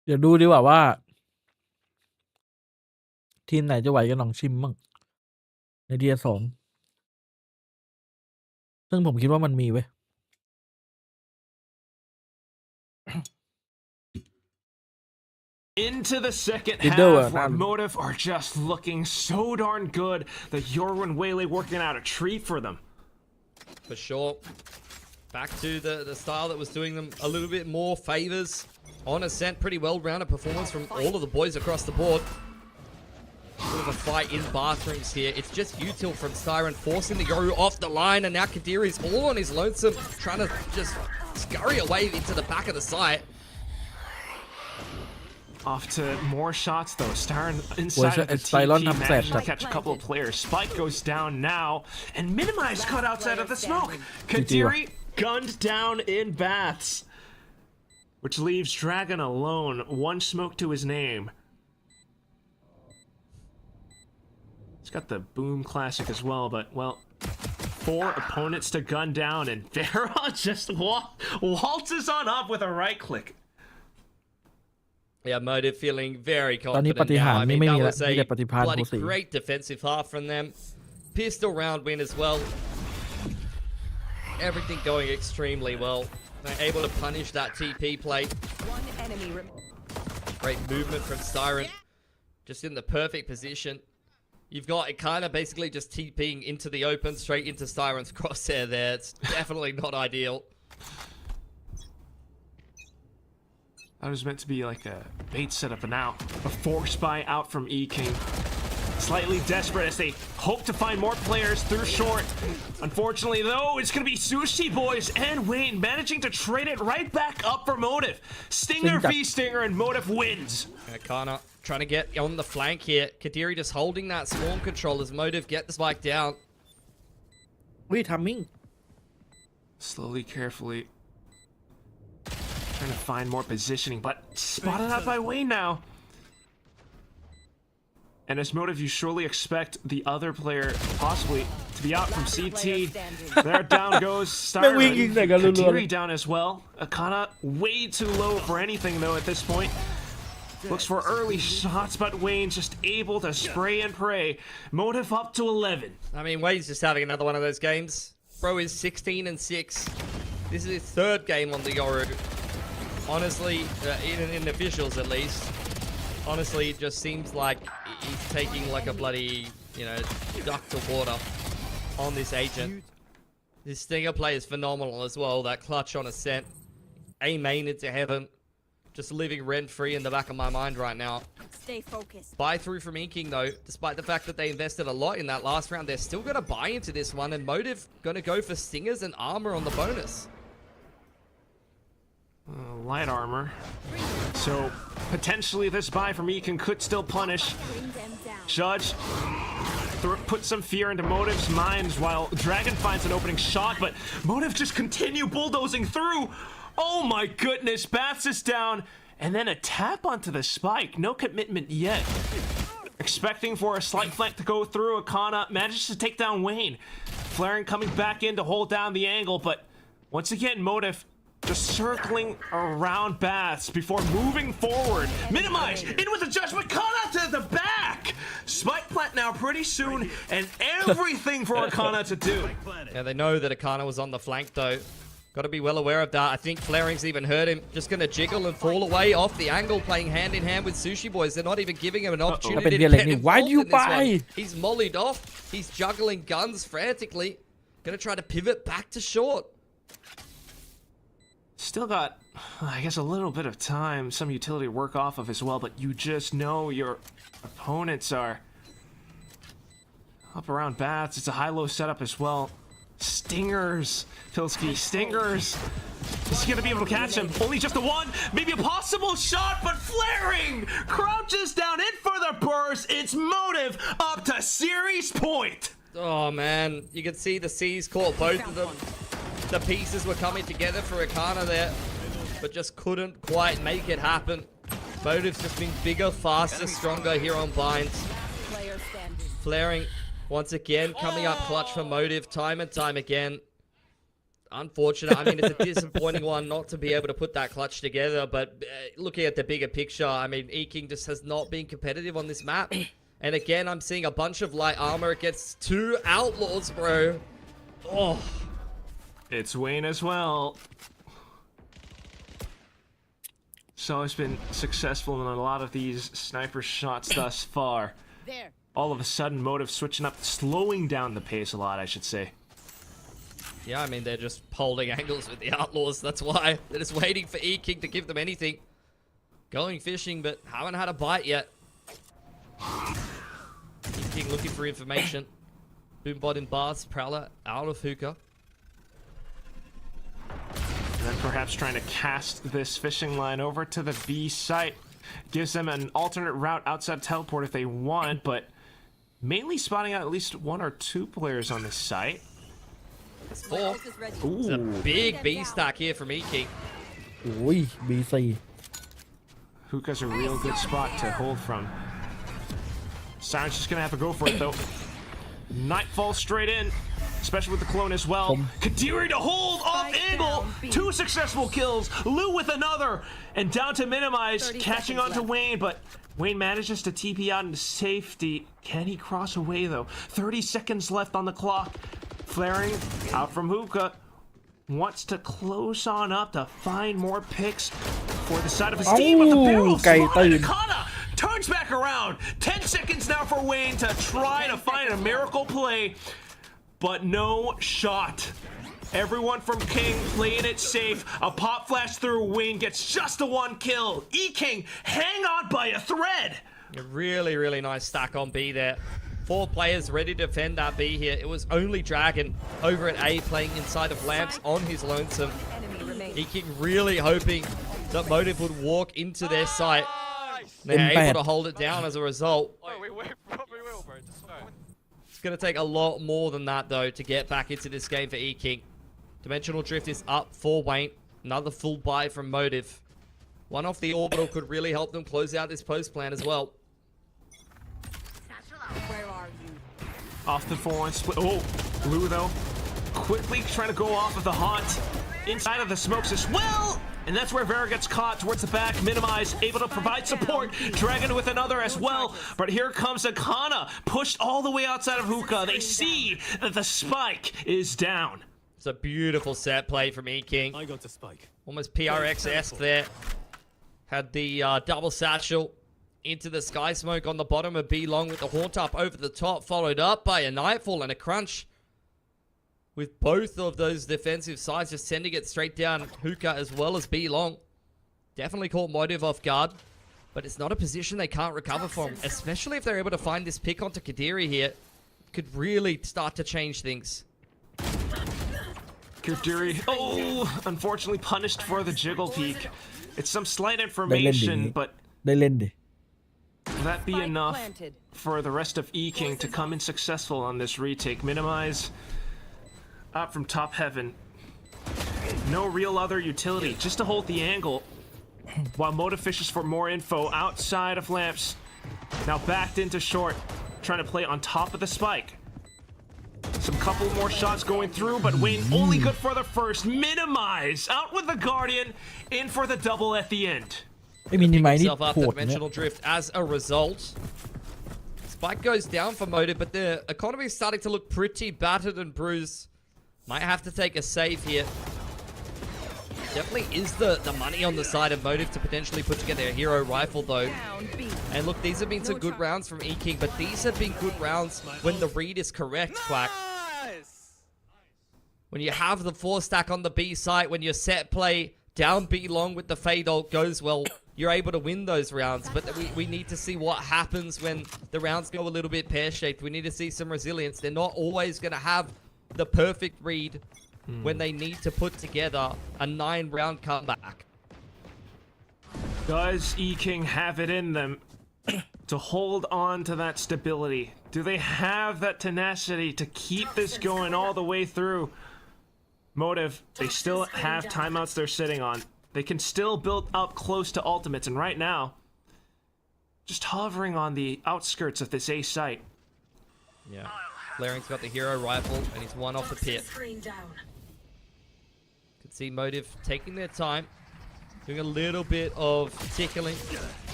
เดี๋ยวดูดีกว่าว่า ทีมไหนจะไหวกับหนองชิมบ้างในเดีย2ซึ่งผมคิดว่ามันมีเว้ย Into the second Window, half, where Motive are just looking so darn good that Yorwin Whaley working out a treat for them. For sure. Back to the style that was doing them a little bit more favors. On Ascent, pretty well-rounded performance from all of the boys across the board. Bit of a fight in bathrooms here. It's just Util from Siren forcing the Yoru off the line, and now Kadiri's all on his lonesome, trying to just scurry away into the back of the site. Off to more shots though. Staren inside of the TP managed to catch a couple of players. Spike goes down now, and Minimize cut outside of the smoke. Kadiri gunned down in baths, which leaves Dragon alone. One smoke to his name. He's got the Boom Classic as well, but well, 4 opponents to gun down, and Vera just waltzes on up with a right click. Yeah, Motive feeling very ตอนนี้ confident ปฏิหาร now. I นี่ mean, ไม่ that มีแล้ว was มีแต่ a ปฏิภาณ bloody โคสี great defensive half from them. Pistol round win as well. Everything going extremely well. They're able to punish that TP play. Great movement from Siren. Just in the perfect position. You've got it kind of basically just TPing into the open, straight into Siren's crosshair there. It's definitely not ideal. That was meant to be like a bait setup, but now a force buy out from E-King. Slightly desperate as they hope to find more players through short. Unfortunately, though, it's going to be Sushi Boys and Wayne managing to trade it right back up for Motive. Stinger v Stinger, and Motive wins. Kana trying to get on the flank here. Kadiri just holding that swarm control as Motive get the spike down. timing. Slowly, carefully. Trying to find more positioning, but spotted out by Wayne now. And as Motive, you surely expect the other player possibly to be out from CT. There down goes Star. Kadiri down as well. Akana way too low for anything though at this point. Looks for early shots, but Wayne's just able to spray and pray. Motive up to 11. I mean, Wayne's just having another one of those games. Bro is 16-6. This is his 3rd game on the Yoru. Honestly, in the visuals at least, honestly, it just seems like he's taking like a bloody, you know, duck to water on this agent. This Stinger play is phenomenal as well. That clutch on Ascent. A-main into heaven. Just living rent-free in the back of my mind right now. Stay focused. Buy through from Inking though, despite the fact that they invested a lot in that last round, they're still going to buy into this one, and Motive going to go for Stingers and armor on the bonus. Light armor. So potentially this buy from Ekin could still punish. Judge put some fear into Motive's minds while Dragon finds an opening shot, but Motive just continue bulldozing through. Oh my goodness, Baths is down, and then a tap onto the spike. No commitment yet. Expecting for a slight flank to go through, Akana manages to take down Wayne. Flaring coming back in to hold down the angle, but once again, Motive just circling around Baths before moving forward. Minimize in with the judgment, Akana to the back. Spike plant now pretty soon, and everything for Akana to do. Yeah, they know that Akana was on the flank though. Got to be well aware of that. I think Flaring's even hurt him. Just going to jiggle and fall away off the angle, playing hand in hand with Sushi Boys. They're not even giving him an opportunity to get involved. Why do you in this buy? one. He's mollied off. He's juggling guns frantically. Going to try to pivot back to short. Still got, I guess, a little bit of time, some utility to work off of as well, but you just know your opponents are up around Baths. It's a high-low setup as well. Stingers, Pilsky, Stingers. Is he gonna be able to catch him? Only just a one, maybe a possible shot, but Flaring crouches down in for the burst. It's Motive up to series point. Oh man, you can see the C's caught both of them. The pieces were coming together for Akana there, but just couldn't quite make it happen. Motive's just been bigger, faster, stronger here on Binds. Flaring once again coming up clutch for Motive time and time again. unfortunate. I mean, it's a disappointing one not to be able to put that clutch together. But looking at the bigger picture, I mean, E-King just has not been competitive on this map. And again, I'm seeing a bunch of light armor against 2 outlaws, bro. Oh. It's Wayne as well. So it's been successful in a lot of these sniper shots thus far. All of a sudden, Motive switching up, slowing down the pace a lot, I should say. Yeah, I mean, they're just holding angles with the outlaws. That's why. They're just waiting for E-King to give them anything. Going fishing, but haven't had a bite yet. E-King looking for information. Boombot in bars, Prowler out of hookah. And then perhaps trying to cast this fishing line over to the B site. Gives them an alternate route outside teleport if they want, but mainly spotting out at least 1 or 2 players on this site. It's 4. It's a big B stack here from E-King. Ui, BC. Hookah's a real good spot to hold from. Siren's just gonna have to go for it though. Nightfall straight in, especially with the clone as well. Kadiri to hold off angle. 2 successful kills. Lou with another, and down to minimize, catching on to Wayne, but Wayne manages to TP out into safety. Can he cross away though? 30 seconds left on the clock. Flaring out from Hookah. Wants to close on up to find more picks for the side of his team. With the barrel slide, Akana turns back around. 10 seconds now for Wayne to try to find a miracle play, but no shot. Everyone from King playing it safe. A pop flash through. Wayne gets just the 1 kill. E-King hang on by a thread. A really, really nice stack on B there. 4 players ready to defend that B here. It was only Dragon over at A playing inside of Lamps on his lonesome. E-King really hoping that Motive would walk into their site. They're able to hold it down as a result. It's going to take a lot more than that, though, to get back into this game for E-King. Dimensional Drift is up for Wayne. Another full buy from Motive. 1 off the orbital could really help them close out this post plan as well. Where are you? Off the 4-1 split. Oh, Blue though. Quickly trying to go off of the haunt. Inside of the smokes as well. And that's where Vera gets caught towards the back. Minimize, able to provide support. Dragon with another as well. But here comes Akana. Pushed all the way outside of Hookah. They see that the spike is down. It's a beautiful set play from E-King. I got the spike. Almost PRX-esque there. Had the double satchel into the sky smoke on the bottom of B long with the haunt up over the top, followed up by a nightfall and a crunch. With both of those defensive sides just sending it straight down Hookah as well as B long. Definitely caught Motive off guard, but it's not a position they can't recover from, especially if they're able to find this pick onto Kadiri here. Could really start to change things. Kadiri, oh, unfortunately punished for the jiggle peek. It's some slight information, but will that be enough for the rest of E-King to come in successful on this retake? Minimize up from top heaven. No real other utility, just to hold the angle. While Motive fishes for more info outside of Lamps. Now backed into short, trying to play on top of the spike. Some couple more shots going through, but Wayne only good for the first. Minimize out with the Guardian, in for the double at the end. Himself up the dimensional drift as a result. Spike goes down for Motive, but the economy is starting to look pretty battered and bruised. Might have to take a save here. Definitely is the money on the side of Motive to potentially put together a hero rifle though. And look, these have been some good rounds from E-King, but these have been good rounds when the read is correct, Quack. When you have the 4 stack on the B site, when your set play down B long with the fade ult goes well, you're able to win those rounds. But we need to see what happens when the rounds go a little bit pear-shaped. We need to see some resilience. They're not always going to have the perfect read when they need to put together a 9-round comeback. Does E-King have it in them to hold on to that stability? Do they have that tenacity to keep this going all the way through? Motive, they still have timeouts they're sitting on. They can still build up close to ultimates, and right now, just hovering on the outskirts of this A site. Yeah. Flaring's got the hero rifle, and he's 1 off the pit. See Motive taking their time, doing a little bit of tickling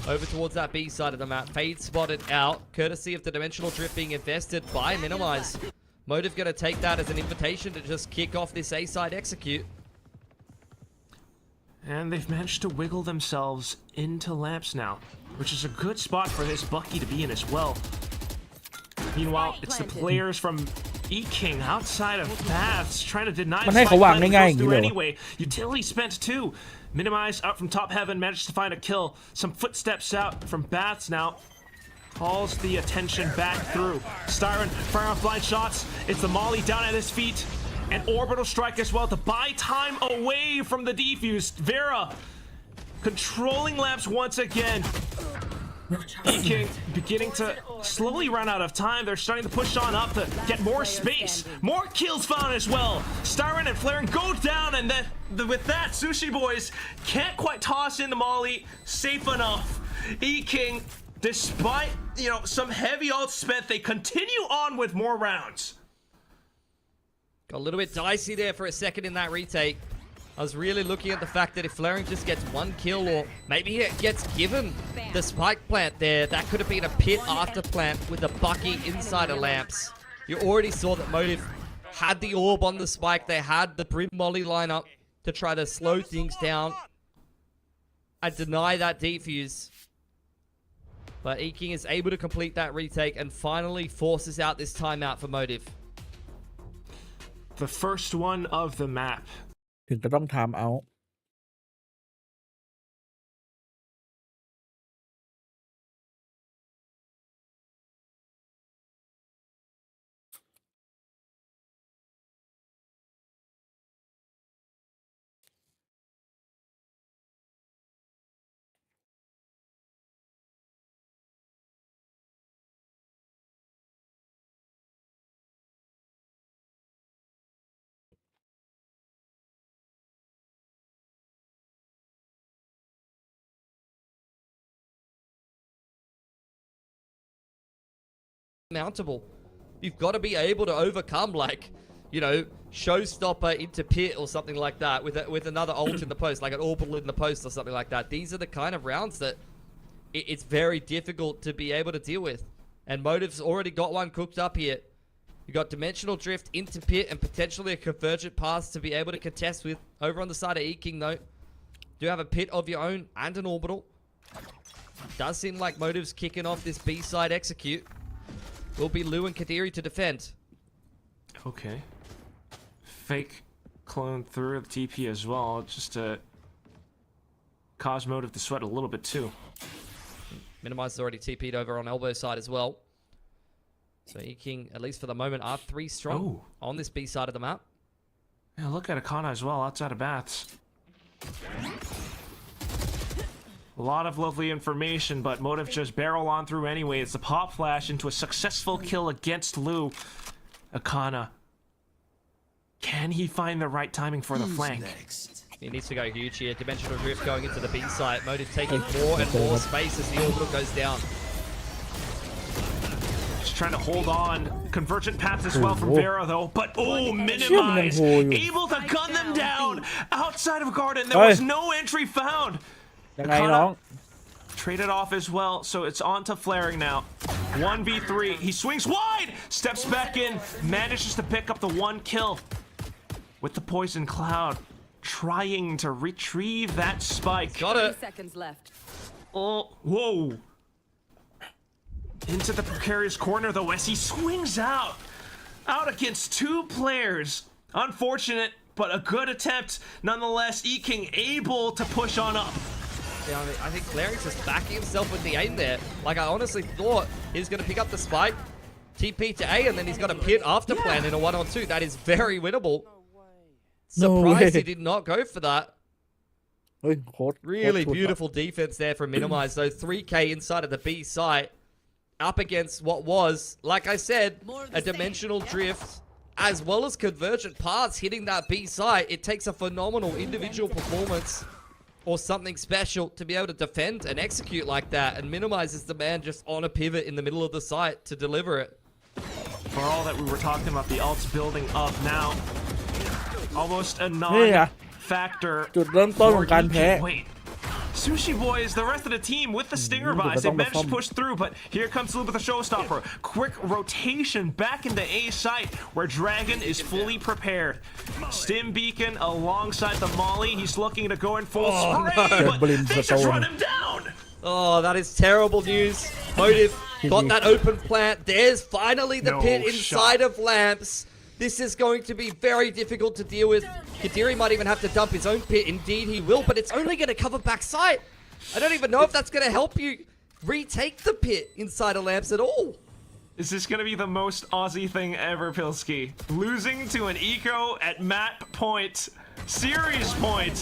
over towards that B side of the map. Fade spotted out, courtesy of the dimensional drift being invested by Minimize. Motive going to take that as an invitation to just kick off this A side execute. And they've managed to wiggle themselves into lamps now, which is a good spot for this Bucky to be in as well. Meanwhile, it's the players from E-King outside of Baths trying to deny the spike plant, but goes through anyway. Utility spent too. Minimize up from top heaven, managed to find a kill. Some footsteps out from Baths now. Calls the attention back through. Styron firing off blind shots. It's the Molly down at his feet. An orbital strike as well to buy time away from the defuse. Vera controlling lamps once again. E-King beginning to slowly run out of time. They're starting to push on up to get more space. More kills found as well. Styron and Flaring go down, and then with that, Sushi Boys can't quite toss in the Molly safe enough. E-King, despite, you know, some heavy ults spent, they continue on with more rounds. Got a little bit dicey there for a second in that retake. I was really looking at the fact that if Flaring just gets one kill, or maybe it gets given the spike plant there, that could have been a pit after plant with the Bucky inside of lamps. You already saw that Motive had the orb on the spike. They had the Brim Molly lineup to try to slow things down and deny that defuse. But E-King is able to complete that retake and finally forces out this timeout for Motive. The first one of the map. ถึงจะต้อง time out Mountable. You've got to be able to overcome, like, you know, showstopper into pit or something like that with another ult in the post, like an orbital in the post or something like that. These are the kind of rounds that it's very difficult to be able to deal with. And Motive's already got one cooked up here. You got dimensional drift into pit and potentially a convergent path to be able to contest with. Over on the side of E-King though, do have a pit of your own and an orbital. Does seem like Motive's kicking off this B side execute. Will be Lou and Kadiri to defend. Okay. Fake clone through the TP as well, just to cause Motive to sweat a little bit too. Minimize is already TP'd over on elbow side as well. So E-King, at least for the moment, are 3 strong on this B side of the map. Yeah, look at Akana as well, outside of Baths. A lot of lovely information, but Motive just barrel on through anyway. It's the pop flash into a successful kill against Lou. Akana. Can he find the right timing for the flank? He needs to go huge here. Dimensional drift going into the B site. Motive taking more and more space as the orbital goes down. Just trying to hold on. Convergent path as well from Vera though, but Minimize. Able to gun them down outside of Garden. There was no entry found. Traded off as well, so it's on to Flaring now. 1v3, he swings wide, steps back in, manages to pick up the 1 kill with the poison cloud, trying to retrieve that spike. Got it. 30 seconds left. Oh, whoa. Into the precarious corner though as he swings out against 2 players. Unfortunate, but a good attempt nonetheless. E-King able to push on up. Yeah, I think Flaring's just backing himself with the aim there. Like, I honestly thought he was going to pick up the spike, TP to A, and then he's got a pit after plan in a 1-on-2. That is very winnable. Surprised he did not go for that. Really beautiful defense there from Minimize. So 3K inside of the B site, up against what was, like I said, a dimensional drift, as well as convergent paths hitting that B site. It takes a phenomenal individual performance or something special to be able to defend and execute like that, and Minimize is the man just on a pivot in the middle of the site to deliver it. For all that we were talking about, the ults building up now. Almost a non factor. จุดเริ่มต้นของการแพ้ Wait. Sushi Boys, the rest of the team with the Stinger buys, they managed to push through, but here comes Lou with the showstopper. Quick rotation back into A site, where Dragon is fully prepared. Stim Beacon alongside the Molly, he's looking to go in full spray, but they just run him down! Oh, that is terrible news. Motive got that open plant. There's finally the pit inside of Lamps. This is going to be very difficult to deal with. Kadiri might even have to dump his own pit. Indeed, he will, but it's only going to cover backside. I don't even know if that's going to help you retake the pit inside of Lamps at all. Is this going to be the most Aussie thing ever, Pilski? Losing to an eco at map point. Series point.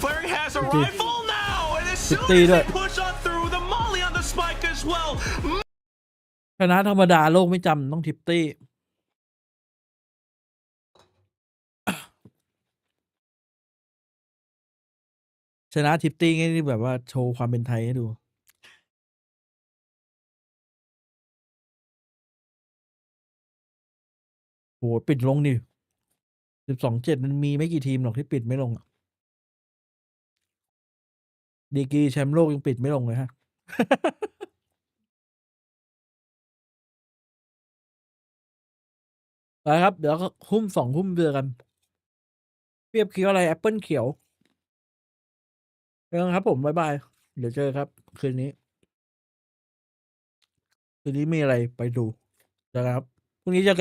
Flaring has a rifle now, and as soon as they push on through, the Molly on the spike as well. ชนะธรรมดาโลกไม่จำต้องทิปตี้ชนะทิปตี้ไงที่แบบว่าโชว์ความเป็นไทยให้ดูโหปิดลงนี่12-7มันมีไม่กี่ทีมหรอกที่ปิดไม่ลงดีกรีแชมป์โลกยังปิดไม่ลงเลยฮะ ไปครับเดี๋ยวหุ้ม2 หุ้มเจอกันเปรียบเคี้ยวอะไรแอปเปิลเขียวเจอกันครับผมบ๊ายบายเดี๋ยวเจอครับคืนนี้มีอะไรไปดูเจอกันครับพรุ่งนี้เจอกัน